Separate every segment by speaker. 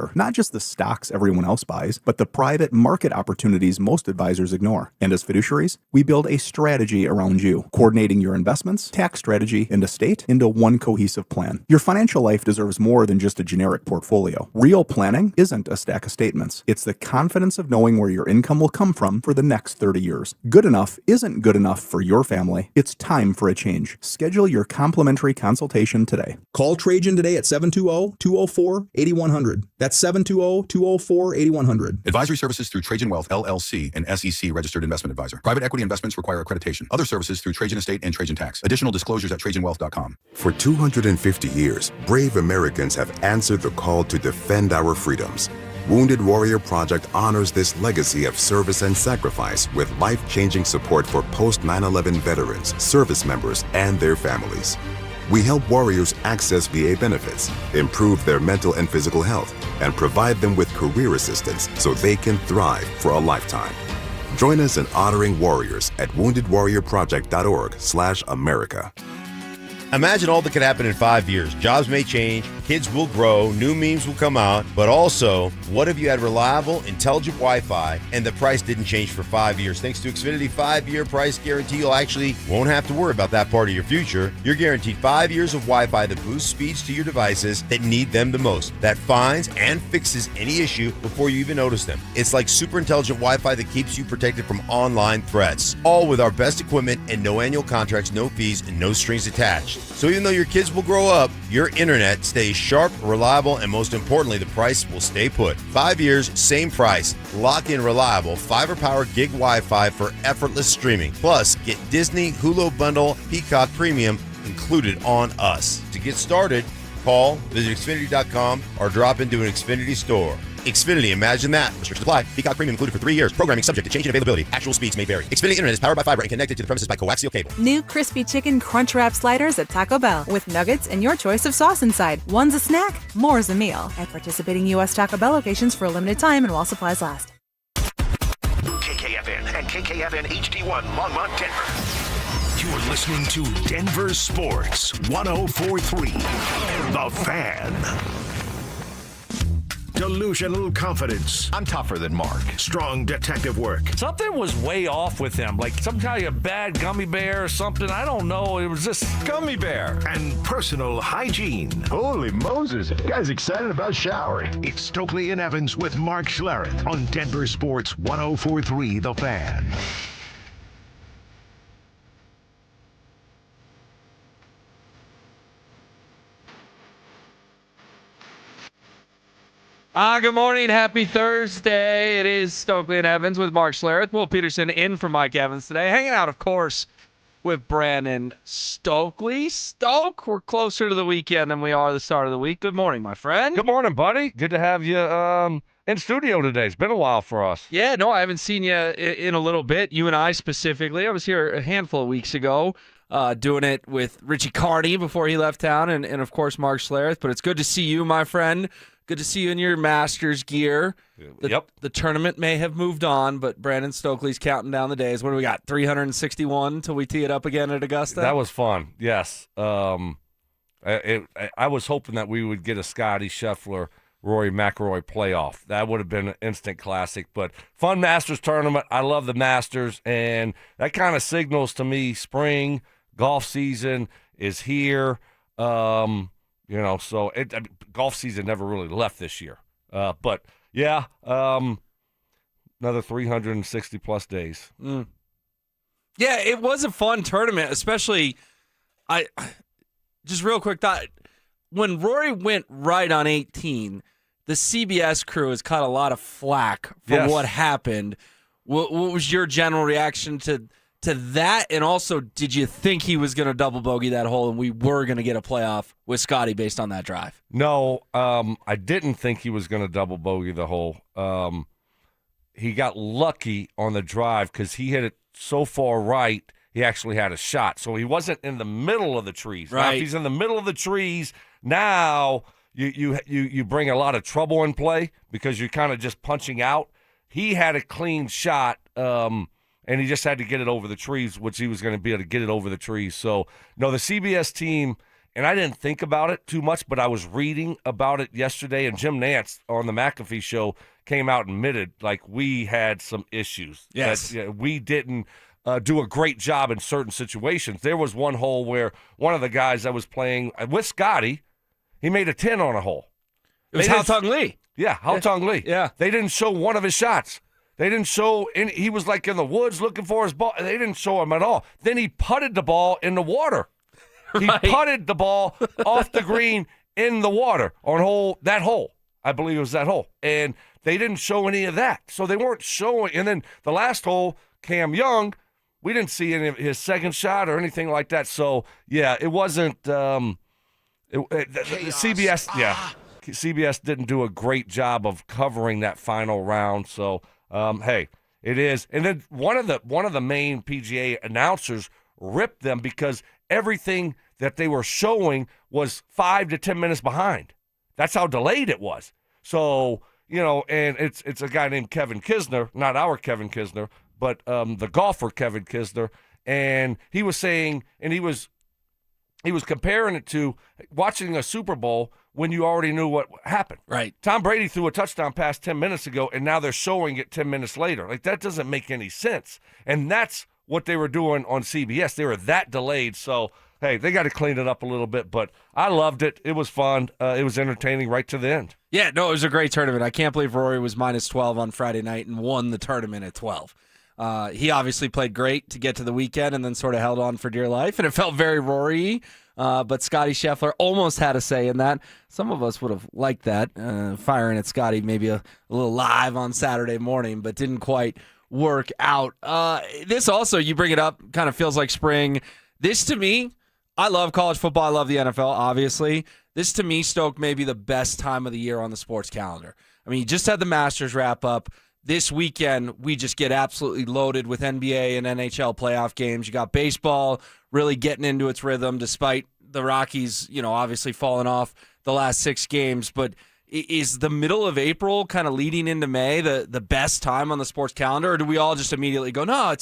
Speaker 1: better. Not just the stocks everyone else buys, but the private market opportunities most advisors ignore. And as fiduciaries, we build a strategy around you, coordinating your investments, tax strategy, and estate into one cohesive plan. Your financial life deserves more than just a generic portfolio. Real planning isn't a stack of statements. It's the confidence of knowing where your income will come from for the next 30 years. Good enough isn't good enough for your family. It's time for a change. Schedule your complimentary consultation today. Call Trajan today at 720-204-8100. That's 720-204-8100.
Speaker 2: Advisory services through Trajan Wealth, LLC, an SEC registered investment advisor. Private equity investments require accreditation. Other services through Trajan Estate and Trajan Tax. Additional disclosures at TrajanWealth.com.
Speaker 3: For 250 years, brave Americans have answered the call to defend our freedoms. Wounded Warrior Project honors this legacy of service and sacrifice with life-changing support for post-9/11 veterans, service members, and their families. We help warriors access VA benefits, improve their mental and physical health, and provide them with career assistance so they can thrive for a lifetime. Join us in honoring warriors at woundedwarriorproject.org/America.
Speaker 4: Imagine all that could happen in 5 years. Jobs may change, kids will grow, new memes will come out, but also, what if you had reliable, intelligent Wi-Fi and the price didn't change for 5 years? Thanks to Xfinity 5-year price guarantee, you won't have to worry about that part of your future. You're guaranteed 5 years of Wi-Fi that boosts speeds to your devices that need them the most, that finds and fixes any issue before you even notice them. It's like super intelligent Wi-Fi that keeps you protected from online threats, all with our best equipment and no annual contracts, no fees, and no strings attached. So even though your kids will grow up, your internet stays sharp, reliable, and most importantly, the price will stay put. 5 years, same price. Lock in reliable fiber-powered gig Wi-Fi for effortless streaming. Plus, get Disney, Hulu Bundle, Peacock Premium included on us. To get started, call, visit Xfinity.com, or drop into an Xfinity store. Xfinity, imagine that. Restrictions apply. Peacock Premium included for 3 years. Programming subject to change in availability. Actual speeds may vary. Xfinity Internet is powered by fiber and connected to the premises by coaxial cable.
Speaker 5: New crispy chicken crunch wrap sliders at Taco Bell with nuggets and your choice of sauce inside. One's a snack, more's a meal. At participating U.S. Taco Bell locations for a limited time and while supplies last.
Speaker 6: KKFN and KKFN HD1 Longmont, Denver. You're listening to Denver Sports 104.3. The Fan. Delusional confidence.
Speaker 7: I'm tougher than Mark.
Speaker 6: Strong detective work.
Speaker 8: Something was way off with him, like some kind of bad gummy bear or something. I don't know. It was just
Speaker 7: Gummy bear.
Speaker 6: And personal hygiene.
Speaker 7: Holy Moses. Guy's excited about showering.
Speaker 6: It's Stokley and Evans with Mark Schlereth on Denver Sports 104.3 The Fan.
Speaker 9: Good morning. Happy Thursday. It is Stokley and Evans with Mark Schlereth. Will Peterson in for Mike Evans today. Hanging out, of course, with Brandon Stokley. Stoke, we're closer to the weekend than we are the start of the week. Good morning, my friend.
Speaker 8: good morning, buddy. Good to have you in studio today. It's been a while for us.
Speaker 9: Yeah, no, I haven't seen you in a little bit. You and I specifically. I was here a handful of weeks ago doing it with Richie Carney before he left town and of course, Mark Schlereth. But it's good to see you, my friend. Good to see you in your Masters gear. The tournament may have moved on, but Brandon Stokley's counting down the days. What do we got, 361 till we tee it up again at Augusta?
Speaker 8: That was fun, yes. I was hoping that we would get a Scotty Scheffler, Rory McIlroy playoff. That would have been an instant classic. But fun Masters tournament. I love the Masters, and that kind of signals to me spring golf season is here. So golf season never really left this year. But, yeah, another 360-plus days.
Speaker 9: Mm. Yeah, it was a fun tournament, especially just real quick thought. When Rory went right on 18, the CBS crew has caught a lot of flack for what happened. What was your general reaction to that? And also, did you think he was going to double bogey that hole and we were going to get a playoff with Scotty based on that drive?
Speaker 8: No, I didn't think he was going to double bogey the hole. He got lucky on the drive because he hit it so far right, he actually had a shot. So he wasn't in the middle of the trees.
Speaker 9: Right.
Speaker 8: Now, if he's in the middle of the trees, now you bring a lot of trouble in play because you're kind of just punching out. He had a clean shot, and he just had to get it over the trees, which he was going to be able to get it over the trees. So, no, the CBS team and I didn't think about it too much, but I was reading about it yesterday, and Jim Nantz on the McAfee show came out and admitted, like, we had some issues.
Speaker 9: Yes.
Speaker 8: That, we didn't do a great job in certain situations. There was one hole where one of the guys that was playing with Scotty, he made a 10 on a hole.
Speaker 9: It was Haotong Lee.
Speaker 8: Yeah, Haotong Lee.
Speaker 9: Yeah.
Speaker 8: They didn't show one of his shots. They didn't show any. He was like in the woods looking for his ball. They didn't show him at all. Then he putted the ball in the water. He putted the ball off the green in the water on that hole. I believe it was that hole. And they didn't show any of that. So they weren't showing. And then the last hole, Cam Young, we didn't see any of his second shot or anything like that. So, yeah, it wasn't CBS. Yeah, CBS didn't do a great job of covering that final round. So, hey, it is. And then one of the main PGA announcers ripped them because everything that they were showing was 5 to 10 minutes behind. That's how delayed it was. So, and it's a guy named Kevin Kisner, not our Kevin Kisner, but the golfer Kevin Kisner, and he was saying, and he was comparing it to watching a Super Bowl when you already knew what happened.
Speaker 9: Right.
Speaker 8: Tom Brady threw a touchdown pass 10 minutes ago, and now they're showing it 10 minutes later. Like, that doesn't make any sense. And that's what they were doing on CBS. They were that delayed. So, hey, they got to clean it up a little bit. But I loved it. It was fun. It was entertaining right to the end.
Speaker 9: Yeah, no, it was a great tournament. I can't believe Rory was minus 12 on Friday night and won the tournament at 12. He obviously played great to get to the weekend and then sort of held on for dear life, and it felt very Rory. But Scotty Scheffler almost had a say in that. Some of us would have liked that, firing at Scotty maybe a little live on Saturday morning, but didn't quite work out. This also, you bring it up, kind of feels like spring. This, to me, I love college football. I love the NFL, obviously. This, to me, Stoke, may be the best time of the year on the sports calendar. I mean, you just had the Masters wrap up. This weekend, we just get absolutely loaded with NBA and NHL playoff games. You got baseball really getting into its rhythm, despite the Rockies, obviously falling off the last 6 games. But is the middle of April, kind of leading into May, the best time on the sports calendar? Or do we all just immediately go, no,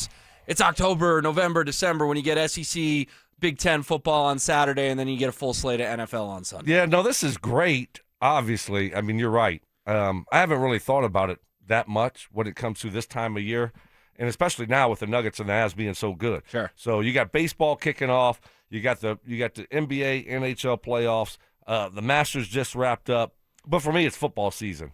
Speaker 9: it's October, November, December when you get SEC, Big Ten football on Saturday, and then you get a full slate of NFL on Sunday?
Speaker 8: Yeah, no, this is great, obviously. I mean, you're right. I haven't really thought about it that much when it comes to this time of year, and especially now with the Nuggets and the Avs being so good.
Speaker 9: Sure.
Speaker 8: So you got baseball kicking off. You got the NBA, NHL playoffs. The Masters just wrapped up. But for me, it's football season.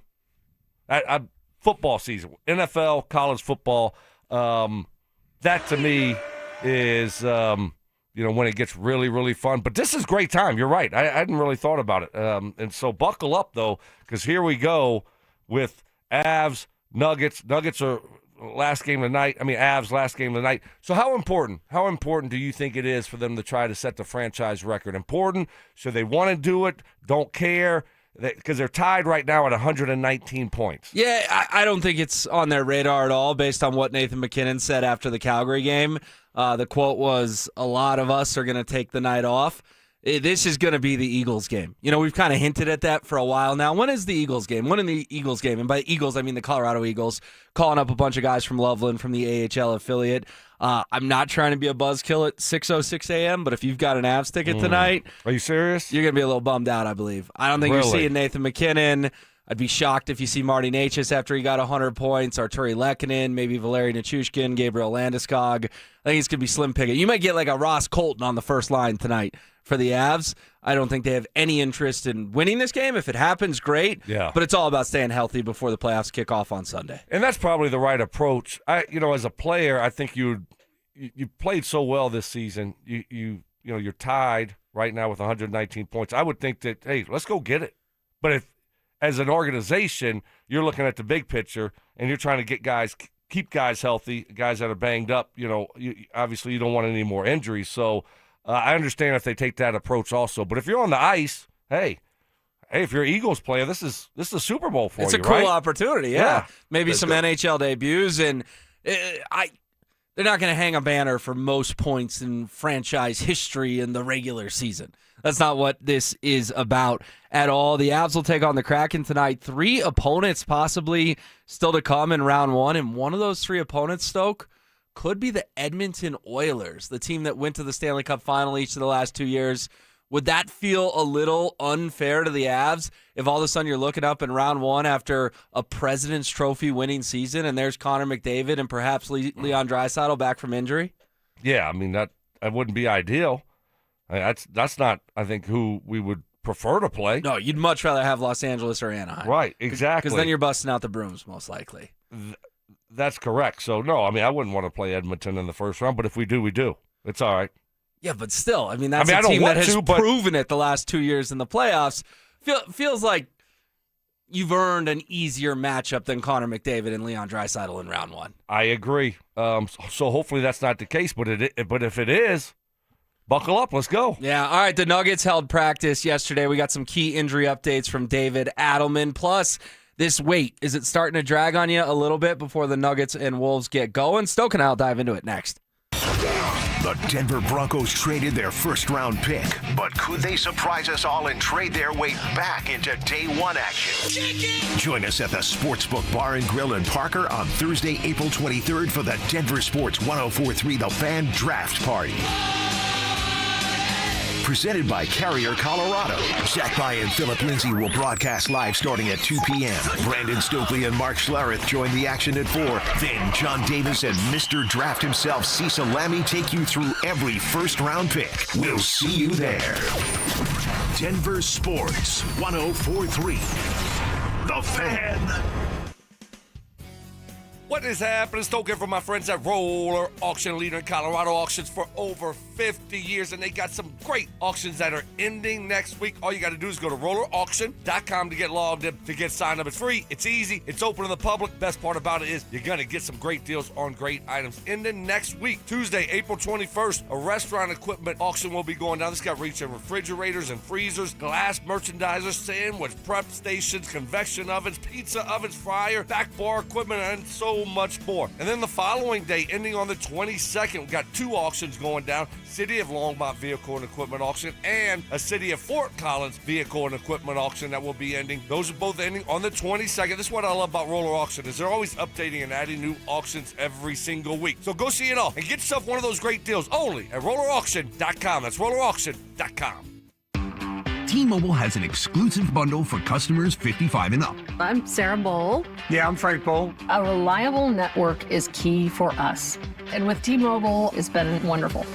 Speaker 8: Football season. NFL, college football. That to me is when it gets really, really fun. But this is great time. You're right. I hadn't really thought about it. And so buckle up though, because here we go with Avs, Nuggets. Nuggets are last game of the night. I mean, Avs last game of the night. So how important do you think it is for them to try to set the franchise record? Important? Should they want to do it? Don't care? Because they're tied right now at 119 points.
Speaker 9: Yeah, I don't think it's on their radar at all based on what Nathan McKinnon said after the Calgary game. The quote was, a lot of us are going to take the night off. This is going to be the Eagles game. We've kind of hinted at that for a while now. When is the Eagles game? When in the Eagles game? And by Eagles, I mean the Colorado Eagles, calling up a bunch of guys from Loveland from the AHL affiliate. I'm not trying to be a buzzkill at 6:06 a.m., but if you've got an Avs ticket tonight.
Speaker 8: Are you serious?
Speaker 9: You're going to be a little bummed out, I believe. I don't think you're seeing Nathan McKinnon. I'd be shocked if you see Marty Necas after he got 100 points, Arturi Lehkonen, maybe Valeri Nichushkin, Gabriel Landeskog. I think it's going to be slim pickings. You might get like a Ross Colton on the first line tonight for the Avs. I don't think they have any interest in winning this game. If it happens, great.
Speaker 8: Yeah.
Speaker 9: But it's all about staying healthy before the playoffs kick off on Sunday.
Speaker 8: And that's probably the right approach. As a player, I think you played so well this season. You're tied right now with 119 points. I would think that, hey, let's go get it. But if as an organization, you're looking at the big picture and you're trying to keep guys healthy, guys that are banged up, obviously you don't want any more injuries. So I understand if they take that approach also. But if you're on the ice, hey, if you're an Eagles player, this is a Super Bowl for you, right?
Speaker 9: It's a cool opportunity, yeah. Maybe some NHL debuts, and they're not going to hang a banner for most points in franchise history in the regular season. That's not what this is about at all. The Avs will take on the Kraken tonight. 3 opponents possibly still to come in round 1, and one of those 3 opponents, Stoke, could be the Edmonton Oilers, the team that went to the Stanley Cup final each of the last 2 years. Would that feel a little unfair to the Avs if all of a sudden you're looking up in round one after a President's Trophy winning season and there's Connor McDavid and perhaps Leon Draisaitl back from injury?
Speaker 8: Yeah, I mean, that wouldn't be ideal. That's not, I think, who we would prefer to play.
Speaker 9: No, you'd much rather have Los Angeles or Anaheim.
Speaker 8: Right, exactly.
Speaker 9: Because then you're busting out the brooms, most likely.
Speaker 8: That's correct. So, no, I mean, I wouldn't want to play Edmonton in the first round, but if we do, we do. It's all right.
Speaker 9: Yeah, but still, I mean, that's
Speaker 8: I
Speaker 9: a team that has
Speaker 8: to,
Speaker 9: proven it the last 2 years in the playoffs. Feels like you've earned an easier matchup than Connor McDavid and Leon Draisaitl in round one.
Speaker 8: I agree. So hopefully that's not the case, but if it is, buckle up. Let's go.
Speaker 9: Yeah, all right, the Nuggets held practice yesterday. We got some key injury updates from David Adelman. Plus, this weight, is it starting to drag on you a little bit before the Nuggets and Wolves get going? Stoke and I'll dive into it next.
Speaker 6: The Denver Broncos traded their first-round pick, but could they surprise us all and trade their way back into day one action? Join us at the Sportsbook Bar and Grill in Parker on Thursday, April 23rd for the Denver Sports 104.3 The Fan Draft Party. Presented by Carrier Colorado. Zach By and Philip Lindsay will broadcast live starting at 2 p.m. Brandon Stokley and Mark Schlereth join the action at 4. Then John Davis and Mr. Draft himself, Cecil Lammy, take you through every first-round pick. We'll see you there. Denver Sports 104.3 The Fan.
Speaker 8: What is happening? Stoke here from my friends at Roller Auction, leader in Colorado auctions for over 50 years, and they got some great auctions that are ending next week. All you got to do is go to rollerauction.com to get logged in, to get signed up. It's free, it's easy, it's open to the public. Best part about it is you're going to get some great deals on great items. Ending next week, Tuesday, April 21st, a restaurant equipment auction will be going down. This got reaching refrigerators and freezers, glass merchandisers, sandwich prep stations, convection ovens, pizza ovens, fryer, back bar equipment, and so much more. And then the following day, ending on the 22nd, we got two auctions going down. City of Longmont Vehicle and Equipment Auction and a City of Fort Collins Vehicle and Equipment Auction that will be ending. Those are both ending on the 22nd. This is what I love about Roller Auction is they're always updating and adding new auctions every single week. So go see it all and get yourself one of those great deals only at rollerauction.com. That's rollerauction.com.
Speaker 10: T-Mobile has an exclusive bundle for customers 55 and up.
Speaker 11: I'm Sarah Bowl.
Speaker 12: Yeah, I'm Frank Bowl.
Speaker 11: A reliable network is key for us. And with T-Mobile, it's been wonderful.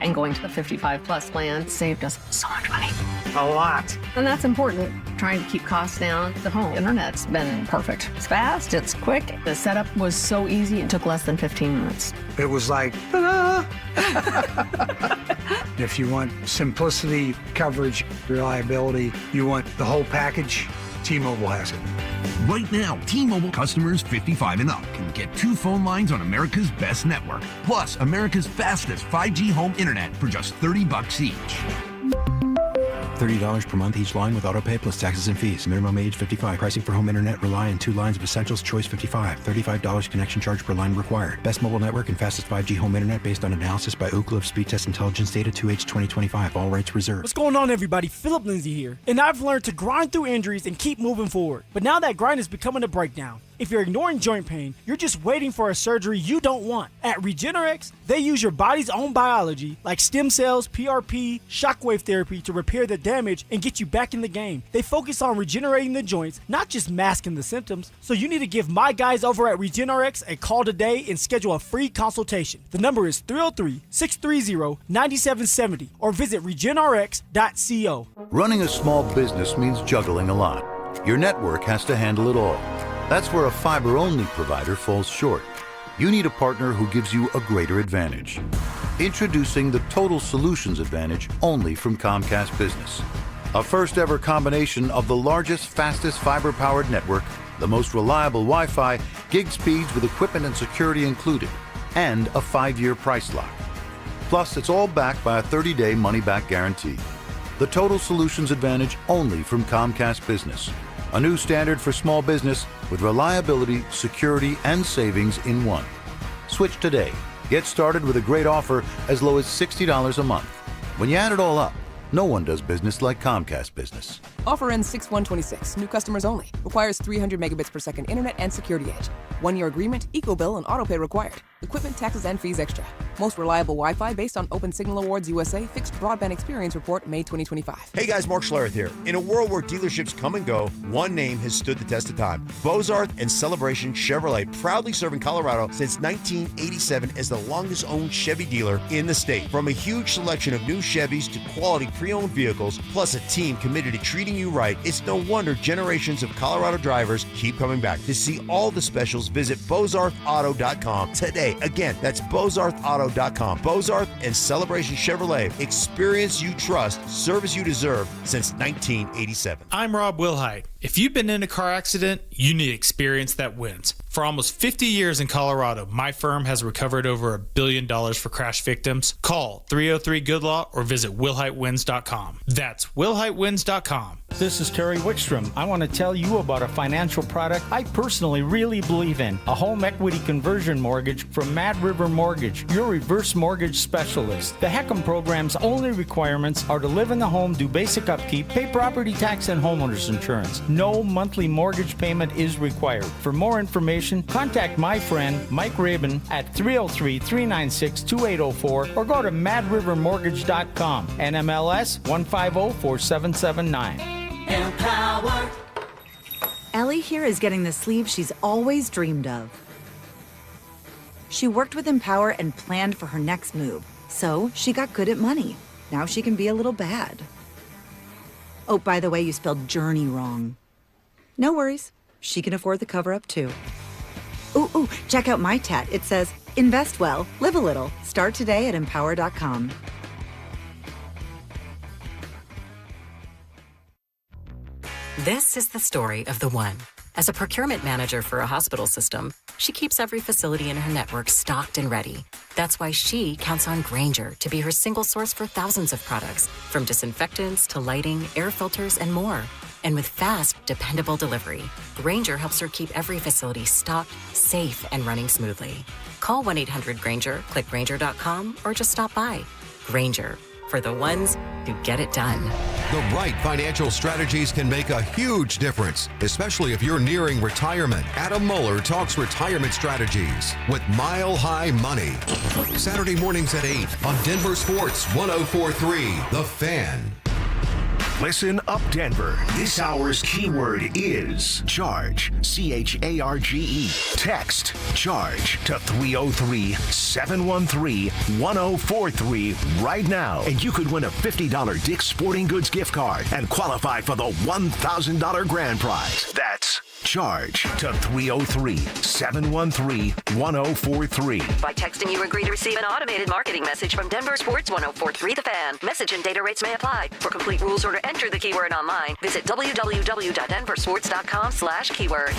Speaker 11: And going to the 55-plus plan saved us so much money.
Speaker 12: A lot.
Speaker 11: And that's important. Trying to keep costs down. The home internet's been perfect. It's fast, it's quick. The setup was so easy, it took less than 15 minutes.
Speaker 12: It was like, ta-da! If you want simplicity, coverage, reliability, you want the whole package, T-Mobile has it.
Speaker 10: Right now, T-Mobile customers 55 and up can get 2 phone lines on America's best network, plus America's fastest 5G home internet for just $30 each.
Speaker 13: $30 per month each line with autopay plus taxes and fees. Minimum age 55. Pricing for home internet rely on 2 lines of essentials. Choice 55. $35 connection charge per line required. Best mobile network and fastest 5G home internet based on analysis by Ookla of Speed Test Intelligence data 2H 2025. All rights reserved.
Speaker 14: What's going on, everybody? Philip Lindsay here. And I've learned to grind through injuries and keep moving forward. But now that grind is becoming a breakdown. If you're ignoring joint pain, you're just waiting for a surgery you don't want. At Regenerex, they use your body's own biology, like stem cells, PRP, shockwave therapy, to repair the damage and get you back in the game. They focus on regenerating the joints, not just masking the symptoms. So you need to give my guys over at Regenerex a call today and schedule a free consultation. The number is 303-630-9770 or visit regenerex.co.
Speaker 15: Running a small business means juggling a lot. Your network has to handle it all. That's where a fiber-only provider falls short. You need a partner who gives you a greater advantage. Introducing the Total Solutions Advantage only from Comcast Business. A first-ever combination of the largest, fastest fiber-powered network, the most reliable Wi-Fi, gig speeds with equipment and security included, and a 5-year price lock. Plus, it's all backed by a 30-day money-back guarantee. The Total Solutions Advantage only from Comcast Business. A new standard for small business with reliability, security, and savings in one. Switch today. Get started with a great offer as low as $60 a month. When you add it all up, no one does business like Comcast Business.
Speaker 16: Offer ends 6/1/26. New customers only. Requires 300 megabits per second internet and security edge. 1-year agreement, eco bill, and autopay required. Equipment, taxes, and fees extra. Most reliable Wi-Fi based on Open Signal Awards USA Fixed Broadband Experience Report, May 2025.
Speaker 4: Hey guys, Mark Schlereth here. In a world where dealerships come and go, one name has stood the test of time. Bozarth and Celebration Chevrolet, proudly serving Colorado since 1987 as the longest owned Chevy dealer in the state. From a huge selection of new Chevys to quality pre-owned vehicles, plus a team committed to treating you right, it's no wonder generations of Colorado drivers keep coming back. To see all the specials, visit BozarthAuto.com today. Again, that's BozarthAuto.com. Bozarth and Celebration Chevrolet. Experience you trust, service you deserve since 1987.
Speaker 17: I'm Rob Wilhite. If you've been in a car accident, you need experience that wins. For almost 50 years in Colorado, my firm has recovered over $1 billion for crash victims. Call 303-GOOD-LAW or visit WilhiteWins.com. That's WilhiteWins.com.
Speaker 18: This is Terry Wickstrom. I want to tell you about a financial product I personally really believe in. A home equity conversion mortgage from Mad River Mortgage, your reverse mortgage specialist. The HECM program's only requirements are to live in the home, do basic upkeep, pay property tax and homeowner's insurance. No monthly mortgage payment is required. For more information, contact my friend Mike Rabin at 303-396-2804 or go to madrivermortgage.com. NMLS 1504779.
Speaker 19: Empower. Ellie here is getting the sleeve she's always dreamed of. She worked with Empower and planned for her next move, so she got good at money. Now she can be a little bad. Oh, by the way, you spelled journey wrong. No worries. She can afford the cover-up, too. Ooh, check out my tat. It says, invest well, live a little. Start today at empower.com.
Speaker 20: This is the story of the one. As a procurement manager for a hospital system, she keeps every facility in her network stocked and ready. That's why she counts on Grainger to be her single source for thousands of products, from disinfectants to lighting, air filters, and more. And with fast, dependable delivery, Grainger helps her keep every facility stocked, safe, and running smoothly. Call 1-800-GRAINGER, click Grainger.com, or just stop by. Grainger, for the ones who get it done.
Speaker 21: The right financial strategies can make a huge difference, especially if you're nearing retirement. Adam Mueller talks retirement strategies with Mile High Money. Saturday mornings at 8 on Denver Sports 104.3, The Fan.
Speaker 6: Listen up, Denver. This hour's keyword is charge. CHARGE. Text charge to 303-713-1043 right now, and you could win a $50 Dick's Sporting Goods gift card and qualify for the $1,000 grand prize. That's charge to 303-713-1043.
Speaker 22: By texting, you agree to receive an automated marketing message from Denver Sports 104.3 The Fan. Message and data rates may apply. For complete rules or to enter the keyword online, visit www.denversports.com/keyword.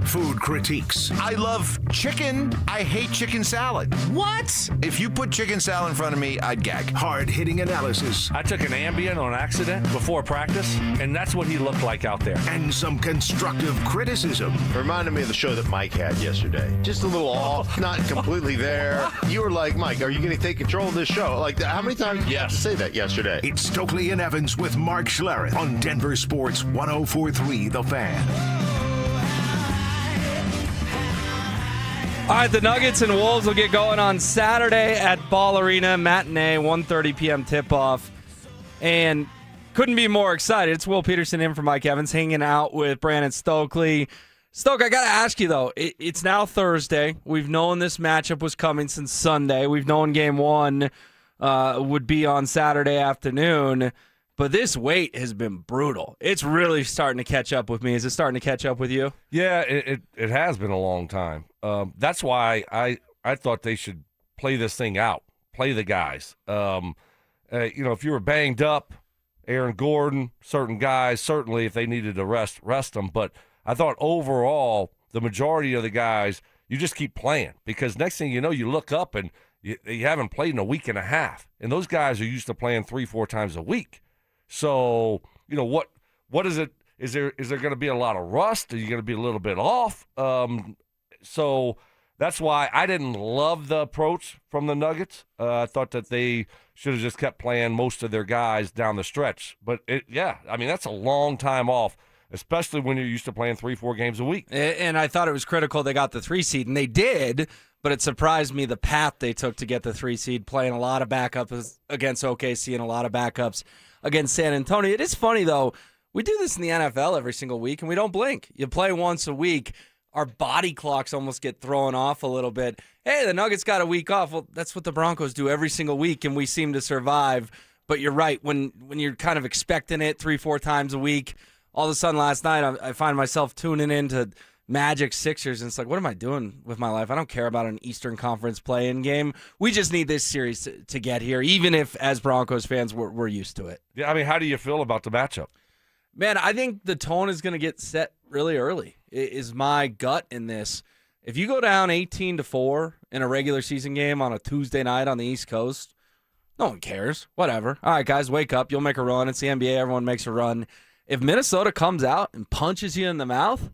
Speaker 6: Food critiques.
Speaker 23: I love chicken. I hate chicken salad. What? If you put chicken salad in front of me, I'd gag.
Speaker 6: Hard-hitting analysis.
Speaker 8: I took an Ambien on accident before practice, and that's what he looked like out there.
Speaker 6: And some constructive criticism.
Speaker 4: Reminded me of the show that Mike had yesterday. Just a little off, not completely there. You were like, Mike, are you going to take control of this show? Like, how many times did you say that yesterday?
Speaker 6: It's Stokley and Evans with Mark Schlereth on Denver Sports 104.3 The Fan.
Speaker 9: All right, the Nuggets and Wolves will get going on Saturday at Ball Arena, matinee, 1:30 p.m. tip-off. And couldn't be more excited. It's Will Peterson in for Mike Evans, hanging out with Brandon Stokley. Stoke, I got to ask you, though, it's now Thursday. We've known this matchup was coming since Sunday. We've known Game 1 would be on Saturday afternoon. But this wait has been brutal. It's really starting to catch up with me. Is it starting to catch up with you?
Speaker 8: Yeah, it has been a long time. That's why I thought they should play this thing out, play the guys. If you were banged up, Aaron Gordon, certain guys, certainly if they needed to rest them. But I thought overall, the majority of the guys, you just keep playing because next thing you know, you look up and you haven't played in a week and a half. And those guys are used to playing 3-4 times a week. So, what is it? Is there going to be a lot of rust? Are you going to be a little bit off? So that's why I didn't love the approach from the Nuggets. I thought that they should have just kept playing most of their guys down the stretch. But, that's a long time off, especially when you're used to playing 3-4 games a week.
Speaker 9: And I thought it was critical they got the 3 seed, and they did. but it surprised me the path they took to get the 3 seed, playing a lot of backups against OKC and a lot of backups against San Antonio. It is funny, though. We do this in the NFL every single week, and we don't blink. You play once a week. Our body clocks almost get thrown off a little bit. Hey, the Nuggets got a week off. Well, that's what the Broncos do every single week, and we seem to survive. But you're right. When you're kind of expecting it 3-4 times a week, all of a sudden last night I find myself tuning into Magic Sixers, and it's like, what am I doing with my life? I don't care about an Eastern Conference play-in game. We just need this series to get here, even if, as Broncos fans, we're used to it.
Speaker 8: Yeah, I mean, how do you feel about the matchup?
Speaker 9: Man, I think the tone is going to get set really early, is my gut in this. If you go down 18-4 in a regular season game on a Tuesday night on the East Coast, no one cares. Whatever. All right, guys, wake up. You'll make a run. It's the NBA. Everyone makes a run. If Minnesota comes out and punches you in the mouth,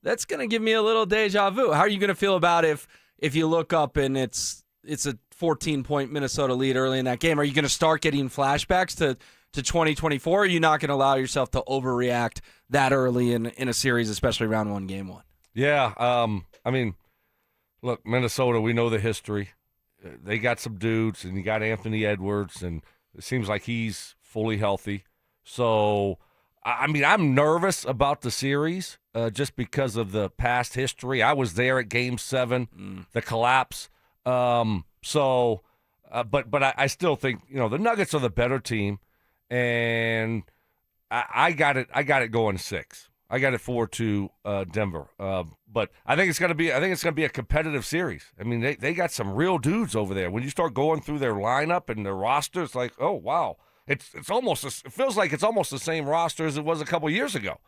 Speaker 9: that's going to give me a little deja vu. How are you going to feel about if you look up and it's a 14-point Minnesota lead early in that game? Are you going to start getting flashbacks to 2024, or are you not going to allow yourself to overreact that early in a series, especially round one, game one?
Speaker 8: Yeah, I mean, look, Minnesota, we know the history. They got some dudes, and you got Anthony Edwards, and it seems like he's fully healthy. So, I mean, I'm nervous about the series just because of the past history. I was there at Game 7, the collapse. But I still think, the Nuggets are the better team. And I got it going 6. I got it 4-2 Denver. But I think it's gonna be a competitive series. I mean, they got some real dudes over there. When you start going through their lineup and their roster, it's like, oh wow, it feels like it's almost the same roster as it was a couple years ago.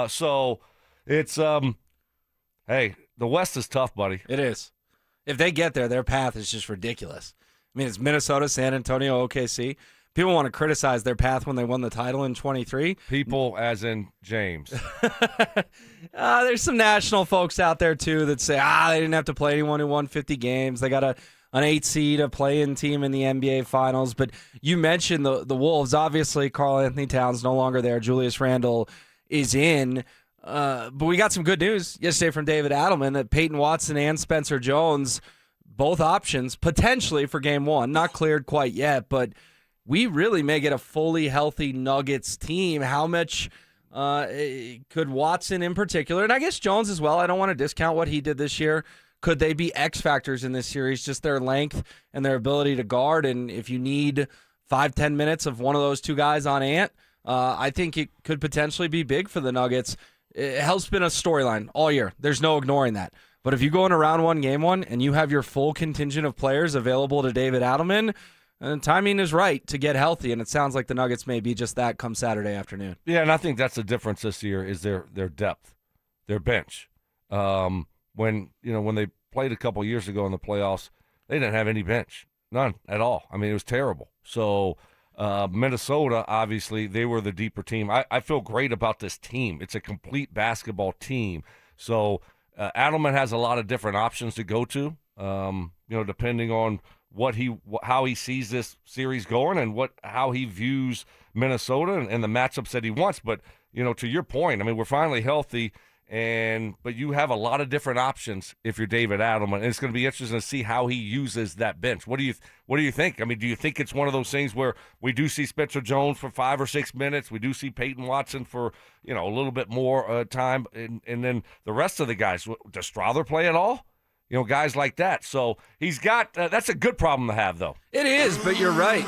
Speaker 8: So it's hey, the West is tough, buddy.
Speaker 9: It is. If they get there, their path is just ridiculous. I mean, it's Minnesota, San Antonio, OKC. People want to criticize their path when they won the title in 23.
Speaker 8: People as in James.
Speaker 9: There's some national folks out there, too, that say, they didn't have to play anyone who won 50 games. They got an 8 seed, a play-in team in the NBA Finals. But you mentioned the Wolves. Obviously, Karl Anthony Towns no longer there. Julius Randle is in. But we got some good news yesterday from David Adelman that Peyton Watson and Spencer Jones, both options, potentially for Game 1. Not cleared quite yet, but we really may get a fully healthy Nuggets team. How much could Watson in particular, and I guess Jones as well, I don't want to discount what he did this year, could they be X factors in this series, just their length and their ability to guard? And if you need 5-10 minutes of one of those two guys on Ant, I think it could potentially be big for the Nuggets. It has been a storyline all year. There's no ignoring that. But if you go into round 1, game 1, and you have your full contingent of players available to David Adelman, and timing is right to get healthy, and it sounds like the Nuggets may be just that come Saturday afternoon.
Speaker 8: Yeah, and I think that's the difference this year is their depth, their bench. When they played a couple years ago in the playoffs, they didn't have any bench, none at all. I mean, it was terrible. So Minnesota, obviously, they were the deeper team. I feel great about this team. It's a complete basketball team. So Adelman has a lot of different options to go to, depending on how he sees this series going and how he views Minnesota and the matchups that he wants. But to your point, I mean, we're finally healthy, but you have a lot of different options if you're David Adelman, and it's going to be interesting to see how he uses that bench. What do you think? I mean, do you think it's one of those things where we do see Spencer Jones for 5 or 6 minutes, we do see Peyton Watson for a little bit more time, and then the rest of the guys? Does Strother play at all? Guys like that. So he's got that's a good problem to have, though.
Speaker 9: It is, but you're right.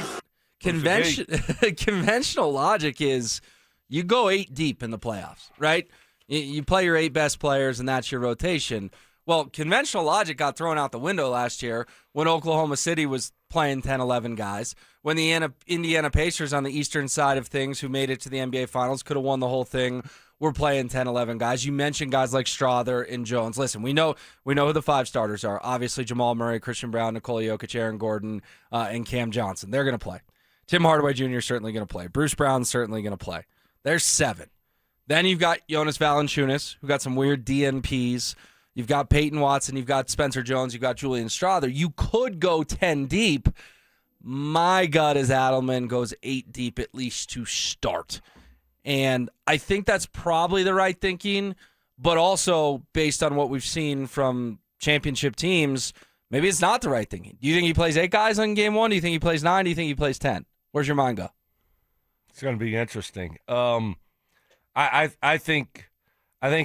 Speaker 9: Conventional logic is you go 8 deep in the playoffs, right? You play your 8 best players, and that's your rotation. Well, conventional logic got thrown out the window last year when Oklahoma City was playing 10, 11 guys. When the Indiana Pacers on the eastern side of things, who made it to the NBA Finals, could have won the whole thing, we're playing 10, 11 guys. You mentioned guys like Strother and Jones. Listen, we know who the 5 starters are. Obviously, Jamal Murray, Christian Brown, Nikola Jokic, Aaron Gordon, and Cam Johnson. They're going to play. Tim Hardaway Jr. is certainly going to play. Bruce Brown's certainly going to play. There's 7. Then you've got Jonas Valanciunas, who got some weird DNPs. You've got Peyton Watson. You've got Spencer Jones. You've got Julian Strother. You could go 10 deep. My gut is Adelman goes 8 deep at least to start. And I think that's probably the right thinking, but also based on what we've seen from championship teams, maybe it's not the right thing. Do you think he plays 8 guys on game 1? Do you think he plays 9? Do you think he plays 10? Where's your mind go?
Speaker 8: It's going to be interesting. I think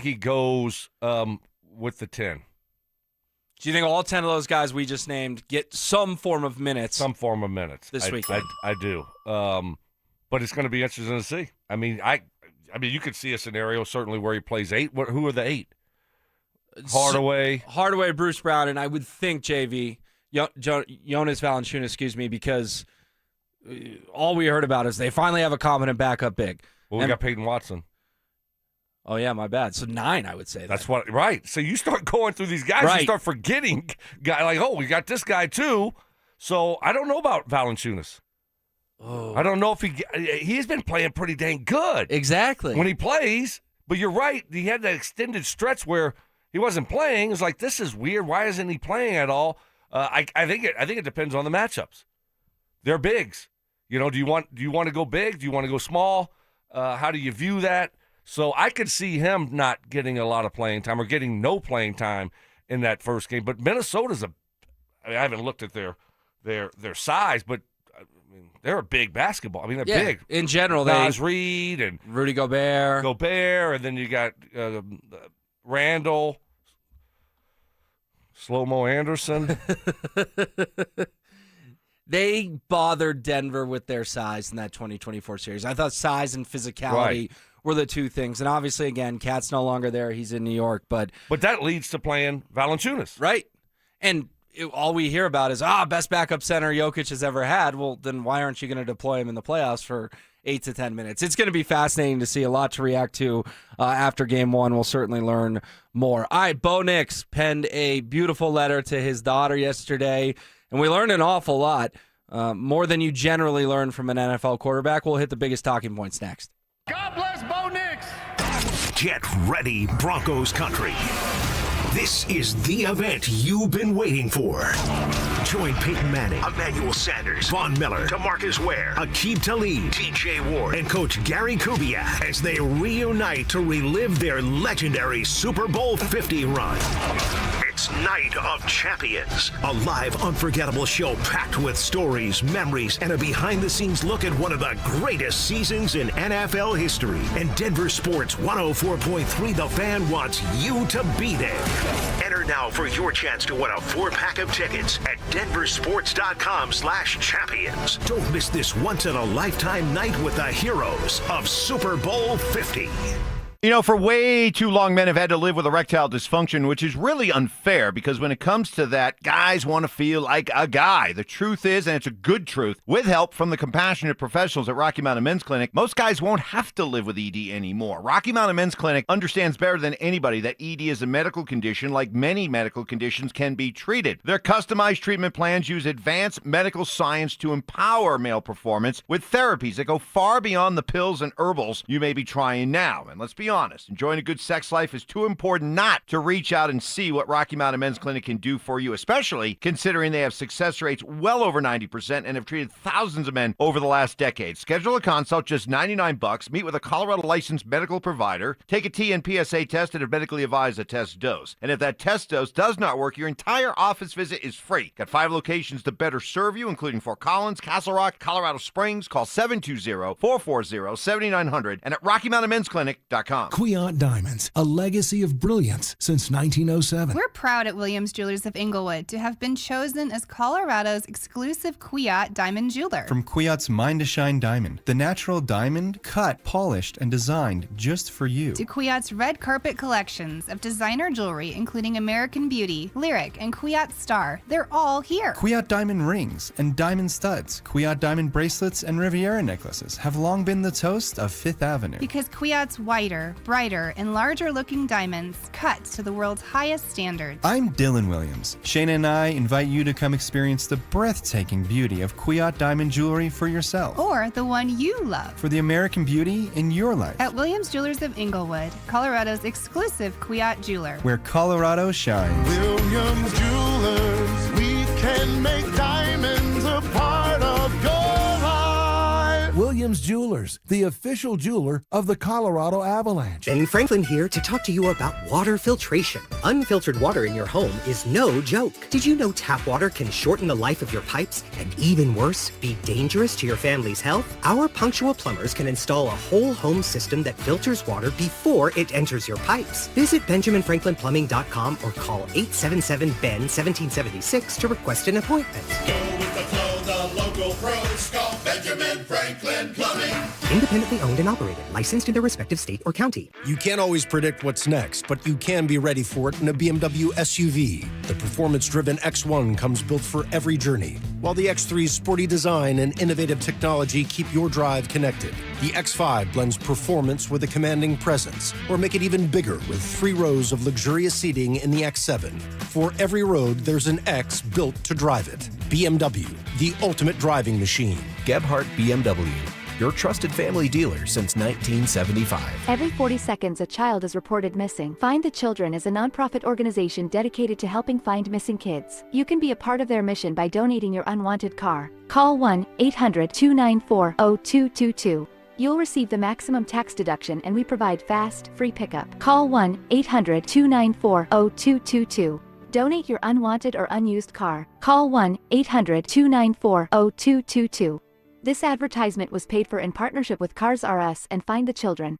Speaker 8: he goes with the 10.
Speaker 9: Do you think all 10 of those guys we just named get some form of minutes?
Speaker 8: Some form of minutes
Speaker 9: this weekend.
Speaker 8: I do. But it's going to be interesting to see. I mean, you could see a scenario certainly where he plays 8. Who are the 8?
Speaker 9: Hardaway, Bruce Brown, and I would think JV, Jonas Valanciunas, because all we heard about is they finally have a competent backup big.
Speaker 8: Well, we got Payton Watson.
Speaker 9: Oh, yeah, my bad. So 9, I would say.
Speaker 8: That's what, right. So you start going through these guys, you start forgetting guy like, oh, we got this guy too. So I don't know about Valanciunas.
Speaker 9: Oh.
Speaker 8: I don't know if he's been playing pretty dang good.
Speaker 9: Exactly.
Speaker 8: When he plays, but you're right. He had that extended stretch where he wasn't playing. It's like, this is weird. Why isn't he playing at all? I think it depends on the matchups. They're bigs. Do you want to go big? Do you want to go small? How do you view that? So I could see him not getting a lot of playing time or getting no playing time in that first game. But Minnesota's I haven't looked at their size, but they're a big basketball. I mean, they're big.
Speaker 9: In general,
Speaker 8: Naz Reid and
Speaker 9: Rudy Gobert,
Speaker 8: and then you got Randall, Slow-Mo Anderson.
Speaker 9: They bothered Denver with their size in that 2024 series. I thought size and physicality were the two things. And obviously, again, Cat's no longer there. He's in New York. But
Speaker 8: that leads to playing Valanciunas.
Speaker 9: Right. And all we hear about is, best backup center Jokic has ever had. Well, then why aren't you going to deploy him in the playoffs for 8 to 10 minutes? It's going to be fascinating to see, a lot to react to after game 1. We'll certainly learn more. All right, Bo Nix penned a beautiful letter to his daughter yesterday, and we learned an awful lot, more than you generally learn from an NFL quarterback. We'll hit the biggest talking points next.
Speaker 6: God bless Bo Nix. Get ready, Broncos country. This is the event you've been waiting for. Join Peyton Manning, Emmanuel Sanders, Von Miller, DeMarcus Ware, Aqib Talib, TJ Ward, and Coach Gary Kubiak as they reunite to relive their legendary Super Bowl 50 run. It's Night of Champions, a live, unforgettable show packed with stories, memories, and a behind-the-scenes look at one of the greatest seasons in NFL history. And Denver Sports 104.3 The Fan wants you to be there. Enter now for your chance to win a 4-pack of tickets at DenverSports.com/champions. Don't miss this once-in-a-lifetime night with the heroes of Super Bowl 50.
Speaker 1: For way too long, men have had to live with erectile dysfunction, which is really unfair because when it comes to that, guys want to feel like a guy. The truth is, and it's a good truth, with help from the compassionate professionals at Rocky Mountain Men's Clinic, most guys won't have to live with ED anymore. Rocky Mountain Men's Clinic understands better than anybody that ED is a medical condition like many medical conditions can be treated. Their customized treatment plans use advanced medical science to empower male performance with therapies that go far beyond the pills and herbals you may be trying now. And let's be honest, enjoying a good sex life is too important not to reach out and see what Rocky Mountain Men's Clinic can do for you, especially considering they have success rates well over 90% and have treated thousands of men over the last decade. Schedule a consult, just $99. Meet with a Colorado licensed medical provider. Take a TNPSA test and medically advise a test dose. And if that test dose does not work, your entire office visit is free. Got 5 locations to better serve you, including Fort Collins, Castle Rock, Colorado Springs. Call 720-440-7900 and at RockyMountainMen'sClinic.com.
Speaker 2: Quiot Diamonds, a legacy of brilliance since 1907.
Speaker 3: We're proud at Williams Jewelers of Inglewood to have been chosen as Colorado's exclusive Quiot diamond jeweler.
Speaker 24: From Quiot's Mine to Shine diamond, the natural diamond cut, polished, and designed just for you.
Speaker 3: To Quiot's red carpet collections of designer jewelry, including American Beauty, Lyric, and Quiot Star. They're all here.
Speaker 24: Quiot diamond rings and diamond studs, Quiot diamond bracelets, and Riviera necklaces have long been the toast of Fifth Avenue.
Speaker 3: Because Quiot's whiter, brighter, and larger-looking diamonds cut to the world's highest standards.
Speaker 24: I'm Dylan Williams. Shayna and I invite you to come experience the breathtaking beauty of Quiot diamond jewelry for yourself.
Speaker 3: Or the one you love.
Speaker 24: For the American beauty in your life.
Speaker 3: At Williams Jewelers of Inglewood, Colorado's exclusive Quiot jeweler.
Speaker 24: Where Colorado shines.
Speaker 25: Williams Jewelers, we can make diamonds a part of your life.
Speaker 2: Williams Williams Jewelers, the official jeweler of the Colorado Avalanche.
Speaker 5: Ben Franklin here to talk to you about water filtration. Unfiltered water in your home is no joke. Did you know tap water can shorten the life of your pipes and, even worse, be dangerous to your family's health? Our punctual plumbers can install a whole home system that filters water before it enters your pipes. Visit BenjaminFranklinPlumbing.com or call 877-BEN-1776 to request an appointment.
Speaker 25: Go with the flow, the local pros call Benjamin Franklin Plumbing.
Speaker 5: Independently owned and operated, licensed in their respective state or county.
Speaker 7: You can't always predict what's next, but you can be ready for it in a BMW SUV. The performance-driven X1 comes built for every journey, while the X3's sporty design and innovative technology keep your drive connected. The X5 blends performance with a commanding presence, or make it even bigger with 3 rows of luxurious seating in the X7. For every road, there's an X built to drive it. BMW, the ultimate driving machine.
Speaker 10: Gebhardt BMW, your trusted family dealer since 1975.
Speaker 11: Every 40 seconds, a child is reported missing. Find the Children is a nonprofit organization dedicated to helping find missing kids. You can be a part of their mission by donating your unwanted car. Call 1-800-294-0222. You'll receive the maximum tax deduction, and we provide fast, free pickup. Call 1-800-294-0222. Donate your unwanted or unused car. Call 1-800-294-0222. This advertisement was paid for in partnership with Cars R Us and Find the Children.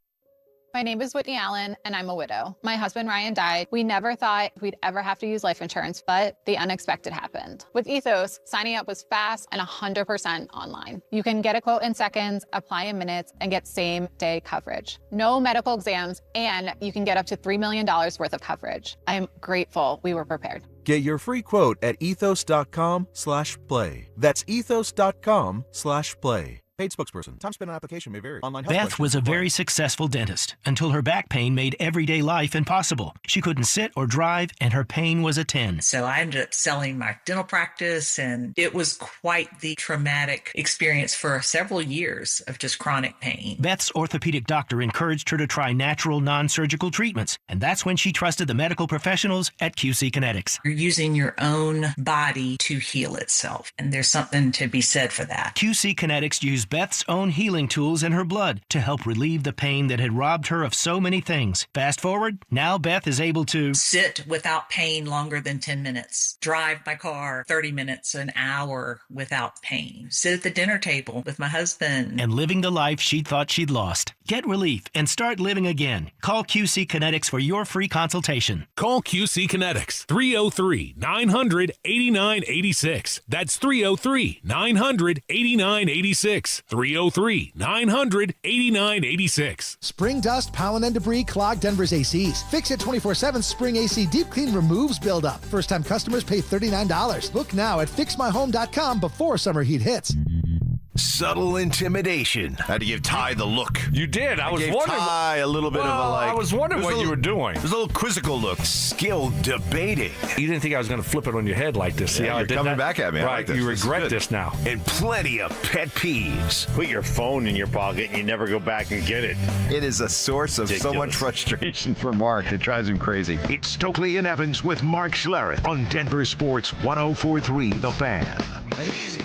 Speaker 12: My name is Whitney Allen, and I'm a widow. My husband Ryan died. We never thought we'd ever have to use life insurance, but the unexpected happened. With Ethos, signing up was fast and 100% online. You can get a quote in seconds, apply in minutes, and get same-day coverage. No medical exams, and you can get up to $3 million worth of coverage. I am grateful we were prepared.
Speaker 10: Get your free quote at ethos.com/play. That's ethos.com/play. Paid spokesperson. Time spent on application may vary. Online health
Speaker 26: Beth was a very successful dentist until her back pain made everyday life impossible. She couldn't sit or drive, and her pain was a 10.
Speaker 27: So I ended up selling my dental practice, and it was quite the traumatic experience for several years of just chronic pain.
Speaker 26: Beth's orthopedic doctor encouraged her to try natural, non-surgical treatments, and that's when she trusted the medical professionals at QC Kinetics.
Speaker 27: You're using your own body to heal itself, and there's something to be said for that.
Speaker 26: QC Kinetics used Beth's own healing tools in her blood to help relieve the pain that had robbed her of so many things. Fast forward, now Beth is able to
Speaker 27: sit without pain longer than 10 minutes, drive my car 30 minutes, an hour without pain, sit at the dinner table with my husband,
Speaker 26: and living the life she thought she'd lost. Get relief and start living again. Call QC Kinetics for your free consultation.
Speaker 28: Call QC Kinetics, 303-900-8986. That's 303-900-8986. 303-900-8986.
Speaker 29: Spring dust, pollen, and debris clog Denver's ACs. Fix It 24/7 Spring AC Deep Clean removes buildup. First-time customers pay $39. Look now at fixmyhome.com before summer heat hits.
Speaker 6: Subtle intimidation.
Speaker 1: Had to give Ty the look.
Speaker 8: You did. I was
Speaker 1: gave
Speaker 8: wondering.
Speaker 1: Ty a little bit of a like.
Speaker 8: I was wondering what you were doing.
Speaker 1: There's a little quizzical look.
Speaker 6: Skilled debating.
Speaker 8: You didn't think I was going to flip it on your head like this. See how I
Speaker 1: you're
Speaker 8: did
Speaker 1: coming
Speaker 8: that?
Speaker 1: back at me. I
Speaker 8: Right.
Speaker 1: like this.
Speaker 8: You
Speaker 1: This is
Speaker 8: regret
Speaker 1: good.
Speaker 8: this now.
Speaker 6: And plenty of pet peeves.
Speaker 30: Put your phone in your pocket and you never go back and get it.
Speaker 1: It is a source of so much frustration for Mark. It drives him crazy.
Speaker 6: It's Stokley and Evans with Mark Schlereth on Denver Sports 104.3 The Fan.
Speaker 30: Easy.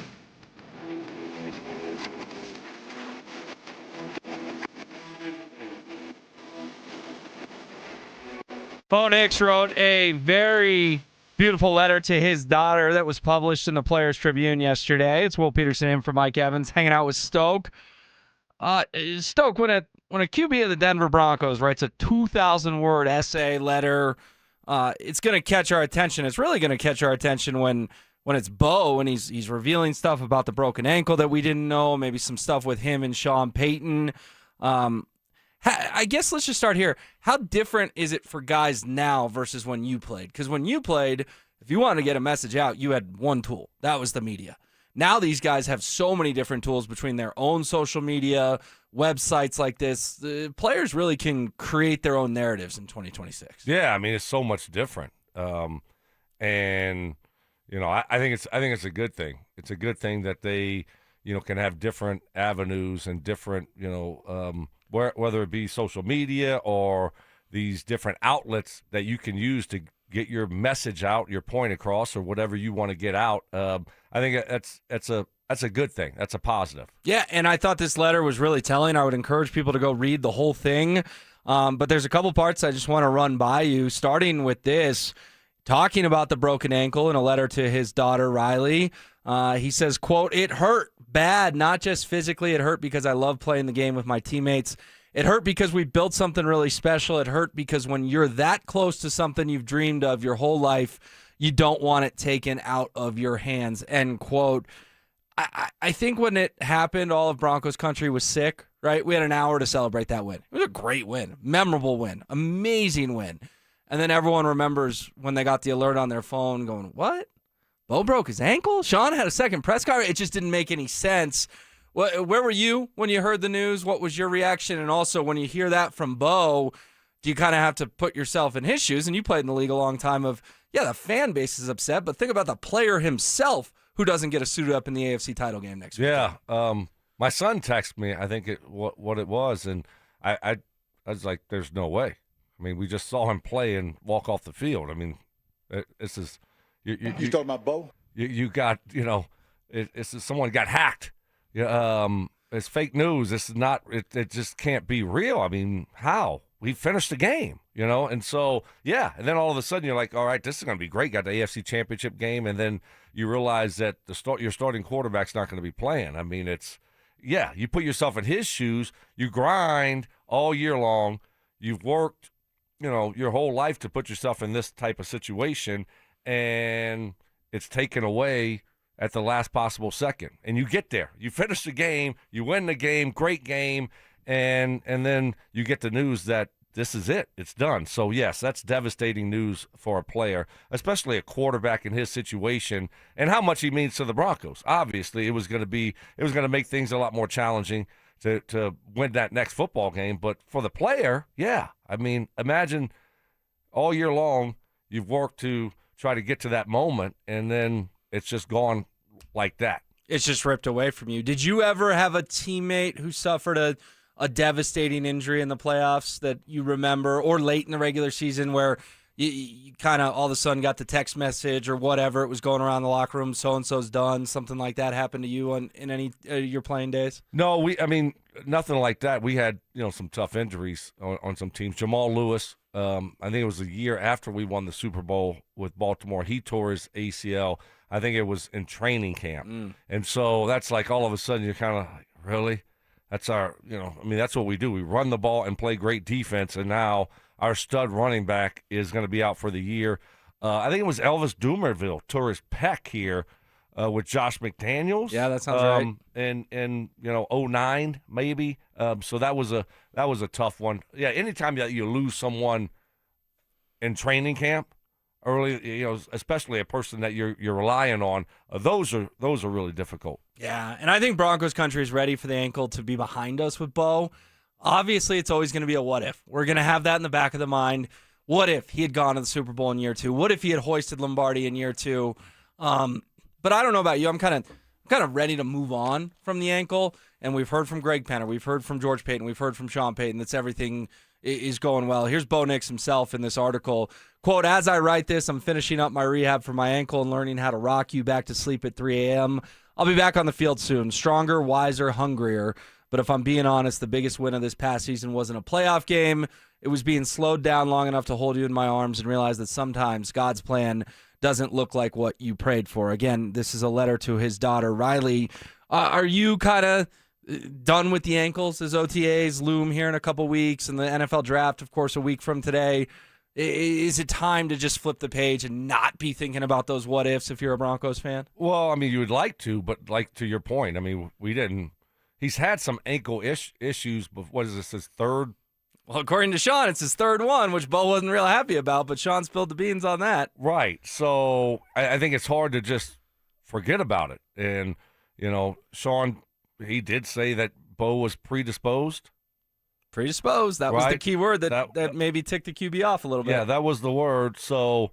Speaker 9: Bo Nix wrote a very beautiful letter to his daughter that was published in the Players Tribune yesterday. It's Will Peterson in for Mike Evans, hanging out with Stoke. Stoke, when a QB of the Denver Broncos writes a 2,000-word essay letter, it's going to catch our attention. It's really going to catch our attention when it's Bo and he's revealing stuff about the broken ankle that we didn't know, maybe some stuff with him and Sean Payton. I guess let's just start here. How different is it for guys now versus when you played? Because when you played, if you wanted to get a message out, you had one tool. That was the media. Now these guys have so many different tools between their own social media, websites like this. The players really can create their own narratives in 2026.
Speaker 8: Yeah, I mean, it's so much different. And, you know, I think it's a good thing. It's a good thing that they, you know, can have different avenues and different, you know, whether it be social media or these different outlets that you can use to get your message out, your point across, or whatever you want to get out. I think that's that's a good thing. That's a positive.
Speaker 9: Yeah, and I thought this letter was really telling. I would encourage people to go read the whole thing. But there's a couple parts I just want to run by you, starting with this, talking about the broken ankle in a letter to his daughter, Riley. He says, quote, "It hurt bad, not just physically. It hurt because I love playing the game with my teammates. It hurt because we built something really special. It hurt because when you're that close to something you've dreamed of your whole life, you don't want it taken out of your hands," end quote. I think when it happened, all of Broncos country was sick, right? We had an hour to celebrate that win. It was a great win, memorable win, amazing win. And then everyone remembers when they got the alert on their phone going, what? Bo broke his ankle? Sean had a second press conference? It just didn't make any sense. Where were you when you heard the news? What was your reaction? And also, when you hear that from Bo, do you kind of have to put yourself in his shoes? And you played in the league a long time of, yeah, the fan base is upset, but think about the player himself who doesn't get to suit up in the AFC title game next week.
Speaker 8: Yeah. My son texted me, I think, what it was, and I was like, there's no way. I mean, we just saw him play and walk off the field. I mean, this is – You
Speaker 13: talking about Bo?
Speaker 8: You got, it's someone got hacked. It's fake news. This is not. It just can't be real. I mean, how? We finished the game, and so yeah. And then all of a sudden you're like, all right, this is going to be great. Got the AFC Championship game, and then you realize that your starting quarterback's not going to be playing. I mean, you put yourself in his shoes. You grind all year long. You've worked, your whole life to put yourself in this type of situation, and it's taken away at the last possible second. And you get there. You finish the game. You win the game. Great game. And then you get the news that this is it. It's done. So, yes, that's devastating news for a player, especially a quarterback in his situation, and how much he means to the Broncos. Obviously, it was going to make things a lot more challenging to win that next football game. But for the player, yeah. I mean, imagine all year long you've worked to try to get to that moment, and then it's just gone like that.
Speaker 9: It's just ripped away from you. Did you ever have a teammate who suffered a devastating injury in the playoffs that you remember, or late in the regular season where you kind of all of a sudden got the text message or whatever, it was going around the locker room, so-and-so's done, something like that happened to you in any your playing days?
Speaker 8: No, nothing like that. We had, some tough injuries on some teams. Jamal Lewis, I think it was a year after we won the Super Bowl with Baltimore. He tore his ACL. I think it was in training camp. And so that's like all of a sudden you're kind of like, really? That's our, that's what we do. We run the ball and play great defense, and now our stud running back is going to be out for the year. I think it was Elvis Dumerville tore his pec here with Josh McDaniels.
Speaker 9: Yeah, that sounds right.
Speaker 8: In 09 maybe. So that was a tough one. Yeah, anytime that you lose someone in training camp early, especially a person that you're relying on, those are really difficult.
Speaker 9: Yeah, and I think Broncos country is ready for the ankle to be behind us with Bo. Obviously, it's always going to be a what if. We're going to have that in the back of the mind. What if he had gone to the Super Bowl in year 2? What if he had hoisted Lombardi in year 2? But I don't know about you. I'm kind of ready to move on from the ankle. And we've heard from Greg Penner. We've heard from George Payton. We've heard from Sean Payton. That's everything is going well. Here's Bo Nix himself in this article. Quote, "As I write this, I'm finishing up my rehab for my ankle and learning how to rock you back to sleep at 3 a.m. I'll be back on the field soon, stronger, wiser, hungrier. But if I'm being honest, the biggest win of this past season wasn't a playoff game. It was being slowed down long enough to hold you in my arms and realize that sometimes God's plan doesn't look like what you prayed for." Again, this is a letter to his daughter, Riley. Are you kind of done with the ankles as OTAs loom here in a couple weeks and the NFL draft, of course, a week from today? Is it time to just flip the page and not be thinking about those what ifs if you're a Broncos fan?
Speaker 8: Well, you would like to, but like to your point, we didn't. He's had some ankle issues, but what is this, his third?
Speaker 9: Well, according to Sean, it's his third one, which Bo wasn't real happy about, but Sean spilled the beans on that.
Speaker 8: Right. So I think it's hard to just forget about it. And, Sean, he did say that Bo was predisposed.
Speaker 9: Predisposed. That was the key word that maybe ticked the QB off a little bit.
Speaker 8: Yeah, that was the word. So,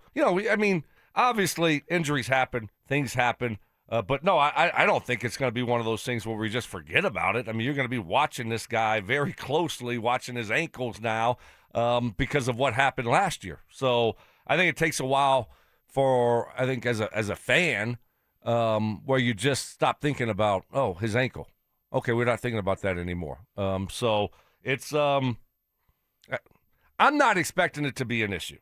Speaker 8: obviously injuries happen, things happen. But no, I don't think it's going to be one of those things where we just forget about it. You're going to be watching this guy very closely, watching his ankles now because of what happened last year. So I think it takes a while for, I think as a fan, where you just stop thinking about, oh, his ankle. Okay, we're not thinking about that anymore. So it's I'm not expecting it to be an issue.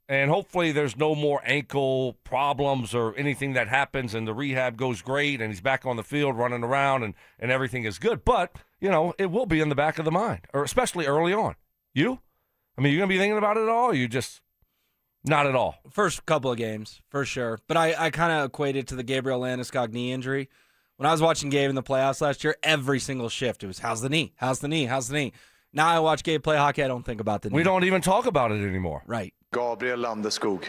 Speaker 8: And hopefully there's no more ankle problems or anything that happens and the rehab goes great and he's back on the field running around and everything is good. But, it will be in the back of the mind, or especially early on. You? I mean, you're going to be thinking about it at all, or you just not at all?
Speaker 9: First couple of games, for sure. But I kind of equate it to the Gabriel Landeskog knee injury. When I was watching Gabe in the playoffs last year, every single shift, it was, how's the knee? How's the knee? How's the knee? Now I watch Gabe play hockey, I don't think about the knee.
Speaker 8: We don't even talk about it anymore.
Speaker 9: Right.
Speaker 13: Gabriel Landeskog.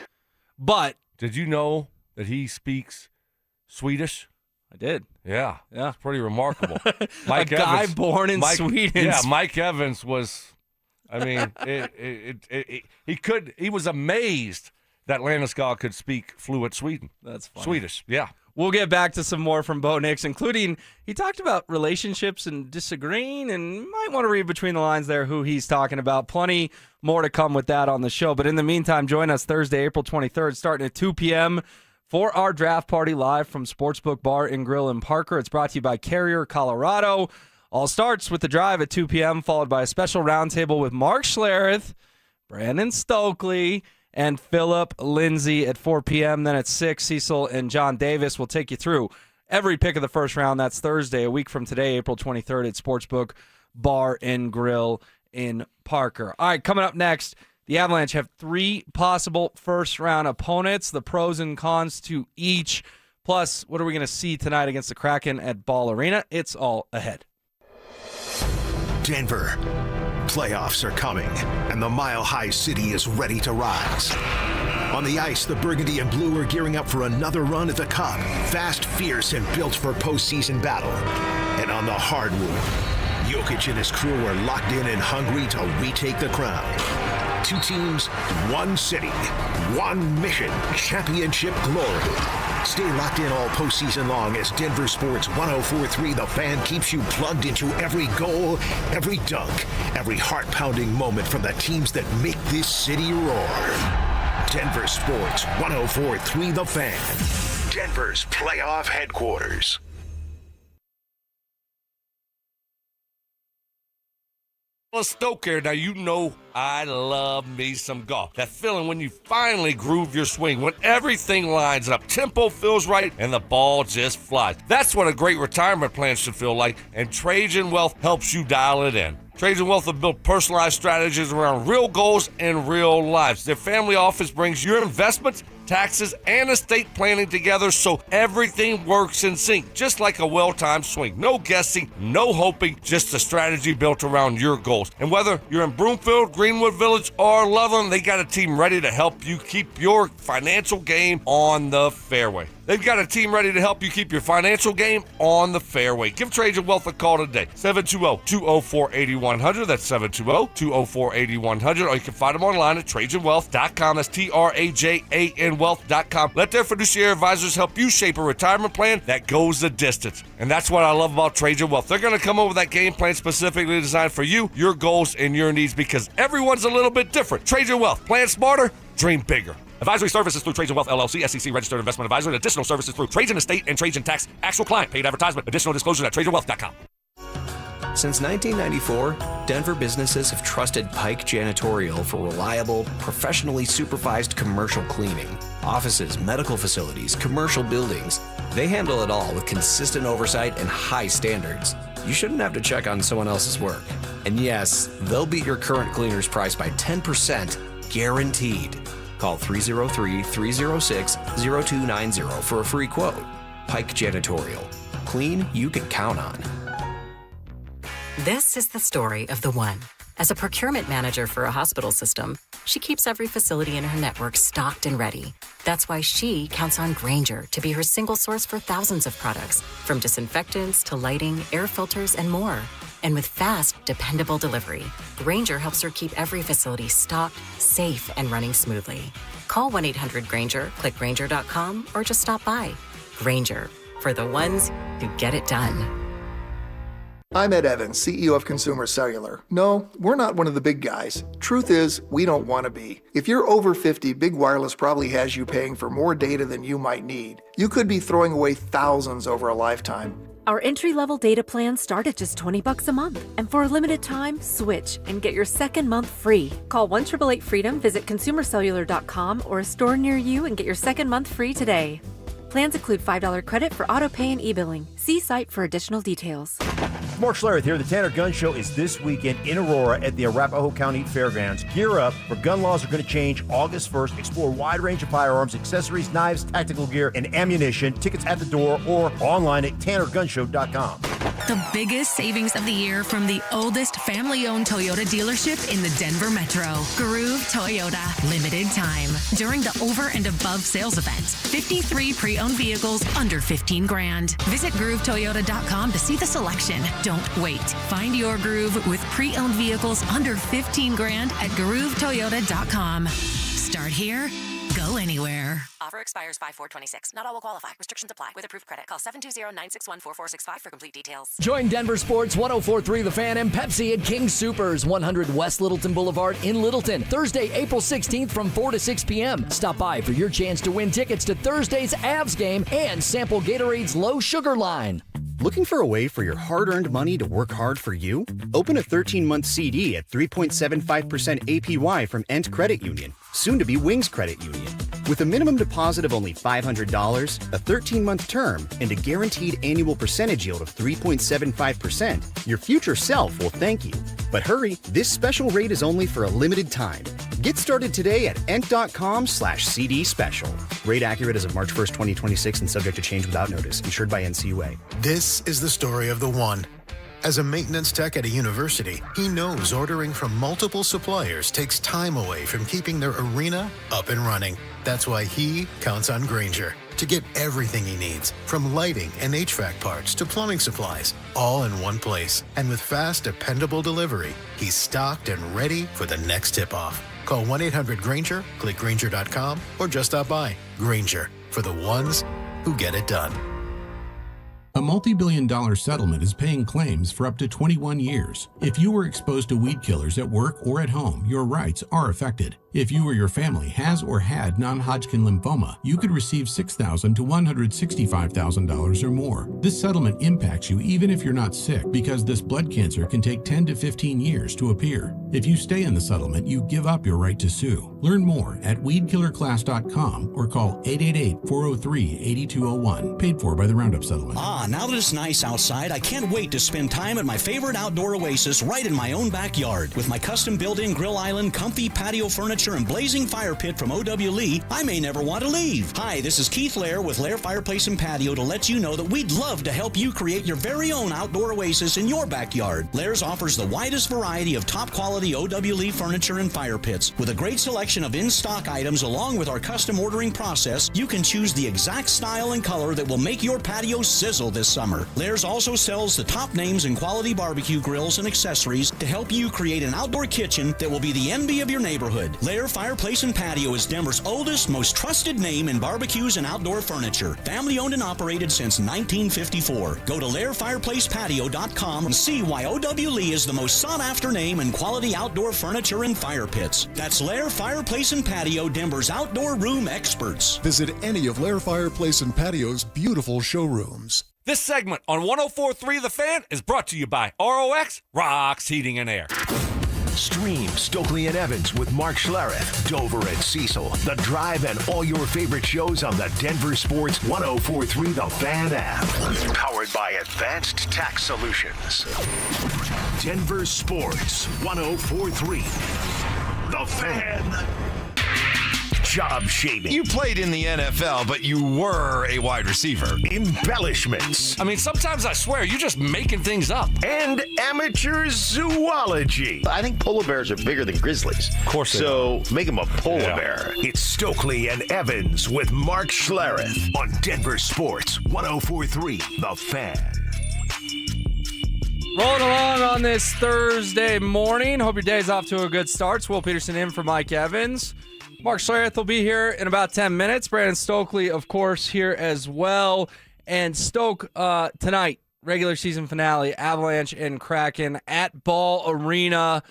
Speaker 9: But
Speaker 8: did you know that he speaks Swedish?
Speaker 9: I did.
Speaker 8: Yeah.
Speaker 9: Yeah.
Speaker 8: It's pretty remarkable.
Speaker 9: Mike a guy Evans, born in Sweden.
Speaker 8: Yeah, Mike Evans was, I mean, he was amazed that Landeskog could speak fluent
Speaker 9: That's funny.
Speaker 8: Swedish, yeah.
Speaker 9: We'll get back to some more from Bo Nix, including he talked about relationships and disagreeing, and might want to read between the lines there who he's talking about. Plenty more to come with that on the show. But in the meantime, join us Thursday, April 23rd, starting at 2 p.m. for our draft party live from Sportsbook Bar and Grill in Parker. It's brought to you by Carrier, Colorado. All starts with the drive at 2 p.m., followed by a special roundtable with Mark Schlereth, Brandon Stokley, and Philip Lindsay at 4 p.m. Then at 6, Cecil and John Davis will take you through every pick of the first round. That's Thursday, a week from today, April 23rd at Sportsbook Bar and Grill in Parker. All right, coming up next, the Avalanche have 3 possible first-round opponents, the pros and cons to each. Plus, what are we going to see tonight against the Kraken at Ball Arena? It's all ahead.
Speaker 6: Denver. Playoffs are coming, and the Mile High City is ready to rise. On the ice, the Burgundy and Blue are gearing up for another run at the Cup. Fast, fierce, and built for postseason battle. And on the hardwood, Jokic and his crew are locked in and hungry to retake the crown. 2 teams, 1 city, 1 mission, championship glory. Stay locked in all postseason long as Denver Sports 104.3 The Fan keeps you plugged into every goal, every dunk, every heart-pounding moment from the teams that make this city roar. Denver Sports 104.3 The Fan, Denver's playoff headquarters.
Speaker 8: Stoker, now you know I love me some golf. That feeling when you finally groove your swing, when everything lines up, tempo feels right, and the ball just flies. That's what a great retirement plan should feel like, and Trajan Wealth helps you dial it in. Trajan Wealth have built personalized strategies around real goals and real lives. Their family office brings your investments, taxes, and estate planning together so everything works in sync, just like a well-timed swing. No guessing, no hoping, just a strategy built around your goals. And whether you're in Broomfield, Greenwood Village, or Loveland, they got a team ready to help you keep your financial game on the fairway. They've got a team ready to help you keep your financial game on the fairway. Give Trajan Wealth a call today, 720-204-8100. That's 720-204-8100. Or you can find them online at TrajanWealth.com. That's TRAJAN Wealth.com. Let their fiduciary advisors help you shape a retirement plan that goes the distance. And that's what I love about Trajan Wealth. They're going to come up with that game plan specifically designed for you, your goals, and your needs because everyone's a little bit different. Trajan Wealth. Plan smarter, dream bigger. Advisory services through Trajan Wealth LLC, SEC registered investment advisor, and additional services through Trajan Estate and Trajan Tax. Actual client paid advertisement. Additional disclosures at TrajanWealth.com.
Speaker 10: Since 1994, Denver businesses have trusted Pike Janitorial for reliable, professionally supervised commercial cleaning. Offices, medical facilities, commercial buildings. They handle it all with consistent oversight and high standards. You shouldn't have to check on someone else's work. And yes, they'll beat your current cleaner's price by 10%, guaranteed. Call 303-306-0290 for a free quote. Pike Janitorial. Clean you can count on.
Speaker 14: This is the story of the one. As a procurement manager for a hospital system, she keeps every facility in her network stocked and ready. That's why she counts on Grainger to be her single source for thousands of products, from disinfectants to lighting, air filters, and more. And with fast, dependable delivery, Grainger helps her keep every facility stocked, safe, and running smoothly. Call 1-800-GRAINGER, click Grainger.com, or just stop by. Grainger, for the ones who get it done.
Speaker 13: I'm Ed Evans, CEO of Consumer Cellular. No, we're not one of the big guys. Truth is, we don't want to be. If you're over 50, Big Wireless probably has you paying for more data than you might need. You could be throwing away thousands over a lifetime.
Speaker 15: Our entry-level data plans start at just $20 a month. And for a limited time, switch and get your second month free. Call 1-888-FREEDOM, visit consumercellular.com or a store near you and get your second month free today. Plans include $5 credit for auto pay and e-billing. See site for additional details.
Speaker 16: Mark Schlereth here. The Tanner Gun Show is this weekend in Aurora at the Arapahoe County Fairgrounds. Gear up, for gun laws are going to change August 1st. Explore a wide range of firearms, accessories, knives, tactical gear, and ammunition. Tickets at the door or online at tannergunshow.com.
Speaker 17: The biggest savings of the year from the oldest family-owned Toyota dealership in the Denver Metro. Groove Toyota. Limited time. During the over and above sales event. 53 pre-owned vehicles under $15,000. Visit GrooveToyota.com to see the selection. Don't wait. Find your groove with pre-owned vehicles under $15,000 at GrooveToyota.com. Start here. Go anywhere.
Speaker 14: Offer expires 5/4/26. Not all will qualify. Restrictions apply. With approved credit, call 720-961-4465 for complete details.
Speaker 18: Join Denver Sports 104.3 The Fan and Pepsi at King Supers, 100 West Littleton Boulevard in Littleton. Thursday, April 16th from 4 to 6 p.m. Stop by for your chance to win tickets to Thursday's Avs game and sample Gatorade's low sugar line.
Speaker 19: Looking for a way for your hard-earned money to work hard for you? Open a 13-month CD at 3.75% APY from Ent Credit Union, soon to be Wings Credit Union. With a minimum deposit of only $500, a 13-month term, and a guaranteed annual percentage yield of 3.75%, your future self will thank you. But hurry, this special rate is only for a limited time. Get started today at ent.com/CD special. Rate accurate as of March 1st, 2026 and subject to change without notice. Insured by NCUA.
Speaker 20: This is the story of the one. As a maintenance tech at a university, he knows ordering from multiple suppliers takes time away from keeping their arena up and running. That's why he counts on Grainger to get everything he needs, from lighting and HVAC parts to plumbing supplies, all in one place. And with fast, dependable delivery, he's stocked and ready for the next tip-off. Call 1-800-GRAINGER, click Grainger.com, or just stop by. Grainger, for the ones who get it done.
Speaker 21: A multi-billion-dollar settlement is paying claims for up to 21 years. If you were exposed to weed killers at work or at home, your rights are affected. If you or your family has or had non-Hodgkin lymphoma, you could receive $6,000 to $165,000 or more. This settlement impacts you even if you're not sick, because this blood cancer can take 10 to 15 years to appear. If you stay in the settlement, you give up your right to sue. Learn more at weedkillerclass.com or call 888-403-8201. Paid for by the Roundup Settlement.
Speaker 22: Now that it's nice outside, I can't wait to spend time at my favorite outdoor oasis right in my own backyard. With my custom built-in grill island, comfy patio furniture, and blazing fire pit from O.W. Lee, I may never want to leave. Hi, this is Keith Lair with Lair Fireplace and Patio to let you know that we'd love to help you create your very own outdoor oasis in your backyard. Lair's offers the widest variety of top-quality O.W. Lee furniture and fire pits. With a great selection of in-stock items along with our custom ordering process, you can choose the exact style and color that will make your patio sizzle this summer. Lair's also sells the top names in quality barbecue grills and accessories to help you create an outdoor kitchen that will be the envy of your neighborhood. Lair Fireplace and Patio is Denver's oldest, most trusted name in barbecues and outdoor furniture. Family owned and operated since 1954. Go to LairFireplacePatio.com and see why O.W. Lee is the most sought after name in quality outdoor furniture and fire pits. That's Lair Fireplace and Patio, Denver's outdoor room experts.
Speaker 23: Visit any of Lair Fireplace and Patio's beautiful showrooms.
Speaker 8: This segment on 104.3 The Fan is brought to you by ROX Rocks Heating and Air.
Speaker 6: Stream Stokley and Evans with Mark Schlereth, Dover and Cecil, The Drive, and all your favorite shows on the Denver Sports 104.3 The Fan app. Powered by Advanced Tax Solutions. Denver Sports 104.3 The Fan. Job shaving.
Speaker 1: You played in the NFL, but you were a wide receiver.
Speaker 6: Embellishments.
Speaker 8: I mean, sometimes I swear you're just making things up.
Speaker 6: And amateur zoology.
Speaker 30: I think polar bears are bigger than grizzlies.
Speaker 8: Of course they
Speaker 30: So make them a polar bear.
Speaker 6: It's Stokley and Evans with Mark Schlereth on Denver Sports 104.3 The Fan.
Speaker 9: Rolling along on this Thursday morning. Hope your day's off to a good start. It's Will Peterson in for Mike Evans. Mark Schlereth will be here in about 10 minutes. Brandon Stokley, of course, here as well. And Stoke, tonight, regular season finale, Avalanche and Kraken at Ball Arena.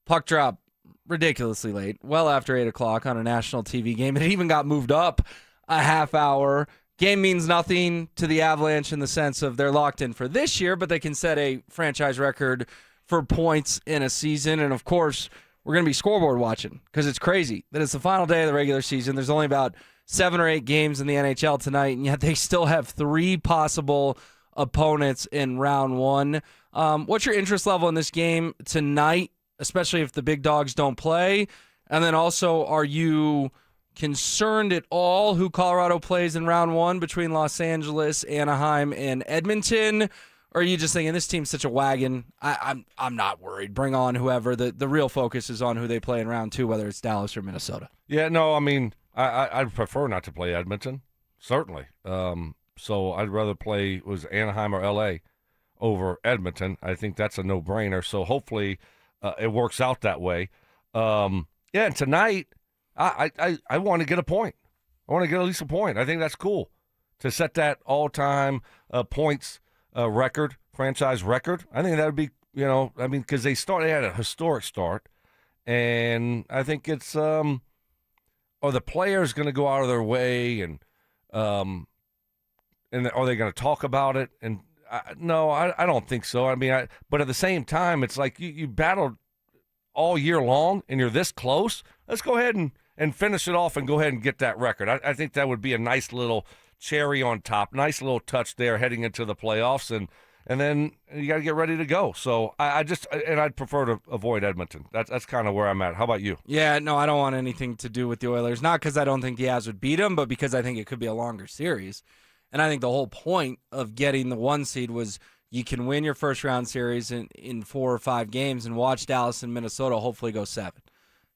Speaker 9: Puck drop ridiculously late, well after 8 o'clock on a national TV game. It even got moved up a half hour. Game means nothing to the Avalanche in the sense of they're locked in for this year, but they can set a franchise record for points in a season. And, of course, we're going to be scoreboard watching because it's crazy that it's the final day of the regular season. There's only about 7 or 8 games in the NHL tonight, and yet they still have 3 possible opponents in round 1. What's your interest level in this game tonight, especially if the big dogs don't play? And then also, are you concerned at all who Colorado plays in round 1 between Los Angeles, Anaheim, and Edmonton? Or are you just thinking this team's such a wagon? I'm not worried. Bring on whoever. The real focus is on who they play in round 2, whether it's Dallas or Minnesota.
Speaker 8: Yeah, no, I mean, I'd prefer not to play Edmonton, certainly. So I'd rather play Anaheim or L.A. over Edmonton. I think that's a no-brainer. So hopefully it works out that way. And tonight I want to get a point. I want to get at least a point. I think that's cool to set that all-time points record, franchise record. I think that would be, because they had a historic start, and I think it's are the players going to go out of their way and are they going to talk about it? And no, I don't think so. I mean, but at the same time, it's like you battled all year long and you're this close. Let's go ahead and finish it off and go ahead and get that record. I think that would be a nice little cherry on top, nice little touch there heading into the playoffs, and then you got to get ready to go. So I'd prefer to avoid Edmonton. That's kind of where I'm at. How about you?
Speaker 9: Yeah, no, I don't want anything to do with the Oilers, not because I don't think the Avs would beat them, but because I think it could be a longer series. And I think the whole point of getting the 1 seed was you can win your first round series in 4 or 5 games and watch Dallas and Minnesota hopefully go 7.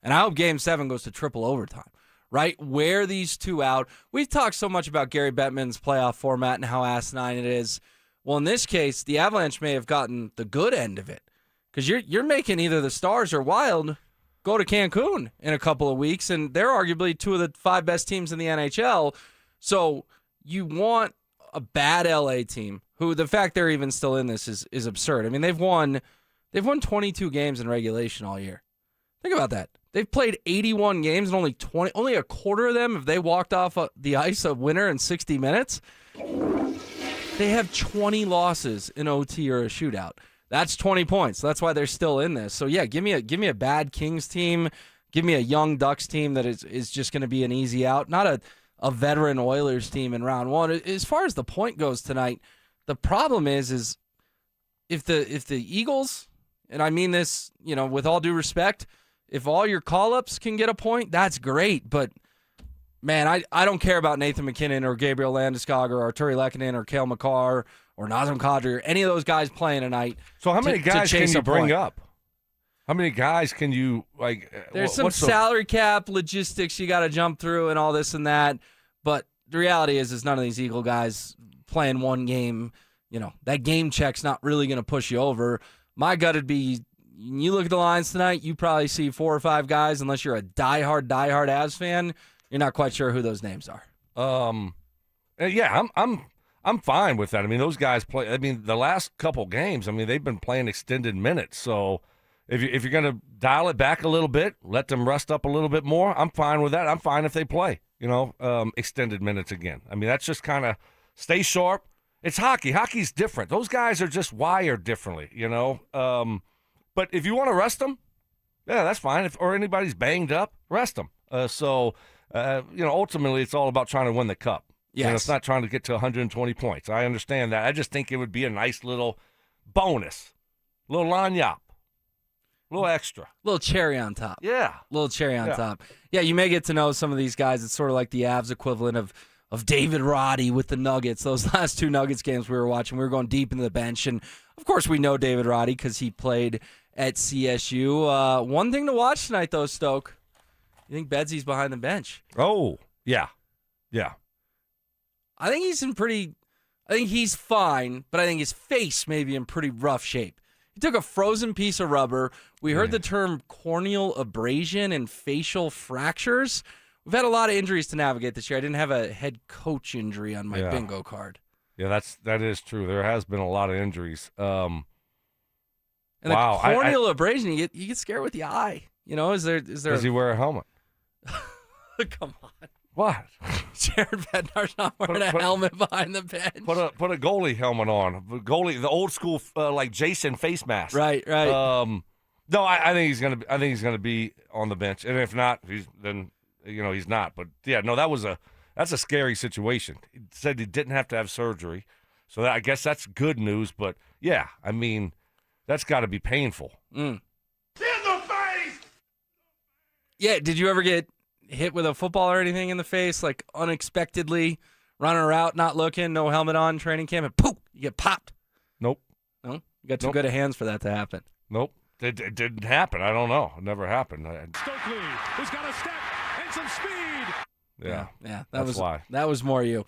Speaker 9: And I hope Game 7 goes to triple overtime. Right? Wear these 2 out. We've talked so much about Gary Bettman's playoff format and how asinine it is. Well, in this case, the Avalanche may have gotten the good end of it because you're making either the Stars or Wild go to Cancun in a couple of weeks, and they're arguably 2 of the 5 best teams in the NHL. So you want a bad LA team who the fact they're even still in this is absurd. I mean, they've won 22 games in regulation all year. Think about that. They've played 81 games and only a quarter of them have they walked off the ice a winner in 60 minutes. They have 20 losses in OT or a shootout. That's 20 points. That's why they're still in this. So yeah, give me a bad Kings team. Give me a young Ducks team that is just going to be an easy out. Not a veteran Oilers team in round 1. As far as the point goes tonight, the problem is if the Eagles, and I mean this, with all due respect, if all your call-ups can get a point, that's great. But, man, I don't care about Nathan McKinnon or Gabriel Landeskog or Arturi Lehkonen or Cale Makar or Nazem Kadri or any of those guys playing tonight.
Speaker 8: So how many guys can you bring up? How many guys can you,
Speaker 9: There's some salary cap logistics you got to jump through and all this and that. But the reality is none of these Eagle guys playing 1 game. That game check's not really going to push you over. My gut would be, you look at the lines tonight, you probably see 4 or 5 guys, unless you're a diehard Avs fan. You're not quite sure who those names are.
Speaker 8: Yeah, I'm fine with that. I mean, those guys play. I mean, the last couple games, they've been playing extended minutes. So if you're going to dial it back a little bit, let them rest up a little bit more, I'm fine with that. I'm fine if they play, extended minutes again. I mean, that's just kind of stay sharp. It's hockey. Hockey's different. Those guys are just wired differently, But if you want to rest them, yeah, that's fine. Or anybody's banged up, rest them. Ultimately, it's all about trying to win the cup.
Speaker 9: Yes.
Speaker 8: It's not trying to get to 120 points. I understand that. I just think it would be a nice little bonus, little lagniappe, little extra.
Speaker 9: Little cherry on top.
Speaker 8: Yeah.
Speaker 9: Little cherry on top. Yeah, you may get to know some of these guys. It's sort of like the Avs equivalent of David Roddy with the Nuggets. Those last 2 Nuggets games we were watching, we were going deep into the bench. And, of course, we know David Roddy because he played at CSU. One thing to watch tonight, though, Stoke. You think Bedsy's behind the bench?
Speaker 8: Oh, yeah. Yeah.
Speaker 9: I think he's fine, but I think his face may be in pretty rough shape. He took a frozen piece of rubber. We heard the term corneal abrasion and facial fractures. We've had a lot of injuries to navigate this year. I didn't have a head coach injury on my bingo card.
Speaker 8: Yeah, that is true. There has been a lot of injuries.
Speaker 9: And
Speaker 8: wow,
Speaker 9: the corneal abrasion, you get scared with the eye. You know, is there?
Speaker 8: Does he wear a helmet?
Speaker 9: Come on.
Speaker 8: What?
Speaker 9: Jared Bednar's not wearing a helmet behind the bench.
Speaker 8: Put a goalie helmet on. The old school like Jason face mask.
Speaker 9: Right.
Speaker 8: No, I think he's gonna be on the bench, and if not, he's not. But yeah, no, that's a scary situation. He said he didn't have to have surgery, so I guess that's good news. But yeah, I mean, that's got to be painful.
Speaker 9: In the face. Yeah. Did you ever get hit with a football or anything in the face, like unexpectedly running a route, not looking, no helmet on, training camp, and poof, you get popped?
Speaker 8: Nope.
Speaker 9: No? You got too good of hands for that to happen.
Speaker 8: Nope. It didn't happen. I don't know. It never happened.
Speaker 28: Stokley has got a step and some speed.
Speaker 8: Yeah.
Speaker 9: That's
Speaker 8: why.
Speaker 9: That was more you.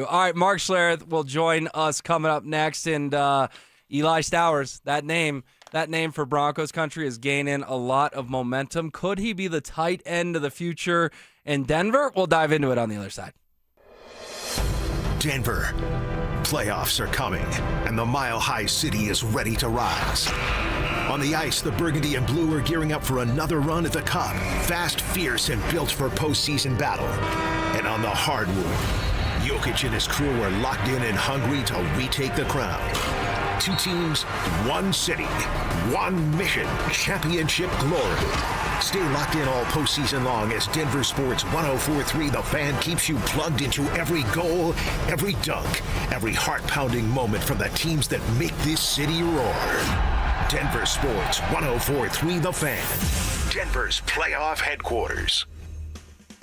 Speaker 9: All right, Mark Schlereth will join us coming up next, and Eli Stowers, that name for Broncos country is gaining a lot of momentum. Could he be the tight end of the future in Denver? We'll dive into it on the other side.
Speaker 6: Denver. Playoffs are coming, and the Mile High City is ready to rise. On the ice, the Burgundy and Blue are gearing up for another run at the Cup. Fast, fierce, and built for postseason battle. And on the hardwood, Jokic and his crew are locked in and hungry to retake the crown. Two teams, one city, one mission, championship glory. Stay locked in all postseason long as DenverSports 104.3 The Fan keeps you plugged into every goal, every dunk, every heart-pounding moment from the teams that make this city roar. DenverSports 104.3 The Fan, Denver's playoff headquarters.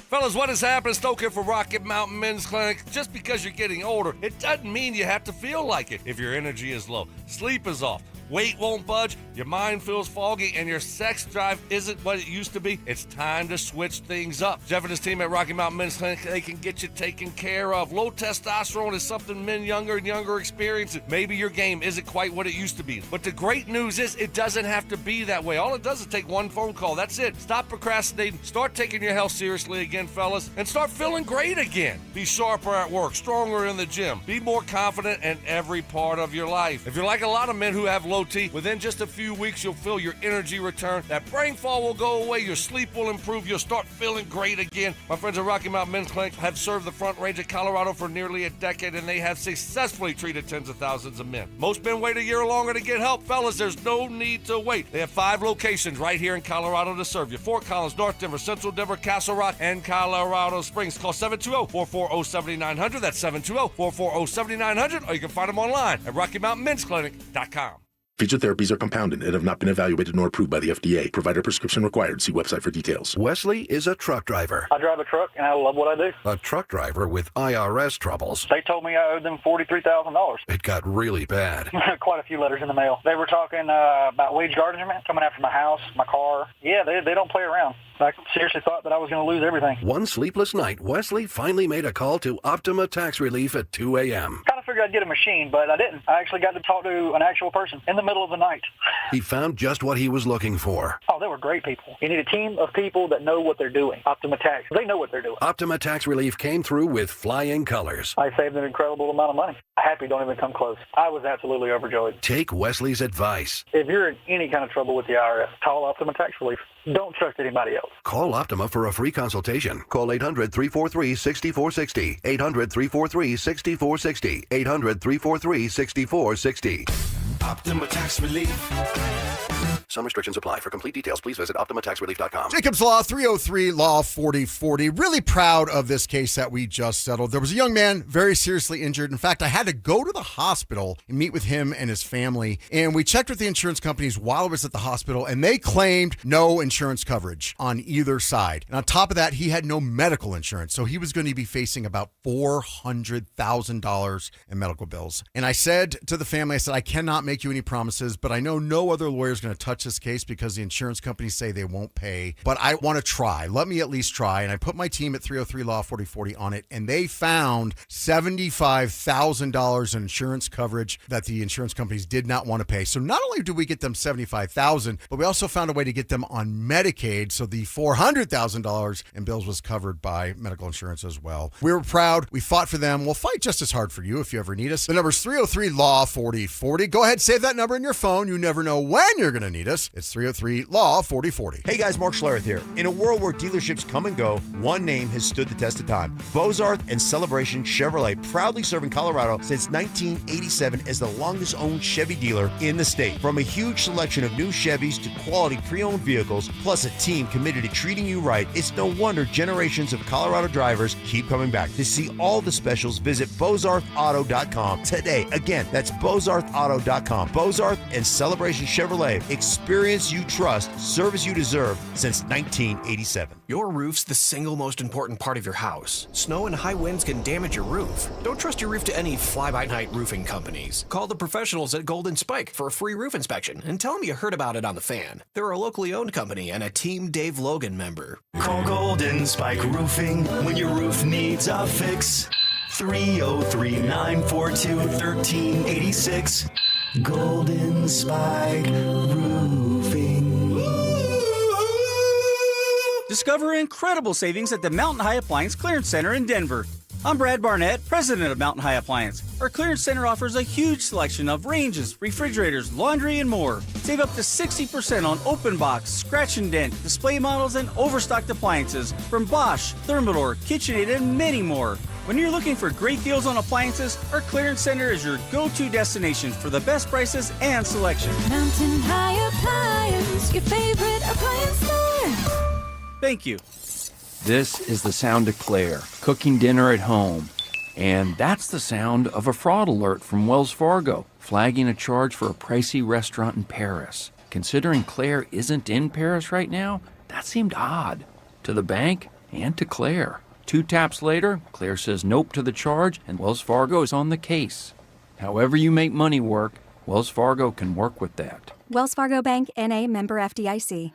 Speaker 8: Fellas, what has happened? Stoker for Rocket Mountain Men's Clinic. Just because you're getting older, it doesn't mean you have to feel like it. If your energy is low, sleep is off, weight won't budge, your mind feels foggy, and your sex drive isn't what it used to be, it's time to switch things up. Jeff and his team at Rocky Mountain Men's Clinic, they can get you taken care of. Low testosterone is something men younger and younger experience. Maybe your game isn't quite what it used to be. But the great news is it doesn't have to be that way. All it does is take one phone call. That's it. Stop procrastinating. Start taking your health seriously again, fellas, and start feeling great again. Be sharper at work, stronger in the gym. Be more confident in every part of your life. If you're like a lot of men who have low T, within just a few weeks, you'll feel your energy return. That brain fog will go away. Your sleep will improve. You'll start feeling great again. My friends at Rocky Mountain Men's Clinic have served the Front Range of Colorado for nearly a decade, and they have successfully treated tens of thousands of men. Most men wait a year longer to get help. Fellas, there's no need to wait. They have 5 locations right here in Colorado to serve you. Fort Collins, North Denver, Central Denver, Castle Rock, and Colorado Springs. Call 720-440-7900. That's 720-440-7900, or you can find them online at RockyMountainMen'sClinic.com.
Speaker 2: Feature therapies are compounded and have not been evaluated nor approved by the FDA. Provider prescription required. See website for details.
Speaker 3: Wesley is a truck driver.
Speaker 4: I drive a truck, and I love what I do.
Speaker 3: A truck driver with IRS troubles.
Speaker 4: They told me I owed them $43,000.
Speaker 3: It got really bad.
Speaker 4: Quite a few letters in the mail. They were talking about wage garnishment, coming after my house, my car. Yeah, they don't play around. I seriously thought that I was going to lose everything.
Speaker 3: One sleepless night, Wesley finally made a call to Optima Tax Relief at 2 a.m.
Speaker 4: Kind of figured I'd get a machine, but I didn't. I actually got to talk to an actual person in the middle of the night.
Speaker 3: He found just what he was looking for.
Speaker 4: Oh, they were great people. You need a team of people that know what they're doing. Optima Tax, they know what they're doing.
Speaker 3: Optima Tax Relief came through with flying colors.
Speaker 4: I saved an incredible amount of money. Happy don't even come close. I was absolutely overjoyed.
Speaker 3: Take Wesley's advice.
Speaker 4: If you're in any kind of trouble with the IRS, call Optima Tax Relief. Don't trust anybody else.
Speaker 3: Call Optima for a free consultation. Call 800-343-6460. 800-343-6460. 800-343-6460. Optima Tax Relief. Some restrictions apply. For complete details, please visit OptimaTaxRelief.com.
Speaker 5: Jacob's Law 303 Law 4040. Really proud of this case that we just settled. There was a young man very seriously injured. In fact, I had to go to the hospital and meet with him and his family. And we checked with the insurance companies while I was at the hospital, and they claimed no insurance coverage on either side. And on top of that, he had no medical insurance. So he was going to be facing about $400,000 in medical bills. And I said to the family, I said, I cannot make you any promises, but I know no other lawyer is going to touch this case because the insurance companies say they won't pay. But I want to try. Let me at least try. And I put my team at 303 Law 4040 on it, and they found $75,000 in insurance coverage that the insurance companies did not want to pay. So not only did we get them $75,000, but we also found a way to get them on Medicaid. So the $400,000 in bills was covered by medical insurance as well. We were proud. We fought for them. We'll fight just as hard for you if you ever need us. The number's 303 Law 4040. Go ahead, save that number in your phone. You never know when you're going to need us. It's 303 Law 4040.
Speaker 16: Hey guys, Mark Schlereth here. In a world where dealerships come and go, one name has stood the test of time. Bozarth and Celebration Chevrolet, proudly serving Colorado since 1987 as the longest owned Chevy dealer in the state. From a huge selection of new Chevys to quality pre-owned vehicles, plus a team committed to treating you right, it's no wonder generations of Colorado drivers keep coming back. To see all the specials, visit BozarthAuto.com today. Again, that's BozarthAuto.com. Bozarth and Celebration Chevrolet. Experience you trust, service you deserve since 1987.
Speaker 7: Your roof's the single most important part of your house. Snow and high winds can damage your roof. Don't trust your roof to any fly-by-night roofing companies. Call the professionals at Golden Spike for a free roof inspection and tell them you heard about it on The Fan. They're a locally owned company and a Team Dave Logan member.
Speaker 10: Call Golden Spike Roofing when your roof needs a fix. 303-942-1386. Golden Spike Roofing.
Speaker 11: Discover incredible savings at the Mountain High Appliance Clearance Center in Denver. I'm Brad Barnett, president of Mountain High Appliance. Our clearance center offers a huge selection of ranges, refrigerators, laundry, and more. Save up to 60% on open box, scratch and dent, display models, and overstocked appliances from Bosch, Thermador, KitchenAid, and many more. When you're looking for great deals on appliances, our clearance center is your go-to destination for the best prices and selection.
Speaker 12: Mountain High Appliance, your favorite appliance store.
Speaker 11: Thank you.
Speaker 13: This is the sound of Claire, cooking dinner at home. And that's the sound of a fraud alert from Wells Fargo, flagging a charge for a pricey restaurant in Paris. Considering Claire isn't in Paris right now, that seemed odd to the bank and to Claire. 2 taps later, Claire says nope to the charge, and Wells Fargo is on the case. However you make money work, Wells Fargo can work with that.
Speaker 24: Wells Fargo Bank, N.A., member FDIC.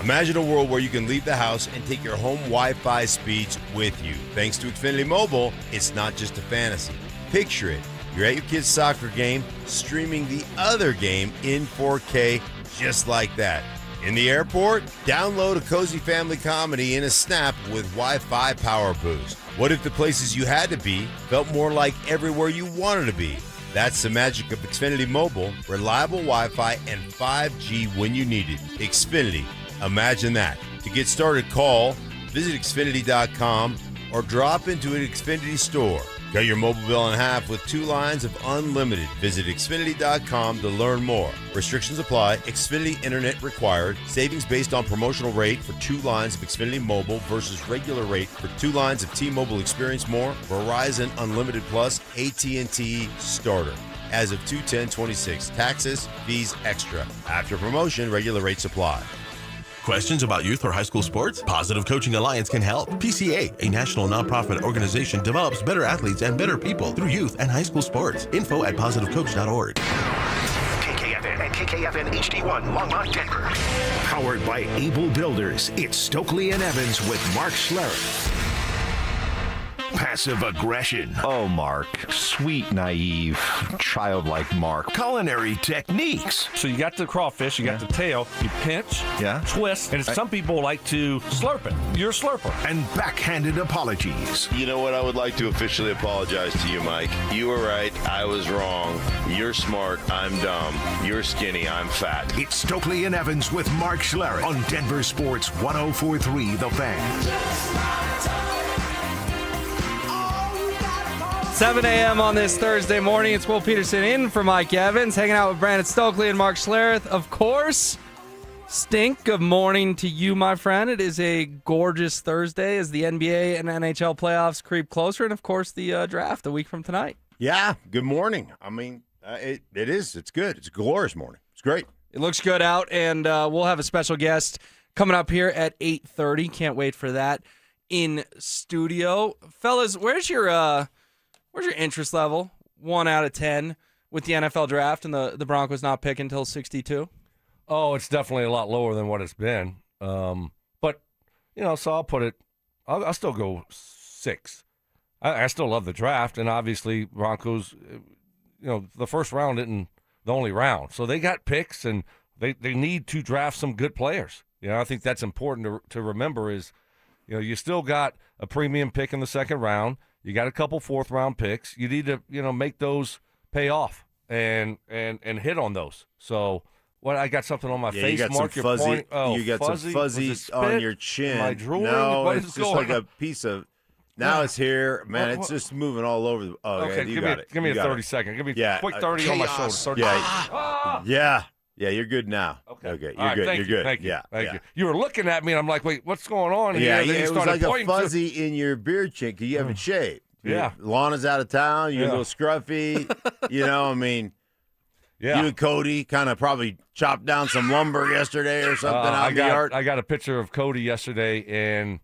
Speaker 16: Imagine a world where you can leave the house and take your home Wi-Fi speeds with you. Thanks to Xfinity Mobile, it's not just a fantasy. Picture it. You're at your kid's soccer game, streaming the other game in 4K, just like that. In the airport, download a cozy family comedy in a snap with Wi-Fi Power Boost. What if the places you had to be felt more like everywhere you wanted to be? That's the magic of Xfinity Mobile, reliable Wi-Fi and 5G when you need it. Xfinity. Imagine that. To get started, call, visit Xfinity.com, or drop into an Xfinity store. Cut your mobile bill in half with 2 lines of unlimited. Visit Xfinity.com to learn more. Restrictions apply. Xfinity Internet required. Savings based on promotional rate for 2 lines of Xfinity Mobile versus regular rate for 2 lines of T-Mobile Experience More, Verizon Unlimited Plus, AT&T Starter. As of 2/10/26, taxes, fees extra. After promotion, regular rates apply.
Speaker 25: Questions about youth or high school sports? Positive Coaching Alliance can help. PCA, a national nonprofit organization, develops better athletes and better people through youth and high school sports. Info at positivecoach.org.
Speaker 6: KKFN and KKFN HD1 Longmont, Denver. Powered by Able Builders, it's Stokley and Evans with Mark Schlereth. Passive aggression.
Speaker 26: Oh, Mark. Sweet, naive, childlike Mark.
Speaker 6: Culinary techniques.
Speaker 8: So you got the crawfish, you got the tail, you pinch, twist, and some people like to slurp it. You're a slurper.
Speaker 6: And backhanded apologies.
Speaker 30: You know what? I would like to officially apologize to you, Mike. You were right. I was wrong. You're smart. I'm dumb. You're skinny. I'm fat.
Speaker 6: It's Stokley and Evans with Mark Schlereth on Denver Sports 104.3 The Fan.
Speaker 9: 7 a.m. on this Thursday morning. It's Will Peterson in for Mike Evans, hanging out with Brandon Stokley and Mark Schlereth. Of course, Stink, good morning to you, my friend. It is a gorgeous Thursday as the NBA and NHL playoffs creep closer, and, of course, the draft a week from tonight.
Speaker 16: Yeah, good morning. I mean, it is. It's good. It's a glorious morning. It's great.
Speaker 9: It looks good out, and we'll have a special guest coming up here at 8:30. Can't wait for that in studio. Fellas, where's your interest level? 1 out of 10 with the NFL draft and the Broncos not picking until 62?
Speaker 8: Oh, it's definitely a lot lower than what it's been. But, so I'll put it – I'll still go 6. I still love the draft, and obviously Broncos, the first round isn't the only round. So they got picks, and they need to draft some good players. I think that's important to remember is, you still got a premium pick in the second round. You got a couple fourth-round picks. You need to, make those pay off and hit on those. So – what, I got something on my face,
Speaker 14: you got
Speaker 8: Mark.
Speaker 14: some fuzzy.
Speaker 8: Oh,
Speaker 14: you got
Speaker 8: fuzzy?
Speaker 14: some fuzzies on your chin.
Speaker 8: Am I drooling?
Speaker 14: No,
Speaker 8: What
Speaker 14: it's
Speaker 8: is
Speaker 14: just
Speaker 8: going
Speaker 14: like a piece of. Now it's here, man. It's just moving all over.
Speaker 8: Okay,
Speaker 14: you got it.
Speaker 8: Give me
Speaker 14: You
Speaker 8: a
Speaker 14: got
Speaker 8: 30
Speaker 14: it.
Speaker 8: second. Give me
Speaker 14: Yeah,
Speaker 8: a quick 30 on my shoulder. 30.
Speaker 14: Yeah, you're good now. Okay,
Speaker 8: All
Speaker 14: you're
Speaker 8: right,
Speaker 14: good.
Speaker 8: thank
Speaker 14: You're
Speaker 8: you,
Speaker 14: good.
Speaker 8: Thank you.
Speaker 14: Yeah,
Speaker 8: Thank
Speaker 14: yeah.
Speaker 8: you. You were looking at me, and I'm like, wait, what's going on here?
Speaker 14: Yeah,
Speaker 8: And then you
Speaker 14: it was
Speaker 8: started
Speaker 14: like a
Speaker 8: pointing to-
Speaker 14: fuzzy in your beard chin because you haven't shaved.
Speaker 8: Yeah.
Speaker 14: Lana's out of town. You're a little scruffy. I mean.
Speaker 8: Yeah.
Speaker 14: You and Cody kind of probably chopped down some lumber yesterday or something out in the yard.
Speaker 8: I got a picture of Cody yesterday, and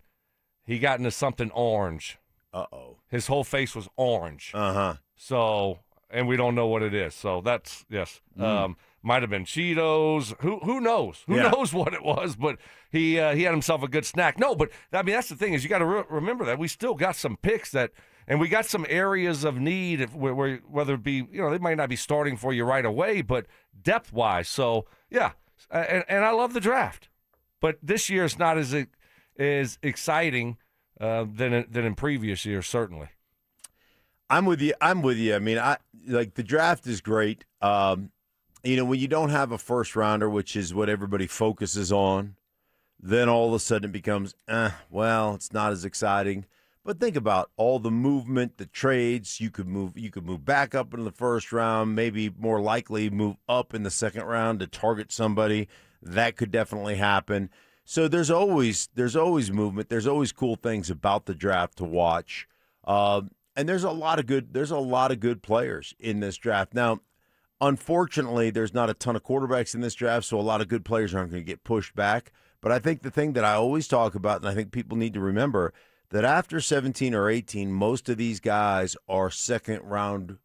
Speaker 8: he got into something orange.
Speaker 14: Uh-oh.
Speaker 8: His whole face was orange.
Speaker 14: Uh-huh.
Speaker 8: So, and we don't know what it is. So that's, yes. Might have been Cheetos. Who knows? Who knows what it was? But he had himself a good snack. No, but, I mean, that's the thing is you got to remember that we still got some picks that – and we got some areas of need where whether it be, they might not be starting for you right away, but depth-wise. So, yeah, and I love the draft. But this year is not as exciting than in previous years, certainly.
Speaker 14: I'm with you. I mean, the draft is great. When you don't have a first-rounder, which is what everybody focuses on, then all of a sudden it becomes, it's not as exciting. But think about all the movement, the trades. You could move back up in the first round, maybe more likely move up in the second round to target somebody. That could definitely happen. So there's always movement. There's always cool things about the draft to watch. And there's a lot of good players in this draft. Now, unfortunately, there's not a ton of quarterbacks in this draft, so a lot of good players aren't going to get pushed back. But I think the thing that I always talk about, and I think people need to remember, that after 17 or 18, most of these guys are second-round,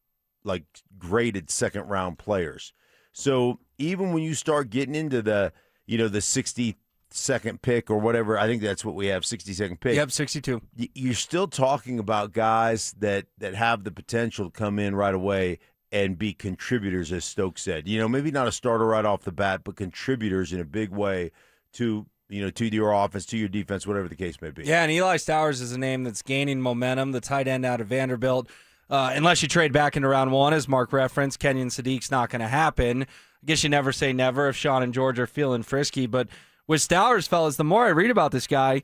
Speaker 14: graded second-round players. So even when you start getting into the 62nd pick or whatever, I think that's what we have, 62nd pick.
Speaker 9: Yep, 62.
Speaker 14: You're still talking about guys that have the potential to come in right away and be contributors, as Stokes said. Maybe not a starter right off the bat, but contributors in a big way to your offense, to your defense, whatever the case may be.
Speaker 9: Yeah, and Eli Stowers is a name that's gaining momentum, the tight end out of Vanderbilt. Unless you trade back into round one, as Mark referenced, Kenyon Sadiq's not going to happen. I guess you never say never if Sean and George are feeling frisky. But with Stowers, fellas, the more I read about this guy,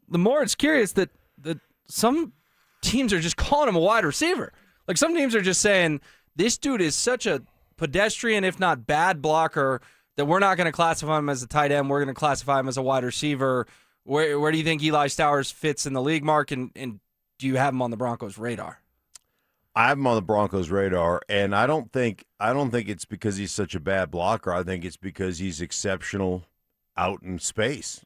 Speaker 9: the more it's curious that some teams are just calling him a wide receiver. Like some teams are just saying, this dude is such a pedestrian, if not bad blocker, that we're not going to classify him as a tight end. We're going to classify him as a wide receiver. Where do you think Eli Stowers fits in the league, Mark? And do you have him on the Broncos' radar?
Speaker 14: I have him on the Broncos' radar, and I don't think it's because he's such a bad blocker. I think it's because he's exceptional out in space.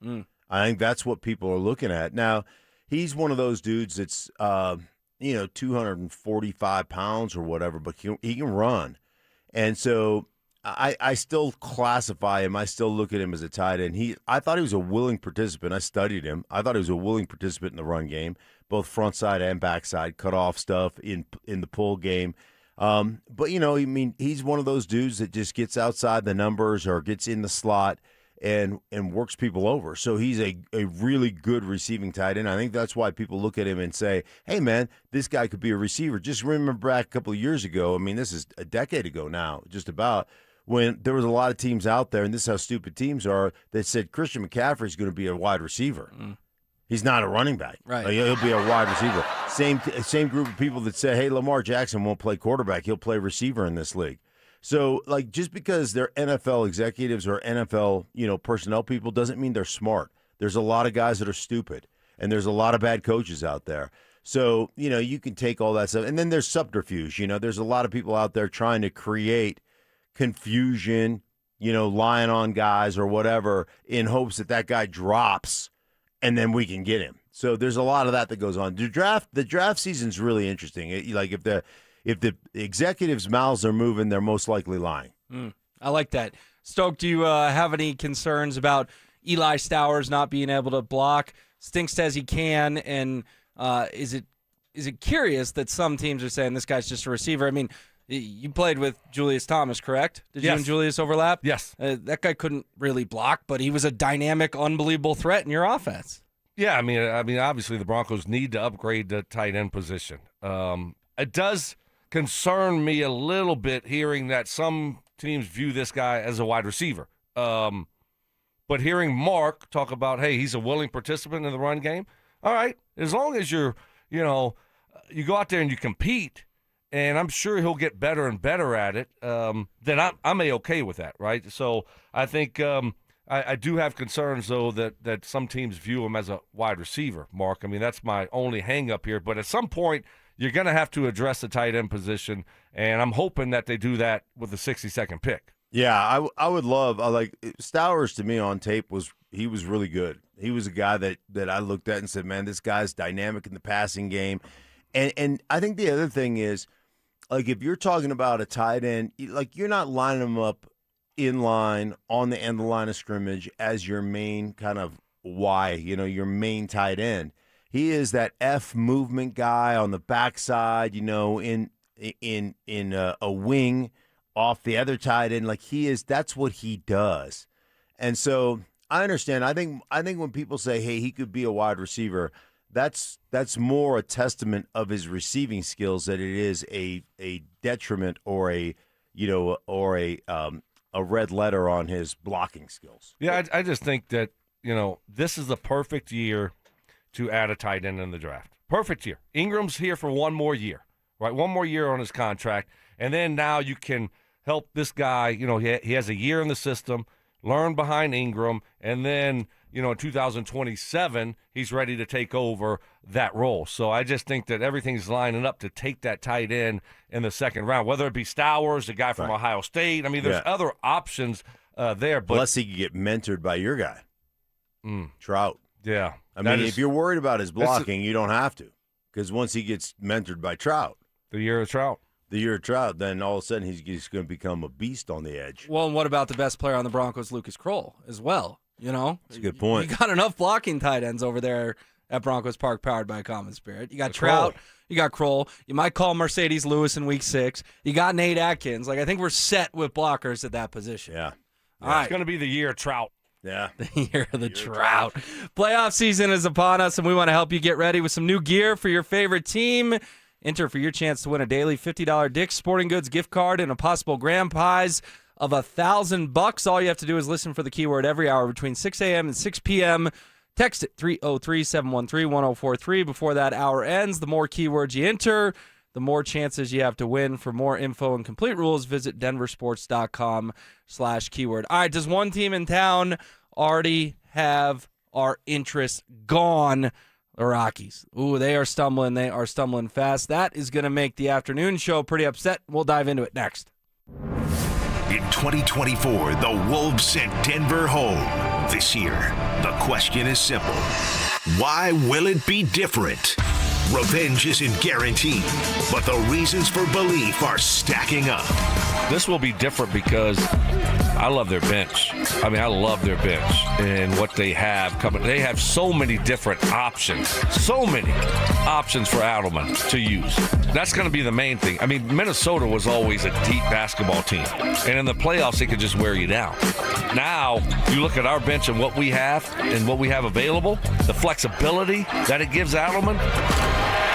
Speaker 14: I think that's what people are looking at. Now, he's one of those dudes that's 245 pounds or whatever, but he can run. And so I still classify him. I still look at him as a tight end. I thought he was a willing participant. I studied him. I thought he was a willing participant in the run game, both front side and backside, cut off stuff in the pull game. But he's one of those dudes that just gets outside the numbers or gets in the slot and works people over. So he's a really good receiving tight end. I think that's why people look at him and say, hey, man, this guy could be a receiver. Just remember back a couple of years ago, I mean, this is a decade ago now, just about, when there was a lot of teams out there, and this is how stupid teams are, that said Christian McCaffrey is going to be a wide receiver. He's not a running back.
Speaker 9: Right.
Speaker 14: He'll be a wide receiver. Same group of people that say, hey, Lamar Jackson won't play quarterback. He'll play receiver in this league. So, just because they're NFL executives or NFL, personnel people doesn't mean they're smart. There's a lot of guys that are stupid, and there's a lot of bad coaches out there. So, you can take all that stuff. And then there's subterfuge. There's a lot of people out there trying to create confusion, lying on guys or whatever in hopes that guy drops and then we can get him. So there's a lot of that goes on. The draft season's really interesting. if the executives' mouths are moving, they're most likely lying.
Speaker 9: I like that. Stoke, do you have any concerns about Eli Stowers not being able to block? Stink says he can, and is it curious that some teams are saying this guy's just a receiver? I mean, you played with Julius Thomas, correct? Did you and Julius overlap?
Speaker 8: Yes.
Speaker 9: That guy couldn't really block, but he was a dynamic, unbelievable threat in your offense.
Speaker 8: Yeah, I mean, obviously the Broncos need to upgrade the tight end position. It does concern me a little bit hearing that some teams view this guy as a wide receiver. But hearing Mark talk about, hey, he's a willing participant in the run game. All right, as long as you go out there and you compete, and I'm sure he'll get better and better at it, then I'm okay with that, right? So I think I do have concerns, though, that some teams view him as a wide receiver, Mark. I mean, that's my only hang-up here. But at some point, you're going to have to address the tight end position, and I'm hoping that they do that with the 62nd pick.
Speaker 14: Yeah, I would love like Stowers to me on tape was really good. He was a guy that I looked at and said, man, this guy's dynamic in the passing game. And I think the other thing is, like, if you're talking about a tight end, like, you're not lining him up in line on the end of the line of scrimmage as your main kind of your main tight end. He is that F movement guy on the backside, in a wing off the other tight end. Like, that's what he does. And so I understand. I think when people say, hey, he could be a wide receiver, that's more a testament of his receiving skills than it is a detriment or a red letter on his blocking skills.
Speaker 8: Yeah, I just think that, this is the perfect year to add a tight end in the draft. Perfect year. Ingram's here for one more year, right? One more year on his contract. And then now you can help this guy, he has a year in the system, learn behind Ingram, and then, in 2027, he's ready to take over that role. So I just think that everything's lining up to take that tight end in the second round, whether it be Stowers, the guy from Ohio State. I mean, there's other options there. But
Speaker 14: unless he could get mentored by your guy, Trout.
Speaker 8: Yeah.
Speaker 14: I mean, if you're worried about his blocking, you don't have to, because once he gets mentored by Trout.
Speaker 8: The year of Trout,
Speaker 14: then all of a sudden he's going to become a beast on the edge.
Speaker 9: Well, and what about the best player on the Broncos, Lucas Kroll, as well?
Speaker 14: That's a good point.
Speaker 9: You got enough blocking tight ends over there at Broncos Park, powered by Common Spirit. You got Trout, you got Kroll. You might call Mercedes Lewis in Week 6. You got Nate Atkins. Like, I think we're set with blockers at that position.
Speaker 14: Yeah.
Speaker 9: All right.
Speaker 8: It's going to be the year of Trout.
Speaker 14: Yeah.
Speaker 9: The year of the Trout. Playoff season is upon us, and we want to help you get ready with some new gear for your favorite team. Enter for your chance to win a daily $50 Dick's Sporting Goods gift card and a possible grand prize of $1,000. All you have to do is listen for the keyword every hour between 6 a.m. and 6 p.m. Text it 303-713-1043 before that hour ends. The more keywords you enter, the more chances you have to win. For more info and complete rules, visit DenverSports.com/keyword. All right, does one team in town already have our interest gone? The Rockies. Ooh, they are stumbling. They are stumbling fast. That is going to make the afternoon show pretty upset. We'll dive into it next.
Speaker 6: In 2024, the Wolves sent Denver home. This year, the question is simple. Why will it be different? Revenge isn't guaranteed, but the reasons for belief are stacking up.
Speaker 8: This will be different because I love their bench. I mean, I love their bench and what they have coming. They have so many different options. So many options for Adelman to use. That's going to be the main thing. I mean, Minnesota was always a deep basketball team. And in the playoffs, they could just wear you down. Now, you look at our bench and what we have available, the flexibility that it gives Adelman,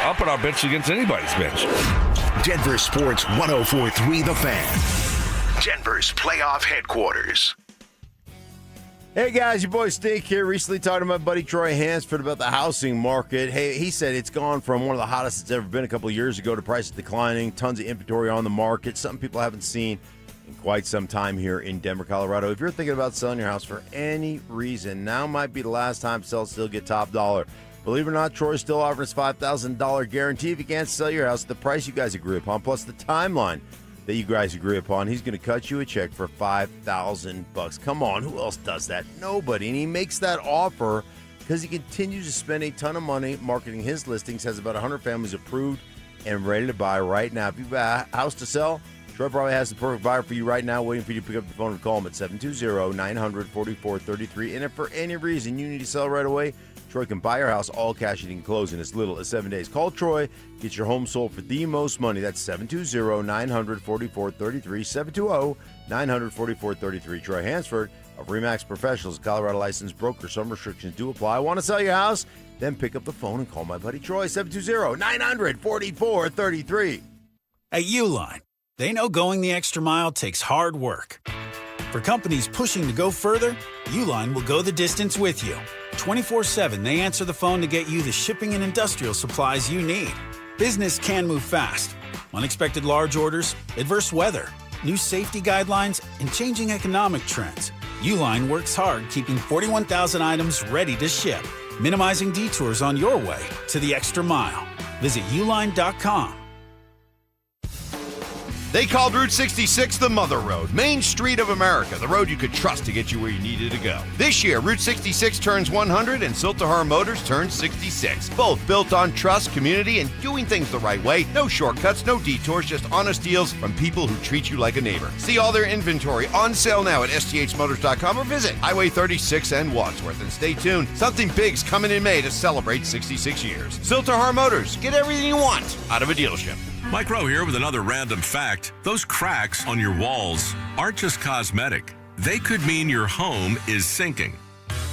Speaker 8: I'll put our bench against anybody's bench.
Speaker 6: Denver Sports 104.3 The Fan. Denver's playoff headquarters.
Speaker 14: Hey guys, your boy Stink here. Recently talked to my buddy Troy Hansford about the housing market. Hey, he said it's gone from one of the hottest it's ever been a couple of years ago to prices declining, tons of inventory on the market, something people haven't seen in quite some time here in Denver, Colorado. If you're thinking about selling your house for any reason, now might be the last time to sell, still get top dollar. Believe it or not, Troy still offers $5,000 guarantee if you can't sell your house at the price you guys agree upon, plus the timeline that you guys agree upon. He's going to cut you a check for $5,000. Come on, who else does that? Nobody. And he makes that offer because he continues to spend a ton of money marketing his listings, has about 100 families approved and ready to buy right now. If you've got a house to sell, Troy probably has the perfect buyer for you right now, waiting for you to pick up the phone and call him at 720-900-4433. And if for any reason you need to sell right away, Troy can buy your house all cash and you can close in as little as 7 days. Call Troy, get your home sold for the most money. That's 720-900-4433, 720-900-4433. Troy Hansford of RE/MAX Professionals, Colorado licensed broker. Some restrictions do apply. Want to sell your house? Then pick up the phone and call my buddy Troy, 720-900-4433.
Speaker 15: At Uline, they know going the extra mile takes hard work. For companies pushing to go further, Uline will go the distance with you. 24/7, they answer the phone to get you the shipping and industrial supplies you need. Business can move fast. Unexpected large orders, adverse weather, new safety guidelines, and changing economic trends. Uline works hard keeping 41,000 items ready to ship, minimizing detours on your way to the extra mile. Visit uline.com.
Speaker 1: They called Route 66 the Mother Road, Main Street of America, the road you could trust to get you where you needed to go. This year, Route 66 turns 100 and Siltahar Motors turns 66. Both built on trust, community, and doing things the right way. No shortcuts, no detours, just honest deals from people who treat you like a neighbor. See all their inventory on sale now at sthmotors.com or visit Highway 36 and Wadsworth. And stay tuned, something big's coming in May to celebrate 66 years. Siltahar Motors, get everything you want out of a dealership.
Speaker 17: Mike Rowe here with another random fact. Those cracks on your walls aren't just cosmetic. They could mean your home is sinking.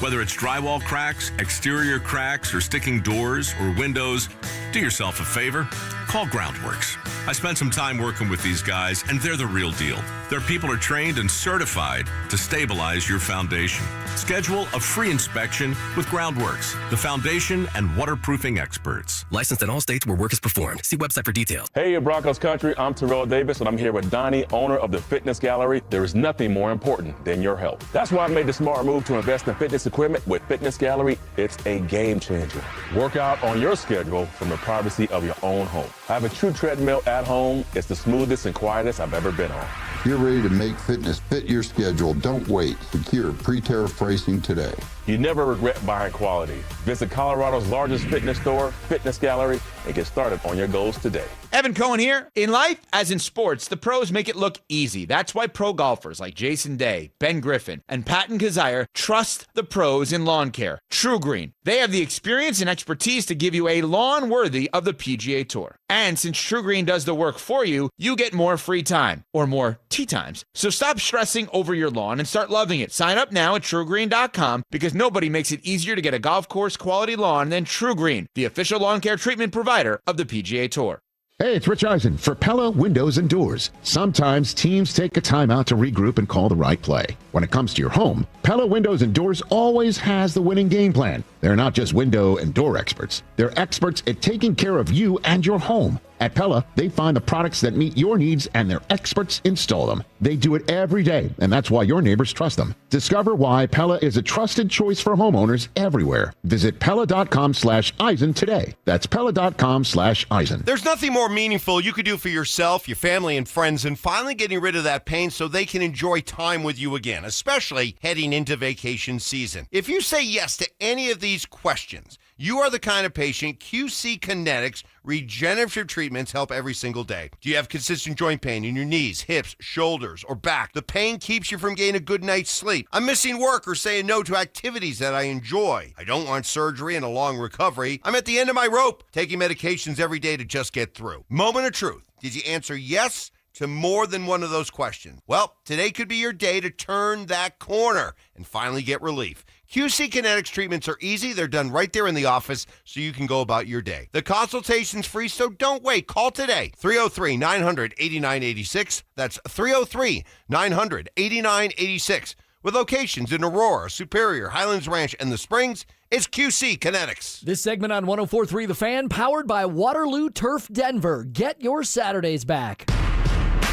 Speaker 17: Whether it's drywall cracks, exterior cracks, or sticking doors or windows, do yourself a favor. Call Groundworks. I spent some time working with these guys, and they're the real deal. Their people are trained and certified to stabilize your foundation. Schedule a free inspection with Groundworks, the foundation and waterproofing experts.
Speaker 18: Licensed in all states where work is performed. See website for details.
Speaker 19: Hey, Broncos country. I'm Terrell Davis, and I'm here with Donnie, owner of the Fitness Gallery. There is nothing more important than your health. That's why I made the smart move to invest in fitness equipment with Fitness Gallery. It's a game changer. Work out on your schedule from the privacy of your own home. I have a true treadmill at home. It's the smoothest and quietest I've ever been on.
Speaker 20: You're ready to make fitness fit your schedule. Don't wait. Secure pre-tariff pricing today.
Speaker 19: You never regret buying quality. Visit Colorado's largest fitness store, Fitness Gallery, and get started on your goals today.
Speaker 21: Evan Cohen here. In life, as in sports, the pros make it look easy. That's why pro golfers like Jason Day, Ben Griffin, and Payton Kazire trust the pros in lawn care. True Green. They have the experience and expertise to give you a lawn worthy of the PGA Tour. And since True Green does the work for you, you get more free time, or more tee times. So stop stressing over your lawn and start loving it. Sign up now at TrueGreen.com because nobody makes it easier to get a golf course quality lawn than True Green, the official lawn care treatment provider of the PGA Tour.
Speaker 22: Hey, it's Rich Eisen for Pella Windows and Doors. Sometimes teams take a timeout to regroup and call the right play. When it comes to your home, Pella Windows and Doors always has the winning game plan. They're not just window and door experts. They're experts at taking care of you and your home. At Pella, they find the products that meet your needs and their experts install them. They do it every day, and that's why your neighbors trust them. Discover why Pella is a trusted choice for homeowners everywhere. Visit Pella.com/Eisen today. That's Pella.com/Eisen.
Speaker 1: There's nothing more meaningful you could do for yourself, your family, and friends than finally getting rid of that pain so they can enjoy time with you again, especially heading into vacation season. If you say yes to any of these questions, you are the kind of patient QC Kinetics regenerative treatments help every single day. Do you have consistent joint pain in your knees, hips, shoulders, or back? The pain keeps you from getting a good night's sleep. I'm missing work or saying no to activities that I enjoy. I don't want surgery and a long recovery. I'm at the end of my rope, taking medications every day to just get through. Moment of truth. Did you answer yes to more than one of those questions? Well, today could be your day to turn that corner and finally get relief. QC Kinetics treatments are easy. They're done right there in the office so you can go about your day. The consultation's free, so don't wait. Call today. 303-900-8986. That's 303-900-8986. With locations in Aurora, Superior, Highlands Ranch, and the Springs, it's QC Kinetics.
Speaker 21: This segment on 104.3 The Fan, powered by Waterloo Turf Denver. Get your Saturdays back.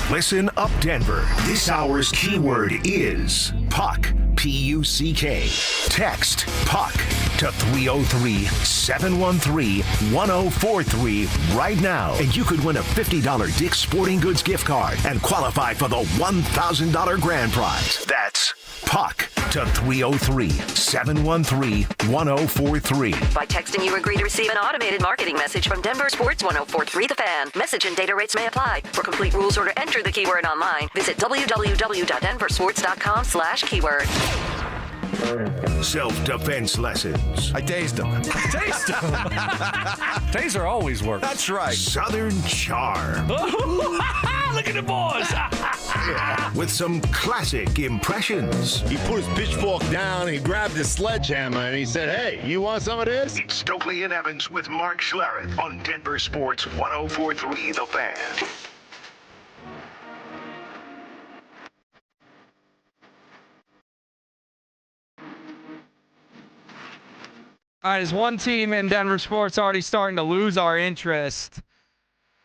Speaker 6: Listen up, Denver. This hour's keyword is puck. P-U-C-K. Text puck to 303-713-1043 right now, and you could win a $50 Dick's Sporting Goods gift card and qualify for the $1,000 grand prize. That's Puck to 303-713-1043.
Speaker 2: By texting, you agree to receive an automated marketing message from Denver Sports 1043 The Fan. Message and data rates may apply. For complete rules or to enter the keyword online, visit www.denversports.com/keyword.
Speaker 6: Self-defense lessons.
Speaker 1: I tased him.
Speaker 8: Taser always works.
Speaker 1: That's right.
Speaker 6: Southern charm.
Speaker 8: Look at the boys.
Speaker 6: With some classic impressions.
Speaker 14: He put his pitchfork down, he grabbed his sledgehammer, and he said, "Hey, you want some of this?"
Speaker 6: It's Stokley and Evans with Mark Schlereth on Denver Sports 1043 The Fan.
Speaker 9: All right, is one team in Denver sports already starting to lose our interest?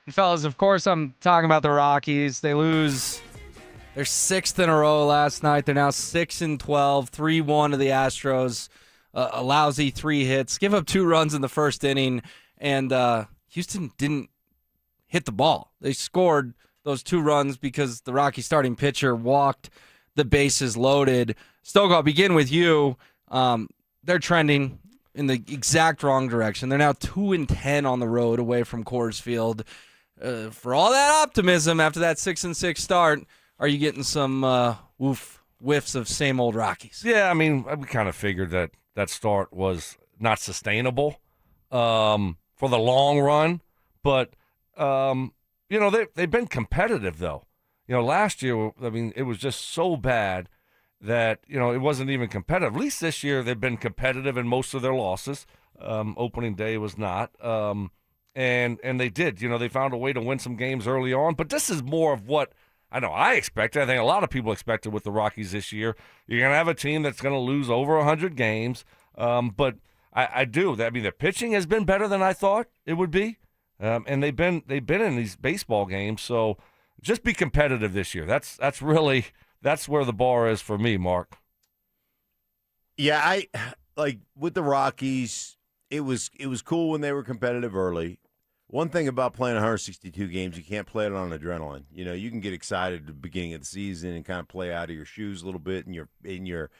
Speaker 9: And fellas, of course, I'm talking about the Rockies. They lose their 6th in a row last night. They're now 6-12, 3-1 to the Astros. A lousy 3 hits. Give up 2 runs in the first inning, and Houston didn't hit the ball. They scored those 2 runs because the Rockies starting pitcher walked the bases loaded. Stoke, I'll begin with you. They're trending in the exact wrong direction. They're now 2-10 on the road away from Coors Field. For all that optimism after that 6-6 start, are you getting some whiffs of same old Rockies?
Speaker 8: Yeah, I mean, we kind of figured that start was not sustainable for the long run. But, they've been competitive, though. Last year, I mean, it was just so bad that, it wasn't even competitive. At least this year they've been competitive in most of their losses. Opening day was not. And they did. They found a way to win some games early on. But this is more of what I expected. I think a lot of people expected with the Rockies this year. You're going to have a team that's going to lose over 100 games. But I do. I mean, the pitching has been better than I thought it would be. And they've been in these baseball games. So just be competitive this year. That's where the bar is for me, Mark.
Speaker 14: Yeah, I like with the Rockies, it was cool when they were competitive early. One thing about playing 162 games, you can't play it on adrenaline. You can get excited at the beginning of the season and kind of play out of your shoes a little bit, and your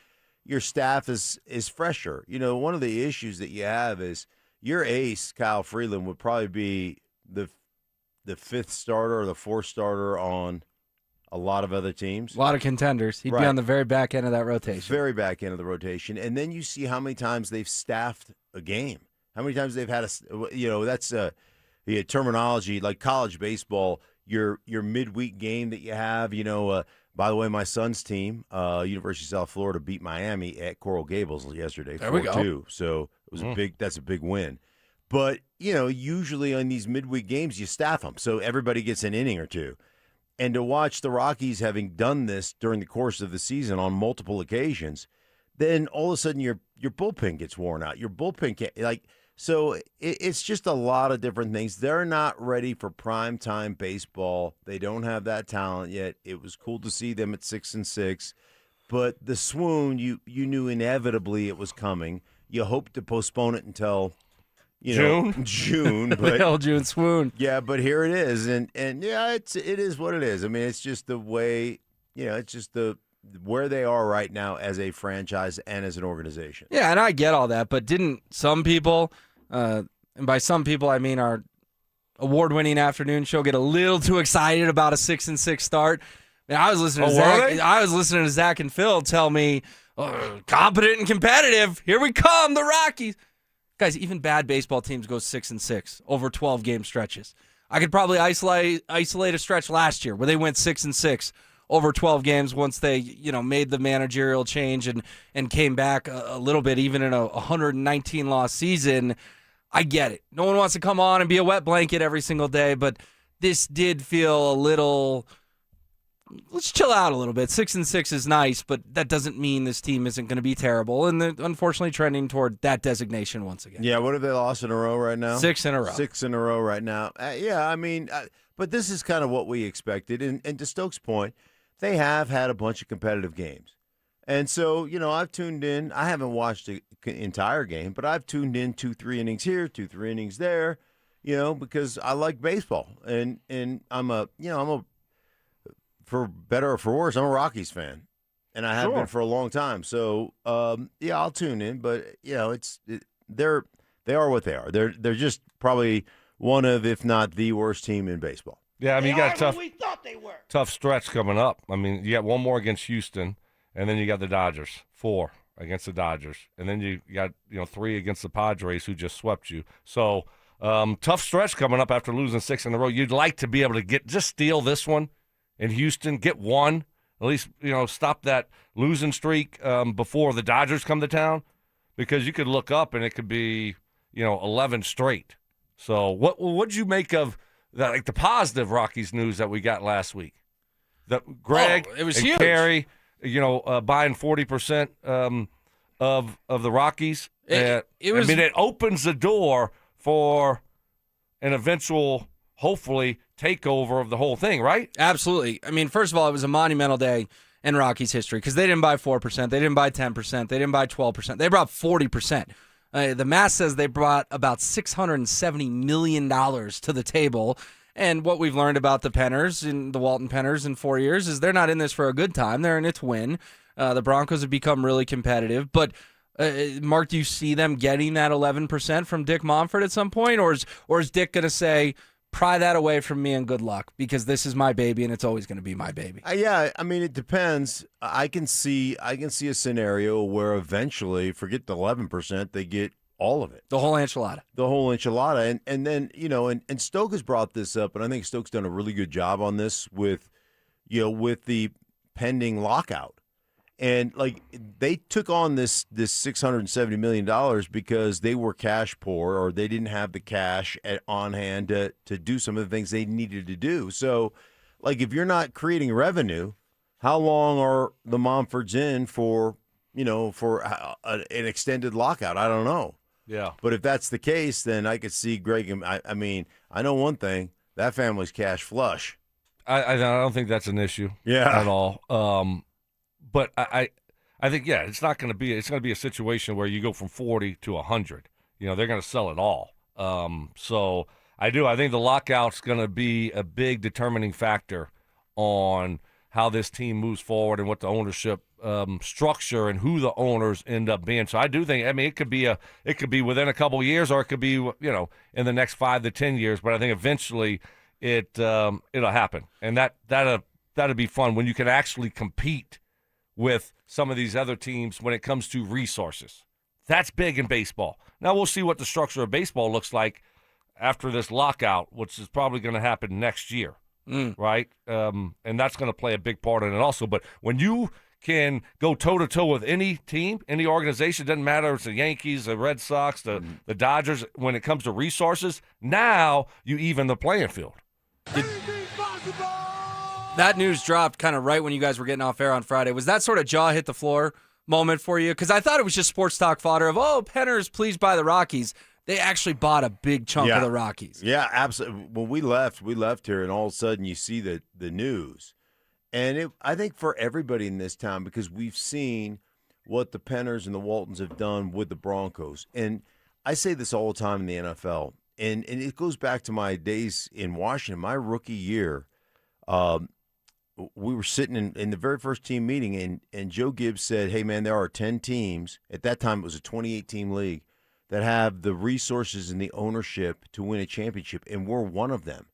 Speaker 14: staff is fresher. One of the issues that you have is your ace, Kyle Freeland, would probably be the 5th starter or the 4th starter on a lot of other teams.
Speaker 9: A lot of contenders. He'd be on the very back end of that rotation.
Speaker 14: Very back end of the rotation. And then you see how many times they've staffed a game. How many times they've had that's the terminology, like college baseball, your midweek game that you have. By the way, my son's team, University of South Florida, beat Miami at Coral Gables yesterday, 4-2. So it was that's a big win. But, usually on these midweek games, you staff them. So everybody gets an inning or two. And to watch the Rockies having done this during the course of the season on multiple occasions, then all of a sudden your bullpen gets worn out. Your bullpen can't so it's just a lot of different things. They're not ready for primetime baseball. They don't have that talent yet. It was cool to see them at 6-6, but the swoon you knew inevitably it was coming. You hoped to postpone it until June, but
Speaker 9: the hell, June swoon.
Speaker 14: Yeah, but here it is, and yeah, it is what it is. I mean, it's just the way, it's just where they are right now as a franchise and as an organization.
Speaker 9: Yeah, and I get all that, but didn't some people, and by some people I mean our award-winning afternoon show, get a little too excited about a 6-6 start? I was listening to Zach. I was listening to Zach and Phil tell me, competent and competitive. Here we come, the Rockies. Guys, even bad baseball teams go 6-6 over 12-game stretches. I could probably isolate a stretch last year where they went 6-6 over 12 games once they, made the managerial change and came back a little bit, even in a 119-loss season. I get it. No one wants to come on and be a wet blanket every single day, but this did feel a little. Let's chill out a little bit. 6-6 is nice, but that doesn't mean this team isn't going to be terrible. And they're unfortunately trending toward that designation once again.
Speaker 14: Yeah, what have they lost in a row right now?
Speaker 9: 6 in a row.
Speaker 14: 6 in a row right now. Yeah, I mean, but this is kind of what we expected. And to Stokes' point, they have had a bunch of competitive games. And so, I've tuned in. I haven't watched the entire game, but I've tuned in 2-3 innings here, 2-3 innings there, because I like baseball. And I'm for better or for worse, I'm a Rockies fan. And I have been for a long time. So, I'll tune in. But, they are what they are. They're just probably one of, if not the worst team in baseball.
Speaker 8: Yeah, I mean, you got
Speaker 3: they were.
Speaker 8: tough stretch coming up. I mean, you got one more against Houston, and then you got the Dodgers, 4 against the Dodgers. And then you got, 3 against the Padres, who just swept you. So, tough stretch coming up after losing 6 in a row. You'd like to be able to just steal this one in Houston, get one, at least, stop that losing streak before the Dodgers come to town, because you could look up and it could be, 11 straight. So what'd you make of that, like the positive Rockies news that we got last week? That Greg
Speaker 9: it was
Speaker 8: and
Speaker 9: huge.
Speaker 8: Carey, buying 40% of the Rockies. It opens the door for an eventual, hopefully, takeover of the whole thing, right?
Speaker 9: Absolutely. I mean, first of all, it was a monumental day in Rockies history because they didn't buy 4%, they didn't buy 10%, they didn't buy 12%. They brought 40%. The math says they brought about $670 million to the table. And what we've learned about the Penners and the Walton Penners in 4 years is they're not in this for a good time. They're in it to win. The Broncos have become really competitive. But, Mark, do you see them getting that 11% from Dick Monfort at some point? Or is Dick going to say, pry that away from me and good luck, because this is my baby and it's always going to be my baby?
Speaker 14: Yeah, I mean, it depends. I can see a scenario where eventually, forget the 11%, they get all of it.
Speaker 9: The whole enchilada.
Speaker 14: The whole enchilada. And then, and Stoke has brought this up, and I think Stoke's done a really good job on this with the pending lockout. And, they took on this $670 million because they were cash poor, or they didn't have the cash on hand to do some of the things they needed to do. So, if you're not creating revenue, how long are the Monforts in for an extended lockout? I don't know.
Speaker 8: Yeah.
Speaker 14: But if that's the case, then I could see Greg. I mean, I know one thing: that family's cash flush.
Speaker 8: I don't think that's an issue.
Speaker 14: Yeah.
Speaker 8: At all. But I think, it's not going to be. It's going to be a situation where you go from 40 to 100. They're going to sell it all. So I think the lockout's going to be a big determining factor on how this team moves forward and what the ownership structure and who the owners end up being. So I do think, it could be within a couple of years, or it could be, in the next 5 to 10 years. But I think eventually it'll happen, and that'll be fun when you can actually compete with some of these other teams when it comes to resources. That's big in baseball. Now we'll see what the structure of baseball looks like after this lockout, which is probably going to happen next year, right? And that's going to play a big part in it also. But when you can go toe-to-toe with any team, any organization, doesn't matter if it's the Yankees, the Red Sox, the Dodgers, when it comes to resources, now you even the playing field.
Speaker 9: That news dropped kind of right when you guys were getting off air on Friday. Was that sort of jaw hit the floor moment for you? Because I thought it was just sports talk fodder of, Penners, please buy the Rockies. They actually bought a big chunk of the Rockies.
Speaker 14: Yeah, absolutely. When we left here, and all of a sudden you see the news. And I think for everybody in this town, because we've seen what the Penners and the Waltons have done with the Broncos. And I say this all the time in the NFL, and it goes back to my days in Washington, my rookie year. We were sitting in the very first team meeting, and Joe Gibbs said, hey, man, there are 10 teams. At that time, it was a 28-team league that have the resources and the ownership to win a championship, and we're one of them.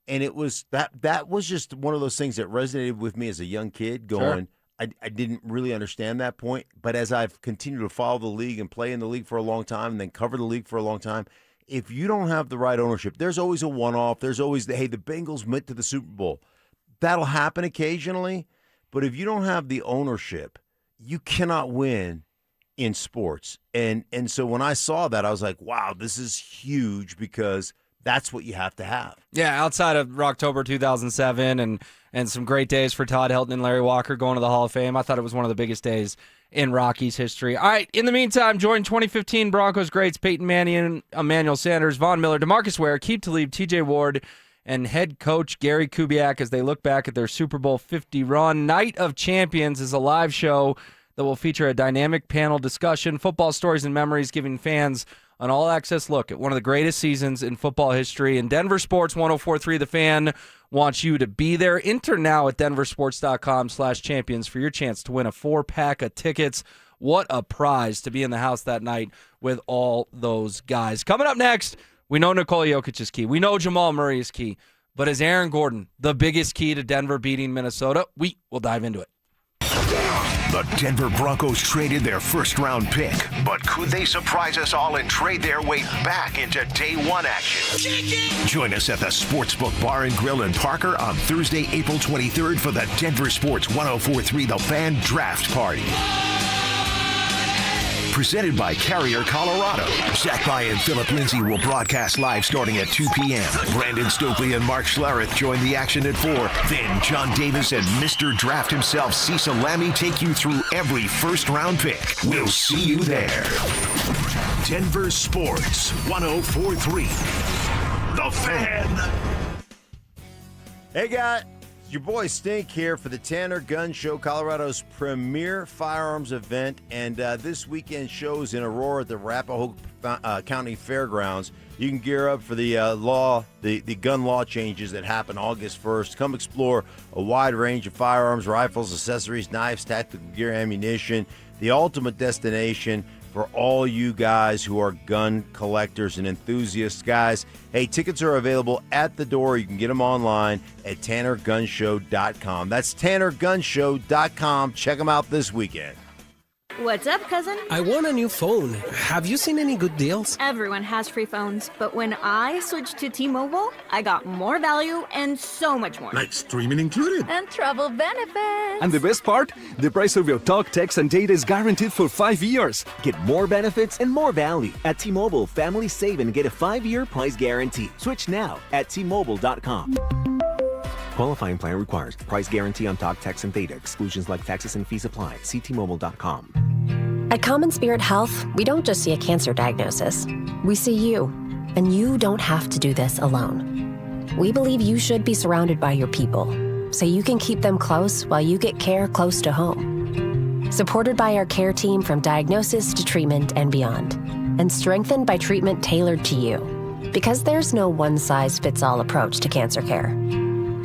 Speaker 14: And it was that was just one of those things that resonated with me as a young kid going, sure. I didn't really understand that point. But as I've continued to follow the league and play in the league for a long time and then cover the league for a long time, if you don't have the right ownership, there's always a one-off. There's always the Bengals went to the Super Bowl. That'll happen occasionally, but if you don't have the ownership, you cannot win in sports. And so when I saw that, I was like, wow, this is huge, because that's what you have to have.
Speaker 9: Yeah, outside of October 2007 and some great days for Todd Helton and Larry Walker going to the Hall of Fame, I thought it was one of the biggest days in Rockies history. All right, in the meantime, join 2015 Broncos greats Peyton Manning, Emmanuel Sanders, Von Miller, DeMarcus Ware, Keith Tlaib, TJ Ward, and head coach Gary Kubiak as they look back at their Super Bowl 50 run. Night of Champions is a live show that will feature a dynamic panel discussion, football stories and memories, giving fans an all-access look at one of the greatest seasons in football history. And Denver Sports 104.3 The Fan wants you to be there. Enter now at DenverSports.com/champions for your chance to win a 4-pack of tickets. What a prize to be in the house that night with all those guys. Coming up next, we know Nikola Jokic is key. We know Jamal Murray is key. But is Aaron Gordon the biggest key to Denver beating Minnesota? We will dive into it.
Speaker 6: The Denver Broncos traded their first-round pick, but could they surprise us all and trade their way back into day one action? Join us at the Sportsbook Bar and Grill in Parker on Thursday, April 23rd for the Denver Sports 104.3 The Fan Draft Party. Presented by Carrier Colorado. Zach By and Philip Lindsay will broadcast live starting at 2 p.m. Brandon Stokley and Mark Schlereth join the action at 4. Then John Davis and Mr. Draft himself, Cecil Lammy, take you through every first-round pick. We'll see you there. Denver Sports 104.3 The Fan.
Speaker 14: Hey, guys. Your boy Stink here for the Tanner Gun Show, Colorado's premier firearms event, and this weekend shows in Aurora at the Arapahoe County Fairgrounds. You can gear up for the the gun law changes that happen August 1st. Come explore a wide range of firearms, rifles, accessories, knives, tactical gear, ammunition, the ultimate destination for all you guys who are gun collectors and enthusiasts. Guys, hey, tickets are available at the door. You can get them online at TannerGunShow.com. That's TannerGunShow.com. Check them out this weekend.
Speaker 3: What's up, cousin?
Speaker 18: I want a new phone. Have you seen any good deals?
Speaker 3: Everyone has free phones, but when I switched to T-Mobile, I got more value and so much more.
Speaker 25: Like streaming included.
Speaker 3: And travel benefits.
Speaker 4: And the best part? The price of your talk, text, and data is guaranteed for 5 years.
Speaker 5: Get more benefits and more value. At T-Mobile, families save and get a 5-year price guarantee. Switch now at T-Mobile.com. Qualifying plan requires price guarantee on talk, text, and data. Exclusions like taxes and fees apply. See T-Mobile.com.
Speaker 7: At Common Spirit Health, we don't just see a cancer diagnosis. We see you, and you don't have to do this alone. We believe you should be surrounded by your people, so you can keep them close while you get care close to home. Supported by our care team from diagnosis to treatment and beyond, and strengthened by treatment tailored to you. Because there's no one-size-fits-all approach to cancer care.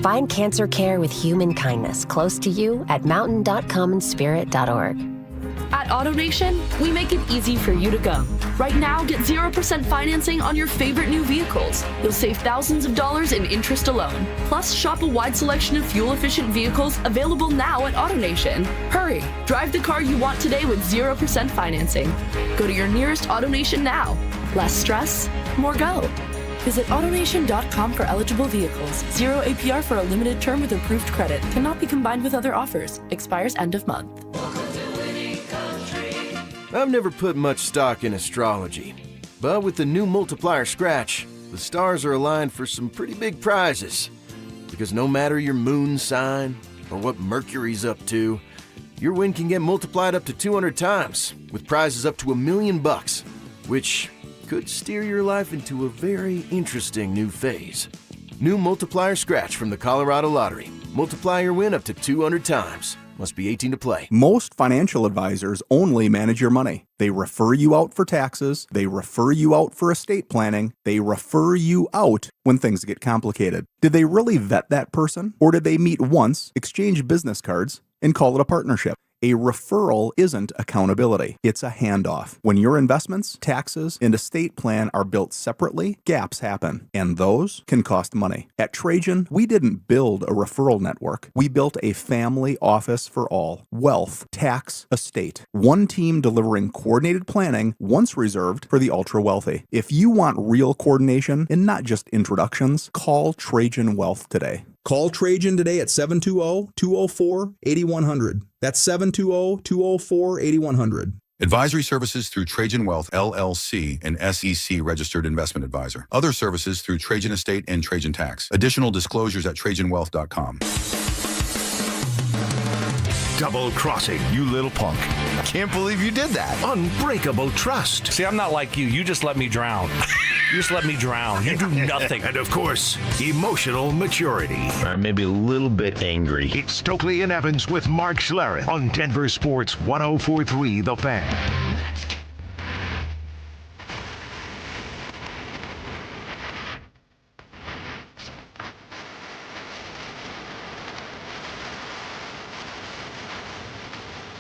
Speaker 7: Find cancer care with human kindness close to you at mountain.commonspirit.org.
Speaker 10: At AutoNation, we make it easy for you to go. Right now, get 0% financing on your favorite new vehicles. You'll save thousands of dollars in interest alone. Plus, shop a wide selection of fuel-efficient vehicles available now at AutoNation. Hurry, drive the car you want today with 0% financing. Go to your nearest AutoNation now. Less stress, more go. Visit AutoNation.com for eligible vehicles. 0 APR for a limited term with approved credit. Cannot be combined with other offers. Expires end of month.
Speaker 12: I've never put much stock in astrology, but with the new multiplier scratch, the stars are aligned for some pretty big prizes. Because no matter your moon sign or what Mercury's up to, your win can get multiplied up to 200 times, with prizes up to $1 million, which could steer your life into a very interesting new phase. New multiplier scratch from the Colorado Lottery. Multiply your win up to 200 times. Must be 18 to play.
Speaker 23: Most financial advisors only manage your money. They refer you out for taxes. They refer you out for estate planning. They refer you out when things get complicated. Did they really vet that person? Or did they meet once, exchange business cards, and call it a partnership? A referral isn't accountability. It's a handoff. When your investments, taxes, and estate plan are built separately, gaps happen, and those can cost money. At Trajan, we didn't build a referral network. We built a family office for all. Wealth, tax, estate. One team delivering coordinated planning, once reserved for the ultra-wealthy. If you want real coordination and not just introductions, call Trajan Wealth today.
Speaker 27: Call Trajan today at 720-204-8100. That's 720-204-8100.
Speaker 25: Advisory services through Trajan Wealth, LLC, an SEC-registered investment advisor. Other services through Trajan Estate and Trajan Tax. Additional disclosures at TrajanWealth.com.
Speaker 6: Double crossing, you little punk. Can't believe you did that. Unbreakable trust.
Speaker 8: See, I'm not like you. You just let me drown. You just let me drown. You do nothing.
Speaker 6: And of course, emotional maturity.
Speaker 11: Or maybe a little bit angry.
Speaker 6: It's Stokley and Evans with Mark Schlereth on Denver Sports 104.3 The Fan.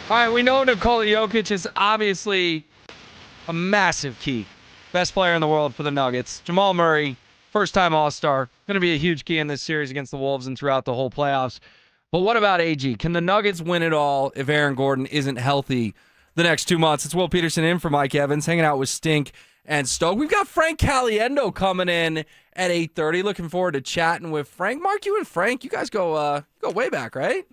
Speaker 9: All right, we know Nikola Jokic is obviously a massive key. Best player in the world for the Nuggets. Jamal Murray, first-time All-Star, going to be a huge key in this series against the Wolves and throughout the whole playoffs. But what about AG? Can the Nuggets win it all if Aaron Gordon isn't healthy the next 2 months? It's Will Peterson in for Mike Evans, hanging out with Stink and Stoke. We've got Frank Caliendo coming in at 8:30. Looking forward to chatting with Frank. Mark, you and Frank, you guys go way back, right?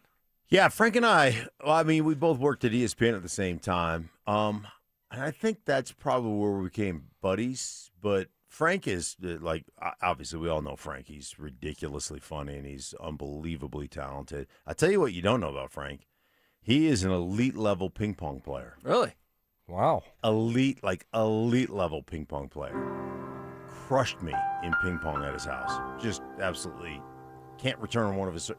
Speaker 14: Yeah, Frank and I, we both worked at ESPN at the same time. And I think that's probably where we became buddies. But Frank is, obviously we all know Frank. He's ridiculously funny and he's unbelievably talented. I tell you what you don't know about Frank. He is an elite-level ping pong player.
Speaker 9: Really?
Speaker 8: Wow.
Speaker 14: Elite level ping pong player. Crushed me in ping pong at his house. Just absolutely can't return one of his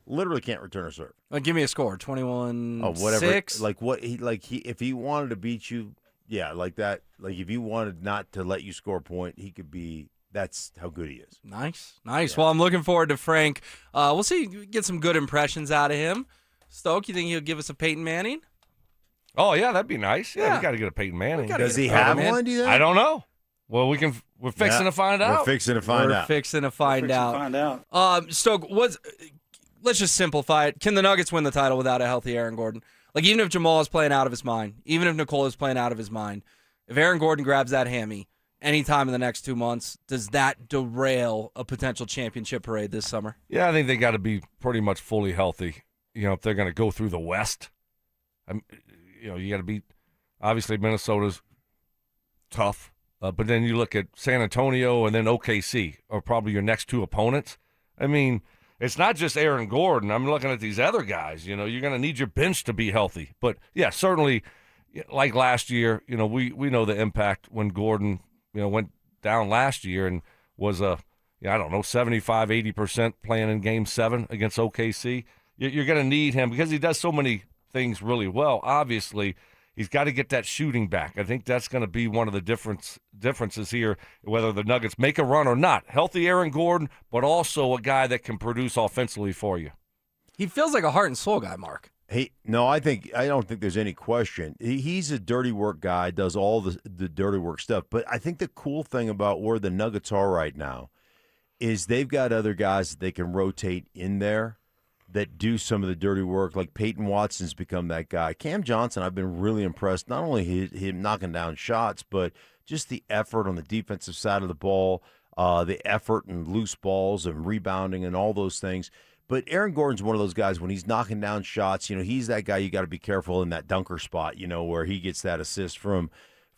Speaker 14: literally can't return a serve.
Speaker 9: Give me a score. 21-6?
Speaker 14: Oh, whatever. If he wanted to beat you, yeah, like that. Like if you wanted not to let you score a point, he could be. That's how good he is.
Speaker 9: Nice. Yeah. Well, I'm looking forward to Frank. We'll see. Get some good impressions out of him. Stoke, you think he'll give us a Peyton Manning?
Speaker 8: Oh yeah, that'd be nice. Yeah, we got to get a Peyton Manning.
Speaker 14: Does he have one? Do you think?
Speaker 8: I don't know. Well, we're fixing to find out.
Speaker 14: We're fixing to find out.
Speaker 9: Stoke, let's just simplify it. Can the Nuggets win the title without a healthy Aaron Gordon? Like, even if Jamal is playing out of his mind, even if Nikola is playing out of his mind, if Aaron Gordon grabs that hammy anytime in the next 2 months, does that derail a potential championship parade this summer?
Speaker 8: Yeah, I think they got to be pretty much fully healthy. If they're going to go through the West, you got to beat. Obviously, Minnesota's tough. But then you look at San Antonio and then OKC are probably your next two opponents. I mean, it's not just Aaron Gordon. I'm looking at these other guys. You're going to need your bench to be healthy. But, yeah, certainly, like last year, we know the impact when Gordon, went down last year and was 75, 80% playing in Game 7 against OKC. You're going to need him because he does so many things really well, obviously. He's got to get that shooting back. I think that's going to be one of the differences here, whether the Nuggets make a run or not. Healthy Aaron Gordon, but also a guy that can produce offensively for you.
Speaker 9: He feels like a heart and soul guy, Mark.
Speaker 14: I don't think there's any question. He's a dirty work guy, does all the dirty work stuff. But I think the cool thing about where the Nuggets are right now is they've got other guys that they can rotate in there that do some of the dirty work, like Peyton Watson's become that guy. Cam Johnson, I've been really impressed, not only him knocking down shots, but just the effort on the defensive side of the ball, the effort and loose balls and rebounding and all those things. But Aaron Gordon's one of those guys, when he's knocking down shots, he's that guy you got to be careful in that dunker spot, where he gets that assist from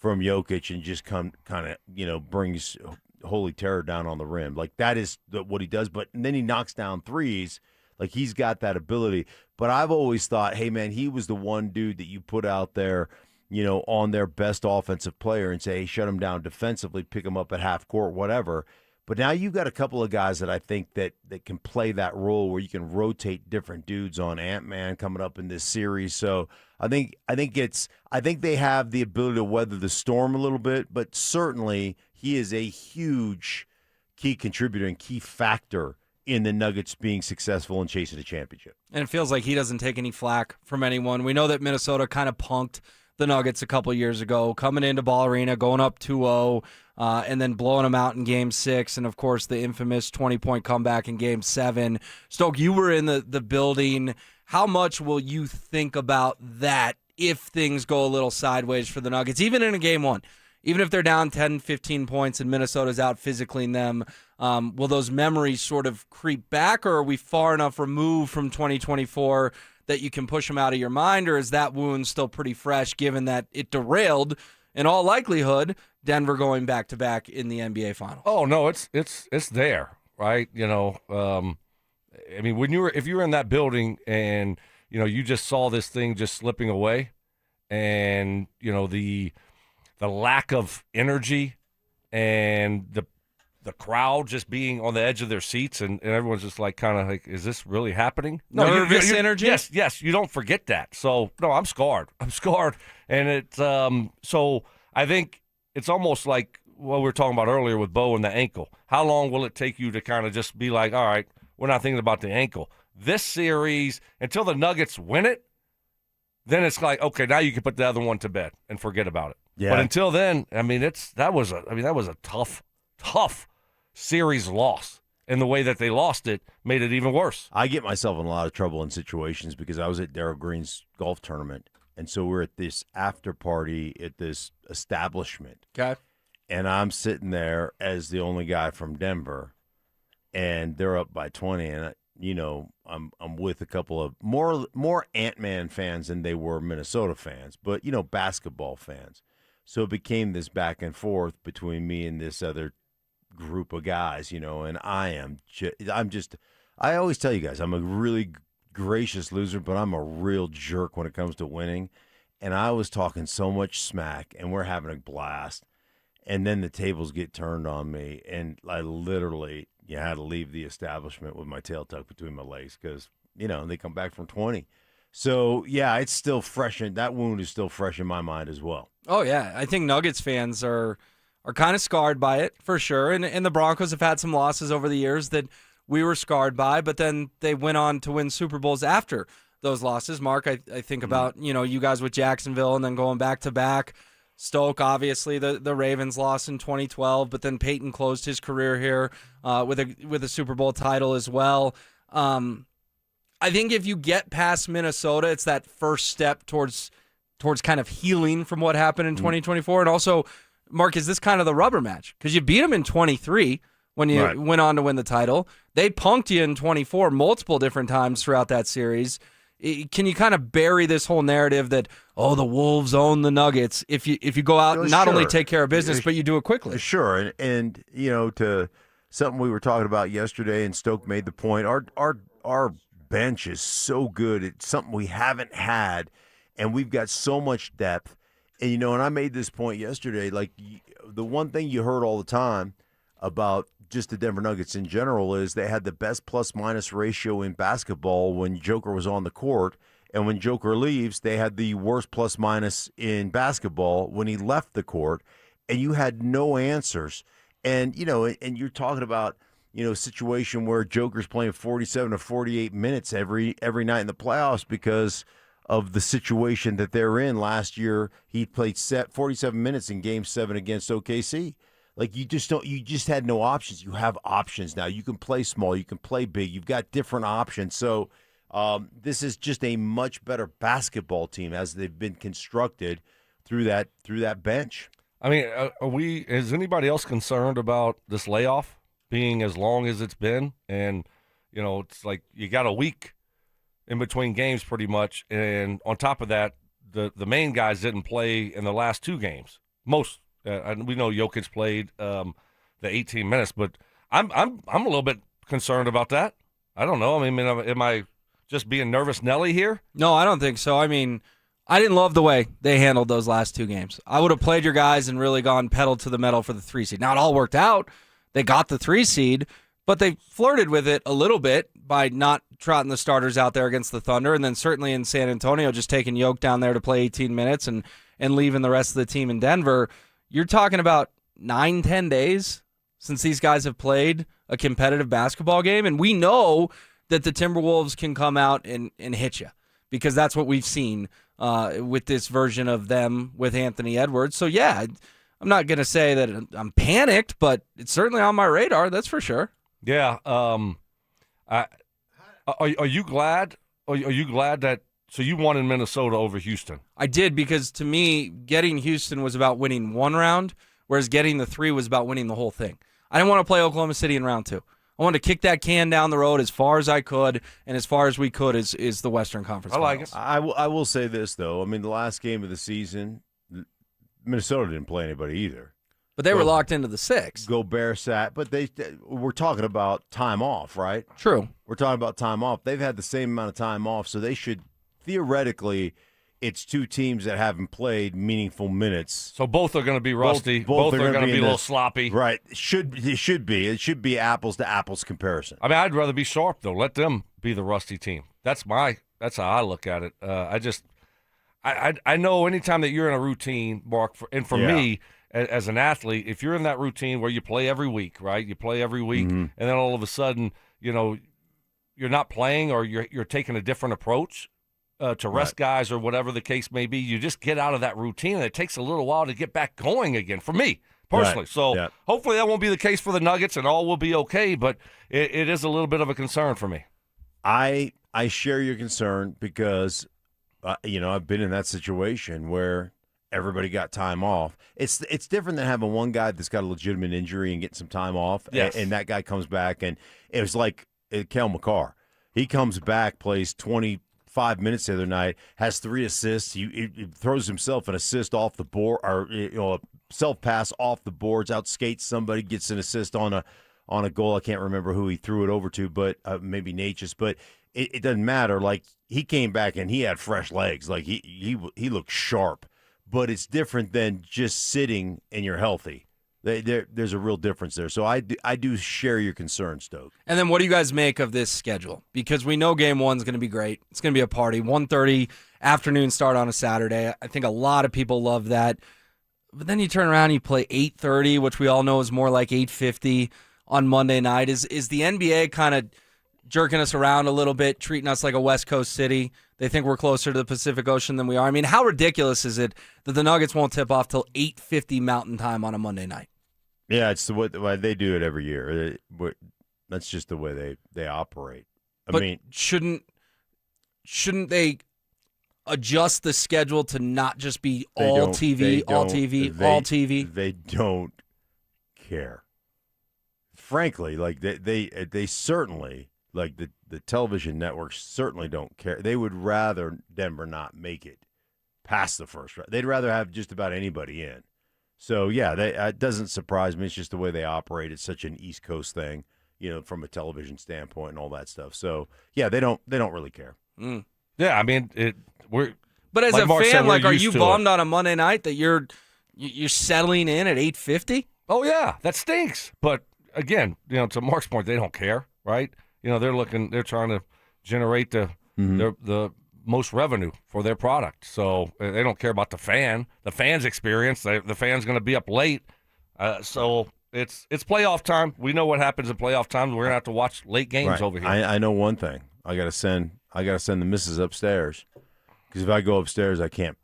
Speaker 14: Jokic and just kind of, brings holy terror down on the rim. Like, that is what he does. But then he knocks down threes. Like, he's got that ability. But I've always thought, hey, man, he was the one dude that you put out there, on their best offensive player and say, hey, shut him down defensively, pick him up at half court, whatever. But now you've got a couple of guys that I think that can play that role where you can rotate different dudes on Ant-Man coming up in this series. So I think they have the ability to weather the storm a little bit, but certainly he is a huge key contributor and key factor in the Nuggets being successful and chasing the championship.
Speaker 9: And it feels like he doesn't take any flack from anyone. We know that Minnesota kind of punked the Nuggets a couple years ago, coming into Ball Arena, going up 2-0, and then blowing them out in Game 6, and, of course, the infamous 20-point comeback in Game 7. Stoke, you were in the building. How much will you think about that if things go a little sideways for the Nuggets, even in a Game 1? Even if they're down 10, 15 points and Minnesota's out physicaling them, will those memories sort of creep back, or are we far enough removed from 2024 that you can push them out of your mind, or is that wound still pretty fresh given that it derailed, in all likelihood, Denver going back-to-back in the NBA Finals?
Speaker 8: Oh, no, it's there, right? I mean, if you were in that building and, you just saw this thing just slipping away and, the lack of energy and the crowd just being on the edge of their seats, and everyone's just like kind of like, is this really happening? No,
Speaker 9: nervous energy.
Speaker 8: Yes, you don't forget that. So no, I'm scarred, and it's so I think it's almost like what we were talking about earlier with Bo and the ankle. How long will it take you to kind of just be like, all right, we're not thinking about the ankle this series until the Nuggets win it? Then it's like, okay, now you can put the other one to bed and forget about it.
Speaker 14: Yeah.
Speaker 8: But until then, I mean, that was a tough series loss, and the way that they lost it made it even worse.
Speaker 14: I get myself in a lot of trouble in situations because I was at Darryl Green's golf tournament, and so we're at this after party at this establishment.
Speaker 9: Okay.
Speaker 14: And I'm sitting there as the only guy from Denver, and they're up by 20, and I'm with a couple of more Ant-Man fans than they were Minnesota fans, but basketball fans. So it became this back and forth between me and this other group of guys, and I always tell you guys, I'm a really gracious loser, but I'm a real jerk when it comes to winning. And I was talking so much smack, and we're having a blast. And then the tables get turned on me, and I literally had to leave the establishment with my tail tucked between my legs because, they come back from 20. So, yeah, it's still fresh. That wound is still fresh in my mind as well.
Speaker 9: Oh, yeah. I think Nuggets fans are kind of scarred by it, for sure. And the Broncos have had some losses over the years that we were scarred by, but then they went on to win Super Bowls after those losses. Mark, I think about, you guys with Jacksonville and then going back-to-back. Stoke, obviously, the Ravens lost in 2012, but then Payton closed his career here with a Super Bowl title as well. I think if you get past Minnesota, it's that first step towards kind of healing from what happened in 2024. And also, Mark, is this kind of the rubber match? Because you beat them in 23 when you went on to win the title. They punked you in 24 multiple different times throughout that series. Can you kind of bury this whole narrative that, the Wolves own the Nuggets if you go out and not only take care of business, but you do it quickly?
Speaker 14: Sure. And to something we were talking about yesterday, and Stoke made the point, our bench is so good. It's something we haven't had, and we've got so much depth. And, and I made this point yesterday, like the one thing you heard all the time about just the Denver Nuggets in general is they had the best plus-minus ratio in basketball when Joker was on the court, and when Joker leaves, they had the worst plus-minus in basketball when he left the court, and you had no answers. And, and you're talking about, a situation where Joker's playing 47 to 48 minutes every night in the playoffs because of the situation that they're in. Last year, he played 47 minutes in Game 7 against OKC. Like, you just had no options. You have options now. You can play small. You can play big. You've got different options. So this is just a much better basketball team as they've been constructed through that bench.
Speaker 8: I mean, is anybody else concerned about this layoff being as long as it's been? And, it's like you got a week in between games pretty much. And on top of that, the main guys didn't play in the last two games. Most. We know Jokic played the 18 minutes, but I'm a little bit concerned about that. I don't know. I mean, am I just being nervous Nelly here?
Speaker 9: No, I don't think so. I mean, I didn't love the way they handled those last two games. I would have played your guys and really gone pedal to the metal for the 3 seed. Now, it all worked out. They got the 3 seed, but they flirted with it a little bit by not trotting the starters out there against the Thunder, and then certainly in San Antonio just taking Yoke down there to play 18 minutes and leaving the rest of the team in Denver. You're talking about 9-10 days since these guys have played a competitive basketball game, and we know that the Timberwolves can come out and hit you because that's what we've seen with this version of them with Anthony Edwards. So, yeah, I'm not going to say that I'm panicked, but it's certainly on my radar, that's for sure.
Speaker 8: Yeah. Are you glad? Are you glad that so you won in Minnesota over Houston?
Speaker 9: I did, because to me, getting Houston was about winning one round, whereas getting the 3 was about winning the whole thing. I didn't want to play Oklahoma City in round 2. I wanted to kick that can down the road as far as I could, and as far as we could is the Western Conference Finals.
Speaker 14: I will say this, though. I mean, the last game of the season, Minnesota didn't play anybody either.
Speaker 9: But they were locked into the 6.
Speaker 14: Gobert sat, but we're talking about time off, right?
Speaker 9: True.
Speaker 14: We're talking about time off. They've had the same amount of time off, so they should theoretically it's two teams that haven't played meaningful minutes.
Speaker 8: So both are going to be rusty.
Speaker 14: Both
Speaker 8: are going to be a little
Speaker 14: this,
Speaker 8: sloppy.
Speaker 14: Right. It should be. It should be apples to apples comparison.
Speaker 8: I mean, I'd rather be sharp, though. Let them be the rusty team. That's how I look at it. I know anytime that you're in a routine, Mark, for me, as an athlete, if you're in that routine where you play every week, right? You play every week, and then all of a sudden, you're not playing or you're taking a different approach to rest guys or whatever the case may be. You just get out of that routine, and it takes a little while to get back going again for me personally. Right. So hopefully that won't be the case for the Nuggets, and all will be okay, but it is a little bit of a concern for me.
Speaker 14: I share your concern because, I've been in that situation where everybody got time off. It's different than having one guy that's got a legitimate injury and getting some time off, and that guy comes back, and it was like Kel McCarr. He comes back, plays 25 minutes the other night, has 3 assists. He throws himself an assist off the board, or a self-pass off the boards, outskates somebody, gets an assist on a goal. I can't remember who he threw it over to, but maybe Natchez. But it doesn't matter. Like, he came back and he had fresh legs. Like, he looked sharp. But it's different than just sitting and you're healthy. There's a real difference there. So I do share your concern, Stoke.
Speaker 9: And then what do you guys make of this schedule? Because we know game one's going to be great. It's going to be a party. 1:30 afternoon start on a Saturday. I think a lot of people love that. But then you turn around and you play 8:30, which we all know is more like 8:50 on Monday night. Is the NBA kind of jerking us around a little bit, treating us like a West Coast city? They think we're closer to the Pacific Ocean than we are. I mean, how ridiculous is it that the Nuggets won't tip off till 8:50 Mountain Time on a Monday night?
Speaker 14: Yeah, it's the way they do it every year. That's just the way they operate. I mean,
Speaker 9: shouldn't they adjust the schedule to not just be all TV?
Speaker 14: They don't care. Frankly, like they certainly, like the television networks certainly don't care. They would rather Denver not make it past the first round. They'd rather have just about anybody in. So yeah, it doesn't surprise me. It's just the way they operate. It's such an East Coast thing, from a television standpoint and all that stuff. So yeah, they don't really care.
Speaker 9: Mm.
Speaker 8: Yeah, I mean
Speaker 9: But as
Speaker 8: like
Speaker 9: a
Speaker 8: Mark
Speaker 9: fan,
Speaker 8: said,
Speaker 9: are you bummed on a Monday night that you're settling in at 8:50?
Speaker 8: Oh yeah, that stinks. But again, to Mark's point, they don't care, right? They're trying to generate the most revenue for their product. So they don't care about the fan's experience. The fan's going to be up late. So it's playoff time. We know what happens in playoff time. We're going to have to watch late games over here.
Speaker 14: I know one thing. I got to send the missus upstairs, because if I go upstairs, I can't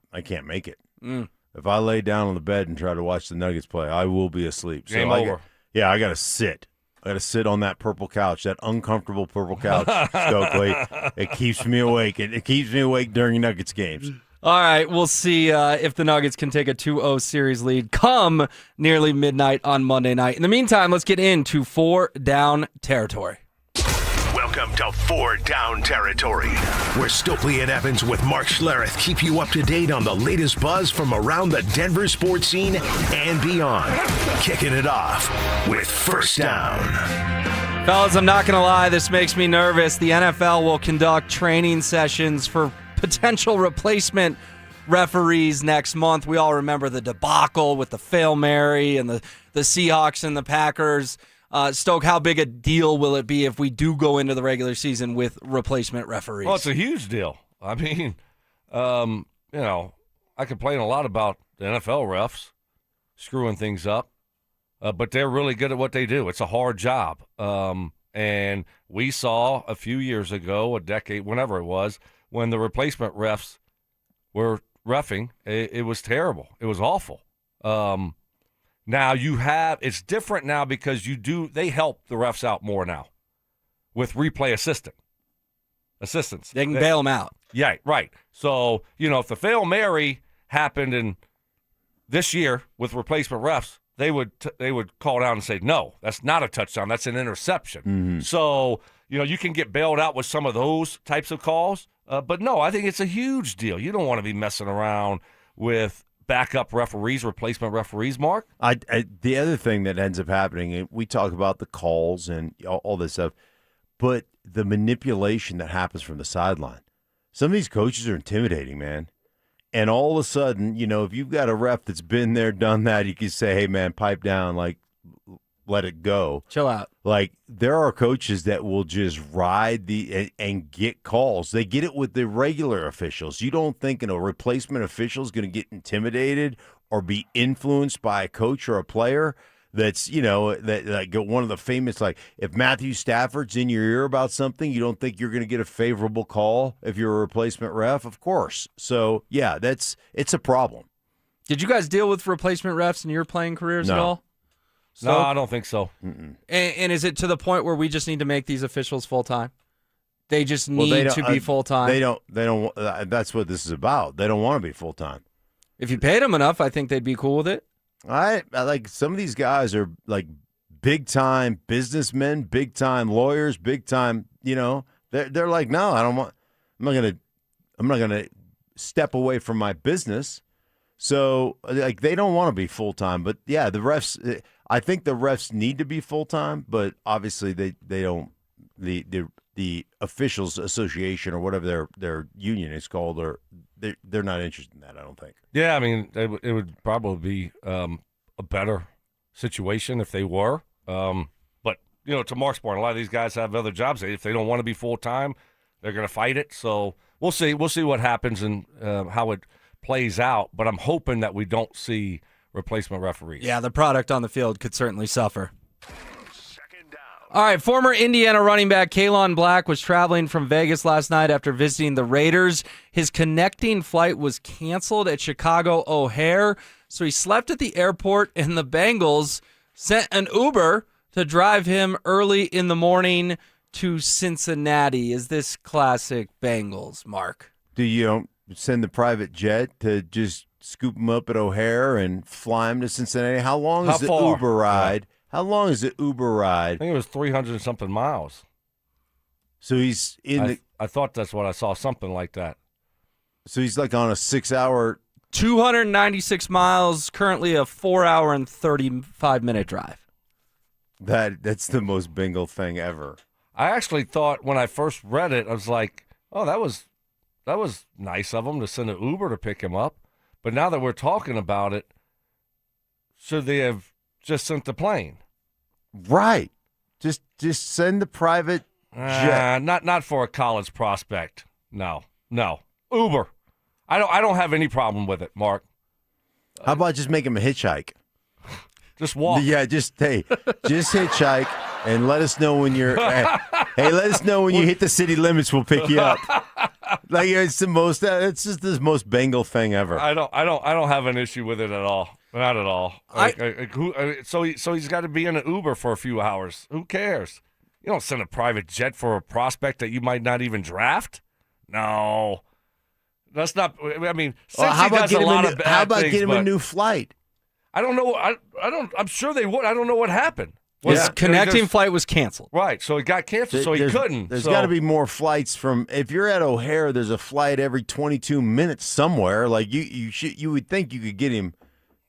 Speaker 14: make it.
Speaker 9: Mm.
Speaker 14: If I lay down on the bed and try to watch the Nuggets play, I will be asleep.
Speaker 8: Game over.
Speaker 14: I got to sit. I got to sit on that purple couch, that uncomfortable purple couch, Stokely. It keeps me awake. It keeps me awake during Nuggets games.
Speaker 9: All right, we'll see if the Nuggets can take a 2-0 series lead come nearly midnight on Monday night. In the meantime, let's get into 4 down territory.
Speaker 6: Welcome to 4 Down Territory, where Stokley and Evans with Mark Schlereth keep you up to date on the latest buzz from around the Denver sports scene and beyond. Kicking it off with First Down.
Speaker 9: Fellas, I'm not going to lie, this makes me nervous. The NFL will conduct training sessions for potential replacement referees next month. We all remember the debacle with the Hail Mary and the Seahawks and the Packers. Stoke, how big a deal will it be if we do go into the regular season with replacement referees?
Speaker 8: Well, it's a huge deal. I mean, I complain a lot about the NFL refs screwing things up, but they're really good at what they do. It's a hard job. And we saw a few years ago, a decade, whenever it was, when the replacement refs were reffing, it was terrible. It was awful. Now it's different now because they help the refs out more now with replay assistants.
Speaker 9: They can bail them out.
Speaker 8: Yeah, right. So, if the Hail Mary happened in this year with replacement refs, they would call down and say, no, that's not a touchdown. That's an interception.
Speaker 14: Mm-hmm.
Speaker 8: So, you can get bailed out with some of those types of calls. But no, I think it's a huge deal. You don't want to be messing around with backup referees, replacement referees, Mark?
Speaker 14: The other thing that ends up happening, we talk about the calls and all this stuff, but the manipulation that happens from the sideline. Some of these coaches are intimidating, man. And all of a sudden, if you've got a ref that's been there, done that, you can say, hey, man, pipe down, like, let it go.
Speaker 9: Chill out.
Speaker 14: Like, there are coaches that will just ride and get calls. They get it with the regular officials. You don't think a replacement official is going to get intimidated or be influenced by a coach or a player that's, one of the famous, like, if Matthew Stafford's in your ear about something, you don't think you're going to get a favorable call if you're a replacement ref? Of course. So, yeah, it's a problem.
Speaker 9: Did you guys deal with replacement refs in your playing careers at all?
Speaker 8: So, no, I don't think so.
Speaker 9: And is it to the point where we just need to make these officials full-time? They just need to be full-time?
Speaker 14: They don't. That's what this is about. They don't want to be full-time.
Speaker 9: If you paid them enough, I think they'd be cool with it.
Speaker 14: I like some of these guys are like big-time businessmen, big-time lawyers, big-time, they're like, no, I'm not gonna step away from my business. So, like, they don't want to be full-time. But, yeah, the refs, I think the refs need to be full-time, but obviously they don't, the officials association or whatever their union is called, or they're not interested in that, I don't think.
Speaker 8: Yeah, I mean, it would probably be a better situation if they were. But, to Mark's point, a lot of these guys have other jobs. If they don't want to be full-time, they're going to fight it. So we'll see. We'll see what happens and how it plays out, but I'm hoping that we don't see replacement referees.
Speaker 9: Yeah, the product on the field could certainly suffer. All right, former Indiana running back Kalon Black was traveling from Vegas last night after visiting the Raiders. His connecting flight was canceled at Chicago O'Hare, so he slept at the airport, and the Bengals sent an Uber to drive him early in the morning to Cincinnati. Is this classic Bengals, Mark?
Speaker 14: Do you send the private jet to just scoop him up at O'Hare and fly him to Cincinnati? How long is the Uber ride? How long is the Uber ride?
Speaker 8: I think it was 300-something miles.
Speaker 14: So he's
Speaker 8: I thought that's what I saw, something like that.
Speaker 14: So he's like on a 6-hour...
Speaker 9: 296 miles, currently a 4-hour and 35-minute drive.
Speaker 14: That's the most Bengal thing ever.
Speaker 8: I actually thought when I first read it, I was like, oh, that was nice of him to send an Uber to pick him up. But now that we're talking about it, should they have just sent the plane?
Speaker 14: Right. Just send the private jet.
Speaker 8: Not for a college prospect. No. Uber. I don't have any problem with it, Mark.
Speaker 14: How about just make him a hitchhike?
Speaker 8: Just walk.
Speaker 14: Yeah, just hitchhike and let us know when you're. Hey, let us know when you hit the city limits. We'll pick you up. Like it's the most. It's just the most Bengal thing ever.
Speaker 8: I don't have an issue with it at all. Not at all. So he's got to be in an Uber for a few hours. Who cares? You don't send a private jet for a prospect that you might not even draft. No, that's not. I mean,
Speaker 14: how about get him a new flight?
Speaker 8: I don't know. I'm sure they would. I don't know what happened.
Speaker 9: His connecting flight was canceled.
Speaker 8: Right, so it got canceled, so he couldn't.
Speaker 14: There's got to be more flights from. If you're at O'Hare, there's a flight every 22 minutes somewhere. Like you would think you could get him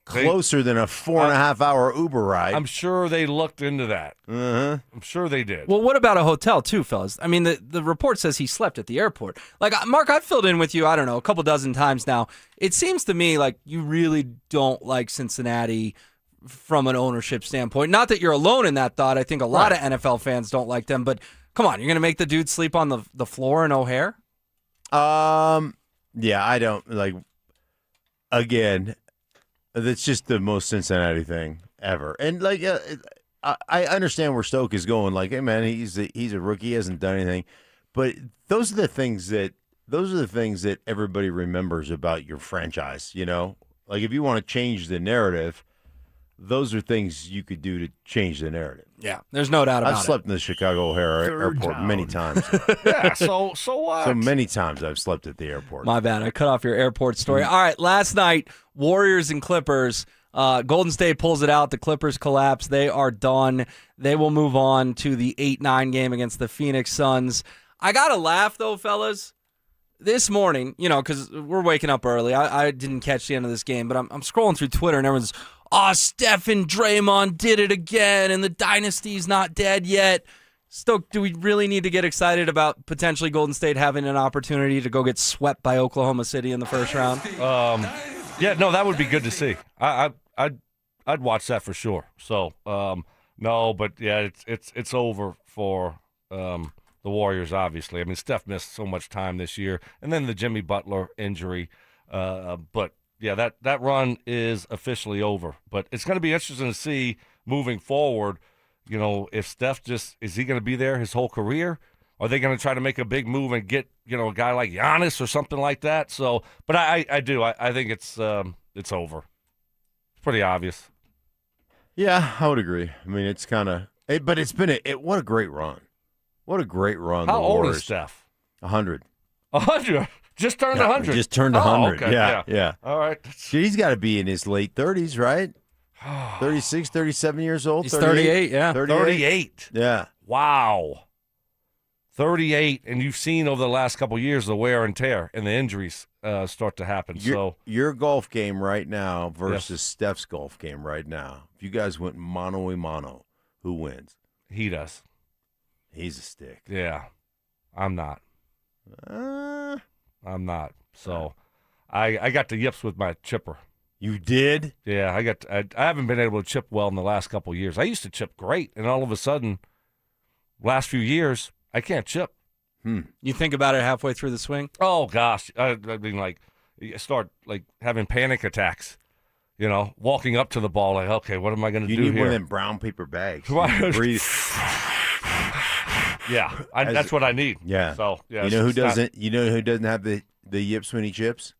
Speaker 14: closer than a 4.5-hour Uber ride.
Speaker 8: I'm sure they looked into that.
Speaker 14: Uh-huh.
Speaker 8: I'm sure they did.
Speaker 9: Well, what about a hotel too, fellas? I mean, the report says he slept at the airport. Like, Mark, I've filled in with you, I don't know, a couple dozen times now. It seems to me like you really don't like Cincinnati from an ownership standpoint. Not that you're alone in that thought. I think a lot of NFL fans don't like them, but come on, you're going to make the dude sleep on the floor in O'Hare?
Speaker 14: Yeah, I don't like. Again, that's just the most Cincinnati thing ever. And like, I understand where Stoke is going. Like, hey man, he's a rookie, he hasn't done anything. But those are the things that everybody remembers about your franchise. You know, like if you want to change the narrative, those are things you could do to change the narrative.
Speaker 9: Yeah, there's no doubt about it.
Speaker 14: I've slept in the Chicago O'Hare airport many times.
Speaker 8: Yeah, so what?
Speaker 14: So many times I've slept at the airport.
Speaker 9: My bad. I cut off your airport story. All right, last night, Warriors and Clippers. Golden State pulls it out. The Clippers collapse. They are done. They will move on to the 8-9 game against the Phoenix Suns. I got to laugh, though, fellas. This morning, because we're waking up early. I didn't catch the end of this game, but I'm scrolling through Twitter, and everyone's, Steph and Draymond did it again, and the dynasty's not dead yet. Stoke, do we really need to get excited about potentially Golden State having an opportunity to go get swept by Oklahoma City in the first round?
Speaker 8: Yeah, no, that would be good to see. I'd watch that for sure. So, no, but yeah, it's over for the Warriors. Obviously, I mean, Steph missed so much time this year, and then the Jimmy Butler injury. But yeah, that run is officially over. But it's going to be interesting to see moving forward. You know, if Steph is he going to be there his whole career? Are they going to try to make a big move and get, a guy like Giannis or something like that? So, but I think it's over. It's pretty obvious.
Speaker 14: Yeah, I would agree. I mean, it's kind of, but it's been what a great run. What a great run.
Speaker 8: How old is Steph?
Speaker 14: 100.
Speaker 8: 100? Just turned 100?
Speaker 14: Just turned 100.
Speaker 8: Okay.
Speaker 14: Yeah.
Speaker 8: All right.
Speaker 14: He's got to be in his late 30s, right? 36, 37 years old.
Speaker 9: He's 38, yeah.
Speaker 8: 38.
Speaker 14: Yeah.
Speaker 8: Wow. 38, and you've seen over the last couple of years the wear and tear and the injuries start to happen.
Speaker 14: Your golf game right now versus Steph's golf game right now. If you guys went mano a mano, who wins?
Speaker 8: He does.
Speaker 14: He's a stick.
Speaker 8: Yeah. I'm not. I'm not. So I got the yips with my chipper.
Speaker 14: You did?
Speaker 8: Yeah, I haven't been able to chip well in the last couple of years. I used to chip great, and all of a sudden, last few years, I can't chip.
Speaker 9: You think about it halfway through the swing?
Speaker 8: Oh gosh, I mean, like, you start like having panic attacks. Walking up to the ball, like, okay, what am I going to do here?
Speaker 14: You need one of them brown paper bags.
Speaker 8: Breathe. Yeah, that's what I need.
Speaker 14: Yeah.
Speaker 8: So yeah,
Speaker 14: you know who doesn't? You know who doesn't have the yips when he chips?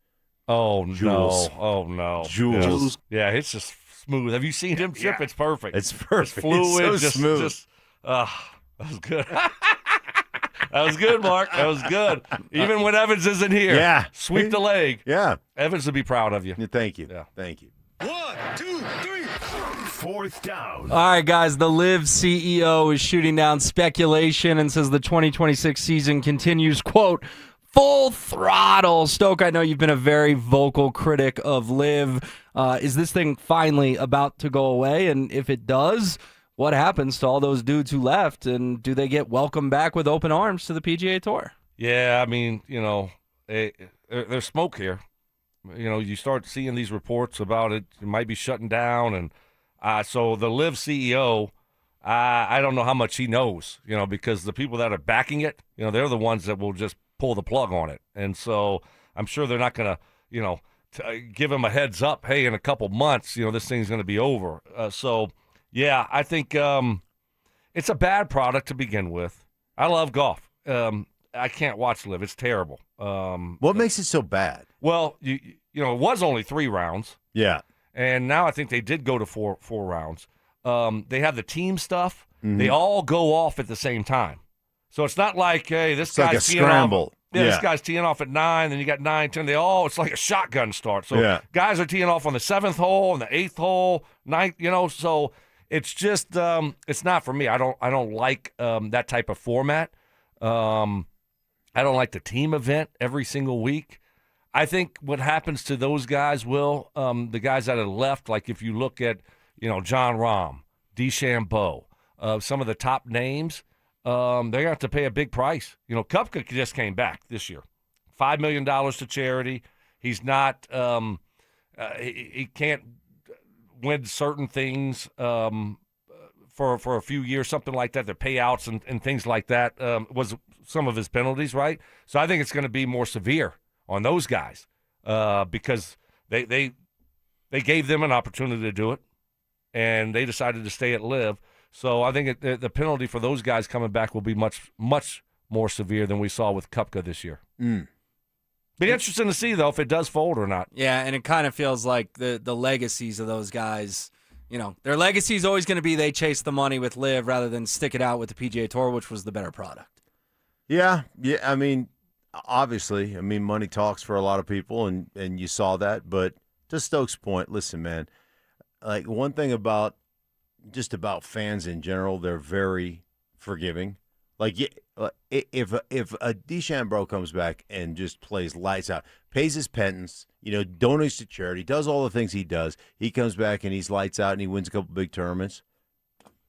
Speaker 8: Oh
Speaker 14: Jules.
Speaker 8: no! Oh no!
Speaker 14: Jules.
Speaker 8: Yeah, it's just smooth. Have you seen him chip?
Speaker 14: Yeah.
Speaker 8: It's perfect.
Speaker 14: It's perfect.
Speaker 8: It's fluid.
Speaker 14: It's so smooth.
Speaker 8: That was good. That was good, Mark. That was good. Even when Evans isn't here.
Speaker 14: Yeah.
Speaker 8: Sweep the leg.
Speaker 14: Yeah.
Speaker 8: Evans would be proud of you.
Speaker 14: Thank you.
Speaker 8: Yeah.
Speaker 14: Thank you.
Speaker 6: 1, 2, 3. 4th down.
Speaker 9: All right, guys, the Live CEO is shooting down speculation and says the 2026 season continues, quote, full throttle. Stoke, I know you've been a very vocal critic of Live. Is this thing finally about to go away? And if it does, what happens to all those dudes who left? And do they get welcomed back with open arms to the PGA Tour?
Speaker 8: Yeah, I mean, there's smoke here. You start seeing these reports about it might be shutting down. And so the Live CEO, I don't know how much he knows, because the people that are backing it, they're the ones that will just pull the plug on it. And so I'm sure they're not going to, give him a heads up, hey, in a couple months, this thing's going to be over. So, yeah, I think it's a bad product to begin with. I love golf. I can't watch Live. It's terrible.
Speaker 14: What makes it so bad?
Speaker 8: Well, it was only 3 rounds.
Speaker 14: Yeah.
Speaker 8: And now I think they did go to four rounds. They have the team stuff.
Speaker 14: Mm-hmm.
Speaker 8: They all go off at the same time. So it's not like, hey, this
Speaker 14: It's
Speaker 8: guy's
Speaker 14: like a
Speaker 8: teeing
Speaker 14: scramble.
Speaker 8: off. Yeah, this guy's teeing off at 9, then you got 9, 10. It's like a shotgun start. So
Speaker 14: Yeah.
Speaker 8: guys are teeing off on the 7th hole and the 8th hole, 9th, so it's just it's not for me. I don't like that type of format. I don't like the team event every single week. I think what happens to those guys, the guys that have left, like if you look at, John Rahm, DeChambeau, some of the top names, they're going to have to pay a big price. Koepka just came back this year. $5 million to charity. He's not he can't win certain things for a few years, something like that, the payouts and things like that was some of his penalties, right? So I think it's going to be more severe on those guys because they gave them an opportunity to do it, and they decided to stay at Live. So I think the penalty for those guys coming back will be much, much more severe than we saw with Koepka this year. Be interesting to see, though, if it does fold or not.
Speaker 9: Yeah, and it kind of feels like the legacies of those guys, their legacy is always going to be they chase the money with Live rather than stick it out with the PGA Tour, which was the better product.
Speaker 14: Yeah. I mean, obviously, money talks for a lot of people, and you saw that. But to Stokes' point, listen, man, like one thing about fans in general, they're very forgiving. Like if a DeChambeau comes back and just plays lights out, pays his penance, donates to charity, does all the things he does, he comes back and he's lights out and he wins a couple big tournaments,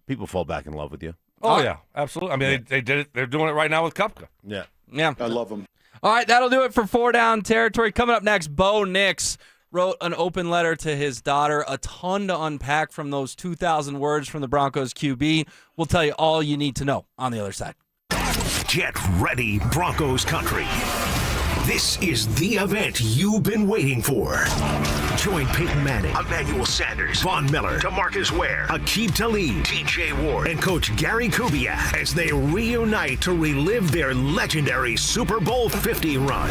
Speaker 14: people fall back in love with you.
Speaker 8: Oh, yeah, absolutely. I mean, they did it. They're doing it right now with Kupka.
Speaker 14: Yeah.
Speaker 9: Yeah.
Speaker 13: I love them.
Speaker 9: All right, that'll do it for 4 Down Territory. Coming up next, Bo Nix wrote an open letter to his daughter. A ton to unpack from those 2,000 words from the Broncos QB. We'll tell you all you need to know on the other side.
Speaker 6: Get ready, Broncos country. This is the event you've been waiting for. Join Peyton Manning, Emmanuel Sanders, Von Miller, DeMarcus Ware, Aqib Talib, TJ Ward, and Coach Gary Kubiak as they reunite to relive their legendary Super Bowl 50 run.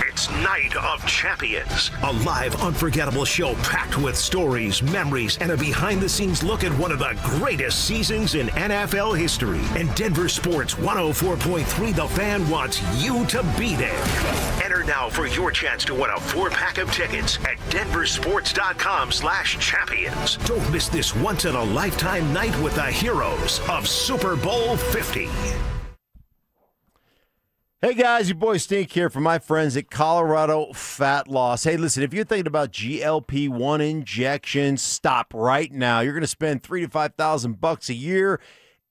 Speaker 6: It's Night of Champions, a live, unforgettable show packed with stories, memories, and a behind-the-scenes look at one of the greatest seasons in NFL history. And Denver Sports 104.3 The Fan wants you to be there. Enter now for your chance to win a 4-pack of tickets at DenverSports.com/champions. Don't miss this once-in-a-lifetime night with the heroes of Super Bowl 50.
Speaker 14: Hey guys, your boy Stink here from my friends at Colorado Fat Loss. Hey, listen, if you're thinking about GLP-1 injections, stop right now. You're going to spend $3,000 to $5,000 a year,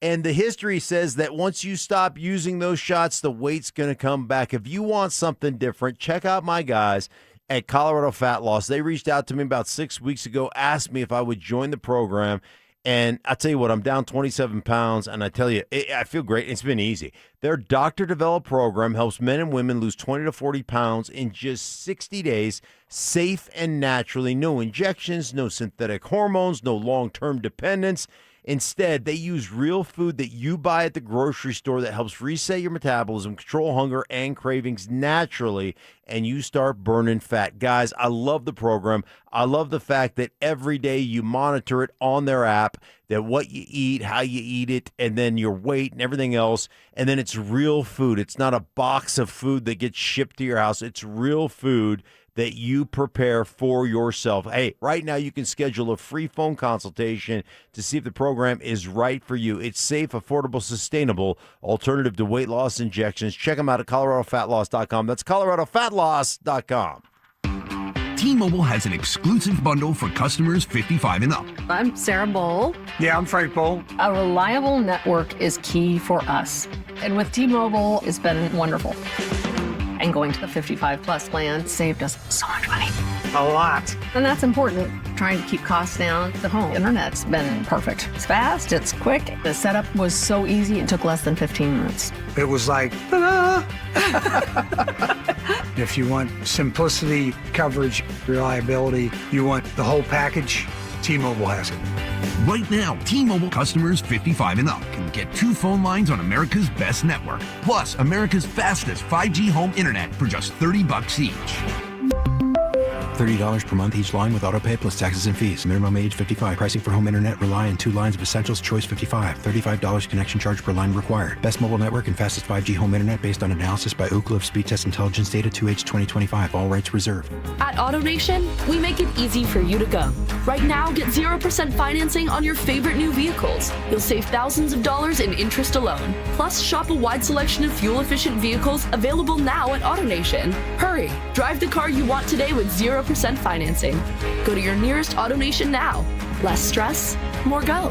Speaker 14: and the history says that once you stop using those shots, the weight's going to come back. If you want something different, check out my guys at Colorado Fat Loss. They reached out to me about 6 weeks ago, asked me if I would join the program. And I tell you what, I'm down 27 pounds, and I tell you, I feel great. It's been easy. Their doctor-developed program helps men and women lose 20 to 40 pounds in just 60 days, safe and naturally. No injections, no synthetic hormones, no long-term dependence. Instead, they use real food that you buy at the grocery store that helps reset your metabolism, control hunger and cravings naturally, and you start burning fat. Guys, I love the program. I love the fact that every day you monitor it on their app, that what you eat, how you eat it, and then your weight and everything else, and then it's real food. It's not a box of food that gets shipped to your house. It's real food that you prepare for yourself. Hey, right now you can schedule a free phone consultation to see if the program is right for you. It's safe, affordable, sustainable alternative to weight loss injections. Check them out at coloradofatloss.com. That's coloradofatloss.com.
Speaker 15: T-Mobile has an exclusive bundle for customers 55 and up.
Speaker 16: I'm Sarah Bowl.
Speaker 15: Yeah, I'm Frank Bowl.
Speaker 16: A reliable network is key for us. And with T-Mobile, it's been wonderful. And going to the 55 plus plan saved us so much money.
Speaker 15: A lot.
Speaker 16: And that's important. Trying to keep costs down. The home internet's been perfect. It's fast, it's quick. The setup was so easy, it took less than 15 minutes.
Speaker 15: It was like, ta-da! If you want simplicity, coverage, reliability, you want the whole package, T-Mobile has it. Right now, T-Mobile customers 55 and up can get 2 phone lines on America's best network, plus America's fastest 5G home internet for just $30 each.
Speaker 17: $30 per month each line with autopay plus taxes and fees. Minimum age 55. Pricing for home internet rely on 2 lines of Essentials Choice 55. $35 connection charge per line required. Best mobile network and fastest 5G home internet based on analysis by Ookla of Speed Test Intelligence data 2H 2025. All rights reserved.
Speaker 10: At AutoNation, we make it easy for you to go. Right now, get 0% financing on your favorite new vehicles. You'll save thousands of dollars in interest alone. Plus, shop a wide selection of fuel-efficient vehicles available now at AutoNation. Hurry! Drive the car you want today with 0% financing. Go to your nearest AutoNation now. Less stress, more go.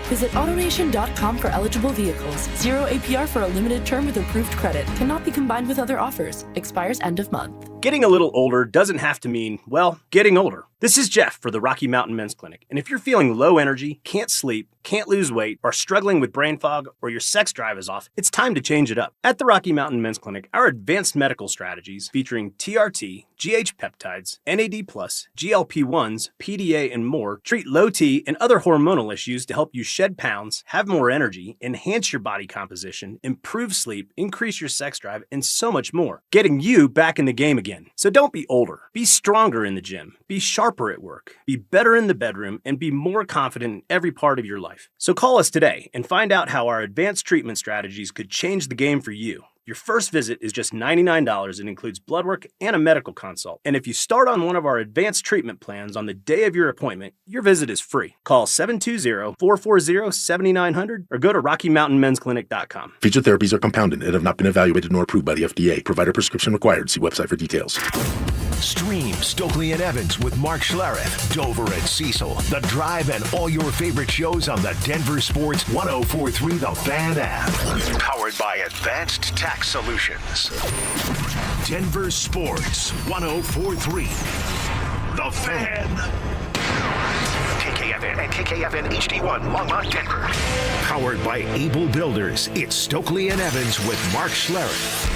Speaker 10: Visit AutoNation.com for eligible vehicles. 0 APR for a limited term with approved credit. Cannot be combined with other offers. Expires end of month.
Speaker 20: Getting a little older doesn't have to mean, well, getting older. This is Jeff for the Rocky Mountain Men's Clinic. And if you're feeling low energy, can't sleep, can't lose weight, are struggling with brain fog, or your sex drive is off, it's time to change it up. At the Rocky Mountain Men's Clinic, our advanced medical strategies featuring TRT, GH peptides, NAD+, GLP-1s, PDA, and more treat low T and other hormonal issues to help you shed pounds, have more energy, enhance your body composition, improve sleep, increase your sex drive, and so much more. Getting you back in the game again. So don't be older. Be stronger in the gym. Be sharper at work. Be better in the bedroom, and be more confident in every part of your life. So call us today and find out how our advanced treatment strategies could change the game for you. Your first visit is just $99 and includes blood work and a medical consult. And if you start on one of our advanced treatment plans on the day of your appointment, your visit is free. Call 720-440-7900 or go to RockyMountainMen'sClinic.com.
Speaker 24: Feature therapies are compounded and have not been evaluated nor approved by the FDA. Provider prescription required. See website for details.
Speaker 6: Stream Stokley and Evans with Mark Schlereth, Dover and Cecil, The Drive, and all your favorite shows on the Denver Sports 104.3 The Fan app. Powered by Advanced Tax Solutions. Denver Sports 104.3 The Fan. KKFN and KKFN HD1 Longmont, Denver. Powered by Able Builders. It's Stokley and Evans with Mark Schlereth.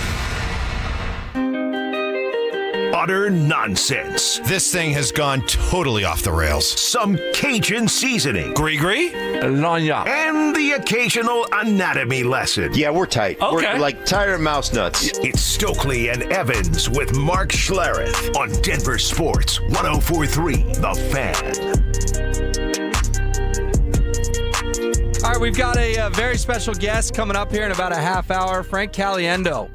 Speaker 6: Utter nonsense.
Speaker 1: This thing has gone totally off the rails.
Speaker 6: Some Cajun seasoning.
Speaker 1: Gree-gree?
Speaker 8: Lanya.
Speaker 6: And the occasional anatomy lesson.
Speaker 14: Yeah, we're tight.
Speaker 8: Okay.
Speaker 14: We're like tired mouse nuts.
Speaker 6: It's Stokley and Evans with Mark Schlereth on Denver Sports 104.3 The Fan.
Speaker 9: All right, we've got a very special guest coming up here in about a half hour. Frank Caliendo,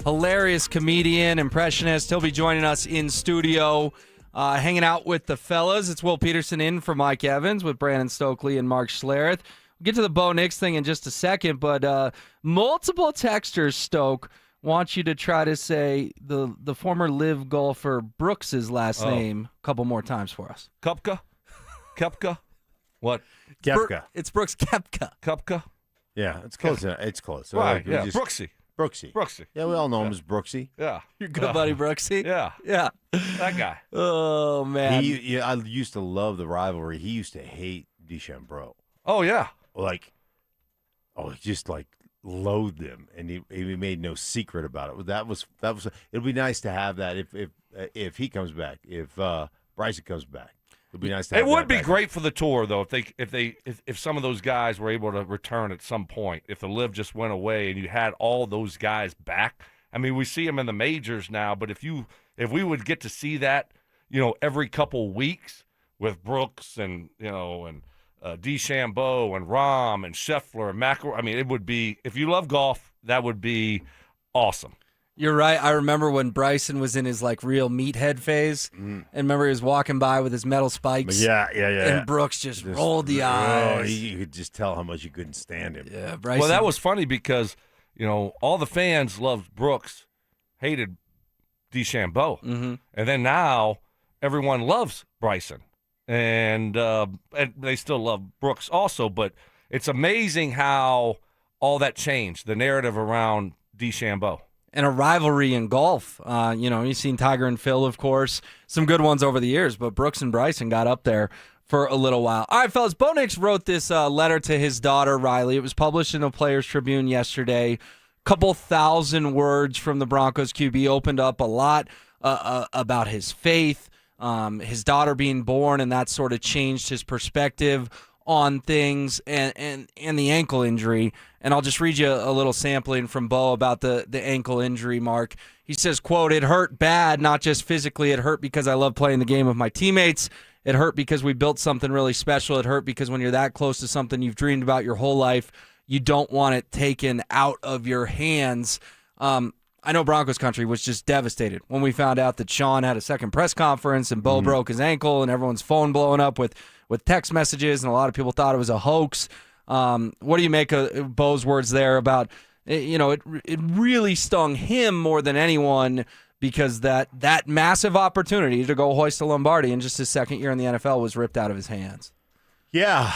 Speaker 9: hilarious comedian, impressionist. He'll be joining us in studio, hanging out with the fellas. It's Will Peterson in for Mike Evans with Brandon Stokley and Mark Schlereth. We'll get to the Bo Nix thing in just a second, but multiple texters, Stoke, want you to try to say the former live golfer Brooks' last name a couple more times for us.
Speaker 8: Kupka? What?
Speaker 14: Kepka.
Speaker 9: It's Brooks Koepka.
Speaker 8: Kupka?
Speaker 14: Yeah, it's close. It's close.
Speaker 8: Right,
Speaker 14: We
Speaker 8: yeah.
Speaker 14: just-
Speaker 8: Brooksy.
Speaker 14: Brooksy. Yeah, we all know him as Brooksy.
Speaker 8: Yeah.
Speaker 9: Your good buddy Brooksy?
Speaker 8: Yeah.
Speaker 9: Yeah.
Speaker 8: That guy.
Speaker 9: Oh, man.
Speaker 14: I used to love the rivalry. He used to hate DeChambeau.
Speaker 8: Oh, yeah.
Speaker 14: Just loathed him, and he made no secret about it. That was. It'd be nice to have that if he comes back, if Bryson comes back. It'd be nice to have
Speaker 8: It would
Speaker 14: that
Speaker 8: be
Speaker 14: back.
Speaker 8: great for the tour, though, if some of those guys were able to return at some point. If the live just went away and you had all those guys back. I mean, we see them in the majors now, but if we would get to see that, every couple weeks with Brooks and DeChambeau and Rahm and Scheffler and McIlroy, I mean, it would be, if you love golf, that would be awesome.
Speaker 9: You're right. I remember when Bryson was in his real meathead phase, and remember he was walking by with his metal spikes.
Speaker 14: Yeah.
Speaker 9: And Brooks just rolled the eyes.
Speaker 14: You could just tell how much you couldn't stand him.
Speaker 9: Yeah, Bryson.
Speaker 8: Well, that was funny because all the fans loved Brooks, hated DeChambeau, and then now everyone loves Bryson, and they still love Brooks also. But it's amazing how all that changed, the narrative around DeChambeau.
Speaker 9: And a rivalry in golf. You've seen Tiger and Phil, of course. Some good ones over the years, but Brooks and Bryson got up there for a little while. All right, fellas, Bo Nix wrote this letter to his daughter, Riley. It was published in the Players Tribune yesterday. Couple thousand words from the Broncos QB, opened up a lot about his faith, his daughter being born, and that sort of changed his perspective on things, and the ankle injury. And I'll just read you a little sampling from Bo about the ankle injury, Mark. He says, quote, "It hurt bad, not just physically. It hurt because I love playing the game with my teammates. It hurt because we built something really special. It hurt because when you're that close to something you've dreamed about your whole life, you don't want it taken out of your hands." I know Broncos country was just devastated when we found out that Sean had a second press conference and Bo broke his ankle, and everyone's phone blowing up with text messages, and a lot of people thought it was a hoax. What do you make of Bo's words there about, it really stung him more than anyone because that massive opportunity to go hoist a Lombardi in just his second year in the NFL was ripped out of his hands?
Speaker 14: Yeah,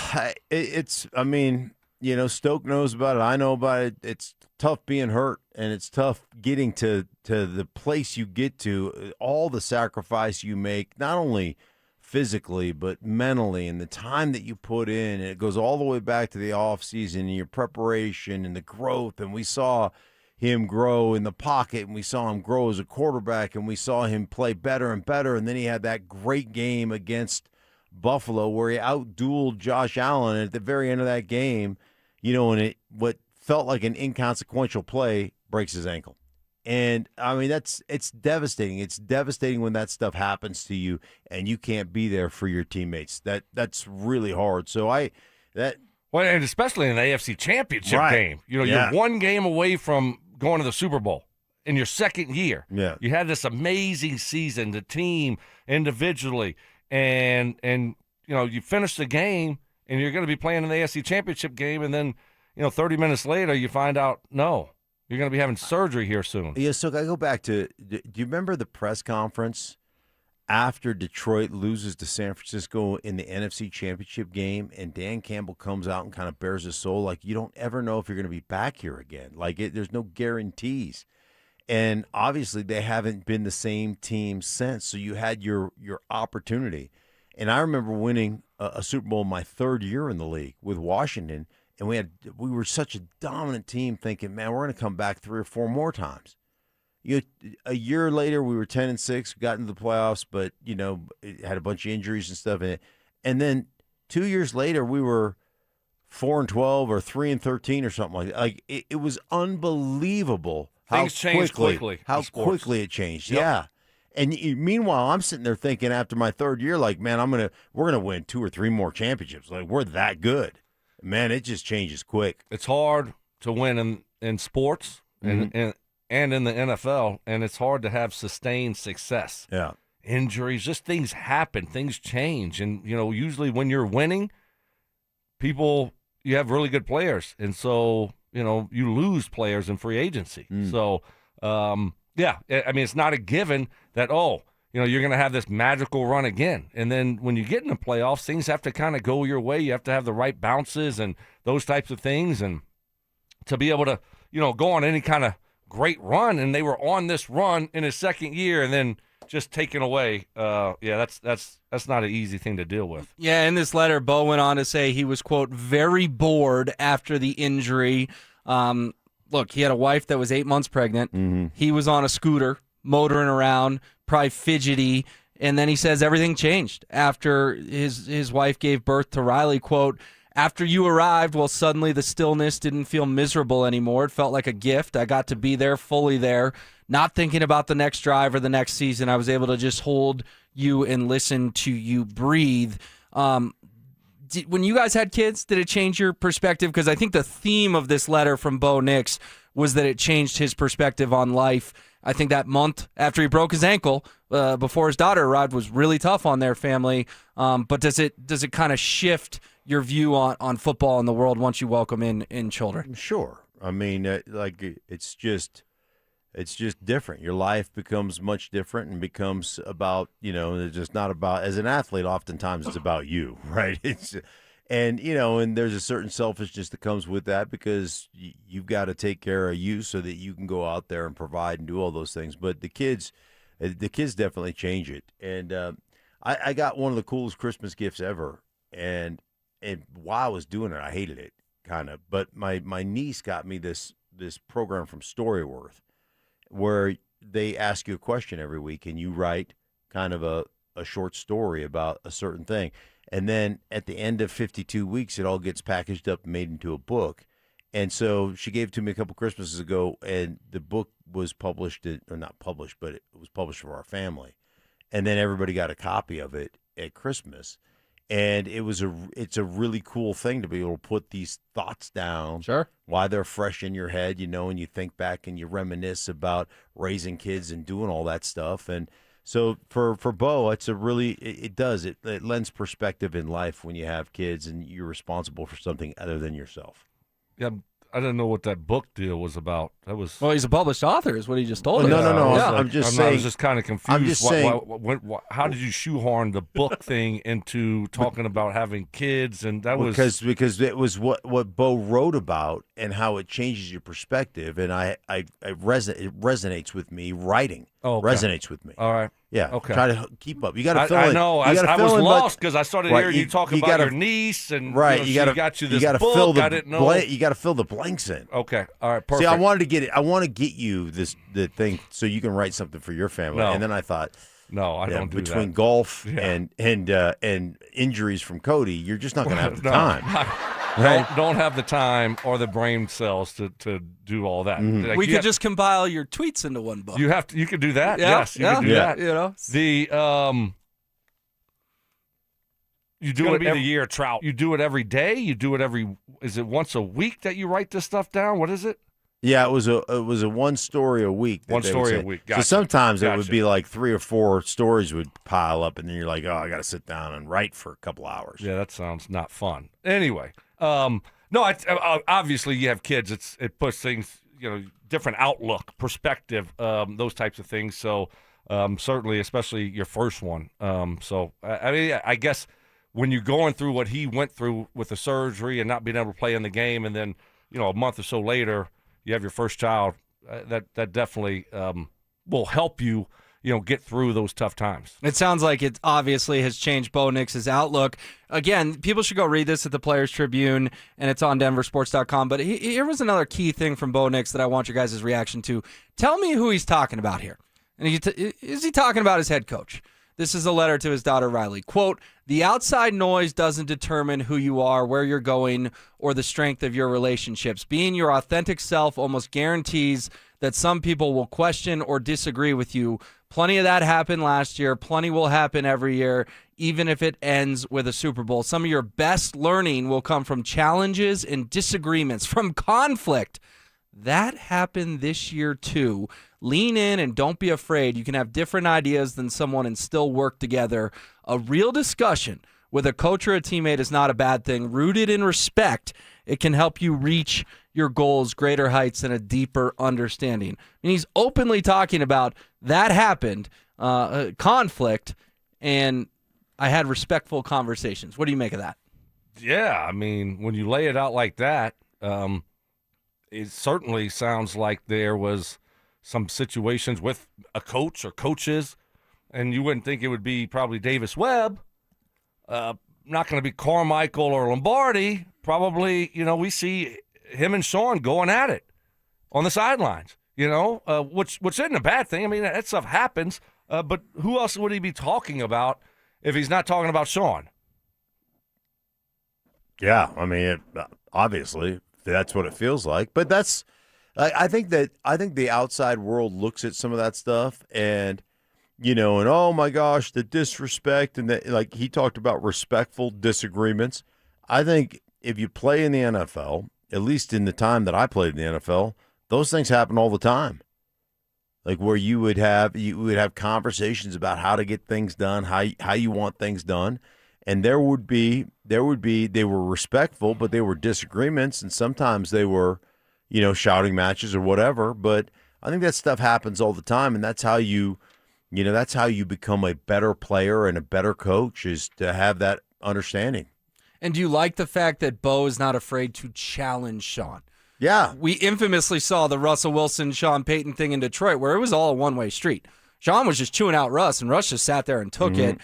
Speaker 14: Stoke knows about it. I know about it. It's tough being hurt, and it's tough getting to the place you get to, all the sacrifice you make, not only physically but mentally, and the time that you put in. And it goes all the way back to the offseason and your preparation and the growth. And we saw him grow in the pocket, and we saw him grow as a quarterback, and we saw him play better and better. And then he had that great game against Buffalo where he outdueled Josh Allen. And at the very end of that game, and what felt like an inconsequential play breaks his ankle. And it's devastating. It's devastating when that stuff happens to you and you can't be there for your teammates. That's really hard. So
Speaker 8: and especially in the AFC Championship game,
Speaker 14: Yeah.
Speaker 8: You're one game away from going to the Super Bowl in your second year.
Speaker 14: Yeah.
Speaker 8: You had this amazing season, the team individually, and you finish the game and you're going to be playing in the AFC Championship game, and then 30 minutes later you find out no. You're going to be having surgery here soon.
Speaker 14: Yeah, so I go back to, do you remember the press conference after Detroit loses to San Francisco in the NFC Championship game and Dan Campbell comes out and kind of bears his soul, like, you don't ever know if you're going to be back here again. Like, there's no guarantees. And obviously they haven't been the same team since, so you had your opportunity. And I remember winning a Super Bowl my third year in the league with Washington, and we were such a dominant team thinking, man, we're going to come back 3 or 4 more times. A year later, we were 10-6, got into the playoffs, but it had a bunch of injuries and stuff in it. And then 2 years later, we were 4-12 or 3-13 or something like that. Like it was unbelievable
Speaker 8: Things changed quickly.
Speaker 14: How quickly it changed. Yep. Yeah. And meanwhile, I'm sitting there thinking after my third year, like, man, we're gonna win 2 or 3 more championships. Like, we're that good. Man, it just changes quick.
Speaker 8: It's hard to win in sports and in the NFL, and it's hard to have sustained success.
Speaker 14: Yeah.
Speaker 8: Injuries, just things happen, things change. And, usually when you're winning, you have really good players. And so, you lose players in free agency. So, yeah, I mean, it's not a given that, you're going to have this magical run again. And then when you get in the playoffs, things have to kind of go your way. You have to have the right bounces and those types of things. And to be able to, go on any kind of great run, and they were on this run in his second year and then just taken away. That's not an easy thing to deal with.
Speaker 9: Yeah, in this letter, Bo went on to say he was, quote, very bored after the injury. Look, he had a wife that was 8 months pregnant.
Speaker 14: Mm-hmm.
Speaker 9: He was on a scooter, motoring around, probably fidgety. And then he says everything changed after his wife gave birth to Riley. Quote, after you arrived, well, suddenly the stillness didn't feel miserable anymore. It felt like a gift. I got to be there, fully there, not thinking about the next drive or the next season. I was able to just hold you and listen to you breathe. When you guys had kids, did it change your perspective? Because I think the theme of this letter from Bo Nix was that it changed his perspective on life. I think that month after he broke his ankle, before his daughter arrived, was really tough on their family. But does it kind of shift your view on football in the world once you welcome in children?
Speaker 14: Sure. I mean, it's just different. Your life becomes much different and becomes about, it's just not about, as an athlete, oftentimes it's about you, right? And there's a certain selfishness that comes with that because you've got to take care of you so that you can go out there and provide and do all those things. But the kids definitely change it. And I got one of the coolest Christmas gifts ever. And while I was doing it, I hated it kind of. But my niece got me this program from Storyworth, where they ask you a question every week and you write kind of a short story about a certain thing. And then at the end of 52 weeks, it all gets packaged up and made into a book. And so she gave it to me a couple Christmases ago, and the book was published, or not published, but it was published for our family. And then everybody got a copy of it at Christmas. And it's a really cool thing to be able to put these thoughts down.
Speaker 9: Sure.
Speaker 14: Why they're fresh in your head, and you think back and you reminisce about raising kids and doing all that stuff. And so for Bo, it lends perspective in life when you have kids and you're responsible for something other than yourself.
Speaker 8: Yeah, I didn't know what that book deal was about.
Speaker 9: Well, he's a published author, is what he just told us.
Speaker 14: No.
Speaker 9: Yeah.
Speaker 14: I'm just saying.
Speaker 8: I was just kind of confused.
Speaker 14: I'm just saying.
Speaker 8: How did you shoehorn the book thing into talking about having kids? And that was
Speaker 14: because it was what Bo wrote about and how it changes your perspective, and it resonates with me. Writing resonates with me.
Speaker 8: All right.
Speaker 14: Yeah.
Speaker 8: Okay.
Speaker 14: Try to keep up. You got to fill in.
Speaker 8: I know. I was lost because I started hearing you talk about your niece and
Speaker 14: right.
Speaker 8: You got you this book.
Speaker 14: Fill the
Speaker 8: I didn't know.
Speaker 14: You got to fill the blanks in.
Speaker 8: Okay. All right. Perfect.
Speaker 14: See, I wanted to get it. I want to get you the thing so you can write something for your family.
Speaker 8: No.
Speaker 14: And then I thought,
Speaker 8: no, I don't do that.
Speaker 14: Between golf and injuries from Cody, you're just not going to have the time.
Speaker 8: Don't have the time or the brain cells to do all that.
Speaker 14: Mm-hmm.
Speaker 8: Like
Speaker 9: we could just compile your tweets into one book.
Speaker 8: You could do that.
Speaker 9: Yeah,
Speaker 8: yes, you could do that. You do it
Speaker 18: the year of Trout.
Speaker 8: You do it every day. You do it is it once a week that you write this stuff down? What is it?
Speaker 14: Yeah, it was a one story a week.
Speaker 8: One story a week. Gotcha.
Speaker 14: So sometimes it would be like 3 or 4 stories would pile up, and then you're like, oh, I got to sit down and write for a couple hours.
Speaker 8: Yeah, that sounds not fun. Anyway, no, obviously you have kids. It puts things, different outlook, perspective, those types of things. So certainly, especially your first one. So, I mean, I guess when you're going through what he went through with the surgery and not being able to play in the game, and then, a month or so later, you have your first child, that definitely will help you, get through those tough times.
Speaker 9: It sounds like it obviously has changed Bo Nix's outlook. Again, people should go read this at the Players Tribune, and it's on DenverSports.com. But here was another key thing from Bo Nix that I want your guys' reaction to. Tell me who he's talking about here. And is he talking about his head coach? This is a letter to his daughter, Riley. Quote, "The outside noise doesn't determine who you are, where you're going, or the strength of your relationships. Being your authentic self almost guarantees that some people will question or disagree with you. Plenty of that happened last year. Plenty will happen every year, even if it ends with a Super Bowl. Some of your best learning will come from challenges and disagreements, from conflict. That happened this year too. Lean in and don't be afraid. You can have different ideas than someone and still work together. A real discussion with a coach or a teammate is not a bad thing. Rooted in respect, it can help you reach your goals, greater heights, and a deeper understanding." And he's openly talking about that happened, conflict, and I had respectful conversations. What do you make of that?
Speaker 8: Yeah, I mean, when you lay it out like that, it certainly sounds like there was some situations with a coach or coaches, and you wouldn't think it would be probably Davis Webb. Not going to be Carmichael or Lombardi. Probably, we see him and Sean going at it on the sidelines, which isn't a bad thing. I mean, that stuff happens, but who else would he be talking about if he's not talking about Sean?
Speaker 14: Yeah, I mean, obviously that's what it feels like. But I think the outside world looks at some of that stuff and, and oh my gosh, the disrespect, and like he talked about respectful disagreements. I think if you play in the NFL, at least in the time that I played in the NFL, those things happen all the time. Like where you would have conversations about how to get things done, how you want things done. And they were respectful, but they were disagreements, and sometimes they were, shouting matches or whatever. But I think that stuff happens all the time, and that's how you become a better player and a better coach, is to have that understanding.
Speaker 9: And do you like the fact that Bo is not afraid to challenge Sean?
Speaker 14: Yeah.
Speaker 9: We infamously saw the Russell Wilson, Sean Payton thing in Detroit, where it was all a one-way street. Sean was just chewing out Russ, and Russ just sat there and took it.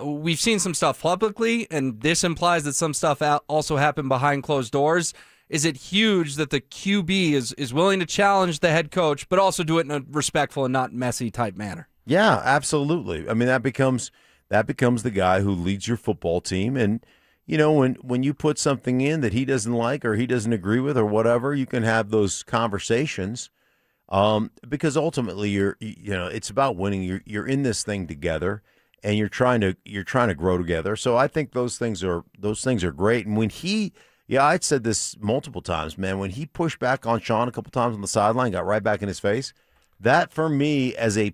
Speaker 9: We've seen some stuff publicly, and this implies that some stuff also happened behind closed doors. Is it huge that the QB is willing to challenge the head coach, but also do it in a respectful and not messy type manner?
Speaker 14: Yeah, absolutely. I mean, that becomes the guy who leads your football team, and when you put something in that he doesn't like or he doesn't agree with or whatever, you can have those conversations. Because ultimately, it's about winning. You're in this thing together, and you're trying to grow together. So I think those things are great. And when I'd said this multiple times, man, when he pushed back on Sean a couple times on the sideline, got right back in his face. That for me, as a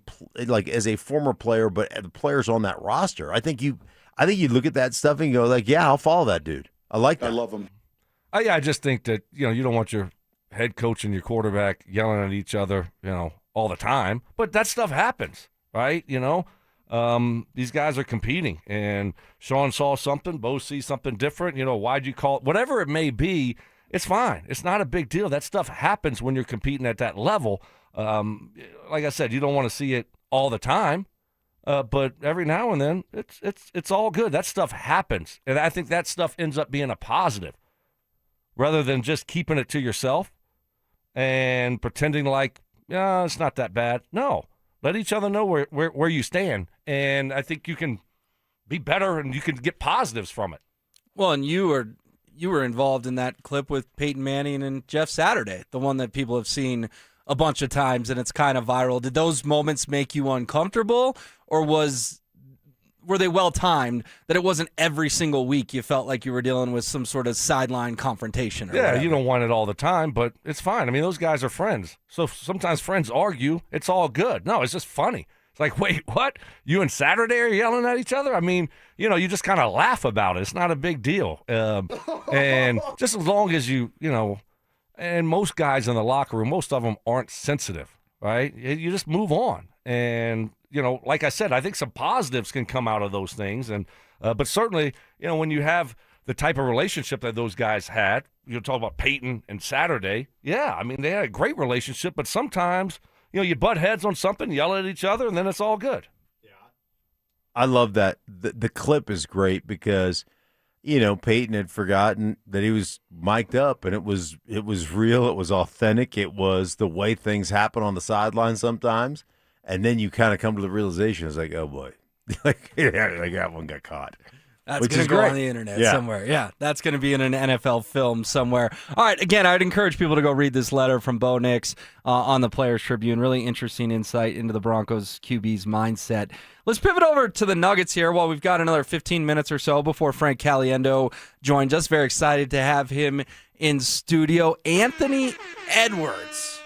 Speaker 14: former player, but the players on that roster, I think you look at that stuff and go like, yeah, I'll follow that dude. I like that.
Speaker 2: I love him.
Speaker 8: I just think that you don't want your head coach and your quarterback yelling at each other, all the time. But that stuff happens, right? These guys are competing, and Sean saw something, Bo sees something different. Why'd you call it? Whatever it may be, it's fine. It's not a big deal. That stuff happens when you're competing at that level. Like I said, you don't want to see it all the time, but every now and then, it's all good. That stuff happens, and I think that stuff ends up being a positive, rather than just keeping it to yourself and pretending like, it's not that bad. No. Let each other know where you stand, and I think you can be better and you can get positives from it.
Speaker 9: Well, and you were involved in that clip with Peyton Manning and Jeff Saturday, the one that people have seen a bunch of times, and it's kind of viral. Did those moments make you uncomfortable, or were they well-timed that it wasn't every single week you felt like you were dealing with some sort of sideline confrontation?
Speaker 8: Yeah, whatever? You don't want it all the time, but it's fine. I mean, those guys are friends. So sometimes friends argue. It's all good. No, it's just funny. It's like, wait, what? You and Saturday are yelling at each other? I mean, you just kind of laugh about it. It's not a big deal. And just as long as and most guys in the locker room, most of them aren't sensitive, right? You just move on. And like I said, I think some positives can come out of those things. And but certainly, when you have the type of relationship that those guys had, you talk about Payton and Saturday. Yeah, I mean, they had a great relationship, but sometimes, you butt heads on something, yell at each other, and then it's all good.
Speaker 14: I love that. The clip is great because, Payton had forgotten that he was mic'd up, and it was real. It was authentic. It was the way things happen on the sideline sometimes. And then you kind of come to the realization, it's like, oh, boy. like that one got caught.
Speaker 9: That's going to go on the internet somewhere. Yeah, that's going to be in an NFL film somewhere. All right, again, I'd encourage people to go read this letter from Bo Nix on the Players Tribune. Really interesting insight into the Broncos QB's mindset. Let's pivot over to the Nuggets here while we've got another 15 minutes or so before Frank Caliendo joins us. Very excited to have him in studio. Anthony Edwards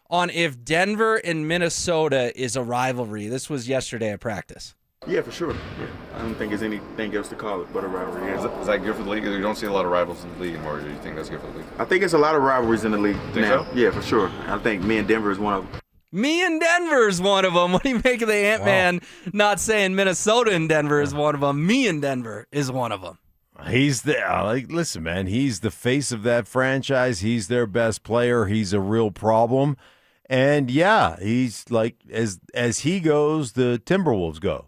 Speaker 9: on if Denver and Minnesota is a rivalry. This was yesterday at practice.
Speaker 2: Yeah, for sure. Yeah. I don't think there's anything else to call it but a rivalry.
Speaker 13: Is that good for the league? You don't see a lot of rivals in the league anymore. Do you think that's good for the league?
Speaker 2: I think it's a lot of rivalries in the league now.
Speaker 13: So?
Speaker 2: Yeah, for sure. I think me and Denver is one of them.
Speaker 9: Me and Denver is one of them. What do you make of the Ant-Man not saying Minnesota and Denver is one of them? Me and Denver is one of them.
Speaker 14: He's listen, man, he's the face of that franchise. He's their best player. He's a real problem. And yeah, he's like as he goes, the Timberwolves go.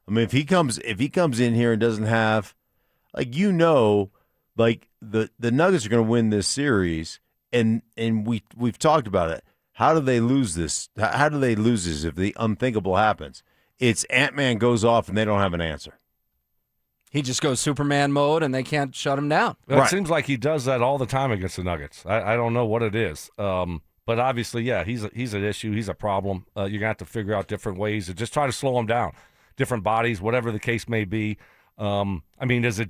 Speaker 14: I mean, if he comes in here and doesn't have, the Nuggets are going to win this series, and we've talked about it. How do they lose this? How do they lose this if the unthinkable happens? It's Ant-Man goes off and they don't have an answer.
Speaker 9: He just goes Superman mode and they can't shut him down.
Speaker 8: Well, it seems like he does that all the time against the Nuggets. I don't know what it is. But obviously, yeah, he's an issue. He's a problem. You're going to have to figure out different ways to just try to slow him down. Different bodies, whatever the case may be. I mean, what is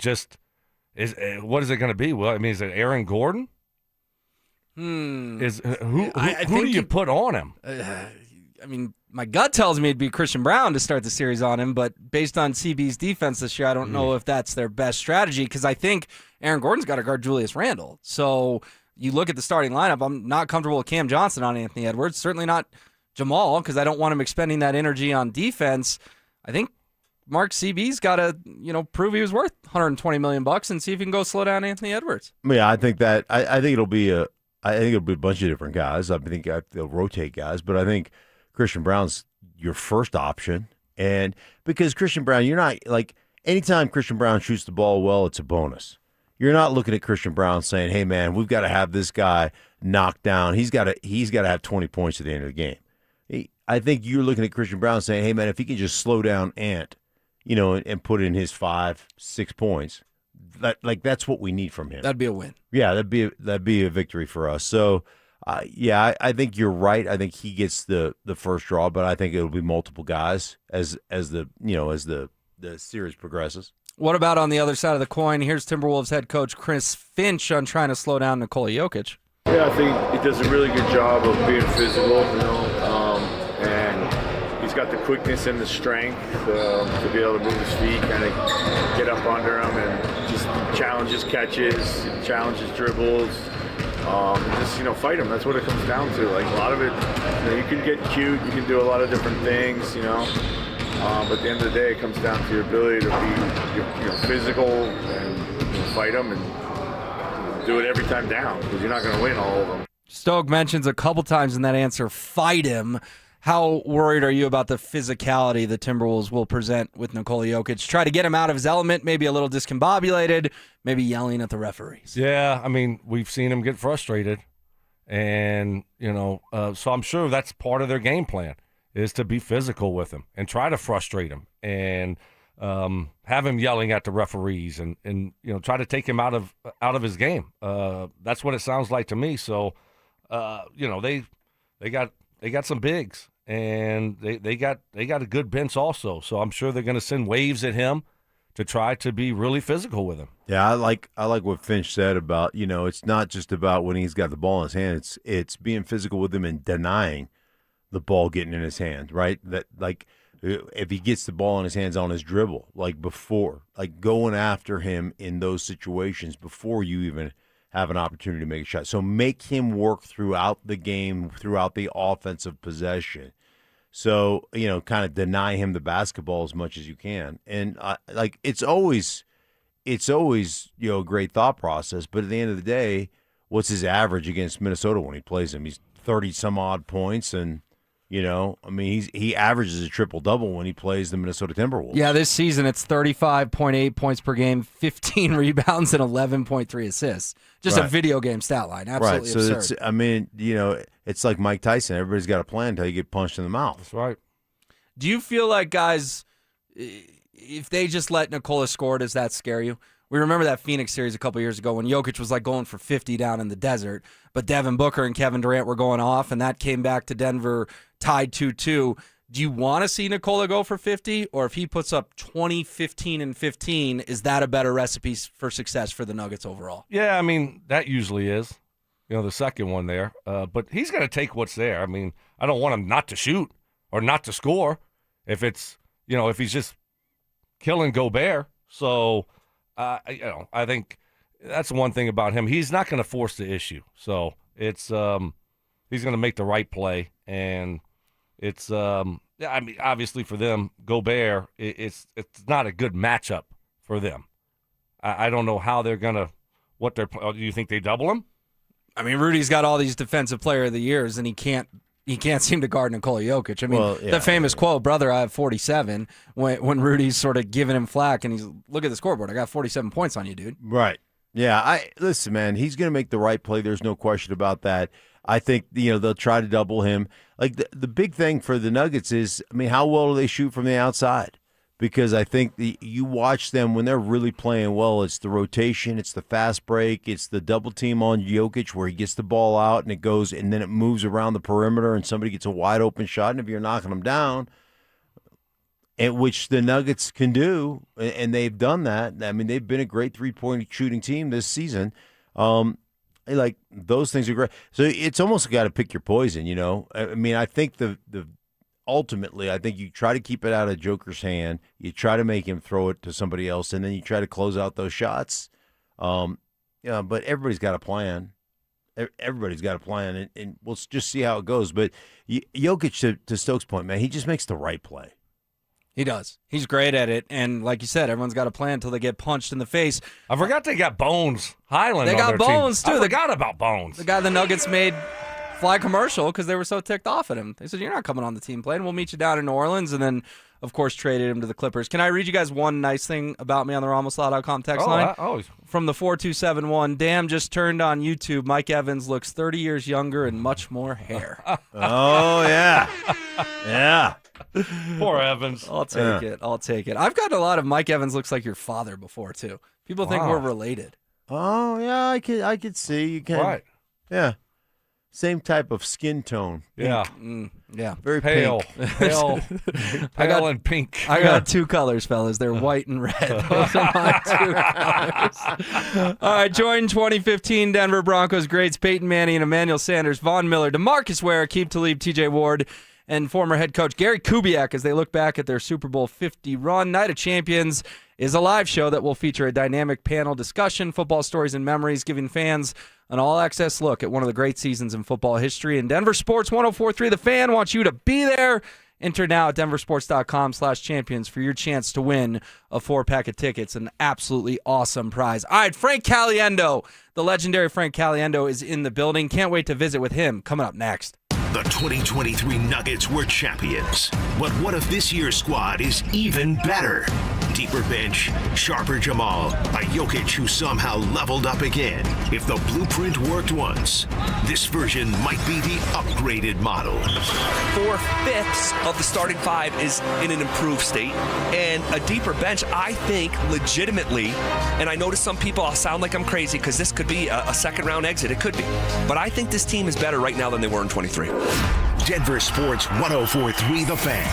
Speaker 8: it going to be? Well, I mean, is it Aaron Gordon? Who do you put on him?
Speaker 9: I mean, my gut tells me it'd be Christian Brown to start the series on him, but based on CB's defense this year, I don't know if that's their best strategy because I think Aaron Gordon's got to guard Julius Randle. So you look at the starting lineup, I'm not comfortable with Cam Johnson on Anthony Edwards, certainly not Jamal because I don't want him expending that energy on defense. I think Mark CB's got to, prove he was worth $120 million and see if he can go slow down Anthony Edwards.
Speaker 14: Yeah, I think it'll be a bunch of different guys. I think they'll rotate guys, but I think Christian Brown's your first option. And because Christian Brown, you're not anytime Christian Brown shoots the ball well, it's a bonus. You're not looking at Christian Brown saying, "Hey man, we've got to have this guy knocked down. He's got to have 20 points at the end of the game." I think you're looking at Christian Brown saying, "Hey man, if he can just slow down Ant, and put in his 5-6 points, that's what we need from him."
Speaker 9: That'd be a win.
Speaker 14: Yeah, that'd be a victory for us. So, I think you're right. I think he gets the first draw, but I think it'll be multiple guys as the series progresses.
Speaker 9: What about on the other side of the coin? Here's Timberwolves head coach Chris Finch on trying to slow down Nikola Jokic.
Speaker 19: Yeah, I think he does a really good job of being physical, and he's got the quickness and the strength to be able to move his feet, kind of get up under him and just challenge his catches, challenge his dribbles, and just fight him. That's what it comes down to. Like a lot of it, you can get cute, you can do a lot of different things, but at the end of the day, it comes down to your ability to be physical and fight them and do it every time down because you're not going to win all of them.
Speaker 9: Stoke mentions a couple times in that answer, fight him. How worried are you about the physicality the Timberwolves will present with Nikola Jokic? Try to get him out of his element, maybe a little discombobulated, maybe yelling at the referees.
Speaker 8: Yeah, I mean, we've seen him get frustrated. And, so I'm sure that's part of their game plan is to be physical with him and try to frustrate him and have him yelling at the referees and try to take him out of his game. That's what it sounds like to me. So, they got some bigs and they got a good bench also. So I'm sure they're going to send waves at him to try to be really physical with him.
Speaker 14: Yeah, I like what Finch said about, it's not just about when he's got the ball in his hand. It's being physical with him and denying the ball getting in his hand, right? That if he gets the ball in his hands on his dribble, going after him in those situations before you even have an opportunity to make a shot. So make him work throughout the game, throughout the offensive possession So, kind of deny him the basketball as much as you can. And it's always, a great thought process. But at the end of the day, what's his average against Minnesota when he plays them? He's 30 some odd points. And, he averages a triple-double when he plays the Minnesota Timberwolves.
Speaker 9: Yeah, this season it's 35.8 points per game, 15 rebounds, and 11.3 assists. Just a video game stat line. Absolutely
Speaker 14: absurd.
Speaker 9: absurd.
Speaker 14: It's like Mike Tyson. Everybody's got a plan until you get punched in the mouth.
Speaker 8: That's right.
Speaker 9: Do you feel like, guys, if they just let Nikola score, does that scare you? We remember that Phoenix series a couple years ago when Jokic was going for 50 down in the desert, but Devin Booker and Kevin Durant were going off, and that came back to Denver tied 2-2. Do you want to see Nikola go for 50, or if he puts up 20, 15, and 15, is that a better recipe for success for the Nuggets overall?
Speaker 8: Yeah, that usually is, the second one there. But he's going to take what's there. I don't want him not to shoot or not to score if it's, if he's just killing Gobert. So, I think that's one thing about him. He's not going to force the issue. So it's he's going to make the right play, and it's obviously for them, Gobert, it's not a good matchup for them. I don't know how they're going to do you think they double him?
Speaker 9: Rudy's got all these defensive player of the years, and he can't seem to guard Nikola Jokic. The famous quote, "Brother, I have 47," when Rudy's sort of giving him flack, and he's, look at the scoreboard, I got 47 points on you, dude.
Speaker 14: Right. Yeah, listen, man, he's going to make the right play. There's no question about that. I think, they'll try to double him. Like, the big thing for the Nuggets is, how well do they shoot from the outside? Because I think you watch them when they're really playing well, it's the rotation, it's the fast break, it's the double team on Jokic where he gets the ball out and it goes, and then it moves around the perimeter and somebody gets a wide open shot. And if you're knocking them down, which the Nuggets can do, and they've done that. They've been a great 3-point shooting team this season. Those things are great. So it's almost got to pick your poison, I think ultimately, I think you try to keep it out of Joker's hand. You try to make him throw it to somebody else, and then you try to close out those shots. But everybody's got a plan. Everybody's got a plan, and we'll just see how it goes. But Jokic, to Stokes' point, man, he just makes the right play.
Speaker 9: He does. He's great at it. And like you said, everyone's got a plan until they get punched in the face.
Speaker 8: I forgot they got Bones Highland.
Speaker 9: They
Speaker 8: on
Speaker 9: got
Speaker 8: their
Speaker 9: Bones,
Speaker 8: team.
Speaker 9: too.
Speaker 8: I forgot about Bones.
Speaker 9: The guy the Nuggets made fly commercial because they were so ticked off at him. They said, "You're not coming on the team plane. We'll meet you down in New Orleans." And then, of course, traded him to the Clippers. Can I read you guys one nice thing about me on the RamosLaw.com text line? From the 4271, Damn just turned on YouTube. Mike Evans looks 30 years younger and much more hair.
Speaker 14: Oh, yeah. Yeah.
Speaker 8: Poor Evans.
Speaker 9: I'll take it. I've gotten a lot of Mike Evans looks like your father before, too. People think we're related.
Speaker 14: Oh, yeah, I could see. You can.
Speaker 8: Right.
Speaker 14: Yeah. Same type of skin tone.
Speaker 8: Yeah.
Speaker 9: Yeah.
Speaker 14: Very
Speaker 8: pale.
Speaker 14: pink.
Speaker 8: Pale and pink.
Speaker 9: I got two colors, fellas. They're white and red. Those are my two colors. All right, join 2015 Denver Broncos greats Peyton Manning and Emmanuel Sanders, Von Miller, DeMarcus Ware, Aqib Talib, TJ Ward, and former head coach Gary Kubiak as they look back at their Super Bowl 50 run. Night of Champions is a live show that will feature a dynamic panel discussion, football stories and memories, giving fans an all-access look at one of the great seasons in football history. And Denver Sports 104.3 The Fan wants you to be there. Enter now at DenverSports.com/champions for your chance to win a 4-pack of tickets, an absolutely awesome prize. All right, Frank Caliendo, the legendary Frank Caliendo, is in the building. Can't wait to visit with him. Coming up next.
Speaker 6: The 2023 Nuggets were champions. But what if this year's squad is even better? Deeper bench, sharper Jamal, a Jokic who somehow leveled up again. If the blueprint worked once, this version might be the upgraded model.
Speaker 3: 4/5 of the starting five is in an improved state. And a deeper bench, I think, legitimately, and I notice some people, I'll sound like I'm crazy because this could be a second-round exit. It could be. But I think this team is better right now than they were in 23.
Speaker 6: Denver Sports 104.3 The Fan.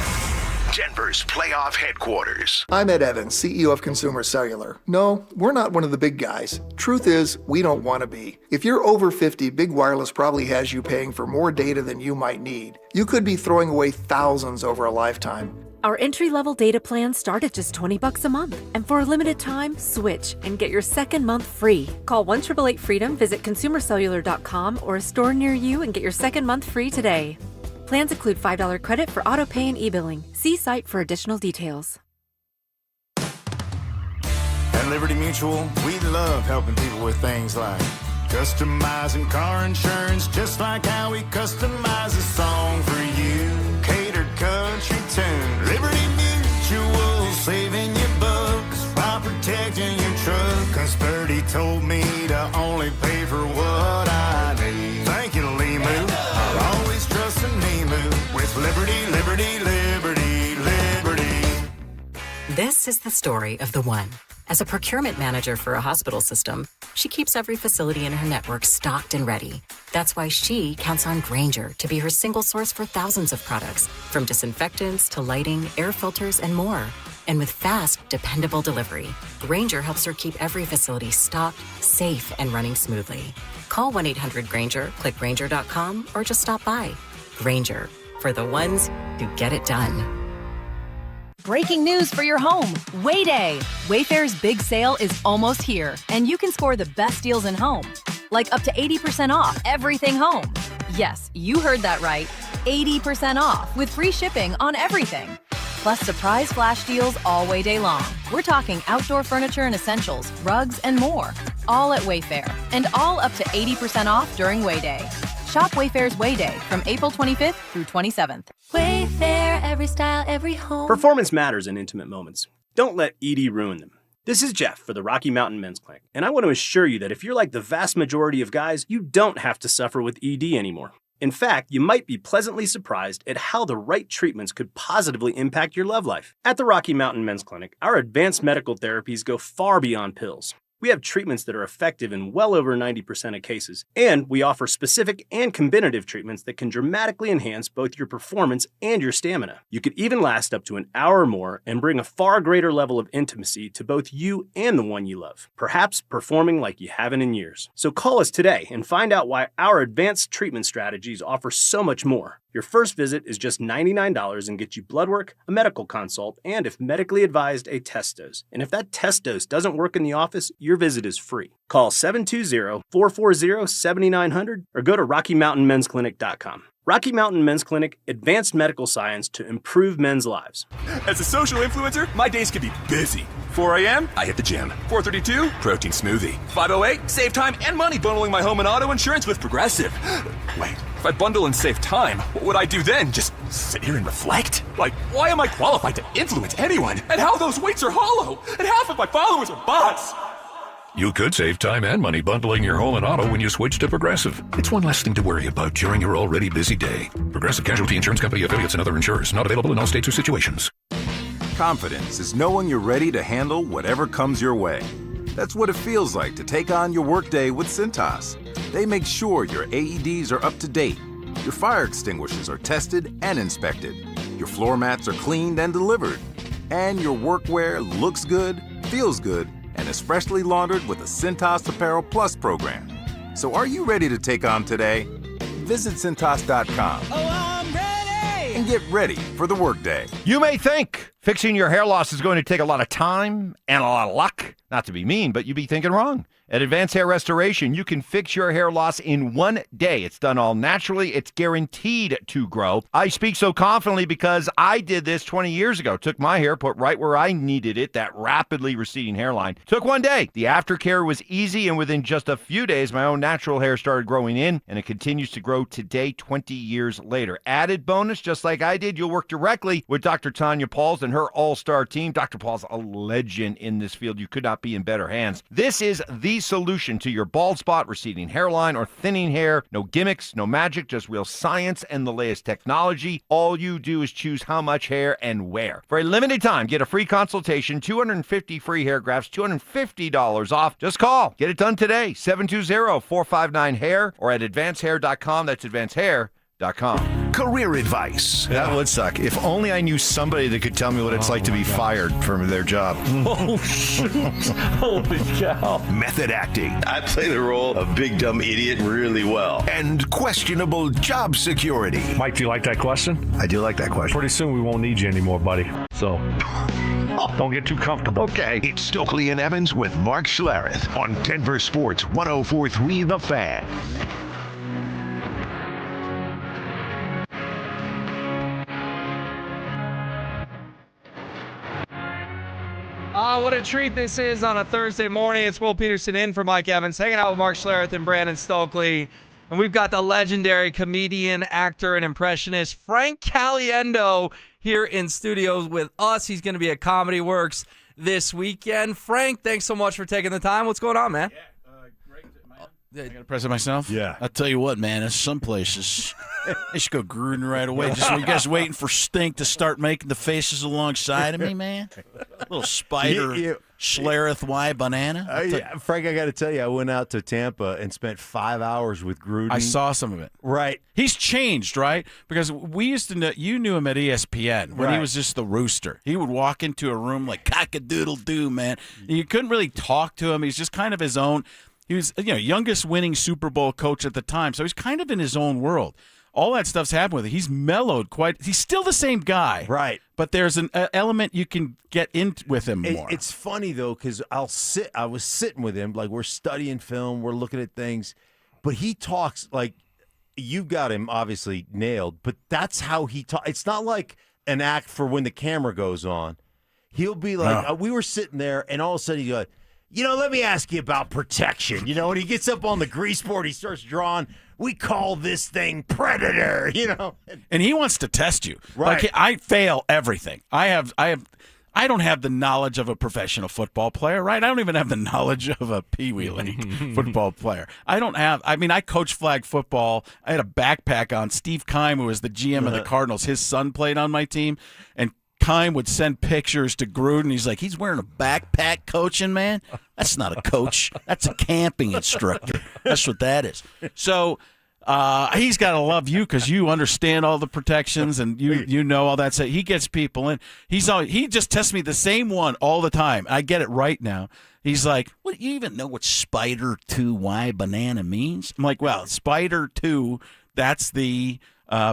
Speaker 6: Denver's playoff headquarters.
Speaker 4: I'm Ed Evans, CEO of Consumer Cellular. No, we're not one of the big guys. Truth is, we don't want to be. If you're over 50, Big Wireless probably has you paying for more data than you might need. You could be throwing away thousands over a lifetime.
Speaker 5: Our entry-level data plans start at just $20 a month. And for a limited time, switch and get your second month free. Call 1-888-FREEDOM, visit consumercellular.com or a store near you and get your second month free today. Plans include $5 credit for auto pay and e-billing. See site for additional details.
Speaker 7: At Liberty Mutual, we love helping people with things like customizing car insurance, just like how we customize a song for you. Catered country tune. Liberty Mutual, saving you bucks while protecting your truck. 'Cause Birdie told me to only pay for what I need. Thank you, Limu. I'll always trust in Limu with Liberty, Liberty, Liberty, Liberty.
Speaker 12: This is the story of the one. As a procurement manager for a hospital system, she keeps every facility in her network stocked and ready. That's why she counts on Grainger to be her single source for thousands of products, from disinfectants to lighting, air filters, and more. And with fast, dependable delivery, Grainger helps her keep every facility stocked, safe, and running smoothly. Call 1-800-GRAINGER, click Grainger.com, or just stop by. Grainger, for the ones who get it done.
Speaker 21: Breaking news for your home. Wayday. Wayfair's big sale is almost here, and you can score the best deals in home. Like up to 80% off everything home. Yes, you heard that right. 80% off with free shipping on everything. Plus surprise flash deals all Wayday long. We're talking outdoor furniture and essentials, rugs, and more. All at Wayfair, and all up to 80% off during Wayday. Shop Wayfair's Wayday from April 25th through 27th.
Speaker 10: Wayfair, every style, every home.
Speaker 20: Performance matters in intimate moments. Don't let ED ruin them. This is Jeff for the Rocky Mountain Men's Clinic, and I want to assure you that if you're like the vast majority of guys, you don't have to suffer with ED anymore. In fact, you might be pleasantly surprised at how the right treatments could positively impact your love life. At the Rocky Mountain Men's Clinic, our advanced medical therapies go far beyond pills. We have treatments that are effective in well over 90% of cases, and we offer specific and combinative treatments that can dramatically enhance both your performance and your stamina. You could even last up to an hour or more and bring a far greater level of intimacy to both you and the one you love, perhaps performing like you haven't in years. So call us today and find out why our advanced treatment strategies offer so much more. Your first visit is just $99 and gets you blood work, a medical consult, and if medically advised, a test dose. And if that test dose doesn't work in the office, your visit is free. Call 720-440-7900 or go to RockyMountainMen'sClinic.com. Rocky Mountain Men's Clinic, advanced medical science to improve men's lives.
Speaker 22: As a social influencer, my days can be busy. 4 a.m., I hit the gym. 4:32, protein smoothie. 5:08, save time and money bundling my home and auto insurance with Progressive. Wait, if I bundle and save time, what would I do then? Just sit here and reflect? Like, why am I qualified to influence anyone? And how those weights are hollow? And half of my followers are bots?
Speaker 23: You could save time and money bundling your home and auto when you switch to Progressive. It's one less thing to worry about during your already busy day. Progressive Casualty Insurance Company, affiliates, and other insurers. Not available in all states or situations.
Speaker 24: Confidence is knowing you're ready to handle whatever comes your way. That's what it feels like to take on your workday with Cintas. They make sure your AEDs are up to date, your fire extinguishers are tested and inspected, your floor mats are cleaned and delivered, and your workwear looks good, feels good, and is freshly laundered with the Cintas Apparel Plus program. So are you ready to take on today? Visit Cintas.com and get ready for the workday.
Speaker 1: You may think fixing your hair loss is going to take a lot of time and a lot of luck. Not to be mean, but you'd be thinking wrong. At Advanced Hair Restoration, you can fix your hair loss in one day. It's done all naturally. It's guaranteed to grow. I speak so confidently because I did this 20 years ago. Took my hair, put right where I needed it, that rapidly receding hairline. Took one day. The aftercare was easy, and within just a few days, my own natural hair started growing in, and it continues to grow today, 20 years later. Added bonus, just like I did, you'll work directly with Dr. Tanya Pauls and her all-star team. Dr. Pauls, a legend in this field. You could not be in better hands. This is the solution to your bald spot, receding hairline, or thinning hair. No gimmicks, no magic, just real science and the latest technology. All you do is choose how much hair and where. For a limited time, get a free consultation, 250 free hair grafts, $250 off. Just call. Get it done today, 720-459-HAIR or at advancehair.com. That's advancehair.com.
Speaker 6: Career advice.
Speaker 26: That would suck. If only I knew somebody that could tell me what it's like to be fired from their job.
Speaker 8: Oh, shoot. Holy cow.
Speaker 6: Method acting.
Speaker 11: I play the role of big dumb idiot really well.
Speaker 6: And questionable job security.
Speaker 8: Mike, do you like that question?
Speaker 26: I do like that question.
Speaker 8: Pretty soon we won't need you anymore, buddy. So don't get too comfortable.
Speaker 6: Okay. It's Stokley and Evans with Mark Schlereth on Denver Sports 104.3 The Fan.
Speaker 9: What a treat this is on a Thursday morning. It's Will Peterson in for Mike Evans, hanging out with Mark Schlereth and Brandon Stokley. And we've got the legendary comedian, actor, and impressionist Frank Caliendo here in studios with us. He's going to be at Comedy Works this weekend. Frank, thanks so much for taking the time. What's going on, man?
Speaker 13: I got to press it myself?
Speaker 14: Yeah.
Speaker 13: I'll tell you what, man, in some places, they should go Gruden right away. Just you guys waiting for Stink to start making the faces alongside of me, man? Little spider, Schlereth, why banana?
Speaker 14: Frank, I got to tell you, I went out to Tampa and spent 5 hours with Gruden.
Speaker 13: I saw some of it.
Speaker 14: Right.
Speaker 13: He's changed, right? Because we used to know, you knew him at ESPN when he was just the rooster. He would walk into a room like cock-a-doodle-doo, man. You couldn't really talk to him. He's just kind of his own. He was, youngest winning Super Bowl coach at the time, so he's kind of in his own world. All that stuff's happened with him. He's mellowed quite. He's still the same guy,
Speaker 14: right?
Speaker 13: But there's an element you can get in with him more.
Speaker 14: It's funny though, because I was sitting with him, like we're studying film, we're looking at things, but he talks like you've got him obviously nailed. But that's how he talks. It's not like an act for when the camera goes on. He'll be like, we were sitting there, and all of a sudden he's like, let me ask you about protection. When he gets up on the grease board, he starts drawing. We call this thing Predator,
Speaker 13: And he wants to test you.
Speaker 14: Right.
Speaker 13: Like, I fail everything. I don't have the knowledge of a professional football player, right? I don't even have the knowledge of a Pee Wee League football player. I coach flag football. I had a backpack on. Steve Keim, who was the GM of the Cardinals, his son played on my team, and Keim would send pictures to Gruden. He's like, he's wearing a backpack coaching, man. That's not a coach. That's a camping instructor. That's what that is. So he's got to love you because you understand all the protections and you know all that. So he gets people in. He just tests me the same one all the time. I get it right now. He's like, "What? You even know what Spider 2 Y banana means?" I'm like, "Well, Spider 2, that's the."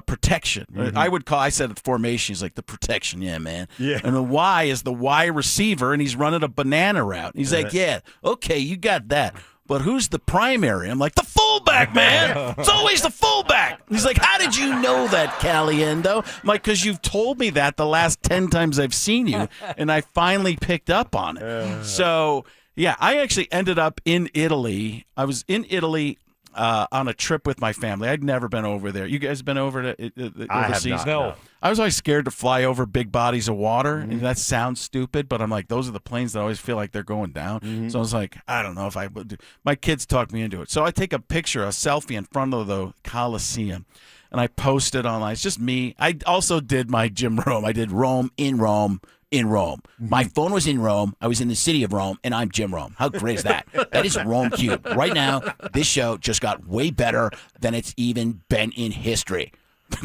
Speaker 13: Protection.
Speaker 14: Mm-hmm.
Speaker 13: I said the formation. He's like, the protection, yeah, man.
Speaker 14: Yeah.
Speaker 13: And the Y is the Y receiver, and he's running a banana route. He's like, yeah, okay, you got that. But who's the primary? I'm like, the fullback, man. It's always the fullback. He's like, how did you know that, Caliendo? I'm like, because you've told me that the last 10 times I've seen you, and I finally picked up on it. So, yeah, I actually ended up in Italy. I was in Italy on a trip with my family. I'd never been over there. You guys been over to overseas?
Speaker 14: I have not. No.
Speaker 13: I was always scared to fly over big bodies of water. And that sounds stupid, but I'm like, those are the planes that I always feel like they're going down. So I was like, I don't know if I would do. My kids talked me into it. So I take a selfie in front of the Coliseum, and I post it online. It's just me. I also did my Jim Rome. I did Rome in Rome. In Rome. My phone was in Rome. I was in the city of Rome, and I'm Jim Rome. How great is that? That is Rome Cube. Right now, this show just got way better than it's even been in history.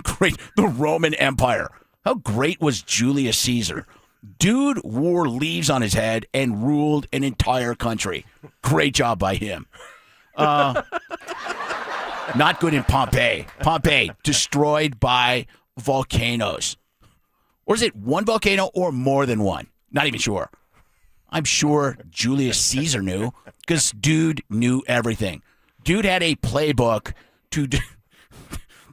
Speaker 13: Great. The Roman Empire. How great was Julius Caesar? Dude wore leaves on his head and ruled an entire country. Great job by him. Not good in Pompeii. Pompeii, destroyed by volcanoes. Or is it one volcano or more than one? Not even sure. I'm sure Julius Caesar knew because dude knew everything. Dude had a playbook to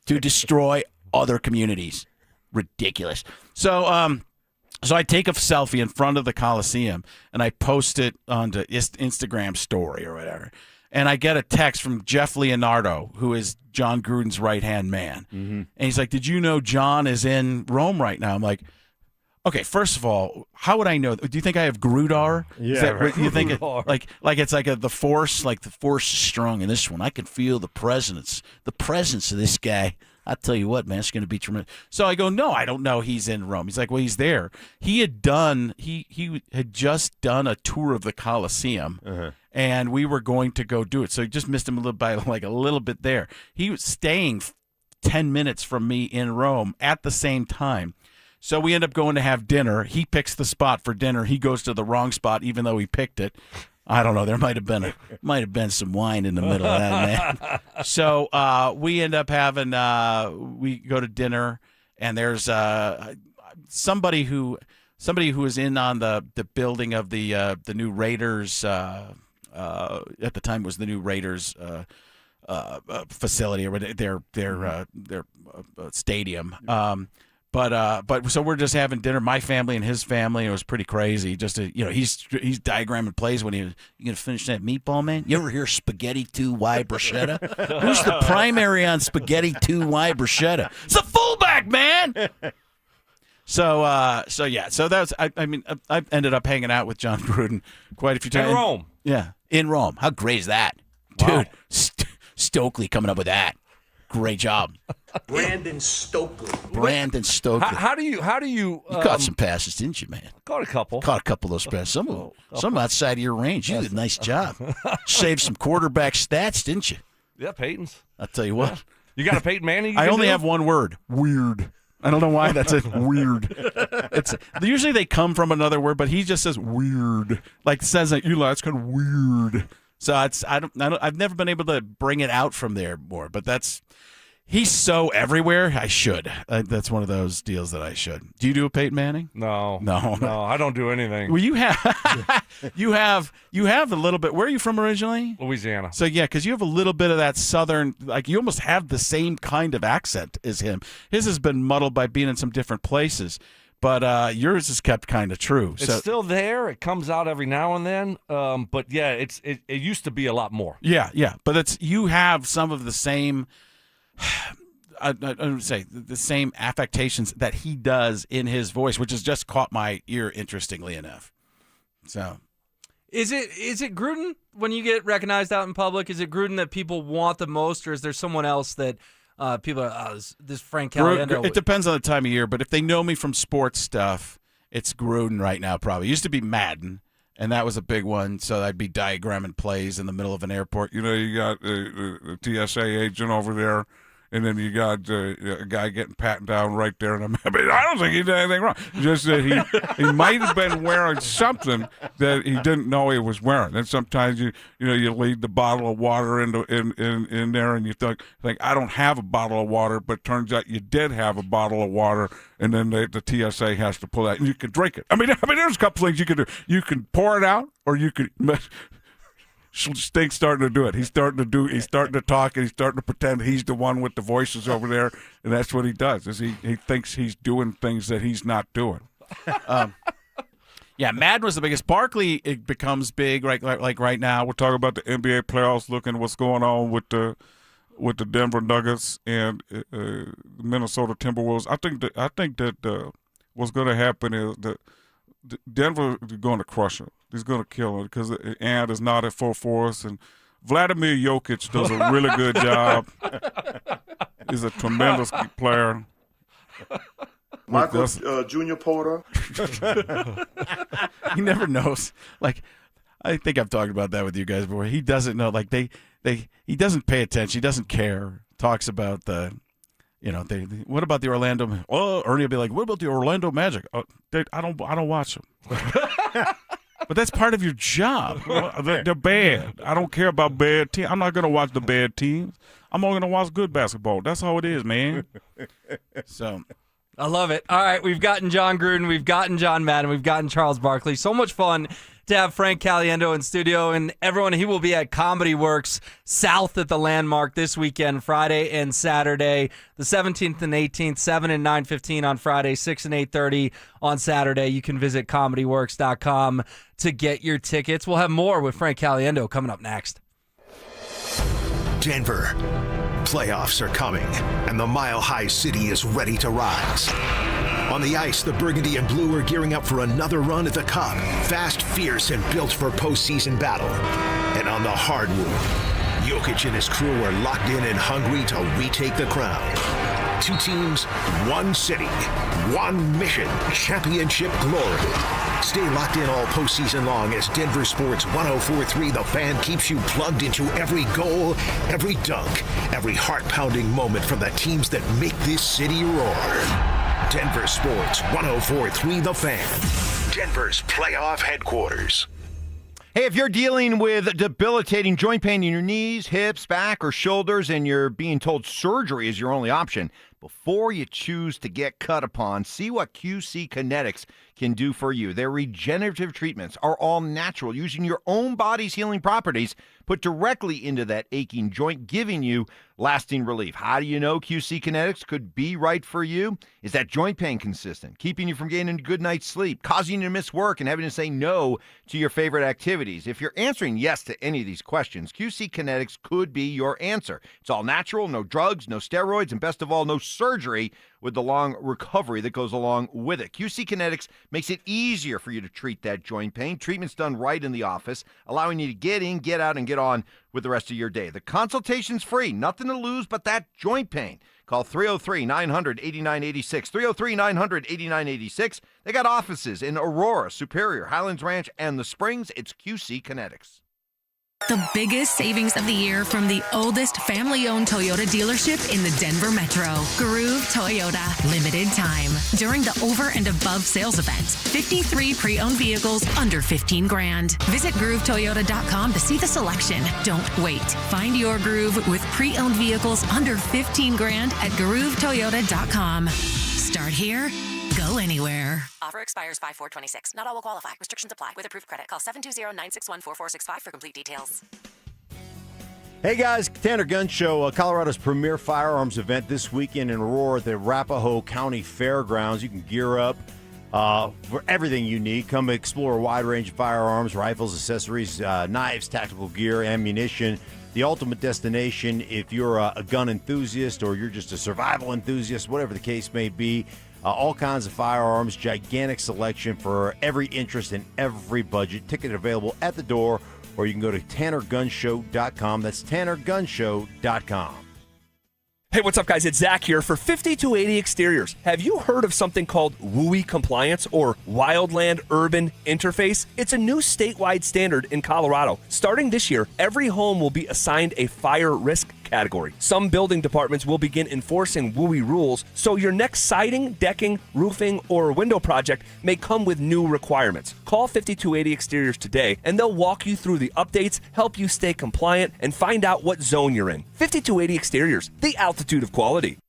Speaker 13: destroy other communities. Ridiculous. So I take a selfie in front of the Coliseum and I post it onto Instagram story or whatever. And I get a text from Jeff Leonardo, who is John Gruden's right-hand man. And he's like, did you know John is in Rome right now? I'm like, okay, first of all, how would I know? Do you think I have Grudar?
Speaker 14: Yeah,
Speaker 13: is that,
Speaker 14: right.
Speaker 13: You think like it's like the force, like the force is strong in this one. I can feel the presence of this guy. I tell you what, man, it's going to be tremendous. So I go, no, I don't know he's in Rome. He's like, well, he's there. He had just done a tour of the Colosseum, and we were going to go do it. So he just missed him a little bit there. He was staying 10 minutes from me in Rome at the same time. So we end up going to have dinner. He picks the spot for dinner. He goes to the wrong spot, even though he picked it. I don't know. There might have been some wine in the middle of that, man. So we end up having we go to dinner, and there's somebody who is in on the building of the new Raiders. At the time, it was the new Raiders facility or their stadium. But so we're just having dinner, my family and his family. And it was pretty crazy. Just to, he's diagramming plays when you gonna finish that meatball, man. You ever hear spaghetti 2Y bruschetta? Who's the primary on spaghetti 2Y bruschetta? It's the fullback, man. So that's I ended up hanging out with John Gruden quite a few times
Speaker 8: In Rome.
Speaker 13: Yeah, in Rome. How great is that, dude? Stokely coming up with that. Great job.
Speaker 2: Brandon Stokley.
Speaker 8: How do you?
Speaker 13: You caught some passes, didn't you, man?
Speaker 8: Caught a couple.
Speaker 13: Caught a couple of those passes. Some outside of your range. You did a nice job. Saved some quarterback stats, didn't you?
Speaker 8: Yeah, Peyton's.
Speaker 13: I'll tell you what.
Speaker 8: You got a Peyton Manning?
Speaker 13: I only have one word. Weird. I don't know why that's it. Weird. Usually they come from another word, but he just says weird. Like says that it's kind of weird. So I've never been able to bring it out from there more, but he's so everywhere. I should. That's one of those deals that I should. Do you do a Peyton Manning?
Speaker 8: No,
Speaker 13: No.
Speaker 8: I don't do anything.
Speaker 13: Well, you have a little bit. Where are you from originally?
Speaker 8: Louisiana.
Speaker 13: So yeah, because you have a little bit of that southern, like you almost have the same kind of accent as him. His has been muddled by being in some different places, but yours is kept kind of true.
Speaker 8: It's still there. It comes out every now and then. But yeah, it used to be a lot more.
Speaker 13: Yeah. But you have some of the same. I would say the same affectations that he does in his voice, which has just caught my ear, interestingly enough. So,
Speaker 9: is it Gruden when you get recognized out in public? Is it Gruden that people want the most, or is there someone else that people are this Frank Caliendo?
Speaker 13: It depends on the time of year, but if they know me from sports stuff, it's Gruden right now. Probably it used to be Madden. And that was a big one, so I'd be diagramming plays in the middle of an airport.
Speaker 15: You got a TSA agent over there, and then you got a guy getting patted down right there. And I don't think he did anything wrong. Just that he might have been wearing something that he didn't know he was wearing. And sometimes you leave the bottle of water in there, and you think I don't have a bottle of water, but turns out you did have a bottle of water. And then the TSA has to pull that, and you can drink it. I mean, there's a couple things you can do. You can pour it out, or you can. Stink's starting to do it. He's starting to talk, and he's starting to pretend he's the one with the voices over there, and that's what he does. Is he thinks he's doing things that he's not doing.
Speaker 13: Yeah, Madden was the biggest. Barkley, it becomes big like right now.
Speaker 15: We're talking about the NBA playoffs, looking at what's going on with the Denver Nuggets and the Minnesota Timberwolves. I think that what's going to happen is that Denver is going to crush it. He's going to kill it because Ant is not at full force, and Vladimir Jokic does a really good job. He's a tremendous player.
Speaker 2: Michael Junior Porter.
Speaker 13: He never knows. Like, I think I've talked about that with you guys before. He doesn't know. Like he doesn't pay attention. He doesn't care. Talks about what about the Orlando? Well, Ernie will be like, what about the Orlando Magic? I don't watch them. But that's part of your job. They're bad. I don't care about bad teams. I'm not going to watch the bad teams. I'm only going to watch good basketball. That's how it is, man. So,
Speaker 9: I love it. All right, we've gotten John Gruden, we've gotten John Madden, we've gotten Charles Barkley. So much fun to have Frank Caliendo in studio, and everyone, he will be at Comedy Works South at the Landmark this weekend, Friday and Saturday, the 17th and 18th, 7 and 9:15 on Friday, 6 and 8:30 on Saturday. You can visit comedyworks.com to get your tickets. We'll have more with Frank Caliendo coming up next.
Speaker 6: Denver. Playoffs are coming, and the Mile High City is ready to rise. On the ice, the Burgundy and Blue are gearing up for another run at the Cup. Fast, fierce, and built for postseason battle. And on the hardwood, Jokic and his crew are locked in and hungry to retake the crown. Two teams, one city, one mission, championship glory. Stay locked in all postseason long as Denver Sports 104.3 The Fan keeps you plugged into every goal, every dunk, every heart-pounding moment from the teams that make this city roar. Denver Sports 104.3 The Fan, Denver's playoff headquarters.
Speaker 1: Hey, if you're dealing with debilitating joint pain in your knees, hips, back, or shoulders, and you're being told surgery is your only option, Before you choose to get cut upon, see what QC Kinetics can do for you. Their regenerative treatments are all natural, using your own body's healing properties put directly into that aching joint, giving you lasting relief. How do you know QC Kinetics could be right for you? Is that joint pain consistent, keeping you from getting a good night's sleep, causing you to miss work, and having to say no to your favorite activities? If you're answering yes to any of these questions, QC Kinetics could be your answer. It's all natural, no drugs, no steroids, and best of all, no surgery, with the long recovery that goes along with it. QC Kinetics makes it easier for you to treat that joint pain. Treatment's done right in the office, allowing you to get in, get out, and get on with the rest of your day. The consultation's free. Nothing to lose but that joint pain. Call 303-900-8986. 303-900-8986. They got offices in Aurora, Superior, Highlands Ranch, and The Springs. It's QC Kinetics.
Speaker 3: The biggest savings of the year from the oldest family-owned Toyota dealership in the Denver Metro. Groove Toyota. Limited time. During the over and above sales event. 53 pre-owned vehicles under $15,000. Visit GrooveToyota.com to see the selection. Don't wait. Find your groove with pre-owned vehicles under $15,000 at GrooveToyota.com. Start here. Go anywhere.
Speaker 12: Offer expires 5/4/26. Not all will qualify. Restrictions apply. With approved credit, call 720-961-4465 for complete details.
Speaker 14: Hey guys, Tanner Gun Show, Colorado's premier firearms event this weekend in Aurora at the Arapahoe County Fairgrounds. You can gear up for everything you need. Come explore a wide range of firearms, rifles, accessories, knives, tactical gear, ammunition. The ultimate destination if you're a gun enthusiast or you're just a survival enthusiast, whatever the case may be. All kinds of firearms, gigantic selection for every interest and every budget. Ticket available at the door, or you can go to TannerGunshow.com. That's TannerGunshow.com.
Speaker 16: Hey, what's up, guys? It's Zach here for 5280 Exteriors. Have you heard of something called WUI Compliance or Wildland Urban Interface? It's a new statewide standard in Colorado. Starting this year, every home will be assigned a fire risk category. Some building departments will begin enforcing WUI rules, so your next siding, decking, roofing, or window project may come with new requirements. Call 5280 Exteriors today, and they'll walk you through the updates, help you stay compliant, and find out what zone you're in. 5280 Exteriors, the altitude of quality.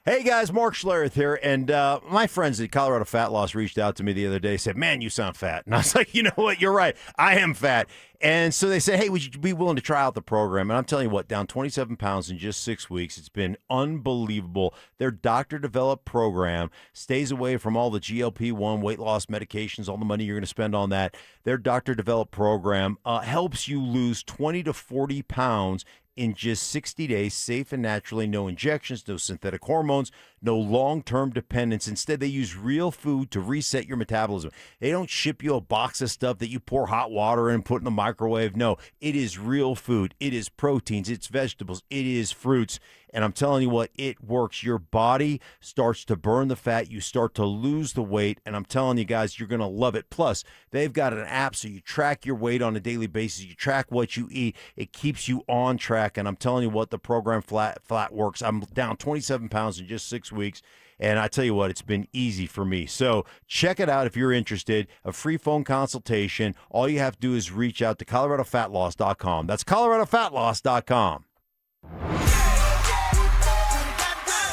Speaker 14: Hey guys, Mark Schlereth here, and my friends at Colorado Fat Loss reached out to me the other day, said, man, you sound fat. And I was like, you know what, you're right, I am fat. And so they said, hey, would you be willing to try out the program? And I'm telling you what, down 27 pounds in just 6 weeks. It's been unbelievable. Their doctor-developed program stays away from all the GLP-1 weight loss medications, all the money you're going to spend on that. Their doctor-developed program helps you lose 20 to 40 pounds in just 60 days, safe and naturally, no injections, no synthetic hormones, no long-term dependence. Instead, they use real food to reset your metabolism. They don't ship you a box of stuff that you pour hot water in and put in the microwave. No, it is real food. It is proteins. It's vegetables. It is fruits. And I'm telling you what, it works. Your body starts to burn the fat. You start to lose the weight. And I'm telling you guys, you're going to love it. Plus, they've got an app so you track your weight on a daily basis. You track what you eat. It keeps you on track. And I'm telling you what, the program flat works. I'm down 27 pounds in just 6 weeks. And I tell you what, it's been easy for me. So check it out if you're interested. A free phone consultation. All you have to do is reach out to ColoradoFatLoss.com. That's ColoradoFatLoss.com.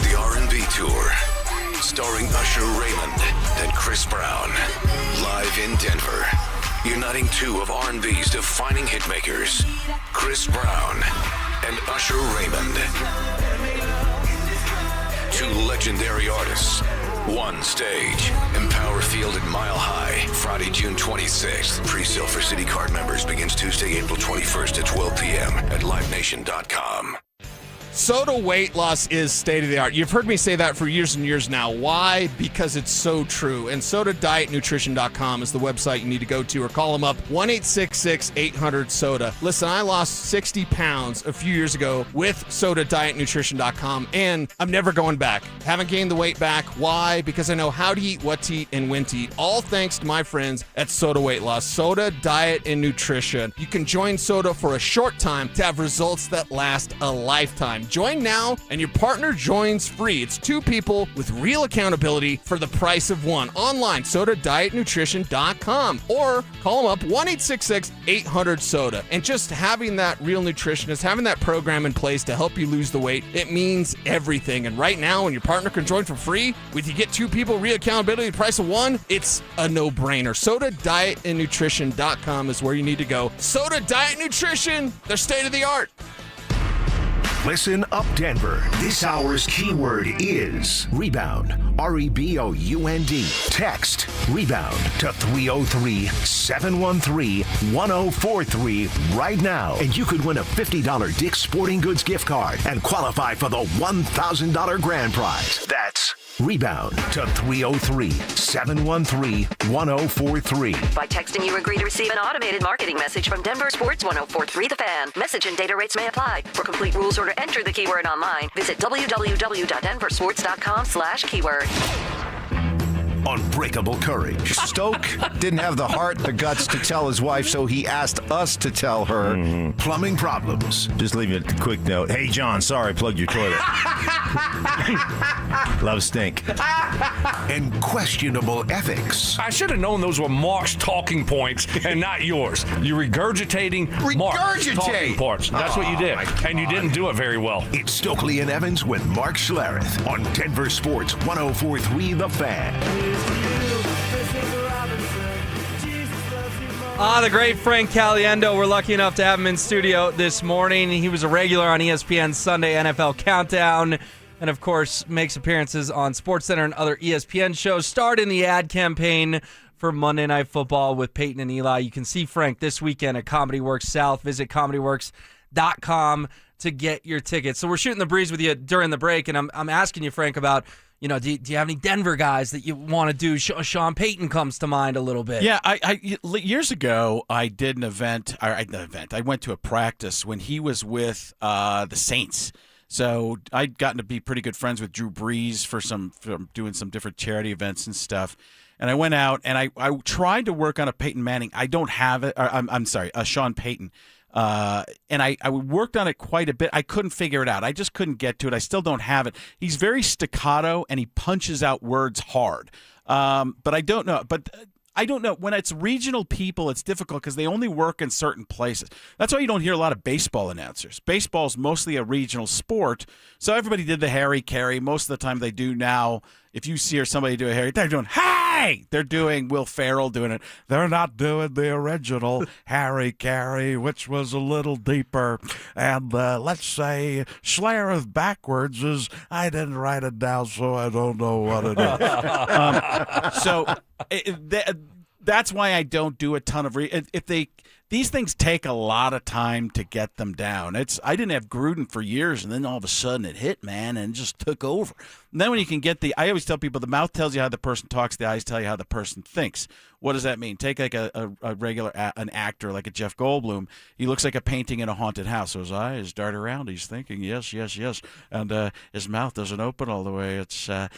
Speaker 6: The R&B Tour, starring Usher Raymond and Chris Brown, live in Denver, uniting two of R&B's defining hitmakers, Chris Brown and Usher Raymond. Two legendary artists, one stage, Empower Field at Mile High, Friday, June 26th. Pre-sale for City Card members begins Tuesday, April 21st at 12 p.m. at LiveNation.com.
Speaker 17: Soda weight loss is state of the art. You've heard me say that for years and years now. Why? Because it's so true. And SodaDietNutrition.com is the website you need to go to, or call them up, 1-866-800-SODA. Listen, I lost 60 pounds a few years ago with SodaDietNutrition.com, and I'm never going back. Haven't gained the weight back. Why? Because I know how to eat, what to eat, and when to eat. All thanks to my friends at Soda Weight Loss. Soda Diet and Nutrition. You can join Soda for a short time to have results that last a lifetime. Join now, and your partner joins free. It's 2 people with real accountability for the price of 1. Online, SodaDietNutrition.com, or call them up 1-866-800-SODA. And just having that real nutritionist, having that program in place to help you lose the weight, it means everything. And right now, when your partner can join for free, with you get 2 people, real accountability, the price of 1, it's a no-brainer. SodaDietNutrition.com is where you need to go. Soda Diet Nutrition, they're state-of-the-art.
Speaker 6: Listen up, Denver. This hour's keyword is rebound. REBOUND. Text rebound to 303-713-1043 right now, and you could win a $50 Dick's Sporting Goods gift card and qualify for the $1,000 grand prize. That's rebound to 303-713-1043.
Speaker 4: By texting, you agree to receive an automated marketing message from Denver Sports 1043 The Fan. Message and data rates may apply. For complete rules or to enter the keyword online, visit www.denversports.com/keyword.
Speaker 6: Unbreakable courage.
Speaker 26: Stoke didn't have the heart, the guts to tell his wife, so he asked us to tell her.
Speaker 6: Plumbing problems.
Speaker 14: Just leave it a quick note. Hey, John, sorry, plugged your toilet. Love stink.
Speaker 6: And questionable ethics.
Speaker 8: I should have known those were Mark's talking points and not yours. You're regurgitating Mark's talking points. That's what you did. And you didn't do it very well.
Speaker 6: It's Stokley and Evans with Mark Schlereth on Denver Sports 1043 The Fan.
Speaker 9: The great Frank Caliendo. We're lucky enough to have him in studio this morning. He was a regular on ESPN's Sunday NFL Countdown, and of course makes appearances on SportsCenter and other ESPN shows. Starred in the ad campaign for Monday Night Football with Payton and Eli. You can see Frank this weekend at Comedy Works South. Visit ComedyWorks.com to get your tickets. So we're shooting the breeze with you during the break, and I'm asking you, Frank, about, you know, do you have any Denver guys that you want to do? Sean Payton comes to mind a little bit.
Speaker 13: Yeah, I years ago I did an event. I went to a practice when he was with the Saints. So I'd gotten to be pretty good friends with Drew Brees for doing some different charity events and stuff. And I went out and I tried to work on a Peyton Manning. I don't have it. I'm sorry, a Sean Payton. And I worked on it quite a bit. I couldn't figure it out. I just couldn't get to it. I still don't have it. He's very staccato, and he punches out words hard. But I don't know. When it's regional people, it's difficult because they only work in certain places. That's why you don't hear a lot of baseball announcers. Baseball's mostly a regional sport, so everybody did the Harry Carey. Most of the time they do now. If you see somebody do a Harry, they're doing, hey! They're doing Will Ferrell doing it. They're not doing the original Harry Carey, which was a little deeper. And let's say Schlereth backwards is, I didn't write it down, so I don't know what it is. That's why I don't do a ton of these things take a lot of time to get them down. I didn't have Gruden for years, and then all of a sudden it hit, man, and it just took over. And then when you can get I always tell people the mouth tells you how the person talks, the eyes tell you how the person thinks. What does that mean? Take like a regular an actor like a Jeff Goldblum. He looks like a painting in a haunted house. So his eyes dart around. He's thinking, yes, yes, yes, and his mouth doesn't open all the way. It's if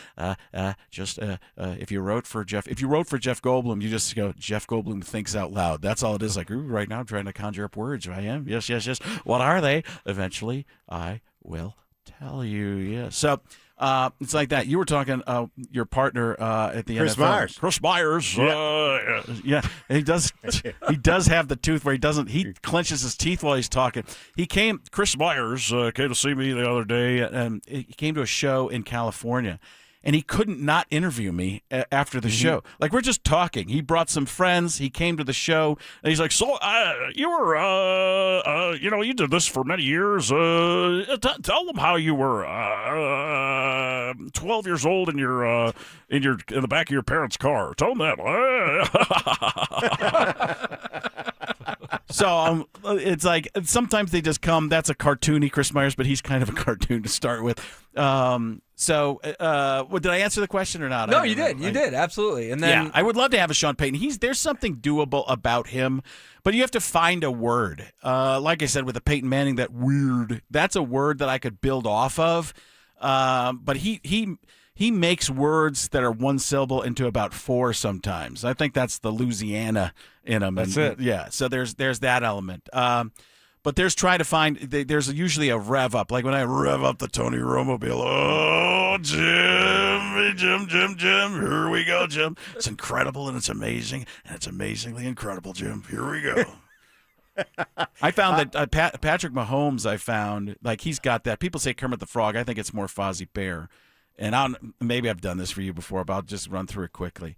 Speaker 13: you wrote for Jeff Goldblum, you just go, Jeff Goldblum thinks out loud. That's all it is. Like, ooh, right now I'm trying to conjure up words. I am. Yes, yes, yes. What are they? Eventually, I will tell you. Yes. So. It's like that. You were talking your partner at the
Speaker 14: Chris
Speaker 13: NFL.
Speaker 14: Myers.
Speaker 13: Chris Myers. Yeah. He does have the tooth where he clenches his teeth while he's talking. Chris Myers came to see me the other day, and he came to a show in California. And he couldn't not interview me after the show. Like, we're just talking. He brought some friends. He came to the show, and he's like, "So, you were, you did this for many years. Tell them how you were 12 years old in the back of your parents' car. Tell them that." So it's like sometimes they just come. That's a cartoony Chris Myers, but he's kind of a cartoon to start with. Did I answer the question or not?
Speaker 9: No, you did. You did, absolutely. And then
Speaker 13: I would love to have a Sean Payton. There's something doable about him, but you have to find a word. Like I said, with the Peyton Manning, that weird. That's a word that I could build off of. But he makes words that are one syllable into about four sometimes. I think that's the Louisiana in him.
Speaker 8: That's it.
Speaker 13: Yeah. So there's that element. But But there's trying to find. There's usually a rev up. Like when I rev up the Tony Romo-mobile. Oh, Jim, here we go, Jim. It's incredible and it's amazing and it's amazingly incredible, Jim. Here we go. I found that Patrick Mahomes, I found, like he's got that. People say Kermit the Frog. I think it's more Fozzie Bear. And maybe I've done this for you before, but I'll just run through it quickly.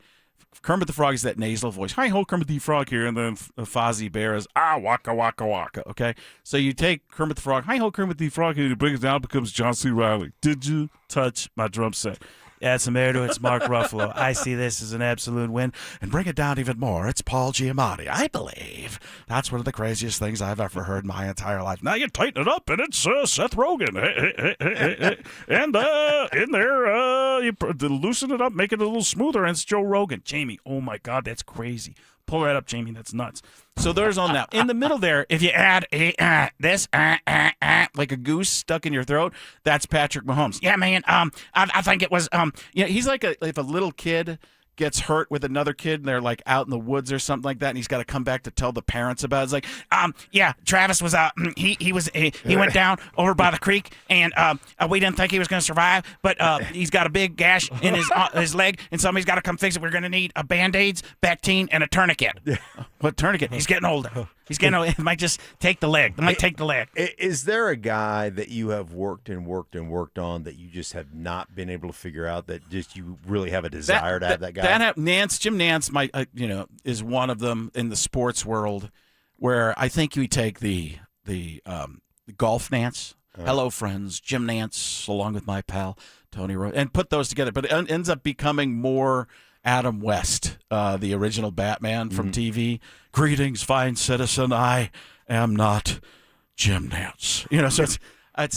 Speaker 13: Kermit the Frog is that nasal voice. Hi ho, Kermit the Frog here. And then Fozzie Bear is, waka, waka, waka. Okay? So you take Kermit the Frog. Hi ho, Kermit the Frog here. You bring it down, it becomes John C. Reilly. Did you touch my drum set? Add some air to it. It's Mark Ruffalo. I see this as an absolute win. And bring it down even more. It's Paul Giamatti. I believe that's one of the craziest things I've ever heard in my entire life. Now you tighten it up, and it's Seth Rogen. And in there, you loosen it up, make it a little smoother, and it's Joe Rogan. Jamie, oh my God, that's crazy. Pull right up, Jamie. That's nuts. So there's on that. In the middle there, if you add this like a goose stuck in your throat, that's Patrick Mahomes. Yeah, man. I think it was. He's like if a little kid gets hurt with another kid and they're like out in the woods or something like that, and he's got to come back to tell the parents about it. It's like, yeah, Travis was he went down over by the creek and we didn't think he was going to survive, but he's got a big gash in his leg and somebody's got to come fix it. We're going to need a Band-Aids, Bactine, and a tourniquet. What tourniquet? He's getting older. He's getting older. It might just take the leg. It might take the leg.
Speaker 14: Is there a guy that you have worked on that you just have not been able to figure out that just you really have a desire to have that guy?
Speaker 13: Jim Nance might, is one of them in the sports world, where I think you take the golf Nance. Hello, friends. Jim Nance, along with my pal Tony Rowe, and put those together. But it ends up becoming more Adam West, the original Batman from TV. Greetings, fine citizen. I am not Jim Nance. So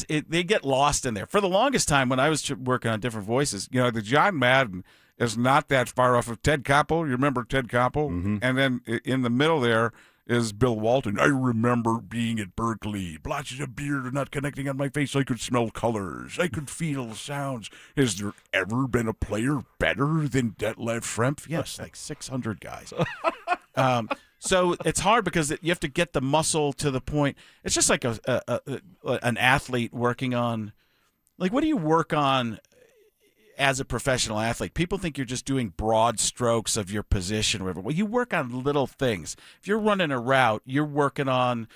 Speaker 13: they get lost in there. For the longest time, when I was working on different voices, the John Madden is not that far off of Ted Koppel. You remember Ted Koppel? Mm-hmm. And then in the middle there is Bill Walton. I remember being at Berkeley, blotches of beard are not connecting on my face. I could smell colors. I could feel sounds. Has there ever been a player better than Detlef Schrempf? Yes, like 600 guys. So it's hard because you have to get the muscle to the point. It's just like an athlete working on, like, what do you work on as a professional athlete? People think you're just doing broad strokes of your position or whatever. Well, you work on little things. If you're running a route, you're working on,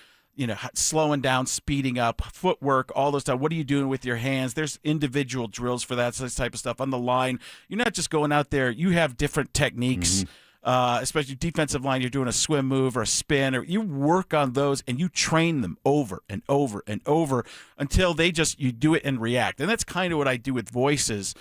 Speaker 13: slowing down, speeding up, footwork, all those stuff. What are you doing with your hands? There's individual drills for that type of stuff on the line. You're not just going out there. You have different techniques. Mm-hmm. Especially defensive line, you're doing a swim move or a spin, or you work on those and you train them over and over and over until you do it and react. And that's kind of what I do with voices,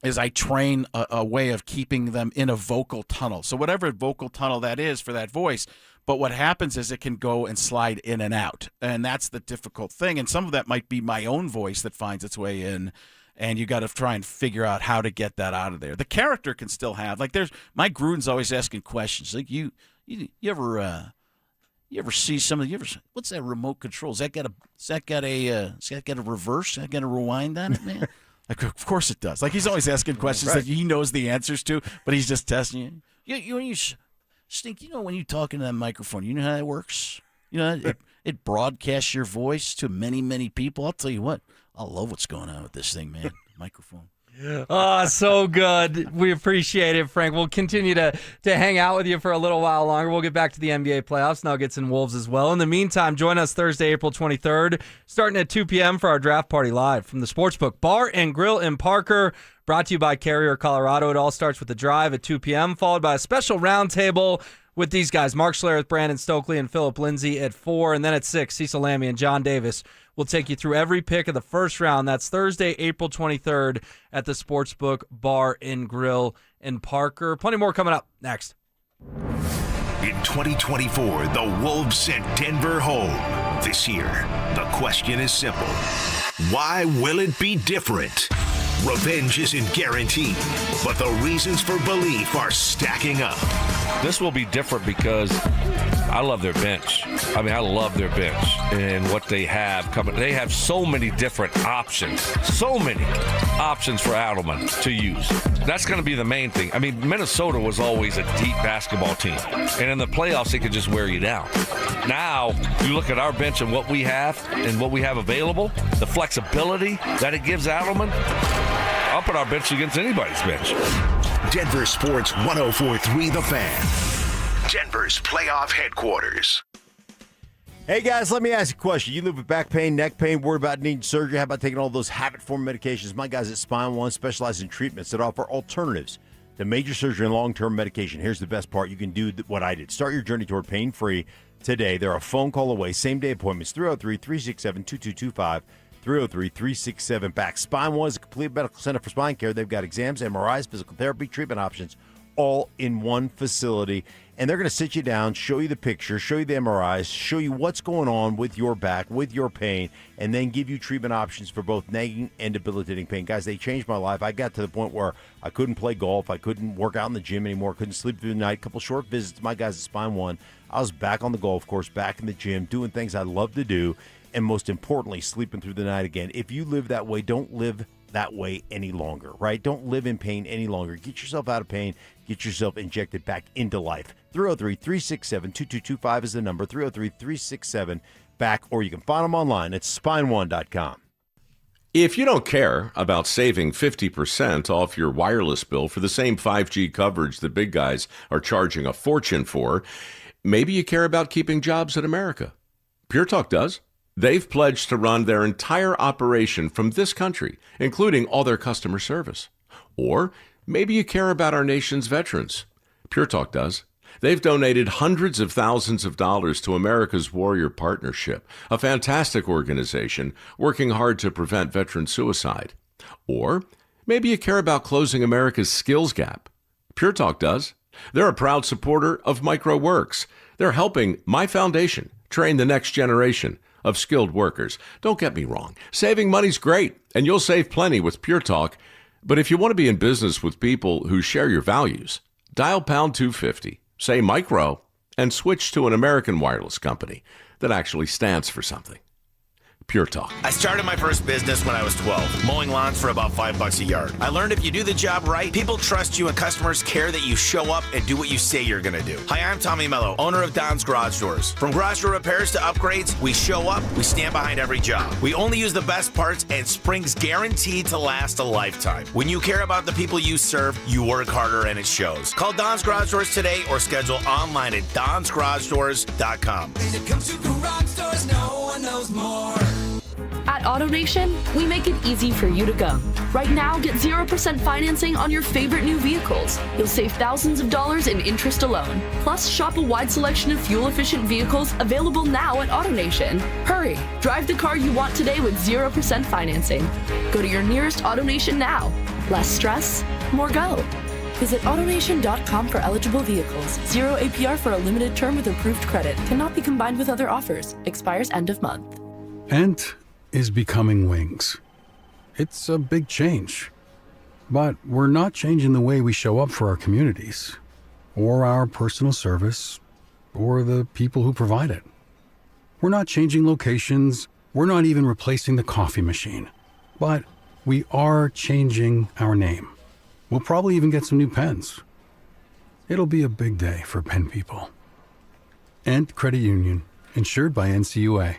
Speaker 13: is I train a way of keeping them in a vocal tunnel. So whatever vocal tunnel that is for that voice, but what happens is it can go and slide in and out. And that's the difficult thing. And some of that might be my own voice that finds its way in. And you got to try and figure out how to get that out of there. The character can still have, like, Mike Gruden's always asking questions. Like, you ever see some of what's that remote control? Has that got a reverse? Has that got a rewind on it, man? Like, of course it does. Like, he's always asking questions that he knows the answers to, but he's just testing you. You Stink, when you talk into that microphone, you know how that works? It broadcasts your voice to many, many people. I'll tell you what. I love what's going on with this thing, man. Microphone.
Speaker 9: Oh, so good. We appreciate it, Frank. We'll continue to hang out with you for a little while longer. We'll get back to the NBA playoffs, Nuggets and Wolves as well. In the meantime, join us Thursday, April 23rd, starting at 2 p.m. for our Draft Party Live from the Sportsbook Bar and Grill in Parker. Brought to you by Carrier, Colorado. It all starts with the drive at 2 p.m., followed by a special roundtable with these guys, Mark Schlereth, Brandon Stokley, and Philip Lindsay at 4. And then at 6, Cecil Lammy and John Davis will take you through every pick of the first round. That's Thursday, April 23rd at the Sportsbook Bar and Grill in Parker. Plenty more coming up next.
Speaker 6: In 2024, the Wolves sent Denver home. This year, the question is simple. Why will it be different? Revenge isn't guaranteed, but the reasons for belief are stacking up.
Speaker 8: This will be different because I love their bench. I mean, I love their bench and what they have coming. They have so many different options. So many options for Adelman to use. That's going to be the main thing. I mean, Minnesota was always a deep basketball team. And in the playoffs, they could just wear you down. Now, you look at our bench and what we have available, the flexibility that it gives Adelman, I'll put our bench against anybody's bench.
Speaker 6: Denver Sports 104.3 The Fan. Denver's playoff headquarters.
Speaker 14: Hey, guys, let me ask you a question. You live with back pain, neck pain, worried about needing surgery? How about taking all those habit-forming medications? My guys at Spine One specialize in treatments that offer alternatives to major surgery and long-term medication. Here's the best part. You can do what I did. Start your journey toward pain-free today. They're a phone call away. Same-day appointments, 303-367-2225, 303-367-BACK. Spine One is a complete medical center for spine care. They've got exams, MRIs, physical therapy, treatment options, all in one facility. And they're going to sit you down, show you the picture, show you the MRIs, show you what's going on with your back, with your pain, and then give you treatment options for both nagging and debilitating pain. Guys, they changed my life. I got to the point where I couldn't play golf. I couldn't work out in the gym anymore. Couldn't sleep through the night. A couple short visits. My guys at Spine One. I was back on the golf course, back in the gym, doing things I love to do, and most importantly, sleeping through the night again. If you live that way, don't live that way any longer, right? Don't live in pain any longer. Get yourself out of pain. Get yourself injected back into life. 303-367-2225 is the number, 303-367-BACK, or you can find them online at spine1.com.
Speaker 5: If you don't care about saving 50% off your wireless bill for the same 5G coverage the big guys are charging a fortune for, maybe you care about keeping jobs in America. Pure Talk does. They've pledged to run their entire operation from this country, including all their customer service. Or maybe you care about our nation's veterans. Pure Talk does. They've donated hundreds of thousands of dollars to America's Warrior Partnership, a fantastic organization working hard to prevent veteran suicide. Or maybe you care about closing America's skills gap. Pure Talk does. They're a proud supporter of MicroWorks. They're helping my foundation train the next generation of skilled workers. Don't get me wrong. Saving money's great, and you'll save plenty with Pure Talk. But if you want to be in business with people who share your values, dial pound 250, say micro, and switch to an American wireless company that actually stands for something. Pure Talk.
Speaker 7: I started my first business when I was 12, mowing lawns for about $5 a yard. I learned if you do the job right, people trust you and customers care that you show up and do what you say you're going to do. Hi, I'm Tommy Mello, owner of Don's Garage Doors. From garage door repairs to upgrades, we show up, we stand behind every job. We only use the best parts, and spring's guaranteed to last a lifetime. When you care about the people you serve, you work harder and it shows. Call Don's Garage Doors today or schedule online at donsgaragedoors.com.
Speaker 18: When it comes to garage doors, no one knows more.
Speaker 10: At AutoNation, we make it easy for you to go. Right now, get 0% financing on your favorite new vehicles. You'll save thousands of dollars in interest alone. Plus, shop a wide selection of fuel-efficient vehicles available now at AutoNation. Hurry! Drive the car you want today with 0% financing. Go to your nearest AutoNation now. Less stress, more go. Visit AutoNation.com for eligible vehicles. 0 APR for a limited term with approved credit. Cannot be combined with other offers. Expires end of month.
Speaker 19: Ent is becoming Wings. It's a big change. But we're not changing the way we show up for our communities, or our personal service, or the people who provide it. We're not changing locations. We're not even replacing the coffee machine. But we are changing our name. We'll probably even get some new pens. It'll be a big day for pen people. Ent Credit Union, insured by NCUA.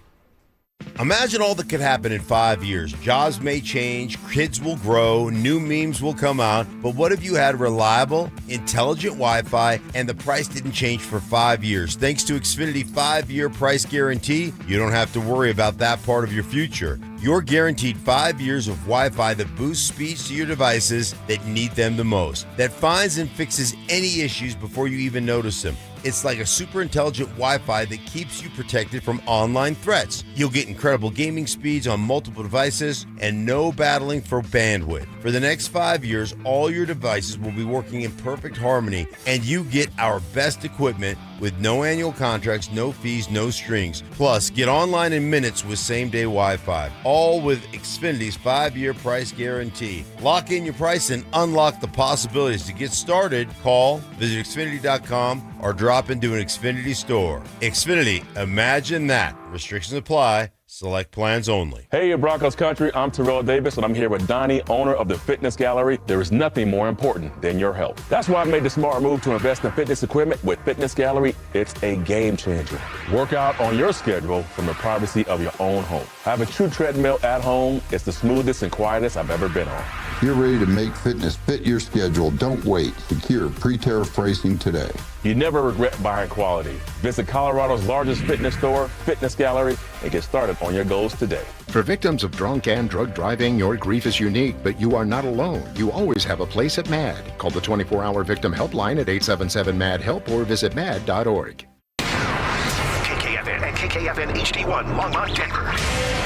Speaker 14: Imagine all that could happen in 5 years. Jobs may change, kids will grow, new memes will come out, but what if you had reliable, intelligent Wi-Fi and the price didn't change for 5 years? Thanks to Xfinity 5-year price guarantee, you don't have to worry about that part of your future. You're guaranteed 5 years of Wi-Fi that boosts speeds to your devices that need them the most, that finds and fixes any issues before you even notice them.
Speaker 20: It's like a super intelligent Wi-Fi that keeps you protected from online threats. You'll get incredible gaming speeds on multiple devices and no battling for bandwidth. For the next 5 years, all your devices will be working in perfect harmony, and you get our best equipment with no annual contracts, no fees, no strings. Plus, get online in minutes with same-day Wi-Fi, all with Xfinity's 5-year price guarantee. Lock in your price and unlock the possibilities. To get started, call, visit Xfinity.com, or drop into an Xfinity store. Xfinity, imagine that. Restrictions apply. Select plans only.
Speaker 21: Hey, Broncos country, I'm Terrell Davis, and I'm here with Donnie, owner of the Fitness Gallery. There is nothing more important than your health. That's why I made the smart move to invest in fitness equipment with Fitness Gallery. It's a game changer. Work out on your schedule from the privacy of your own home. I have a true treadmill at home. It's the smoothest and quietest I've ever been on.
Speaker 22: You're ready to make fitness fit your schedule. Don't wait. Secure pre-tariff pricing today.
Speaker 21: You never regret buying quality. Visit Colorado's largest fitness store, Fitness Gallery, and get started on your goals today.
Speaker 23: For victims of drunk and drug driving, your grief is unique, but you are not alone. You always have a place at MAD. Call the 24-hour victim helpline at 877-MAD-HELP or visit mad.org.
Speaker 6: KKFN and KKFN HD1 Longmont, Denver.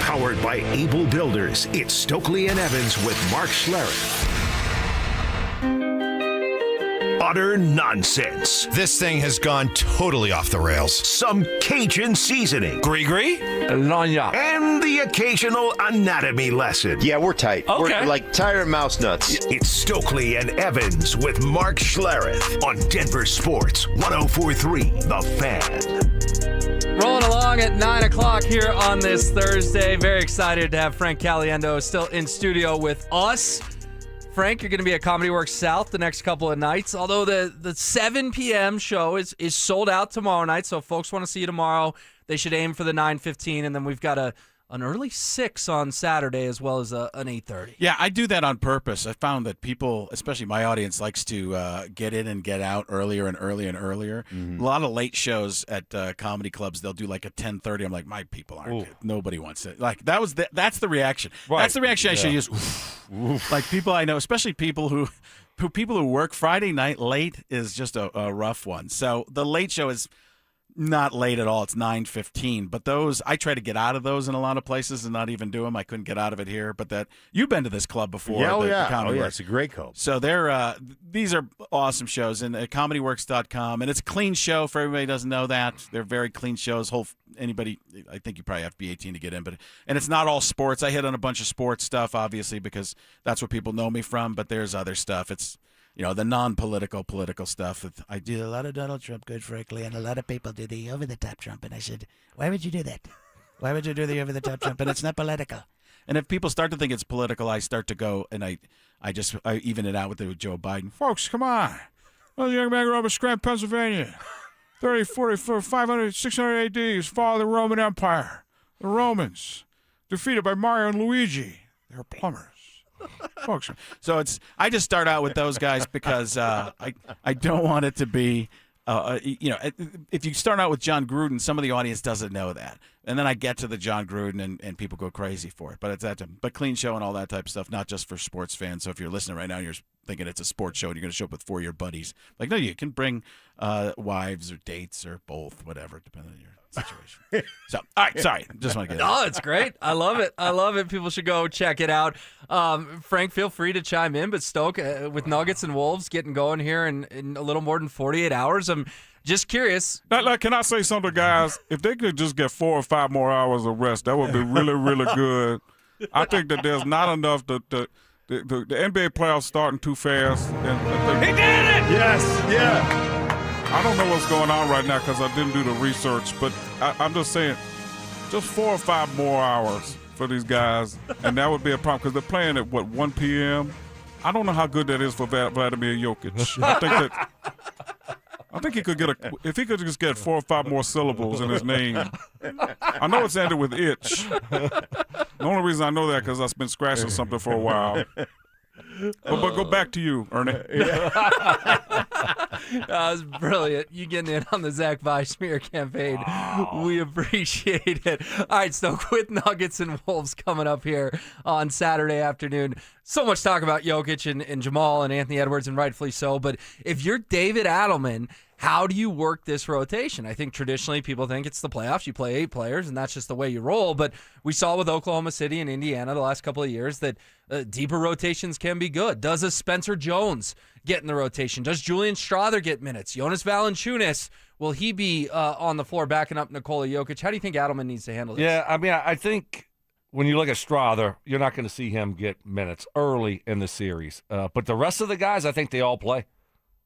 Speaker 6: Powered by Able Builders, it's Stokley and Evans with Mark Schlereth. Utter nonsense.
Speaker 26: This thing has gone totally off the rails.
Speaker 6: Some Cajun seasoning.
Speaker 14: Gree-gree?
Speaker 8: Lanya.
Speaker 6: And the occasional anatomy lesson.
Speaker 11: Yeah, we're tight.
Speaker 8: Okay.
Speaker 11: We're like tired mouse nuts.
Speaker 6: It's Stokley and Evans with Mark Schlereth on Denver Sports 104.3 The Fan.
Speaker 9: Rolling along at 9 o'clock here on this Thursday. Very excited to have Frank Caliendo still in studio with us. Frank, you're going to be at Comedy Works South the next couple of nights, although the 7 p.m. show is sold out tomorrow night, so if folks want to see you tomorrow, they should aim for the 9:15, and then we've got an early 6 on Saturday as well as an 8:30.
Speaker 13: Yeah, I do that on purpose. I found that people, especially my audience, likes to get in and get out earlier and earlier and earlier.
Speaker 14: Mm-hmm.
Speaker 13: A lot of late shows at comedy clubs, they'll do like a 10:30. I'm like, my people aren't. Nobody wants it. Like that's the reaction.
Speaker 8: Right.
Speaker 13: That's the reaction I should use. Like people I know, especially people who work Friday night late is just a rough one. So the late show is not late at all. It's 9:15. But those, I try to get out of those in a lot of places and not even do them. I couldn't get out of it here. But you've been to this club before.
Speaker 14: Yeah, it's a great club.
Speaker 13: So these are awesome shows, and at comedyworks.com, and it's a clean show for everybody who doesn't know that. They're very clean shows. Anybody, I think you probably have to be 18 to get in, and it's not all sports. I hit on a bunch of sports stuff, obviously, because that's what people know me from. But there's other stuff. It's the non-political, political stuff. I do a lot of Donald Trump, good frankly, and a lot of people do the over-the-top Trump. And I said, why would you do that? Why would you do the over-the-top Trump? And it's not political. And if people start to think it's political, I start to go, and I even it out with Joe Biden.
Speaker 15: Folks, come on. Well, the young man grew up in Scranton, Pennsylvania. 30, 40, 500, 600 AD is fall of the Roman Empire. The Romans, defeated by Mario and Luigi. They're plumbers. Folks.
Speaker 13: So I just start out with those guys because I don't want it to be, if you start out with John Gruden, some of the audience doesn't know that. And then I get to the John Gruden and people go crazy for it. But but clean show and all that type of stuff, not just for sports fans. So if you're listening right now and you're thinking it's a sports show and you're going to show up with 4 of your buddies, like, no, you can bring wives or dates or both, whatever, depending on your situation. So, all right, sorry. Just want to get it.
Speaker 9: No, it's great. I love it. I love it. People should go check it out. Frank, feel free to chime in, but Stoke, with Nuggets and Wolves getting going here in a little more than 48 hours, I'm just curious.
Speaker 15: Can I say something, guys? If they could just get 4 or 5 more hours of rest, that would be really, really good. I think that there's not enough. The NBA playoffs starting too fast.
Speaker 9: He did it!
Speaker 14: Yes, yeah.
Speaker 15: I don't know what's going on right now because I didn't do the research, but I'm just saying, just 4 or 5 more hours for these guys, and that would be a problem because they're playing at 1 p.m. I don't know how good that is for Vladimir Jokic. I think he could if he could just get 4 or 5 more syllables in his name. I know it's ended with itch. The only reason I know that because I've been scratching something for a while. But go back to you, Ernie.
Speaker 9: That was brilliant. You getting in on the Zach Weissmuir campaign. Oh. We appreciate it. All right, Stoke, with Nuggets and Wolves coming up here on Saturday afternoon. So much talk about Jokic and Jamal and Anthony Edwards, and rightfully so. But if you're David Adelman, how do you work this rotation? I think traditionally people think it's the playoffs. You play 8 players, and that's just the way you roll. But we saw with Oklahoma City and Indiana the last couple of years that deeper rotations can be good. Does a Spencer Jones get in the rotation? Does Julian Strawther get minutes? Jonas Valanciunas, will he be on the floor backing up Nikola Jokic? How do you think Adelman needs to handle this?
Speaker 8: Yeah, I mean, I think when you look at Strawther, you're not going to see him get minutes early in the series. But the rest of the guys, I think they all play.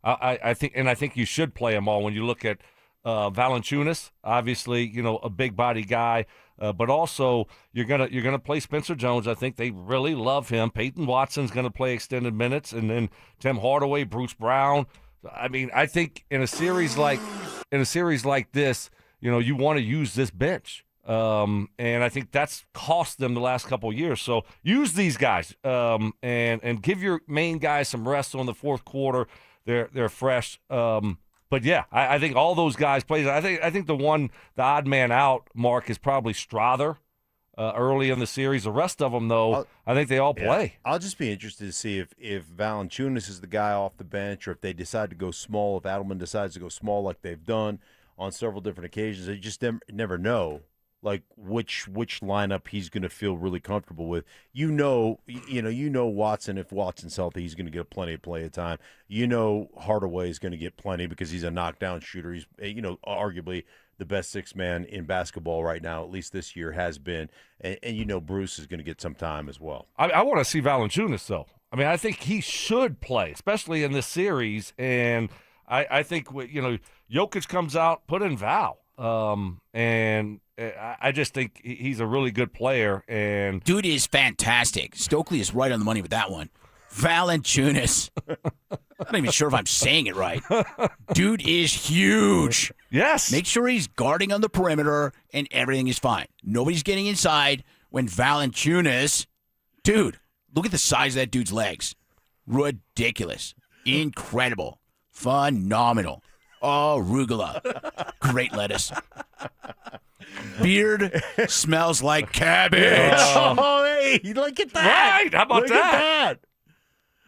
Speaker 8: I think you should play them all. When you look at Valanciunas, obviously, a big body guy, but also you're gonna play Spencer Jones. I think they really love him. Peyton Watson's gonna play extended minutes, and then Tim Hardaway, Bruce Brown. I mean, I think in a series like this, you want to use this bench. And I think that's cost them the last couple of years. So use these guys and give your main guys some rest on the fourth quarter. They're fresh. But yeah, I think all those guys play. I think the odd man out, Mark, is probably Strawther early in the series. The rest of them, though, I think they all play.
Speaker 14: I'll just be interested to see if Valanciunas is the guy off the bench, or if they decide to go small. If Adelman decides to go small, like they've done on several different occasions, you just never know. Like which lineup he's going to feel really comfortable with. You know Watson. If Watson's healthy, he's going to get plenty of play time. Hardaway is going to get plenty because he's a knockdown shooter. He's arguably the best 6-man in basketball right now, at least this year has been. And Bruce is going to get some time as well.
Speaker 8: I want to see Valanciunas though. I mean, I think he should play, especially in this series. And I think Jokic comes out, put in Val. And I just think he's a really good player. And
Speaker 1: dude is fantastic. Stokley is right on the money with that one. Valanciunas. I'm not even sure if I'm saying it right. Dude is huge.
Speaker 8: Yes.
Speaker 1: Make sure he's guarding on the perimeter and everything is fine. Nobody's getting inside when Valanciunas. Dude, look at the size of that dude's legs. Ridiculous. Incredible. Phenomenal. Oh, arugula. Great lettuce. Beard smells like cabbage.
Speaker 14: Oh, hey, look at that.
Speaker 8: Right. How about
Speaker 14: look
Speaker 8: that?
Speaker 14: At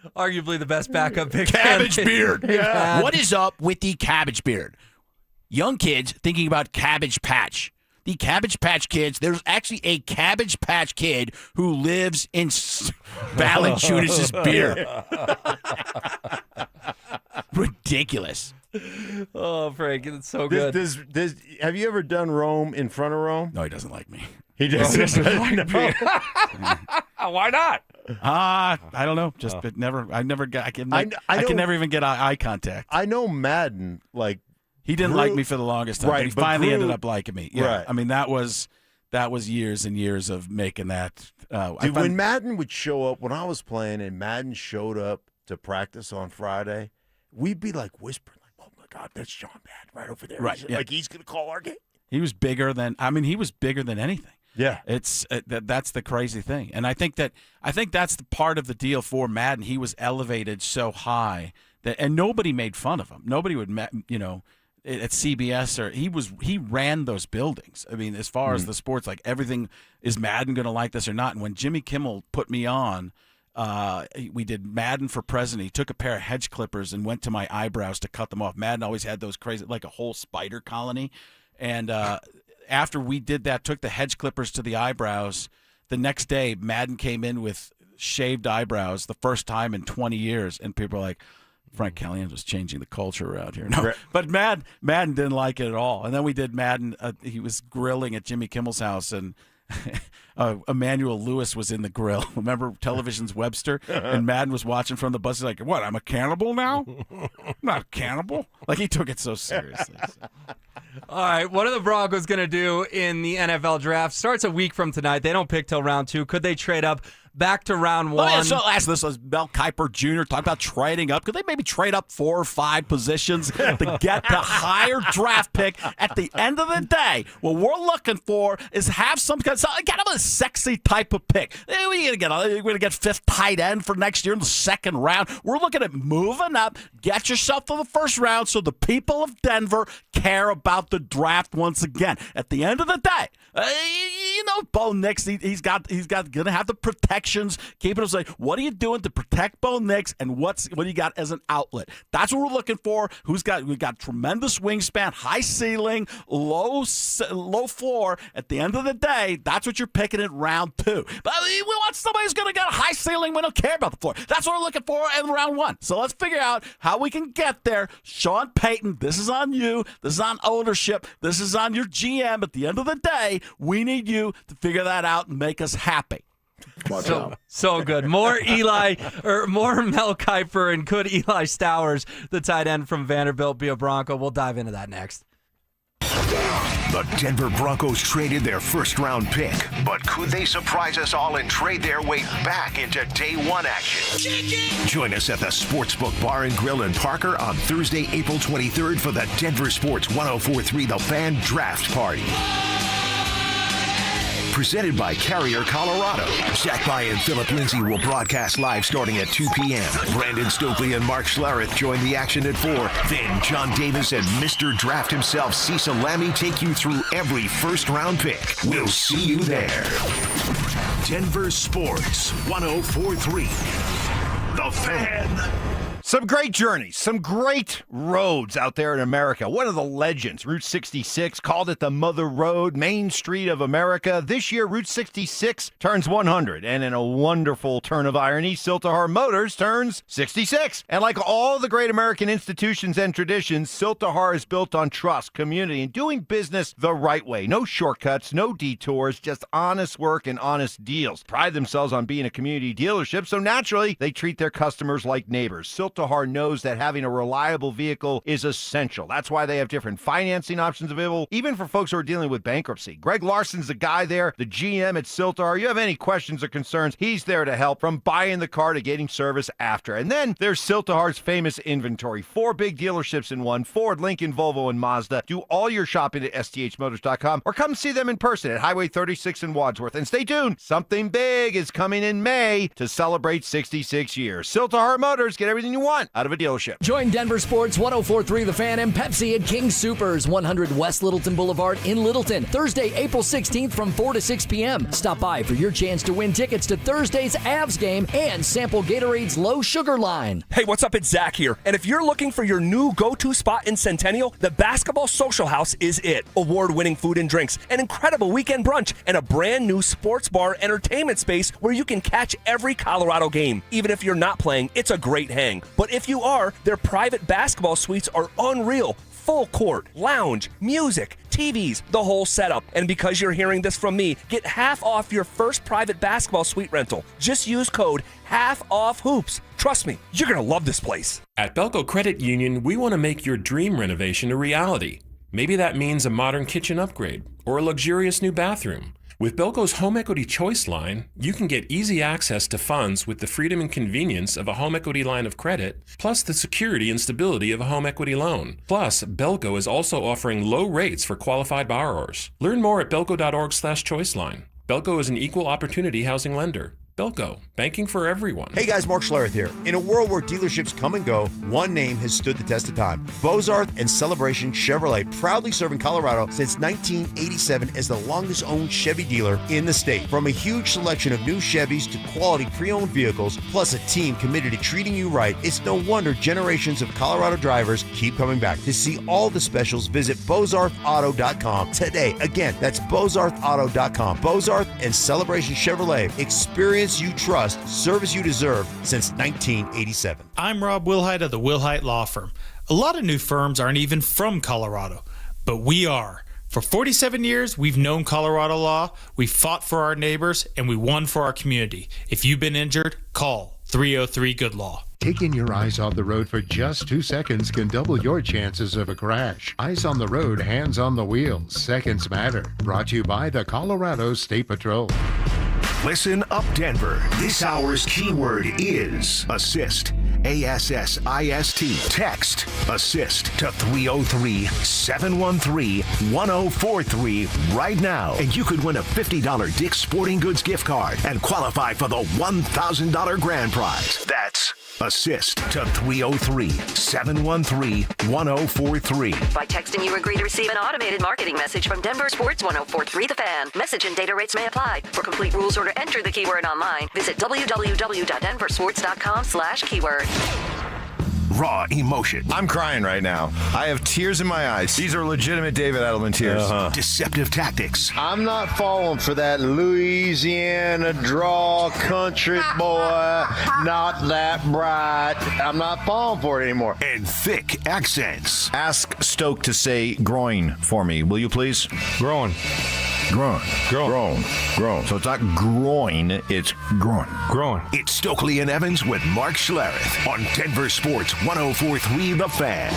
Speaker 14: that?
Speaker 9: Arguably the best backup pick.
Speaker 1: Cabbage beard. Yeah. What is up with the cabbage beard? Young kids thinking about Cabbage Patch. The Cabbage Patch Kids, there's actually a Cabbage Patch Kid who lives in Valanciunas' beard. Ridiculous.
Speaker 9: Oh, Frank, it's so good.
Speaker 14: Have you ever done Rome in front of Rome?
Speaker 13: No, he doesn't like me.
Speaker 14: He doesn't like me.
Speaker 8: Why not?
Speaker 13: I don't know. I can never even get eye contact.
Speaker 14: I know Madden,
Speaker 13: he didn't like me for the longest time,
Speaker 14: right,
Speaker 13: but he finally ended up liking me. Yeah. Right. I mean, that was years and years of making that.
Speaker 14: Dude, when Madden would show up, when I was playing and Madden showed up to practice on Friday, we'd be whispering, oh my God, that's John Madden right over there.
Speaker 13: Right. Yeah.
Speaker 14: He's going to call our game.
Speaker 13: He was bigger than anything.
Speaker 14: Yeah.
Speaker 13: It's that's the crazy thing. And I think that's the part of the deal for Madden. He was elevated so high and nobody made fun of him. Nobody would, at CBS he ran those buildings. I mean, as far as the sports, everything, is Madden going to like this or not? And when Jimmy Kimmel put me on, we did Madden for President. He took a pair of hedge clippers and went to my eyebrows to cut them off. Madden always had those crazy, like a whole spider colony. And after we did that, took the hedge clippers to the eyebrows, the next day Madden came in with shaved eyebrows the first time in 20 years. And people are like, Frank Callahan was changing the culture around here. No, but Madden didn't like it at all. And then we did Madden. He was grilling at Jimmy Kimmel's house, and Emmanuel Lewis was in the grill. Remember Television's Webster? And Madden was watching from the bus. He's like, what, I'm a cannibal now? I'm not a cannibal. He took it so seriously.
Speaker 9: All right, what are the Broncos going to do in the NFL draft? Starts a week from tonight. They don't pick till round 2. Could they trade up back to round 1?
Speaker 1: Yeah, so ask this as Mel Kiper Jr. talk about trading up. Could they maybe trade up 4 or 5 positions to get the higher draft pick at the end of the day? What we're looking for is have some kind of a sexy type of pick. We're going to get 5th tight end for next year in the 2nd round. We're looking at moving up. Get yourself to the 1st round so the people of Denver care about the draft once again. At the end of the day, Bo Nix, he's going to have to protect connections, keeping us like, what are you doing to protect Bo Nix, and what do you got as an outlet? That's what we're looking for. We've got tremendous wingspan, high ceiling, low floor. At the end of the day, that's what you're picking in round 2. But we want somebody who's going to get a high ceiling. We don't care about the floor. That's what we're looking for in round 1. So let's figure out how we can get there. Sean Payton, this is on you. This is on ownership. This is on your GM. At the end of the day, we need you to figure that out and make us happy.
Speaker 9: So good. More Mel Kiper, and could Eli Stowers, the tight end from Vanderbilt, be a Bronco? We'll dive into that next.
Speaker 6: The Denver Broncos traded their first-round pick, but could they surprise us all and trade their way back into day 1 action? Join us at the Sportsbook Bar and Grill in Parker on Thursday, April 23rd for the Denver Sports 104.3 The Fan Draft Party. Presented by Carrier Colorado. Zach By and Philip Lindsay will broadcast live starting at 2 p.m. Brandon Stokley and Mark Schlereth join the action at 4. Then John Davis and Mr. Draft himself, Cecil Lammy, take you through every first-round pick. We'll see you there. Denver Sports 104.3 The Fan.
Speaker 26: Some great journeys, some great roads out there in America. One of the legends, Route 66, called it the Mother Road, Main Street of America. This year, Route 66 turns 100, and in a wonderful turn of irony, Siltahar Motors turns 66. And like all the great American institutions and traditions, Siltahar is built on trust, community, and doing business the right way. No shortcuts, no detours, just honest work and honest deals. Pride themselves on being a community dealership, so naturally, they treat their customers like neighbors. Siltahar knows that having a reliable vehicle is essential. That's why they have different financing options available, even for folks who are dealing with bankruptcy. Greg Larson's the guy there, the GM at Siltahar. You have any questions or concerns, he's there to help, from buying the car to getting service after. And then there's Siltahar's famous inventory. 4 big dealerships in one: Ford, Lincoln, Volvo, and Mazda. Do all your shopping at sthmotors.com or come see them in person at Highway 36 in Wadsworth. And stay tuned, something big is coming in May to celebrate 66 years. Siltahar Motors, get everything you want out of a dealership.
Speaker 2: Join Denver Sports 104.3 The Fan and Pepsi at King Soopers, 100 West Littleton Boulevard in Littleton, Thursday, April 16th from 4 to 6 p.m. Stop by for your chance to win tickets to Thursday's Avs game and sample Gatorade's low sugar line.
Speaker 3: Hey, what's up? It's Zach here. And if you're looking for your new go-to spot in Centennial, the Basketball Social House is it. Award-winning food and drinks, an incredible weekend brunch, and a brand new sports bar entertainment space where you can catch every Colorado game. Even if you're not playing, it's a great hang. But if you are, their private basketball suites are unreal. Full court, lounge, music, TVs, the whole setup. And because you're hearing this from me, get half off your first private basketball suite rental. Just use code HALFOFFHOOPS. Trust me, you're going to love this place.
Speaker 12: At Belco Credit Union, we want to make your dream renovation a reality. Maybe that means a modern kitchen upgrade or a luxurious new bathroom. With Belco's Home Equity Choice line, you can get easy access to funds with the freedom and convenience of a home equity line of credit, plus the security and stability of a home equity loan. Plus, Belco is also offering low rates for qualified borrowers. Learn more at belco.org/choiceline. Belco is an equal opportunity housing lender. Belco, banking for everyone.
Speaker 20: Hey guys, Mark Schlereth here. In a world where dealerships come and go, one name has stood the test of time. Bozarth and Celebration Chevrolet, proudly serving Colorado since 1987 as the longest owned Chevy dealer in the state. From a huge selection of new Chevys to quality pre-owned vehicles, plus a team committed to treating you right, it's no wonder generations of Colorado drivers keep coming back. To see all the specials, visit BozarthAuto.com today. Again, that's BozarthAuto.com. Bozarth and Celebration Chevrolet. Experience you trust, service you deserve since 1987.
Speaker 16: I'm Rob Wilhite of the Wilhite Law Firm. A lot of new firms aren't even from Colorado, but we are. For 47 years, we've known Colorado law, we've fought for our neighbors, and we won for our community. If you've been injured, call 303-GOOD-LAW.
Speaker 23: Taking your eyes off the road for just 2 seconds can double your chances of a crash. Eyes on the road, hands on the wheel. Seconds matter. Brought to you by the Colorado State Patrol.
Speaker 6: Listen up, Denver. This hour's keyword is assist. ASSIST. Text assist to 303-713-1043 right now, and you could win a $50 Dick's Sporting Goods gift card and qualify for the $1,000 grand prize. That's Assist to 303-713-1043.
Speaker 4: By texting, you agree to receive an automated marketing message from Denver Sports 1043 The Fan. Message and data rates may apply. For complete rules or to enter the keyword online, visit www.denversports.com/keyword.
Speaker 6: Raw emotion.
Speaker 26: I'm crying right now. I have tears in my eyes. These are legitimate David Edelman tears.
Speaker 6: Deceptive tactics.
Speaker 11: I'm not falling for that Louisiana draw country boy, not that bright. I'm not falling for it anymore.
Speaker 6: And thick accents.
Speaker 26: Ask Stoke to say groin for me, will you please?
Speaker 8: Groin.
Speaker 26: Groin.
Speaker 8: Groin.
Speaker 26: Groin. So it's not groin, it's groin.
Speaker 8: Groin.
Speaker 6: It's Stokley and Evans with Mark Schlereth on Denver Sports 1043 The Fan.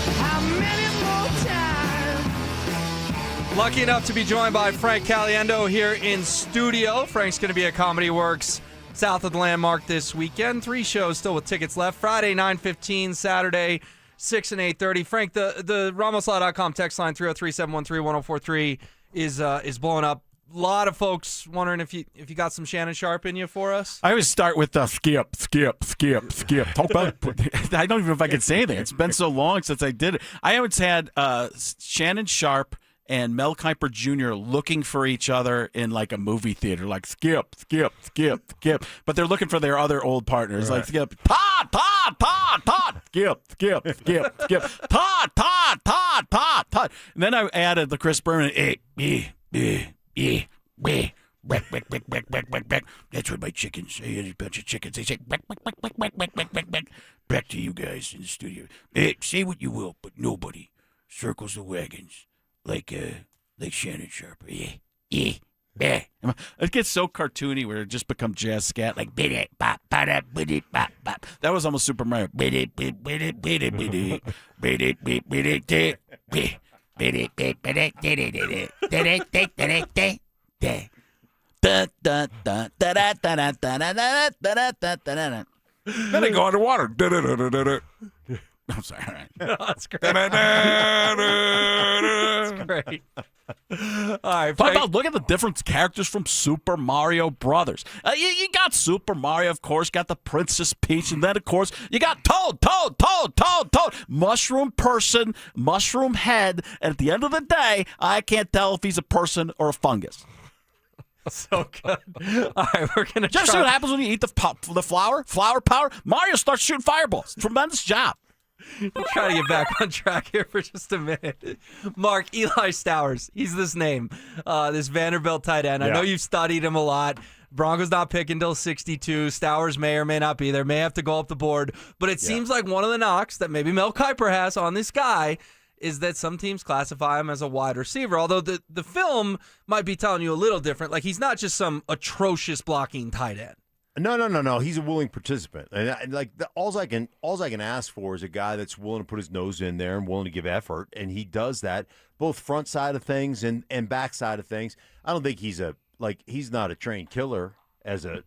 Speaker 9: Lucky enough to be joined by Frank Caliendo here in studio. Frank's going to be at Comedy Works south of the Landmark this weekend. 3 shows still with tickets left. Friday, 9:15. Saturday, 6 and 8:30. Frank, the RamosLaw.com text line 303-713-1043 is blowing up. A lot of folks wondering if you got some Shannon Sharpe in you for us.
Speaker 13: I always start with skip. Talk about. I don't even know if I can say anything. It's been so long since I did it. I always had Shannon Sharpe and Mel Kiper Jr. looking for each other in like a movie theater, like skip. But they're looking for their other old partners, like skip. Todd. Skip. Todd. And then I added the Chris Berman. That's what my chickens say. A bunch of chickens. They say back to you guys in the studio. Say what you will, but nobody circles the wagons like Shannon Sharpe. It gets so cartoony where it just becomes jazz scat, like that was almost Super Mario.
Speaker 15: Then they go underwater.
Speaker 13: I'm sorry. All right.
Speaker 9: No, that's great. That's great. All right.
Speaker 1: Talk about, look at the different characters from Super Mario Brothers. You got Super Mario, of course, got the Princess Peach, and then, of course, you got Toad. Mushroom person, mushroom head, and at the end of the day, I can't tell if he's a person or a fungus.
Speaker 9: So good. All right, we're going to
Speaker 1: Just see what happens when you eat the flower power. Mario starts shooting fireballs. Tremendous job.
Speaker 9: I'm trying to get back on track here for just a minute. Mark, Eli Stowers, he's this name, this Vanderbilt tight end. I know you've studied him a lot. Broncos not picking until 62. Stowers may or may not be there, may have to go up the board. But it seems like one of the knocks that maybe Mel Kiper has on this guy is that some teams classify him as a wide receiver, although the film might be telling you a little different. Like, he's not just some atrocious blocking tight end.
Speaker 14: No. He's a willing participant, and all I can ask for is a guy that's willing to put his nose in there and willing to give effort, and he does that both front side of things and back side of things. I don't think he's not a trained killer as a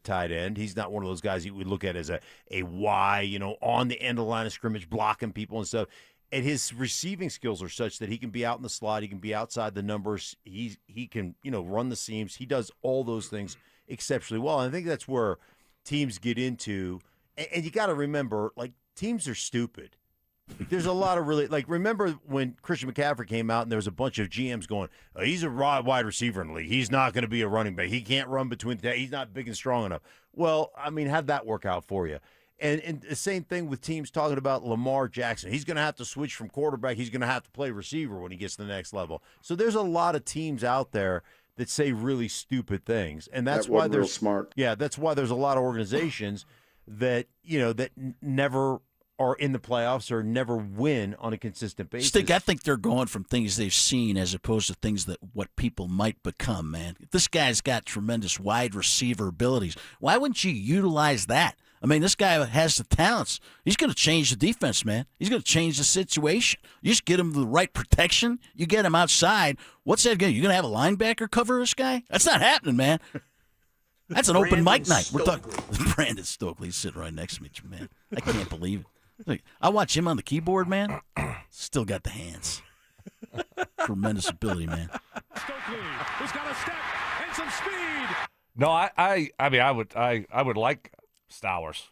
Speaker 14: tight end. He's not one of those guys you would look at as a Y, on the end of the line of scrimmage blocking people and stuff. And his receiving skills are such that he can be out in the slot, he can be outside the numbers, he can run the seams. He does all those things exceptionally well. And I think that's where teams get into, and you got to remember, teams are stupid. There's a lot of really, remember when Christian McCaffrey came out and there was a bunch of GMs going, he's a wide receiver in the league. He's not going to be a running back. He can't run between, he's not big and strong enough. Well, I mean, how'd that work out for you? And the same thing with teams talking about Lamar Jackson. He's going to have to switch from quarterback. He's going to have to play receiver when he gets to the next level. So there's a lot of teams out there that say really stupid things, and that's why they're
Speaker 5: smart.
Speaker 14: Yeah, that's why there's a lot of organizations that that never are in the playoffs or never win on a consistent basis.
Speaker 1: I think they're going from things they've seen as opposed to things that what people might become. Man, this guy's got tremendous wide receiver abilities. Why wouldn't you utilize that? I mean, this guy has the talents. He's going to change the defense, man. He's going to change the situation. You just get him the right protection. You get him outside. What's that going to? You going to have a linebacker cover this guy? That's not happening, man. That's an open mic night. We're talking. Brandon Stokley's sitting right next to me, man. I can't believe it. Look, I watch him on the keyboard, man. Still got the hands. Tremendous ability, man.
Speaker 7: Stokley has got a step and some speed.
Speaker 8: No, I mean, I would like Stowers.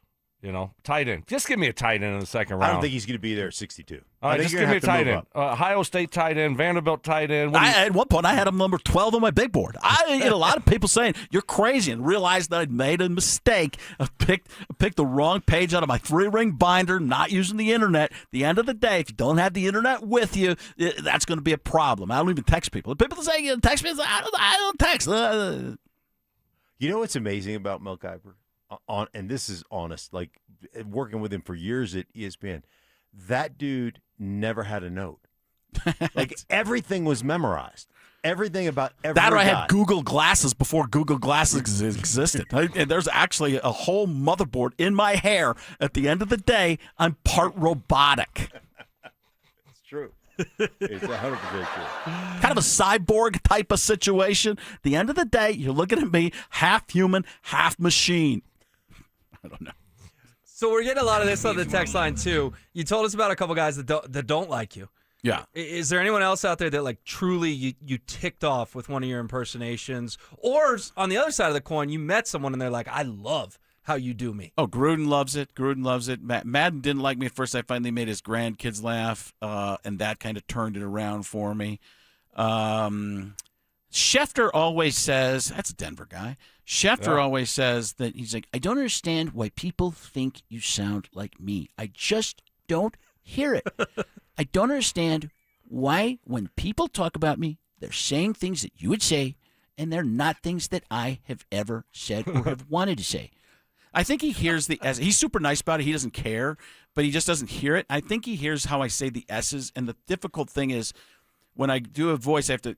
Speaker 8: Tight end. Just give me a tight end in the second round.
Speaker 14: I don't think he's going to be there at 62.
Speaker 8: All right, just give me a tight end. Ohio State tight end, Vanderbilt tight end.
Speaker 1: At one point, I had him number 12 on my big board. I get a lot of people saying, you're crazy, and realized that I'd made a mistake. I picked the wrong page out of my 3-ring binder, not using the internet. At the end of the day, if you don't have the internet with you, that's going to be a problem. I don't even text people. People say, text me. I don't text.
Speaker 14: You know what's amazing about Mel Kiper? And this is honest, like working with him for years at ESPN, that dude never had a note. Like everything was memorized. Everything about every
Speaker 1: That or I
Speaker 14: guy.
Speaker 1: had Google Glasses before Google Glasses existed. And there's actually a whole motherboard in my hair. At the end of the day, I'm part robotic.
Speaker 14: It's true. It's 100% true.
Speaker 1: Kind of a cyborg type of situation. At the end of the day, you're looking at me, half human, half machine. I don't know.
Speaker 9: So we're getting a lot of this on the text line too. You told us about a couple guys that don't like you.
Speaker 1: Yeah.
Speaker 9: Is there anyone else out there that like truly you ticked off with one of your impersonations? Or on the other side of the coin, you met someone and they're like, I love how you do me.
Speaker 1: Oh, Gruden loves it. Madden didn't like me at first. I finally made his grandkids laugh, and that kind of turned it around for me. Schefter always says, that's a Denver guy. Schefter always says that he's like, I don't understand why people think you sound like me. I just don't hear it. I don't understand why when people talk about me, they're saying things that you would say, and they're not things that I have ever said or have wanted to say. I think he hears the S. He's super nice about it. He doesn't care, but he just doesn't hear it. I think he hears how I say the S's, and the difficult thing is when I do a voice, I have to,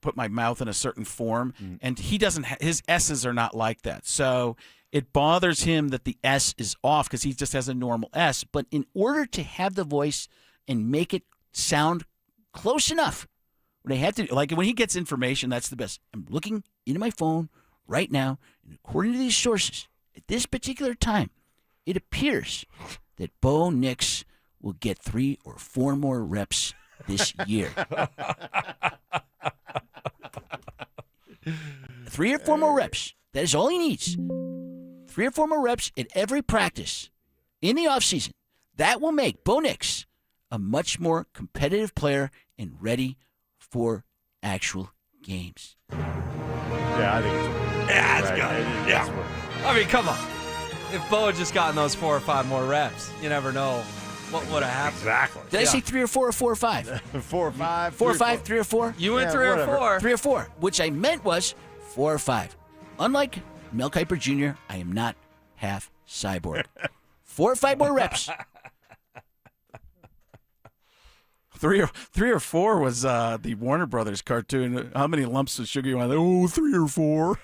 Speaker 1: put my mouth in a certain form, and he doesn't. His S's are not like that, so it bothers him that the S is off because he just has a normal S. But in order to have the voice and make it sound close enough, when I have to, like when he gets information, that's the best. I'm looking into my phone right now, and according to these sources, at this particular time, it appears that Bo Nix will get 3 or 4 more reps this year. 3 or 4 more reps. That is all he needs. 3 or 4 more reps at every practice in the offseason. That will make Bo Nix a much more competitive player and ready for actual games.
Speaker 14: Yeah, I think it's
Speaker 9: that's good. Yeah. I mean, come on. If Bo had just gotten those 4 or 5 more reps, you never know what would have happened.
Speaker 8: Exactly.
Speaker 1: Did I say 3 or 4 or 4 or 5?
Speaker 14: 4 or 5.
Speaker 1: 4 or 5, 3 or 4?
Speaker 9: You went 3 or 4.
Speaker 1: 3 or 4. Which I meant was 4 or 5. Unlike Mel Kiper Jr., I am not half cyborg. 4 or 5 more reps. 3 or 4 was the Warner Brothers cartoon. How many lumps of sugar you want? Oh, 3 or 4.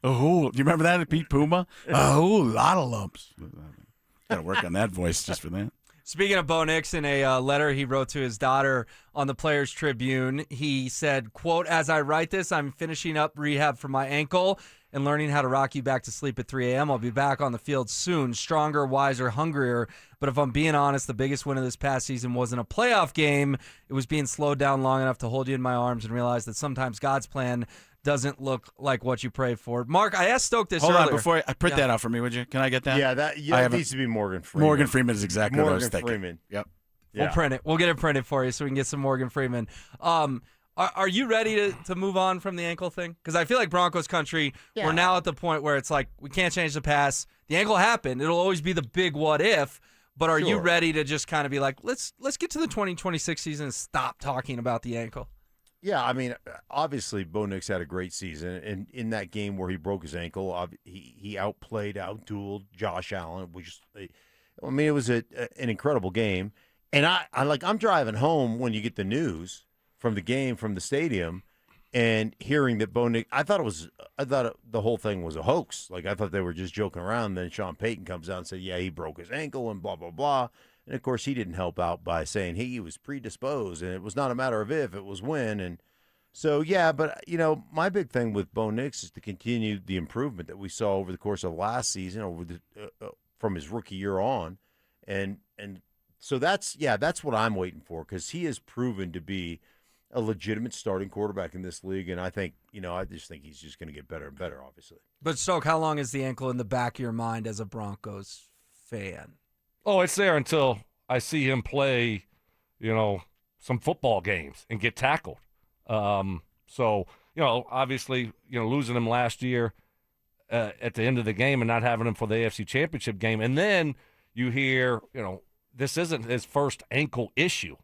Speaker 1: Oh, do you remember that, Pete Puma? Oh, a lot of lumps. Got to work on that voice just for that.
Speaker 9: Speaking of Bo Nix, in a letter he wrote to his daughter on the Players Tribune, he said, quote, as I write this, I'm finishing up rehab for my ankle and learning how to rock you back to sleep at 3 a.m. I'll be back on the field soon, stronger, wiser, hungrier. But if I'm being honest, the biggest win of this past season wasn't a playoff game. It was being slowed down long enough to hold you in my arms and realize that sometimes God's plan doesn't look like what you pray for. Mark, I asked Stoke this
Speaker 1: earlier.
Speaker 9: Hold
Speaker 1: on, before I print that out for me, would you? Can I get that?
Speaker 14: Yeah, that needs to be Morgan Freeman.
Speaker 1: Morgan Freeman is exactly what I was thinking.
Speaker 14: Freeman.
Speaker 1: Yep.
Speaker 14: Yeah.
Speaker 9: We'll print it. We'll get it printed for you so we can get some Morgan Freeman. Are you ready to move on from the ankle thing? Because I feel like Broncos country, we're now at the point where it's like we can't change the past. The ankle happened. It'll always be the big what if. But are you ready to just kind of be like, let's get to the 2026 season and stop talking about the ankle?
Speaker 14: Yeah, I mean, obviously, Bo Nix had a great season, and in that game where he broke his ankle, he outdueled Josh Allen, which, I mean, it was an incredible game. And I'm driving home when you get the news from the game from the stadium, and hearing that Bo Nix, I thought the whole thing was a hoax. Like I thought they were just joking around. Then Sean Payton comes out and said, yeah, he broke his ankle and blah blah blah. And, of course, he didn't help out by saying he was predisposed, and it was not a matter of if, it was when. And so, yeah, but, my big thing with Bo Nix is to continue the improvement that we saw over the course of last season, from his rookie year on. And so that's what I'm waiting for, because he has proven to be a legitimate starting quarterback in this league. And I think, I just think he's just going to get better and better, obviously.
Speaker 9: But, Stoke, how long is the ankle in the back of your mind as a Broncos fan.
Speaker 8: Oh, it's there until I see him play, some football games and get tackled. So, obviously, losing him last year at the end of the game and not having him for the AFC Championship game. And then you hear, this isn't his first ankle issue,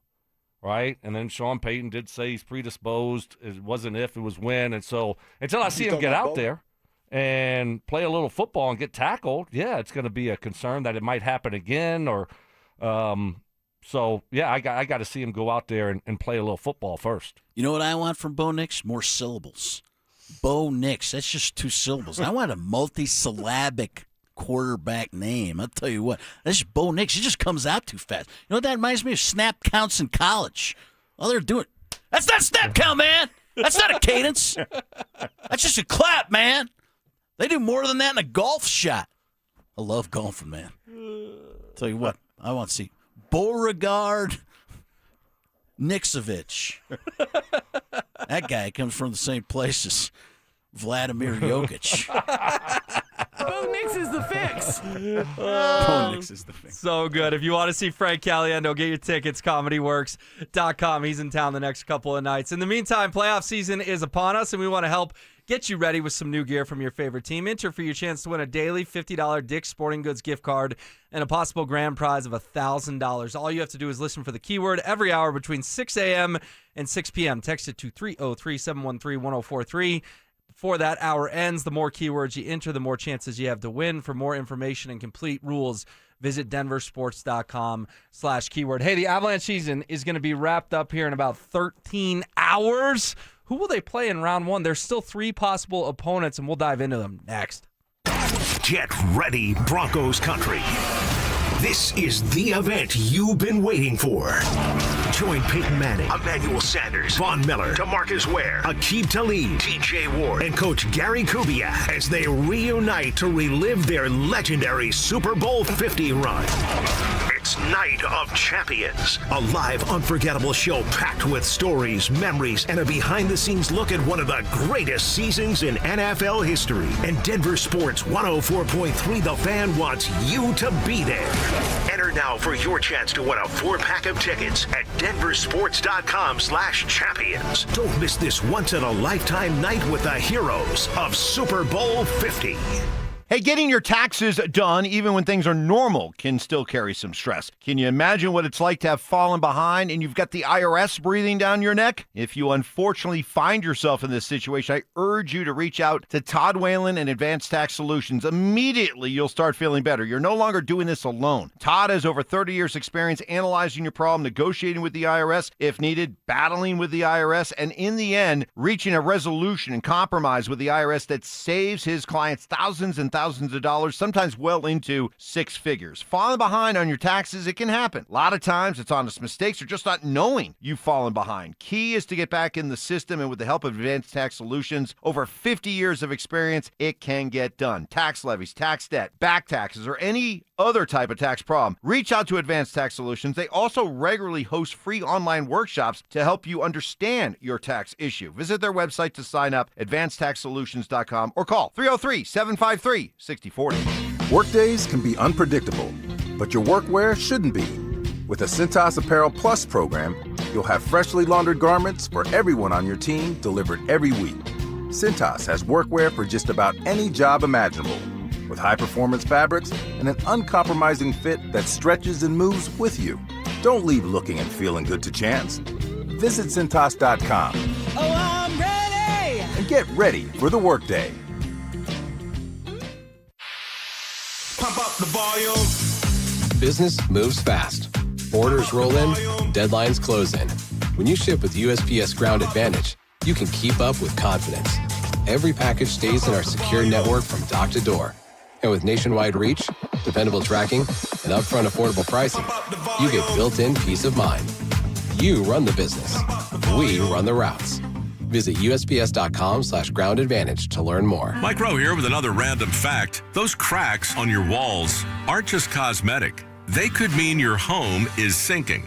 Speaker 8: right? And then Sean Payton did say he's predisposed. It wasn't if, it was when. And so until I see him get out there and play a little football and get tackled, yeah, it's going to be a concern that it might happen again or so, yeah, I got to see him go out there and play a little football first.
Speaker 1: You know what I want from Bo Nix? More syllables. Bo Nix, that's just 2 syllables. I want a multi-syllabic quarterback name. I'll tell you what. That's just Bo Nix. It just comes out too fast. You know what that reminds me of? Snap counts in college. All they're doing, that's not snap count, man. That's not a cadence. That's just a clap, man. They do more than that in a golf shot. I love golfing, man. Tell you what, I want to see Beauregard Nixovich. That guy comes from the same place as Vladimir Jokic.
Speaker 5: Bo Nix is the fix.
Speaker 1: Bo Nix is the fix.
Speaker 9: So good. If you want to see Frank Caliendo, get your tickets, comedyworks.com. He's in town the next couple of nights. In the meantime, playoff season is upon us, and we want to help get you ready with some new gear from your favorite team. Enter for your chance to win a daily $50 Dick's Sporting Goods gift card and a possible grand prize of $1,000. All you have to do is listen for the keyword every hour between 6 a.m. and 6 p.m. Text it to 303-713-1043. Before that hour ends, the more keywords you enter, the more chances you have to win. For more information and complete rules, visit DenverSports.com/keyword. Hey, the Avalanche season is going to be wrapped up here in about 13 hours. Who will they play in round 1? There's still 3 possible opponents, and we'll dive into them next.
Speaker 6: Get ready, Broncos country. This is the event you've been waiting for. Join Peyton Manning, Emmanuel Sanders, Von Miller, DeMarcus Ware, Aqib Talib, TJ Ward, and Coach Gary Kubiak as they reunite to relive their legendary Super Bowl 50 run. It's Night of Champions, a live, unforgettable show packed with stories, memories, and a behind-the-scenes look at one of the greatest seasons in NFL history. And Denver Sports 104.3 The Fan wants you to be there. Enter now for your chance to win a 4-pack of tickets at DenverSports.com/champions. Don't miss this once-in-a-lifetime night with the heroes of Super Bowl 50.
Speaker 26: Hey, getting your taxes done, even when things are normal, can still carry some stress. Can you imagine what it's like to have fallen behind and you've got the IRS breathing down your neck? If you unfortunately find yourself in this situation, I urge you to reach out to Todd Whalen and Advanced Tax Solutions. Immediately, you'll start feeling better. You're no longer doing this alone. Todd has over 30 years' experience analyzing your problem, negotiating with the IRS, if needed, battling with the IRS, and in the end, reaching a resolution and compromise with the IRS that saves his clients thousands and thousands of dollars, sometimes well into 6 figures. Falling behind on your taxes, it can happen. A lot of times it's honest mistakes or just not knowing you've fallen behind. Key is to get back in the system, and with the help of Advanced Tax Solutions, over 50 years of experience, it can get done. Tax levies, tax debt, back taxes, or any other type of tax problem, reach out to Advanced Tax Solutions. They also regularly host free online workshops to help you understand your tax issue. Visit their website to sign up, advancedtaxsolutions.com, or call 303-753-6040.
Speaker 10: Workdays can be unpredictable, but your workwear shouldn't be. With the Cintas Apparel Plus program, you'll have freshly laundered garments for everyone on your team delivered every week. Cintas has workwear for just about any job imaginable, with high-performance fabrics and an uncompromising fit that stretches and moves with you. Don't leave looking and feeling good to chance. Visit Cintas.com.
Speaker 5: Oh, I'm ready!
Speaker 10: And get ready for the workday.
Speaker 17: Pump up the volume.
Speaker 18: Business moves fast. Orders roll in, deadlines close in. When you ship with USPS Ground Advantage, you can keep up with confidence. Every package stays in our secure network from dock to door. And with nationwide reach, dependable tracking, and upfront affordable pricing, you get built-in peace of mind. You run the business. We run the routes. Visit USPS.com/Ground Advantage to learn more.
Speaker 24: Mike Rowe here with another random fact. Those cracks on your walls aren't just cosmetic. They could mean your home is sinking.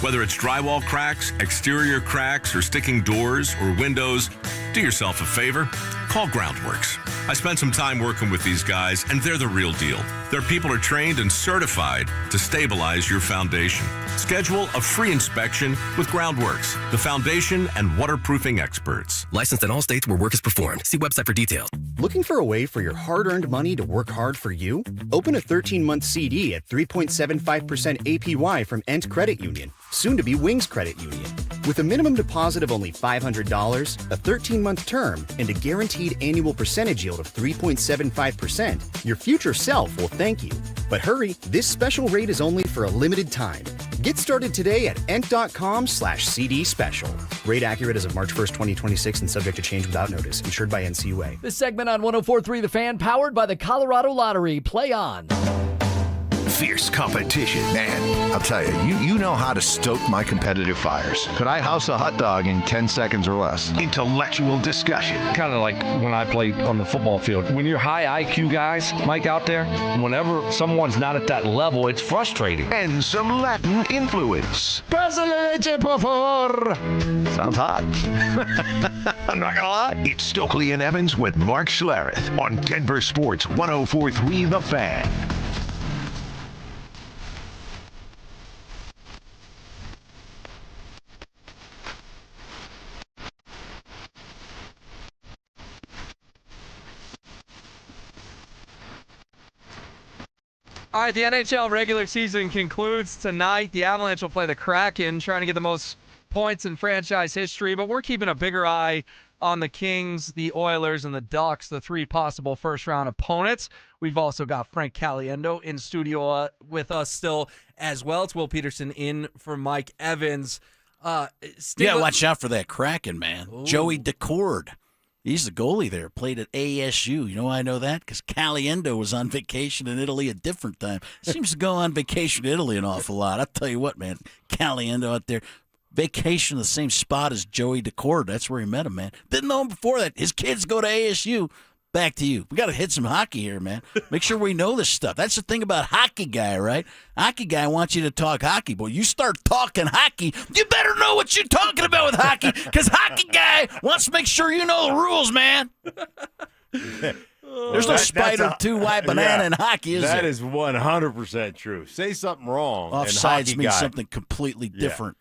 Speaker 24: Whether it's drywall cracks, exterior cracks, or sticking doors or windows, Do yourself a favor. Call Groundworks. I spent some time working with these guys, and they're the real deal. Their people are trained and certified to stabilize your foundation. Schedule a free inspection with Groundworks, the foundation and waterproofing experts.
Speaker 2: Licensed in all states where work is performed. See website for details.
Speaker 3: Looking for a way for your hard-earned money to work hard for you? Open a 13-month CD at 3.75% APY from Ent Credit Union, soon to be Wings Credit Union. With a minimum deposit of only $500, a 13-month term, and a guaranteed annual percentage yield of 3.75%, your future self will thank you. But hurry, this special rate is only for a limited time. Get started today at ent.com/CD special. Rate accurate as of March 1st, 2026 and subject to change without notice. Insured by NCUA.
Speaker 19: This segment on 104.3 The Fan, powered by the Colorado Lottery. Play on.
Speaker 6: Fierce competition. Man, I'll tell you, you know how to stoke my competitive fires.
Speaker 21: Could I house a hot dog in 10 seconds or less?
Speaker 6: Intellectual discussion.
Speaker 8: Kind of like when I played on the football field. When you're high IQ guys, Mike, out there, whenever someone's not at that level, it's frustrating.
Speaker 6: And some Latin influence.
Speaker 21: Presidente, por favor.
Speaker 6: Sounds hot. I'm not gonna lie. It's Stokley and Evans with Mark Schlereth on Denver Sports 104.3 The Fan.
Speaker 9: All right, the NHL regular season concludes tonight. The Avalanche will play the Kraken, trying to get the most points in franchise history, but we're keeping a bigger eye on the Kings, the Oilers, and the Ducks, the three possible first-round opponents. We've also got Frank Caliendo in studio with us still as well. It's Will Peterson in for Mike Evans.
Speaker 13: Watch out for that Kraken, man. Ooh. Joey Decord. He's the goalie there, played at ASU. You know why I know that? Because Caliendo was on vacation in Italy a different time. Seems to go on vacation to Italy an awful lot. I'll tell you what, man. Caliendo out there, vacation in the same spot as Joey Decord. That's where he met him, man. Didn't know him before that. His kids go to ASU. Back to you. We got to hit some hockey here, man. Make sure we know this stuff. That's the thing about hockey guy, right? Hockey guy wants you to talk hockey. But you start talking hockey, you better know what you're talking about with hockey, because hockey guy wants to make sure you know the rules, man. There's no spider two-white banana in hockey, is there?
Speaker 14: That is 100% true. Say something wrong.
Speaker 13: Offsides means something completely different.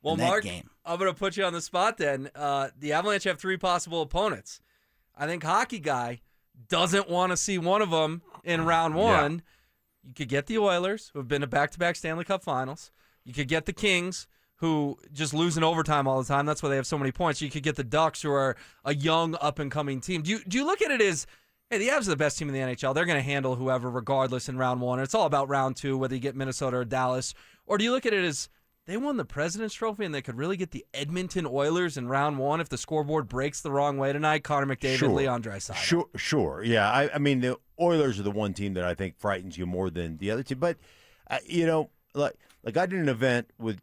Speaker 9: Well,
Speaker 13: in that
Speaker 9: Mark,
Speaker 13: game.
Speaker 9: I'm going to put you on the spot then. The Avalanche have three possible opponents. I think hockey guy doesn't want to see one of them in round one. Yeah. You could get the Oilers, who have been to back-to-back Stanley Cup finals. You could get the Kings, who just lose in overtime all the time. That's why they have so many points. You could get the Ducks, who are a young, up-and-coming team. Do you look at it as, hey, the Avs are the best team in the NHL. They're going to handle whoever regardless in round one. It's all about round two, whether you get Minnesota or Dallas. Or do you look at it as, they won the President's Trophy, and they could really get the Edmonton Oilers in round one if the scoreboard breaks the wrong way tonight? Connor McDavid, Leon Draisaitl.
Speaker 14: Sure. Yeah, I mean, the Oilers are the one team that I think frightens you more than the other team. But, like I did an event with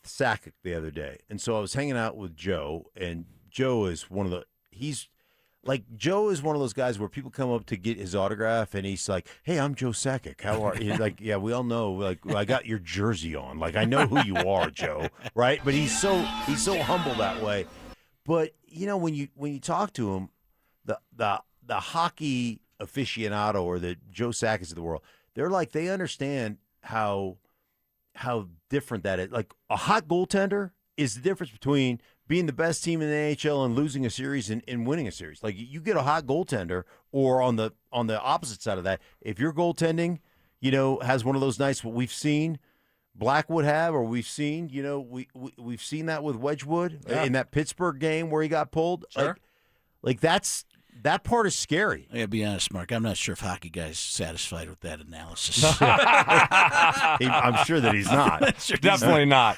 Speaker 14: Sakic the other day, and so I was hanging out with Joe, and Joe is one of those guys where people come up to get his autograph, and he's like, "Hey, I'm Joe Sakic. How are you?" Like, yeah, we all know. Like, I got your jersey on. Like, I know who you are, Joe. Right? But he's so humble that way. But when you talk to him, the hockey aficionado or the Joe Sakics of the world, they understand how different that is. Like, a hot goaltender is the difference between being the best team in the NHL and losing a series and winning a series. Like, you get a hot goaltender, or on the opposite side of that, if your goaltending, has one of those nights what we've seen Blackwood have, or we've seen, we've seen that with Wedgwood in that Pittsburgh game where he got pulled.
Speaker 9: Sure.
Speaker 14: Like that part is scary.
Speaker 13: I gotta be honest, Mark. I'm not sure if hockey guy's satisfied with that analysis.
Speaker 14: I'm sure that he's not.
Speaker 8: Definitely not.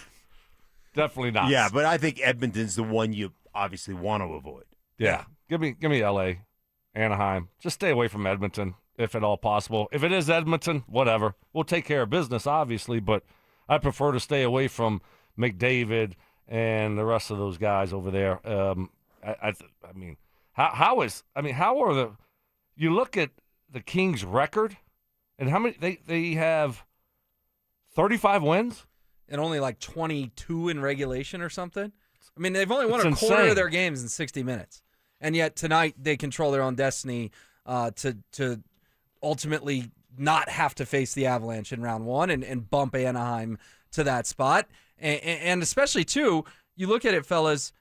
Speaker 8: Definitely not.
Speaker 14: Yeah, but I think Edmonton's the one you obviously want to avoid.
Speaker 8: Yeah. Give me L.A., Anaheim. Just stay away from Edmonton, if at all possible. If it is Edmonton, whatever. We'll take care of business, obviously, but I prefer to stay away from McDavid and the rest of those guys over there. You look at the Kings' record, and how many they have 35 wins?
Speaker 9: And only like 22 in regulation or something. I mean, they've only won a quarter
Speaker 8: insane.
Speaker 9: of their games in 60 minutes. And yet tonight they control their own destiny to ultimately not have to face the Avalanche in round one and bump Anaheim to that spot. And especially, too, you look at it, fellas,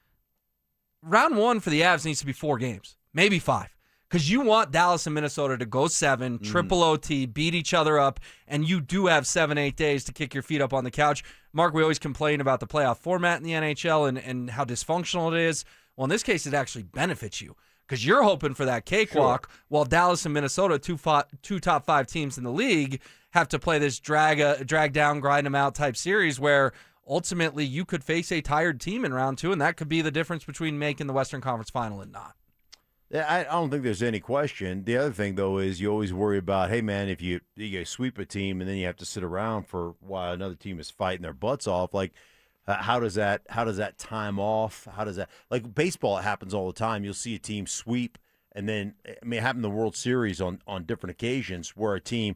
Speaker 9: round one for the Avs needs to be 4 games, maybe 5. Because you want Dallas and Minnesota to go 7, triple OT, beat each other up, and you do have 7-8 days to kick your feet up on the couch. Mark, we always complain about the playoff format in the NHL and how dysfunctional it is. Well, in this case, it actually benefits you because you're hoping for that cakewalk while Dallas and Minnesota, two top 5 teams in the league, have to play this drag down, grind them out type series where ultimately you could face a tired team in round 2, and that could be the difference between making the Western Conference Final and not.
Speaker 14: I don't think there's any question. The other thing, though, is you always worry about, hey, man, if you sweep a team and then you have to sit around for while another team is fighting their butts off, like how does that time off? How does that – like baseball, it happens all the time. You'll see a team sweep, and then – I mean, it happened in the World Series on different occasions where a team,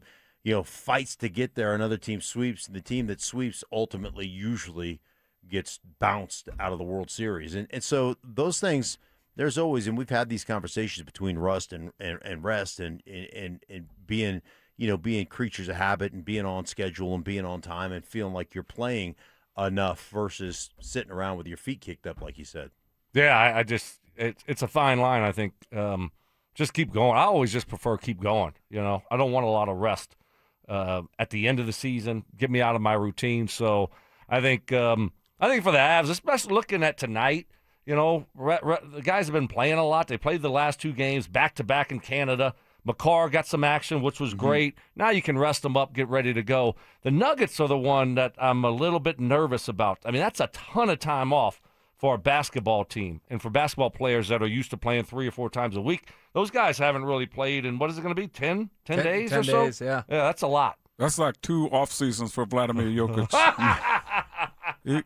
Speaker 14: fights to get there, another team sweeps, and the team that sweeps ultimately usually gets bounced out of the World Series. And so those things – there's always, and we've had these conversations between rust and rest and being, being creatures of habit and being on schedule and being on time and feeling like you're playing enough versus sitting around with your feet kicked up, like you said.
Speaker 8: Yeah, it's a fine line, I think. Just keep going. I always just prefer keep going. I don't want a lot of rest at the end of the season. Get me out of my routine. So I think for the Avs, especially looking at tonight, the guys have been playing a lot. They played the last 2 games back-to-back in Canada. McCarr got some action, which was great. Now you can rest them up, get ready to go. The Nuggets are the one that I'm a little bit nervous about. I mean, that's a ton of time off for a basketball team and for basketball players that are used to playing 3 or 4 times a week. Those guys haven't really played in, what is it going to be, 10 days
Speaker 9: 10
Speaker 8: or so?
Speaker 9: days, yeah.
Speaker 8: Yeah, that's a lot.
Speaker 15: That's like 2 off seasons for Vladimir Jokic. he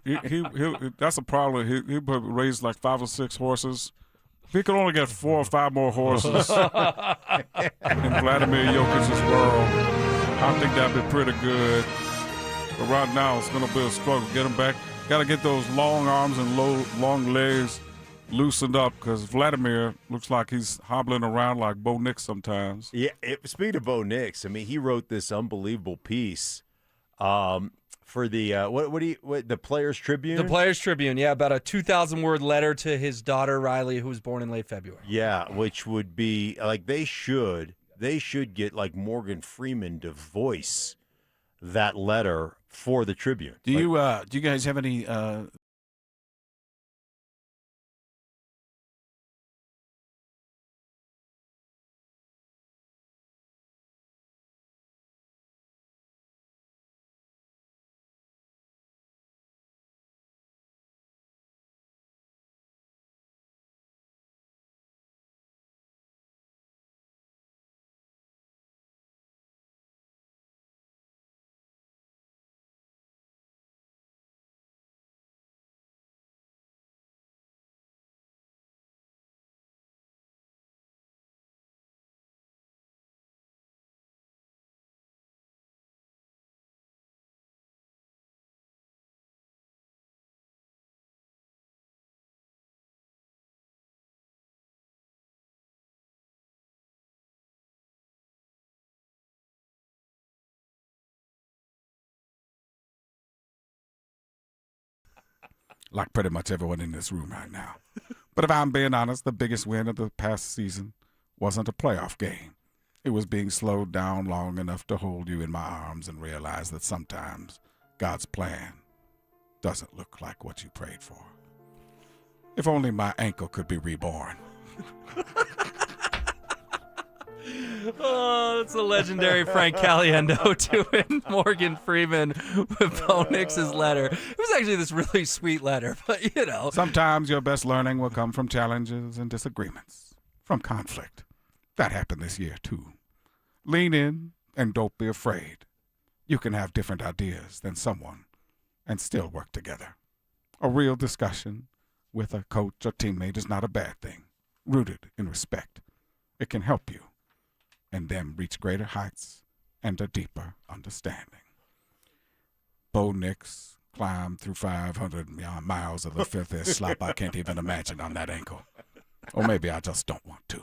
Speaker 15: that's a problem. He raised like 5 or 6 horses. If he could only get 4 or 5 more horses in Vladimir Jokic's world, I think that'd be pretty good. But right now, it's going to be a struggle. Get him back. Got to get those long arms and long legs loosened up because Vladimir looks like he's hobbling around like Bo Nix sometimes.
Speaker 14: Yeah, speaking of Bo Nix, I mean, he wrote this unbelievable piece for the the Players Tribune?
Speaker 9: The Players Tribune, yeah, about a 2,000-word letter to his daughter Riley, who was born in late February.
Speaker 14: Yeah, which would be like they should get like Morgan Freeman to voice that letter for the Tribune.
Speaker 13: Do you guys have any
Speaker 15: like pretty much everyone in this room right now. But if I'm being honest, the biggest win of the past season wasn't a playoff game. It was being slowed down long enough to hold you in my arms and realize that sometimes God's plan doesn't look like what you prayed for. If only my ankle could be reborn.
Speaker 9: Oh, that's a legendary Frank Caliendo doing Morgan Freeman with Bo Nix's letter. It was actually this really sweet letter, but
Speaker 15: Sometimes your best learning will come from challenges and disagreements, from conflict. That happened this year, too. Lean in and don't be afraid. You can have different ideas than someone and still work together. A real discussion with a coach or teammate is not a bad thing, rooted in respect. It can help you and them reach greater heights and a deeper understanding. Bo Nix climbed through 500 miles of the filthiest slop I can't even imagine on that ankle. Or maybe I just don't want to.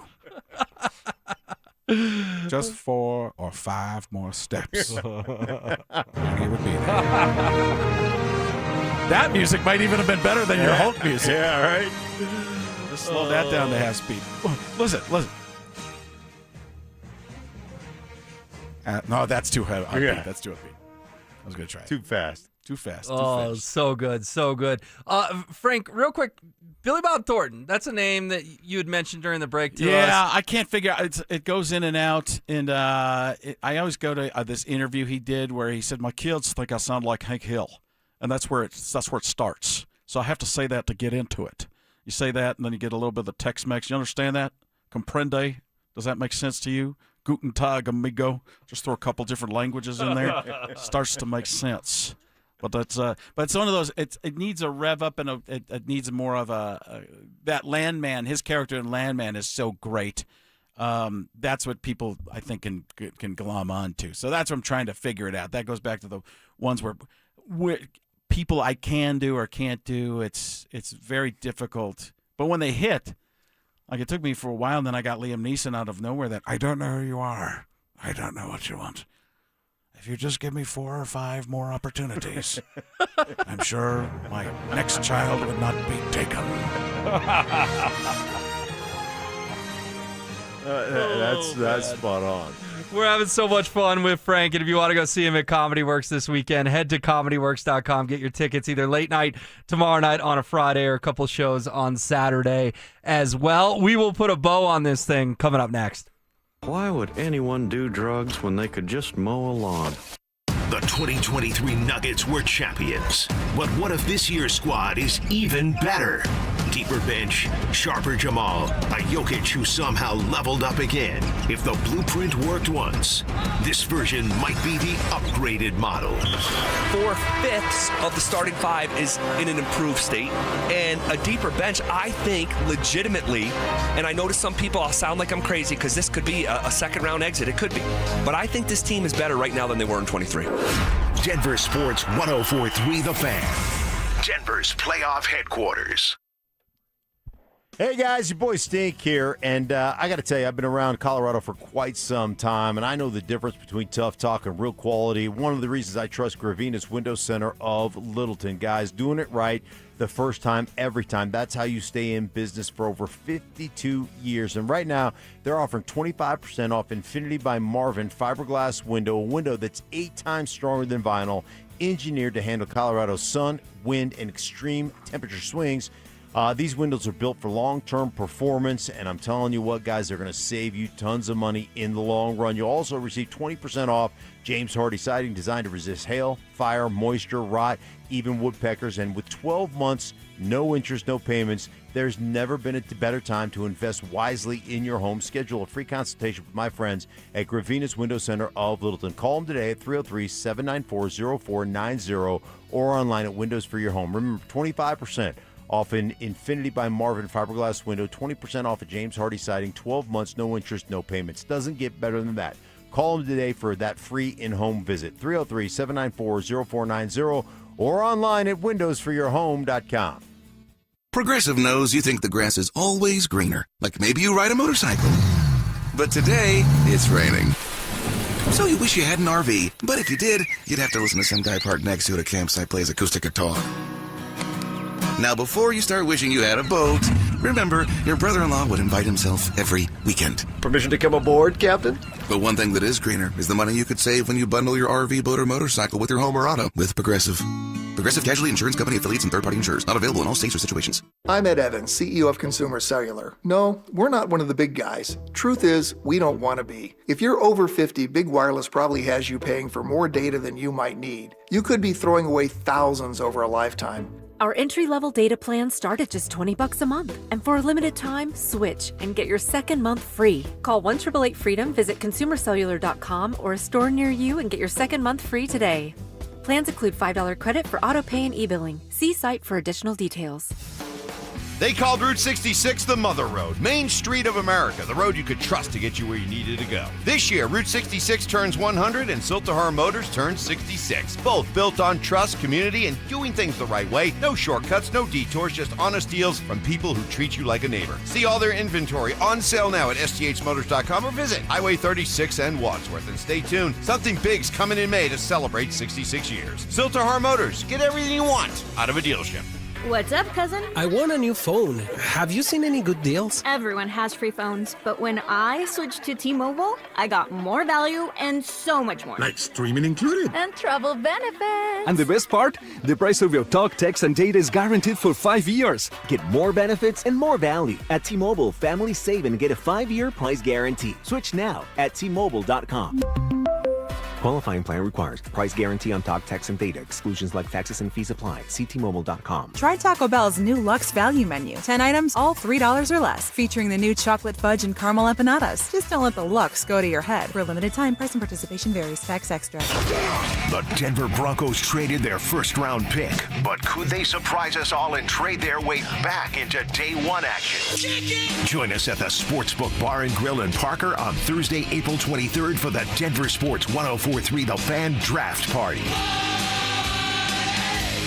Speaker 15: Just 4 or 5 more steps. It would be there.
Speaker 13: That music might even have been better than your Hulk music.
Speaker 14: Yeah, right?
Speaker 13: Just slow that down to half speed. Listen. No, that's too heavy.
Speaker 14: Yeah.
Speaker 13: That's too upbeat. I was going to try it.
Speaker 14: Too fast.
Speaker 13: Too fast.
Speaker 9: Oh, so good. So good. Frank, real quick, Billy Bob Thornton. That's a name that you had mentioned during the break to us.
Speaker 13: Yeah, I can't figure out. It goes in and out. And I always go to this interview he did where he said, my kids think I sound like Hank Hill. And that's where it starts. So I have to say that to get into it. You say that, and then you get a little bit of the Tex-Mex. You understand that? Comprende? Does that make sense to you? Guten Tag, amigo. Just throw a couple different languages in there. Starts to make sense. But it's one of those. It needs a rev up, and it needs more of that Landman. His character in Landman is so great. That's what people I think can glom onto. So that's what I'm trying to figure it out. That goes back to the ones where people I can do or can't do. It's very difficult. But when they hit, like it took me for a while, and then I got Liam Neeson out of nowhere. That I don't know who you are. I don't know what you want. If you just give me 4 or 5 more opportunities, I'm sure my next child would not be taken.
Speaker 14: That's spot on.
Speaker 9: We're having so much fun with Frank, and if you want to go see him at Comedy Works this weekend, head to ComedyWorks.com. Get your tickets either late night, tomorrow night on a Friday, or a couple shows on Saturday as well. We will put a bow on this thing coming up next.
Speaker 12: Why would anyone do drugs when they could just mow a lawn?
Speaker 6: The 2023 Nuggets were champions. But what if this year's squad is even better? Deeper bench, sharper Jamal, a Jokic who somehow leveled up again. If the blueprint worked once, this version might be the upgraded model.
Speaker 2: 4/5 of the starting 5 is in an improved state, and a deeper bench, I think, legitimately, and I know to some people I'll sound like I'm crazy because this could be a second-round exit. It could be. But I think this team is better right now than they were in 23.
Speaker 6: Denver Sports 104.3 The Fan. Denver's playoff headquarters.
Speaker 14: Hey guys, your boy Stink here, and I got to tell you, I've been around Colorado for quite some time, and I know the difference between tough talk and real quality. One of the reasons I trust Gravina's Window Center of Littleton. Guys, doing it right the first time, every time. That's how you stay in business for over 52 years. And right now, they're offering 25% off Infinity by Marvin fiberglass window, a window that's 8 times stronger than vinyl, engineered to handle Colorado's sun, wind, and extreme temperature swings. These windows are built for long-term performance, and I'm telling you what, guys, they're going to save you tons of money in the long run. You'll also receive 20% off James Hardy siding designed to resist hail, fire, moisture, rot, even woodpeckers. And with 12 months, no interest, no payments, there's never been a better time to invest wisely in your home. Schedule a free consultation with my friends at Gravina's Window Center of Littleton. Call them today at 303-794-0490 or online at Windows for Your Home. Remember, 25% off an Infinity by Marvin fiberglass window, 20% off a James Hardy siding, 12 months, no interest, no payments. Doesn't get better than that. Call them today for that free in-home visit, 303-794-0490 or online at windowsforyourhome.com.
Speaker 16: Progressive knows you think the grass is always greener, like maybe you ride a motorcycle. But today, it's raining. So you wish you had an RV, but if you did, you'd have to listen to some guy parked next to you at a campsite plays acoustic guitar. Now, before you start wishing you had a boat, remember, your brother-in-law would invite himself every weekend.
Speaker 21: Permission to come aboard, Captain?
Speaker 16: But one thing that is greener is the money you could save when you bundle your RV, boat, or motorcycle with your home or auto with Progressive. Progressive Casualty Insurance Company affiliates and third-party insurers. Not available in all states or situations.
Speaker 20: I'm Ed Evans, CEO of Consumer Cellular. No, we're not one of the big guys. Truth is, we don't want to be. If you're over 50, Big Wireless probably has you paying for more data than you might need. You could be throwing away thousands over a lifetime.
Speaker 22: Our entry-level data plans start at just $20 a month. And for a limited time, switch and get your second month free. Call 1-888-FREEDOM, visit consumercellular.com or a store near you and get your second month free today. Plans include $5 credit for auto pay and e-billing. See site for additional details.
Speaker 26: They called Route 66 the Mother Road, Main Street of America, the road you could trust to get you where you needed to go. This year, Route 66 turns 100 and Siltahar Motors turns 66. Both built on trust, community, and doing things the right way. No shortcuts, no detours, just honest deals from people who treat you like a neighbor. See all their inventory on sale now at sthmotors.com or visit Highway 36 and Wadsworth. And stay tuned, something big's coming in May to celebrate 66 years. Siltahar Motors, get everything you want out of a dealership.
Speaker 1: What's up, cousin?
Speaker 4: I want a new phone. Have you seen any good deals?
Speaker 1: Everyone has free phones, but when I switched to T-Mobile, I got more value and so much more.
Speaker 7: Like streaming included.
Speaker 1: And travel benefits.
Speaker 11: And the best part? The price of your talk, text, and data is guaranteed for 5 years. Get more benefits and more value. At T-Mobile, families save and get a 5-year price guarantee. Switch now at T-Mobile.com. Qualifying plan requires price guarantee on talk, text, and data. Exclusions like taxes and fees apply. See T-Mobile.com.
Speaker 23: Try Taco Bell's new Luxe Value Menu. 10 items, all $3 or less. Featuring the new chocolate fudge and caramel empanadas. Just don't let the Luxe go to your head. For a limited time, price and participation varies. Tax extra.
Speaker 6: The Denver Broncos traded their first-round pick, but could they surprise us all and trade their way back into day one action? Join us at the Sportsbook Bar and Grill in Parker on Thursday, April 23rd for the Denver Sports 104.3 The Fan Draft Party.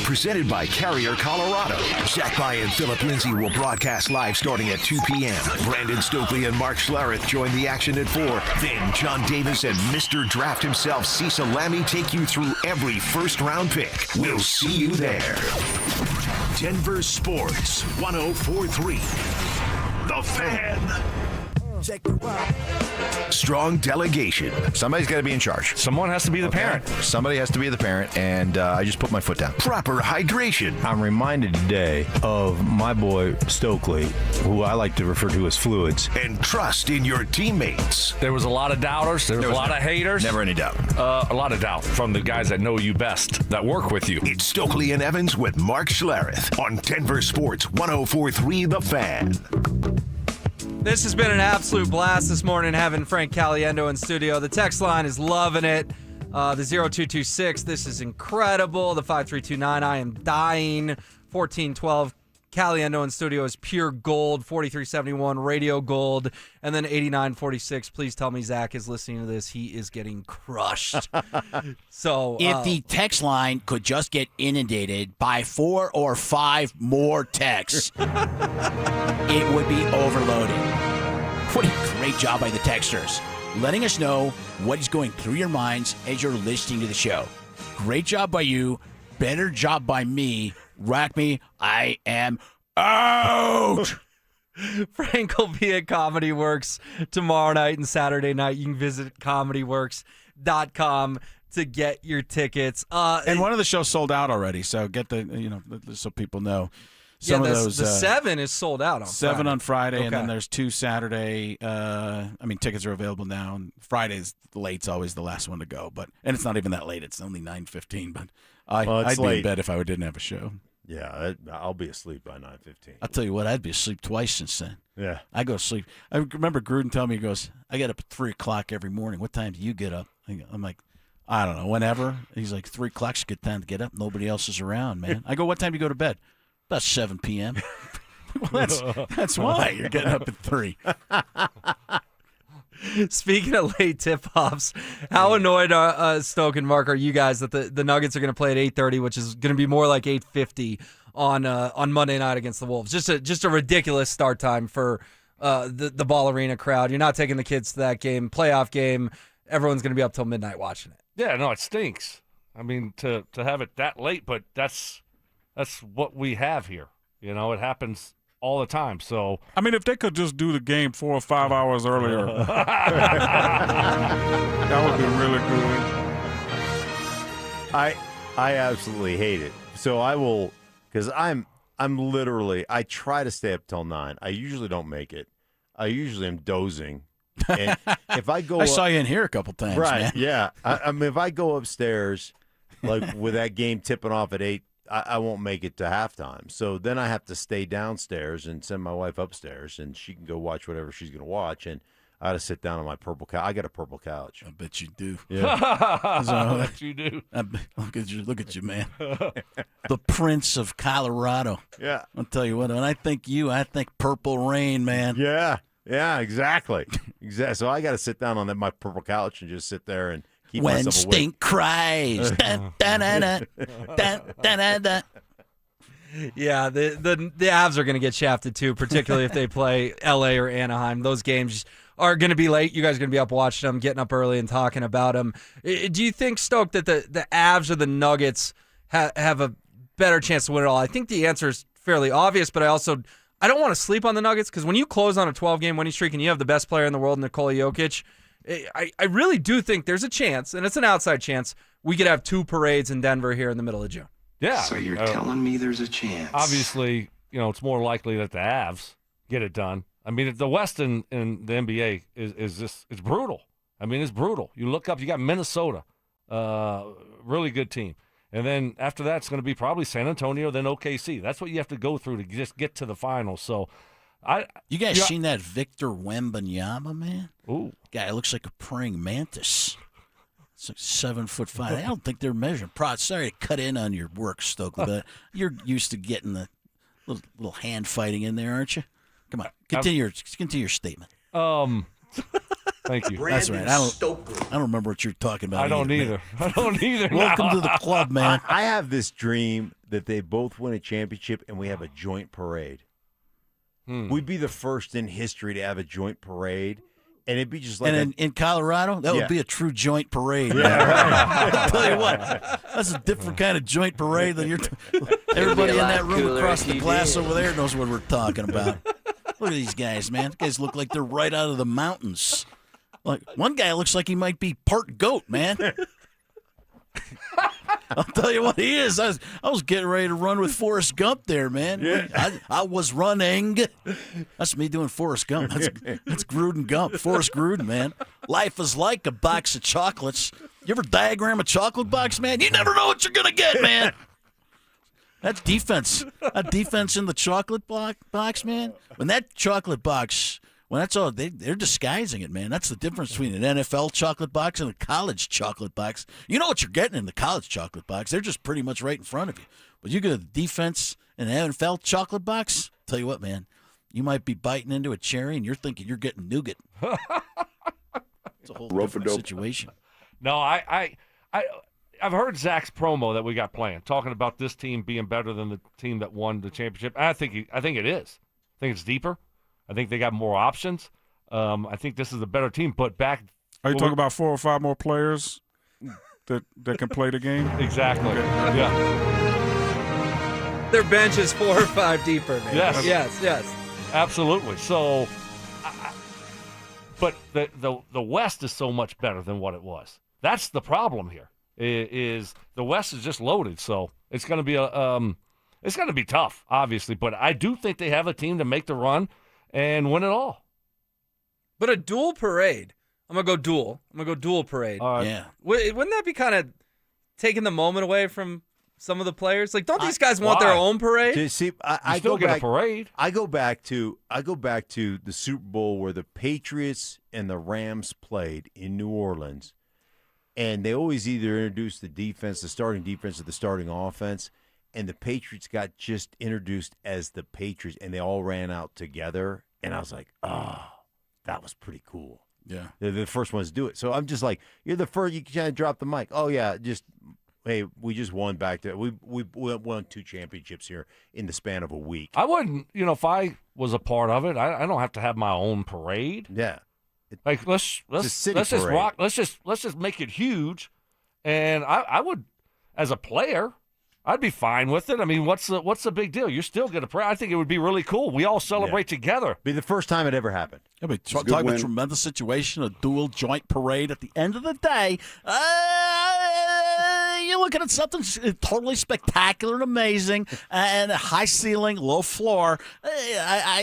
Speaker 6: Presented by Carrier, Colorado. Zach By and Philip Lindsay will broadcast live starting at 2 p.m. Brandon Stokley and Mark Schlereth join the action at 4. Then John Davis and Mr. Draft himself, Cecil Lammy, take you through every first-round pick. We'll see you there. Denver Sports 104.3 The Fan. Strong delegation.
Speaker 26: Somebody's got to be in charge.
Speaker 8: Someone has to be the parent.
Speaker 26: Somebody has to be the parent, and I just put my foot down.
Speaker 6: Proper hydration.
Speaker 25: I'm reminded today of my boy Stokley, who I like to refer to as Fluids.
Speaker 6: And trust in your teammates.
Speaker 8: There was a lot of doubters. There was a lot of haters.
Speaker 26: Never any doubt.
Speaker 8: A lot of doubt from the guys that know you best, that work with you.
Speaker 6: It's Stokley and Evans with Mark Schlereth on Denver Sports 104.3 The Fan.
Speaker 9: This has been an absolute blast this morning having Frank Caliendo in studio. The text line is loving it. The 0226, this is incredible. The 5329, I am dying. 1412, Caliendo in studio is pure gold. 4371, radio gold. And then 8946, please tell me Zach is listening to this. He is getting crushed. So
Speaker 27: if the text line could just get inundated by 4 or 5 more texts, it would be overloaded. What a great job by the texters, letting us know what is going through your minds as you're listening to the show. Great job by you. Better job by me. Rack me. I am out.
Speaker 9: Frank will be at Comedy Works tomorrow night and Saturday night. You can visit comedyworks.com to get your tickets.
Speaker 13: And one of the shows sold out already, so get so people know. Some of those.
Speaker 9: The 7 is sold out on
Speaker 13: 7
Speaker 9: Friday.
Speaker 13: on Friday,
Speaker 9: Okay.
Speaker 13: and then there's 2 Saturday. Tickets are available now. And Friday's late's always the last one to go, and it's not even that late. It's only 9:15. But I'd be in bed if I didn't have a show.
Speaker 14: Yeah, I'll be asleep by 9:15.
Speaker 13: I'll tell you what, I'd be asleep twice since then.
Speaker 14: Yeah.
Speaker 13: I go to sleep. I remember Gruden telling me, he goes, I get up at 3 o'clock every morning. What time do you get up? I'm like, I don't know, whenever. He's like, 3 o'clock's a good time to get up. Nobody else is around, man. I go, what time do you go to bed? About 7 p.m. Well, that's why you're getting up at 3.
Speaker 9: Speaking of late tip-offs, how annoyed are Stoke and Mark are you guys that the Nuggets are going to play at 8:30, which is going to be more like 8:50 on Monday night against the Wolves? Just a ridiculous start time for the Ball Arena crowd. You're not taking the kids to that game, playoff game. Everyone's going to be up till midnight watching it.
Speaker 8: Yeah, no, it stinks. I mean, to have it that late, but that's what we have here. You know, it happens all the time. So
Speaker 15: I mean, if they could just do the game 4 or 5 hours earlier, that would be really good.
Speaker 14: I absolutely hate it. So I will, because I'm literally, I try to stay up till 9. I usually don't make it. I usually am dozing. And if I go,
Speaker 13: I saw you in here a couple times,
Speaker 14: right?
Speaker 13: man.
Speaker 14: Yeah. I mean, if I go upstairs, like with that game tipping off at 8. I won't make it to halftime. So then I have to stay downstairs and send my wife upstairs, and she can go watch whatever she's going to watch. And I had to sit down on my purple couch. I got a purple couch.
Speaker 13: I bet you do.
Speaker 14: Yeah.
Speaker 8: I bet you do.
Speaker 13: Look at you, man. The Prince of Colorado.
Speaker 14: Yeah.
Speaker 13: I'll tell you what, when I think I think Purple Rain, man.
Speaker 14: Yeah. Yeah, exactly. So I got to sit down on my purple couch and just sit there and keep
Speaker 13: when
Speaker 14: myself awake.
Speaker 13: stink cries. Dun, dun, dun, dun, dun, dun, dun, dun.
Speaker 9: Yeah, the Avs are going to get shafted too, particularly if they play L.A. or Anaheim. Those games are going to be late. You guys are going to be up watching them, getting up early and talking about them. Do you think, Stoke, that the Avs or the Nuggets have a better chance to win it all? I think the answer is fairly obvious, but I don't want to sleep on the Nuggets because when you close on a 12-game winning streak and you have the best player in the world, Nikola Jokic, I really do think there's a chance, and it's an outside chance, we could have 2 parades in Denver here in the middle of June.
Speaker 8: Yeah.
Speaker 3: So you're telling me there's a chance?
Speaker 8: Obviously, it's more likely that the Avs get it done. I mean, the West in the NBA is just it's brutal. I mean, it's brutal. You look up, you got Minnesota, really good team. And then after that, it's going to be probably San Antonio, then OKC. That's what you have to go through to just get to the finals. So,
Speaker 27: you guys seen that Victor Wembanyama, man?
Speaker 8: Ooh.
Speaker 27: Guy looks like a praying mantis. It's like 7'5". I don't think they're measuring. Sorry to cut in on your work, Stokely, but you're used to getting the little hand fighting in there, aren't you? Come on, continue your statement.
Speaker 8: Thank you.
Speaker 27: That's right. I don't remember what you're talking about.
Speaker 8: I don't either.
Speaker 27: Welcome to the club, man.
Speaker 14: I have this dream that they both win a championship and we have a joint parade. We'd be the first in history to have a joint parade. And it'd be just like
Speaker 27: in Colorado, that would be a true joint parade.
Speaker 14: Yeah, right.
Speaker 27: I'll tell you what, that's a different kind of joint parade than everybody in that room across the glass over there knows what we're talking about. Look at these guys, man. These guys look like they're right out of the mountains. Like one guy looks like he might be part goat, man. I'll tell you what he is. I was getting ready to run with Forrest Gump there, man. Yeah. I was running. That's me doing Forrest Gump. That's Gruden Gump. Forrest Gruden, man. Life is like a box of chocolates. You ever diagram a chocolate box, man? You never know what you're going to get, man. That's defense. That defense in the chocolate box, man. When that chocolate box... Well, that's all. They're disguising it, man. That's the difference between an NFL chocolate box and a college chocolate box. You know what you're getting in the college chocolate box. They're just pretty much right in front of you. But you get a defense in an NFL chocolate box, tell you what, man, you might be biting into a cherry and you're thinking you're getting nougat. It's a whole different situation.
Speaker 8: No, I've heard Zach's promo that we got playing, talking about this team being better than the team that won the championship. I think it is. I think it's deeper. I think they got more options. I think this is a better team. But back,
Speaker 15: are you talking about 4 or 5 more players that can play the game?
Speaker 8: Exactly. Okay.
Speaker 9: Yeah. Their bench is 4 or 5 deeper. Man. Yes.
Speaker 8: Absolutely. So, but the West is so much better than what it was. That's the problem here. Is the West is just loaded. So it's going to be it's going to be tough, obviously. But I do think they have a team to make the run and win it all.
Speaker 9: But a dual parade. I'm going to go dual parade.
Speaker 27: Yeah.
Speaker 9: Wouldn't that be kind of taking the moment away from some of the players? Like, don't these guys want their own parade?
Speaker 14: See, I
Speaker 8: still
Speaker 14: go
Speaker 8: get
Speaker 14: back,
Speaker 8: a parade.
Speaker 14: I go back to the Super Bowl where the Patriots and the Rams played in New Orleans, and they always either introduced the starting defense, or the starting offense. And the Patriots got just introduced as the Patriots, and they all ran out together. And I was like, oh, that was pretty cool.
Speaker 13: Yeah.
Speaker 14: They're the first ones to do it. So I'm just like, you're the first, you can't drop the mic. Oh, yeah, hey, we just won back there. We won 2 championships here in the span of a week.
Speaker 8: I wouldn't, if I was a part of it, I don't have to have my own parade.
Speaker 14: Yeah.
Speaker 8: Like, let's just rock. Let's just make it huge. And I would, as a player, I'd be fine with it. I mean, what's the big deal? You're still going to pray. I think it would be really cool. We all celebrate together.
Speaker 14: Be the first time it ever happened.
Speaker 13: Yeah, but talking about a tremendous situation, a dual joint parade. At the end of the day, you're looking at something totally spectacular and amazing, and a high ceiling, low floor.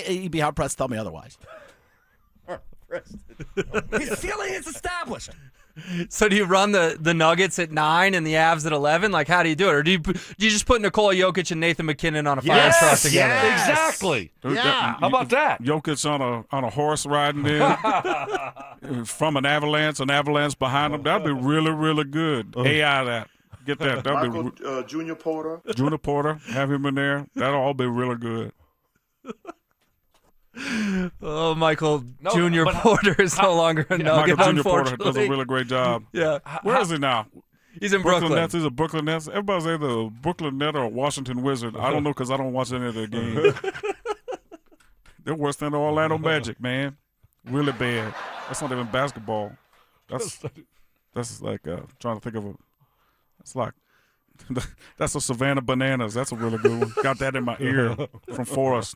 Speaker 13: You'd be hard pressed to tell me otherwise.
Speaker 26: His ceiling is established.
Speaker 9: So do you run the Nuggets at 9 and the Avs at 11? Like, how do you do it? Or do you just put Nikola Jokic and Nathan McKinnon on a fire truck together?
Speaker 8: Yes, exactly.
Speaker 15: Yeah.
Speaker 8: How about that?
Speaker 15: Jokic on a horse riding in from an avalanche behind him. That'd be really, really good. AI that. Get that. That'd be
Speaker 5: Junior Porter.
Speaker 15: Junior Porter. Have him in there. That'll all be really good.
Speaker 9: Oh, Michael Junior Porter is no longer a Nugget,
Speaker 15: Michael Junior Porter
Speaker 9: unfortunately.
Speaker 15: does a really great job.
Speaker 9: Yeah.
Speaker 15: Where is he now?
Speaker 9: He's in Brooklyn.
Speaker 15: Nets. He's a Brooklyn Nets. Everybody's either a Brooklyn Net or a Washington Wizard. I don't know because I don't watch any of their games. They're worse than the Orlando Magic, man. Really bad. That's not even basketball. That's like trying to think of a. It's like that's a Savannah Bananas. That's a really good one. Got that in my ear from Forrest.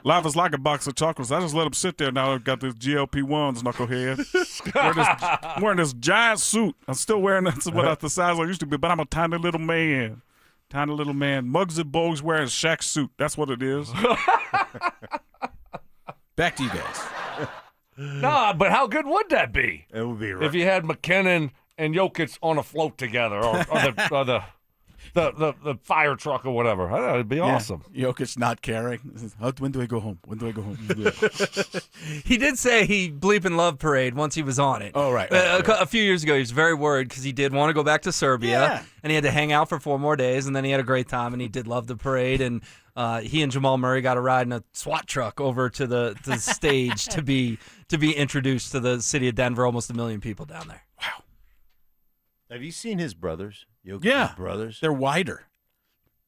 Speaker 15: Life is like a box of chocolates. I just let them sit there now. I've got this GLP-1s, knucklehead. Wearing this giant suit. I'm still wearing this about the size I used to be, but I'm a tiny little man. Tiny little man. Muggsy Bogues wearing Shaq's suit. That's what it is.
Speaker 13: Back to you guys.
Speaker 8: No, but how good would that be?
Speaker 14: It would be
Speaker 8: if you had McKinnon and Jokic on a float together, or the fire truck or whatever. That'd be awesome.
Speaker 13: Jokic not caring. When do I go home? When do I go home?
Speaker 9: He did say he bleeping love parade once he was on it.
Speaker 13: Oh, right.
Speaker 9: A few years ago, he was very worried because he did want to go back to Serbia, and he had to hang out for 4 more days, and then he had a great time, and he did love the parade, and he and Jamal Murray got a ride in a SWAT truck over to the stage to be introduced to the city of Denver. Almost 1 million people down there.
Speaker 13: Wow.
Speaker 14: Have you seen his brothers?
Speaker 13: Jokic's
Speaker 14: brothers.
Speaker 13: They're wider.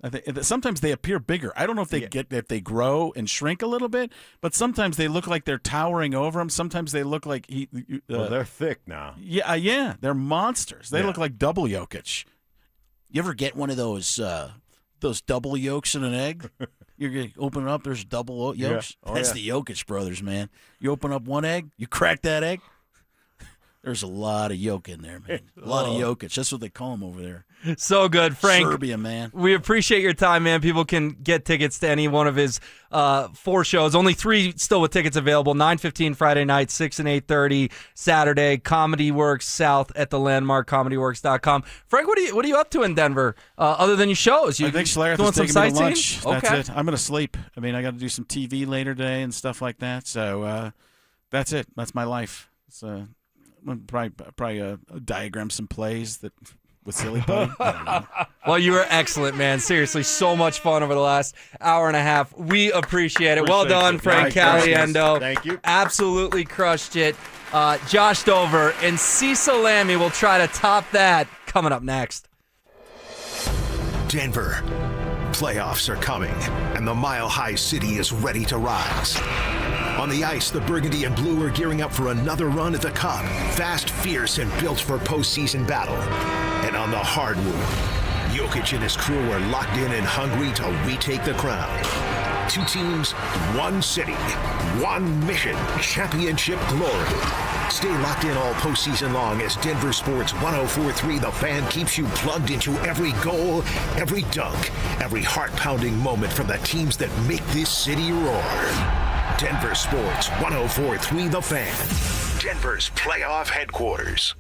Speaker 13: I think sometimes they appear bigger. I don't know if they grow and shrink a little bit, but sometimes they look like they're towering over him. Sometimes they look like
Speaker 14: well, they're thick now.
Speaker 13: Yeah, they're monsters. They look like double Jokic. You ever get one of those double yolks in an egg? You open it up, there's double yolks.
Speaker 14: Yeah.
Speaker 13: That's the Jokic brothers, man. You open up one egg, you crack that egg. There's a lot of yolk in there, man. A lot of Jokic. That's what they call him over there.
Speaker 9: So good, Frank.
Speaker 13: Serbia, man.
Speaker 9: We appreciate your time, man. People can get tickets to any one of his 4 shows. Only 3 still with tickets available. 9:15 Friday night, 6 and 8:30 Saturday. Comedy Works South at the Landmark, comedyworks.com. Frank, what are you up to in Denver other than your shows?
Speaker 13: I think Schlereth
Speaker 9: doing
Speaker 13: is
Speaker 9: some
Speaker 13: taking me to
Speaker 9: sightseeing?
Speaker 13: lunch. That's it. I'm going to sleep. I mean, I got to do some TV later today and stuff like that. So that's it. That's my life. It's probably diagram some plays that with Silly Putty. I don't know.
Speaker 9: Well, you were excellent, man. Seriously, so much fun over the last hour and a half. We appreciate it. Well done, Frank Caliendo.
Speaker 14: Thank you.
Speaker 9: Absolutely crushed it. Josh Dover and Cecil Lammy will try to top that coming up next.
Speaker 6: Denver. Playoffs are coming, and the Mile High City is ready to rise. On the ice, the Burgundy and Blue are gearing up for another run at the Cup. Fast, fierce, and built for postseason battle. And on the hardwood, Jokic and his crew are locked in and hungry to retake the crown. 2 teams, 1 city, 1 mission, championship glory. Stay locked in all postseason long as Denver Sports 104.3 The Fan keeps you plugged into every goal, every dunk, every heart-pounding moment from the teams that make this city roar. Denver Sports 104.3 The Fan, Denver's playoff headquarters.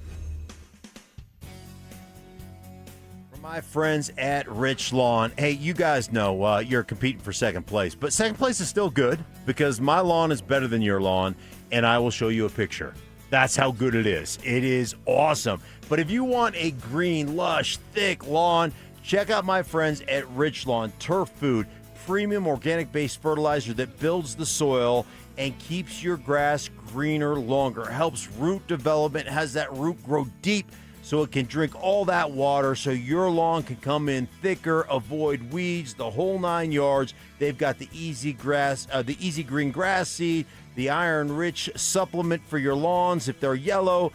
Speaker 14: For my friends at Rich Lawn, hey, you guys know you're competing for second place, but second place is still good because my lawn is better than your lawn, and I will show you a picture. That's how good it is. It is awesome. But if you want a green, lush, thick lawn, check out my friends at Rich Lawn Turf Food, premium organic-based fertilizer that builds the soil and keeps your grass greener longer, helps root development, has that root grow deep so it can drink all that water so your lawn can come in thicker, avoid weeds, the whole 9 yards. They've got the Easy Green Grass Seed, the Iron Rich supplement for your lawns if they're yellow,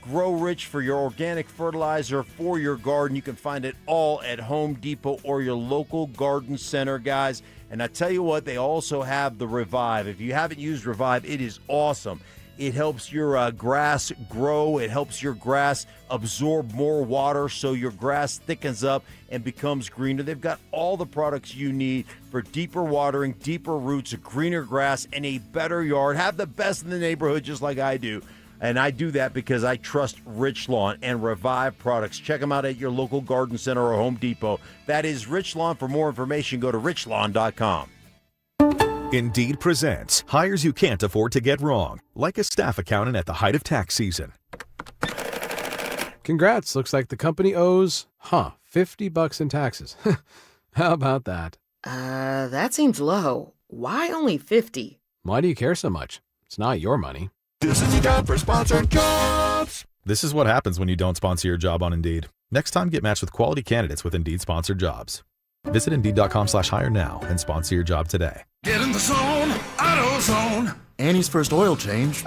Speaker 14: Grow Rich for your organic fertilizer for your garden. You can find it all at Home Depot or your local garden center, guys. And I tell you what, they also have the Revive. If you haven't used Revive, it is awesome. It helps your grass grow. It helps your grass absorb more water so your grass thickens up and becomes greener. They've got all the products you need for deeper watering, deeper roots, a greener grass, and a better yard. Have the best in the neighborhood just like I do. And I do that because I trust Rich Lawn and Revive products. Check them out at your local garden center or Home Depot. That is Rich Lawn. For more information, go to richlawn.com.
Speaker 5: Indeed presents hires you can't afford to get wrong, like a staff accountant at the height of tax season.
Speaker 7: Congrats, looks like the company owes, $50 in taxes. How about that?
Speaker 10: That seems low. Why only 50?
Speaker 7: Why do you care so much? It's not your money.
Speaker 17: This is the time for sponsored jobs.
Speaker 18: This is what happens when you don't sponsor your job on Indeed. Next time, get matched with quality candidates with Indeed sponsored jobs. Visit Indeed.com/hire now and sponsor your job today.
Speaker 17: Get in the zone, AutoZone.
Speaker 19: Annie's first oil change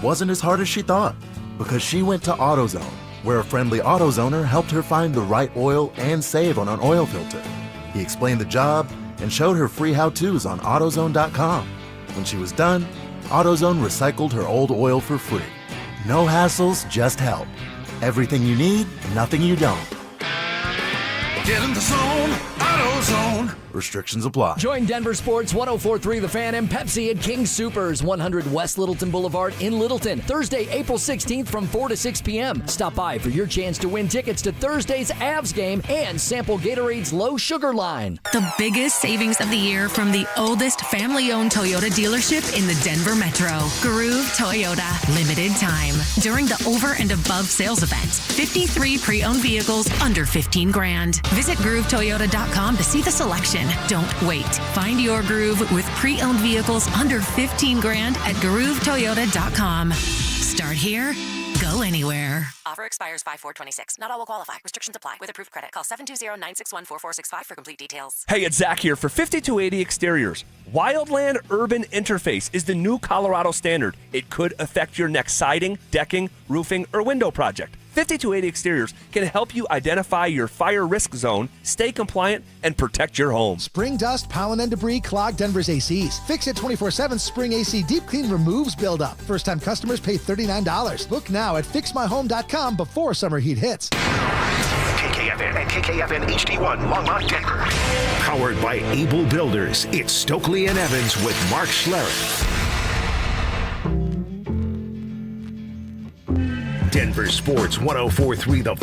Speaker 19: wasn't as hard as she thought because she went to AutoZone, where a friendly AutoZoner helped her find the right oil and save on an oil filter. He explained the job and showed her free how-tos on AutoZone.com. When she was done, AutoZone recycled her old oil for free. No hassles, just help. Everything you need, nothing you don't.
Speaker 17: Get in the zone, AutoZone.
Speaker 19: Restrictions apply.
Speaker 24: Join Denver Sports 104.3 The Fan and Pepsi at King Soopers, 100 West Littleton Boulevard in Littleton. Thursday, April 16th from 4 to 6 p.m. Stop by for your chance to win tickets to Thursday's Avs game and sample Gatorade's low sugar line.
Speaker 28: The biggest savings of the year from the oldest family-owned Toyota dealership in the Denver Metro. Groove Toyota. Limited time. During the over and above sales event. 53 pre-owned vehicles under $15,000. Visit GrooveToyota.com to see the selection. Don't wait. Find your groove with pre-owned vehicles under $15,000 at GrooveToyota.com. Start here, go anywhere.
Speaker 29: Offer expires 5/4/26. Not all will qualify. Restrictions apply. With approved credit, call 720-961-4465 for complete details.
Speaker 2: Hey, it's Zach here for 5280 Exteriors. Wildland Urban Interface is the new Colorado standard. It could affect your next siding, decking, roofing, or window project. 5280 Exteriors can help you identify your fire risk zone, stay compliant, and protect your home.
Speaker 30: Spring dust, pollen, and debris clog Denver's ACs. Fix It 24/7 Spring AC Deep Clean removes buildup. First-time customers pay $39. Look now at fixmyhome.com before summer heat hits.
Speaker 6: KKFN and KKFN HD1 Longmont, Denver. Powered by Able Builders, it's Stokley and Evans with Mark Schlereth. Denver Sports 104.3 The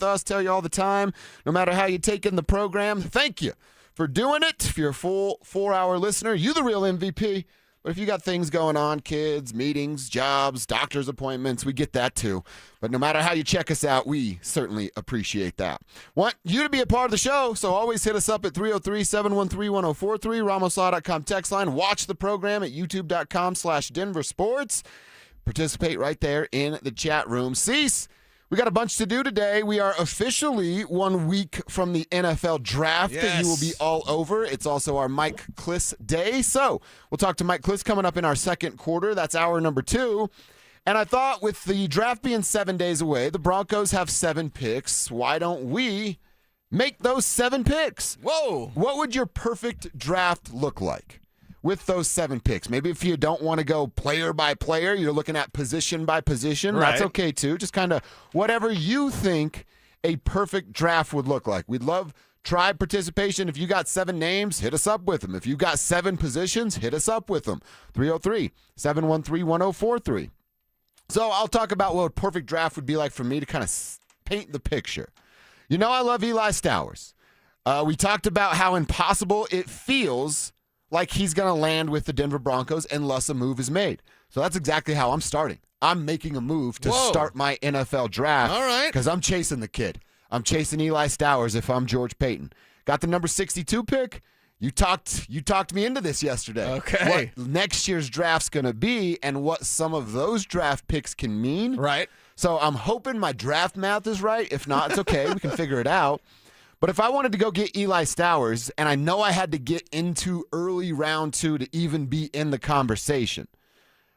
Speaker 31: with us, tell you all the time, no matter how you take in the program, thank you for doing it. If you're a full 4-hour listener, you the real MVP. But if you got things going on, kids, meetings, jobs, doctor's appointments, we get that too. But no matter how you check us out, we certainly appreciate that. Want you to be a part of the show, so always hit us up at 303-713-1043, RamosLaw.com text line. Watch the program at youtube.com/DenverSports. Participate right there in the chat room. Cease. We got a bunch to do today. We are officially 1 week from the NFL draft that you will be all over. It's also our Mike Kliss day. So we'll talk to Mike Kliss coming up in our second quarter. That's hour number 2. And I thought with the draft being 7 days away, the Broncos have 7 picks. Why don't we make those 7 picks? Whoa. What would your perfect draft look like with those 7 picks? Maybe if you don't want to go player by player, you're looking at position by position. Right. That's okay too. Just kind of whatever you think a perfect draft would look like. We'd love tribe participation. If you got 7 names, hit us up with them. If you got 7 positions, hit us up with them. 303-713-1043. So I'll talk about what a perfect draft would be like for me to kind of paint the picture. You know I love Eli Stowers. We talked about how impossible it feels like he's going to land with the Denver Broncos unless a move is made. So that's exactly how I'm starting. I'm making a move to start my NFL draft.
Speaker 1: All right.
Speaker 31: Because I'm chasing the kid. I'm chasing Eli Stowers if I'm George Payton. Got the number 62 pick. You talked me into this yesterday.
Speaker 1: Okay.
Speaker 31: What next year's draft's going to be and what some of those draft picks can mean.
Speaker 1: Right.
Speaker 31: So I'm hoping my draft math is right. If not, it's okay. We can figure it out. But if I wanted to go get Eli Stowers, and I know I had to get into early round 2 to even be in the conversation,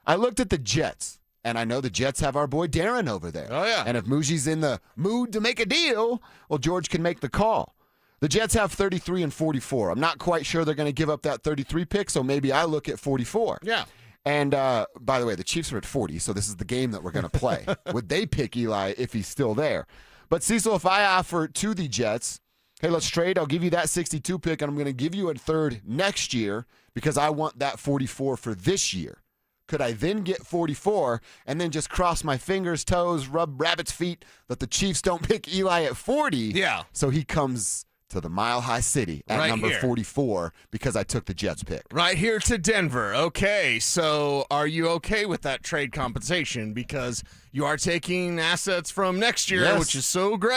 Speaker 31: I looked at the Jets. And I know the Jets have our boy Darren over there.
Speaker 1: Oh, yeah.
Speaker 31: And if Muji's in the mood to make a deal, well, George can make the call. The Jets have 33 and 44. I'm not quite sure they're going to give up that 33 pick, so maybe I look at 44.
Speaker 1: Yeah.
Speaker 31: And by the way, the Chiefs are at 40, so this is the game that we're going to play. Would they pick Eli if he's still there? But Cecil, if I offer to the Jets, hey, let's trade. I'll give you that 62 pick, and I'm going to give you a third next year because I want that 44 for this year. Could I then get 44 and then just cross my fingers, toes, rub rabbit's feet that the Chiefs don't pick Eli at 40?
Speaker 1: Yeah.
Speaker 31: So he comes to the Mile High City at
Speaker 1: Right
Speaker 31: number
Speaker 1: here.
Speaker 31: 44 because I took the Jets pick.
Speaker 1: Right here to Denver. Okay, so are you okay with that trade compensation? Because you are taking assets from next year,
Speaker 31: Yes.
Speaker 1: which is so great.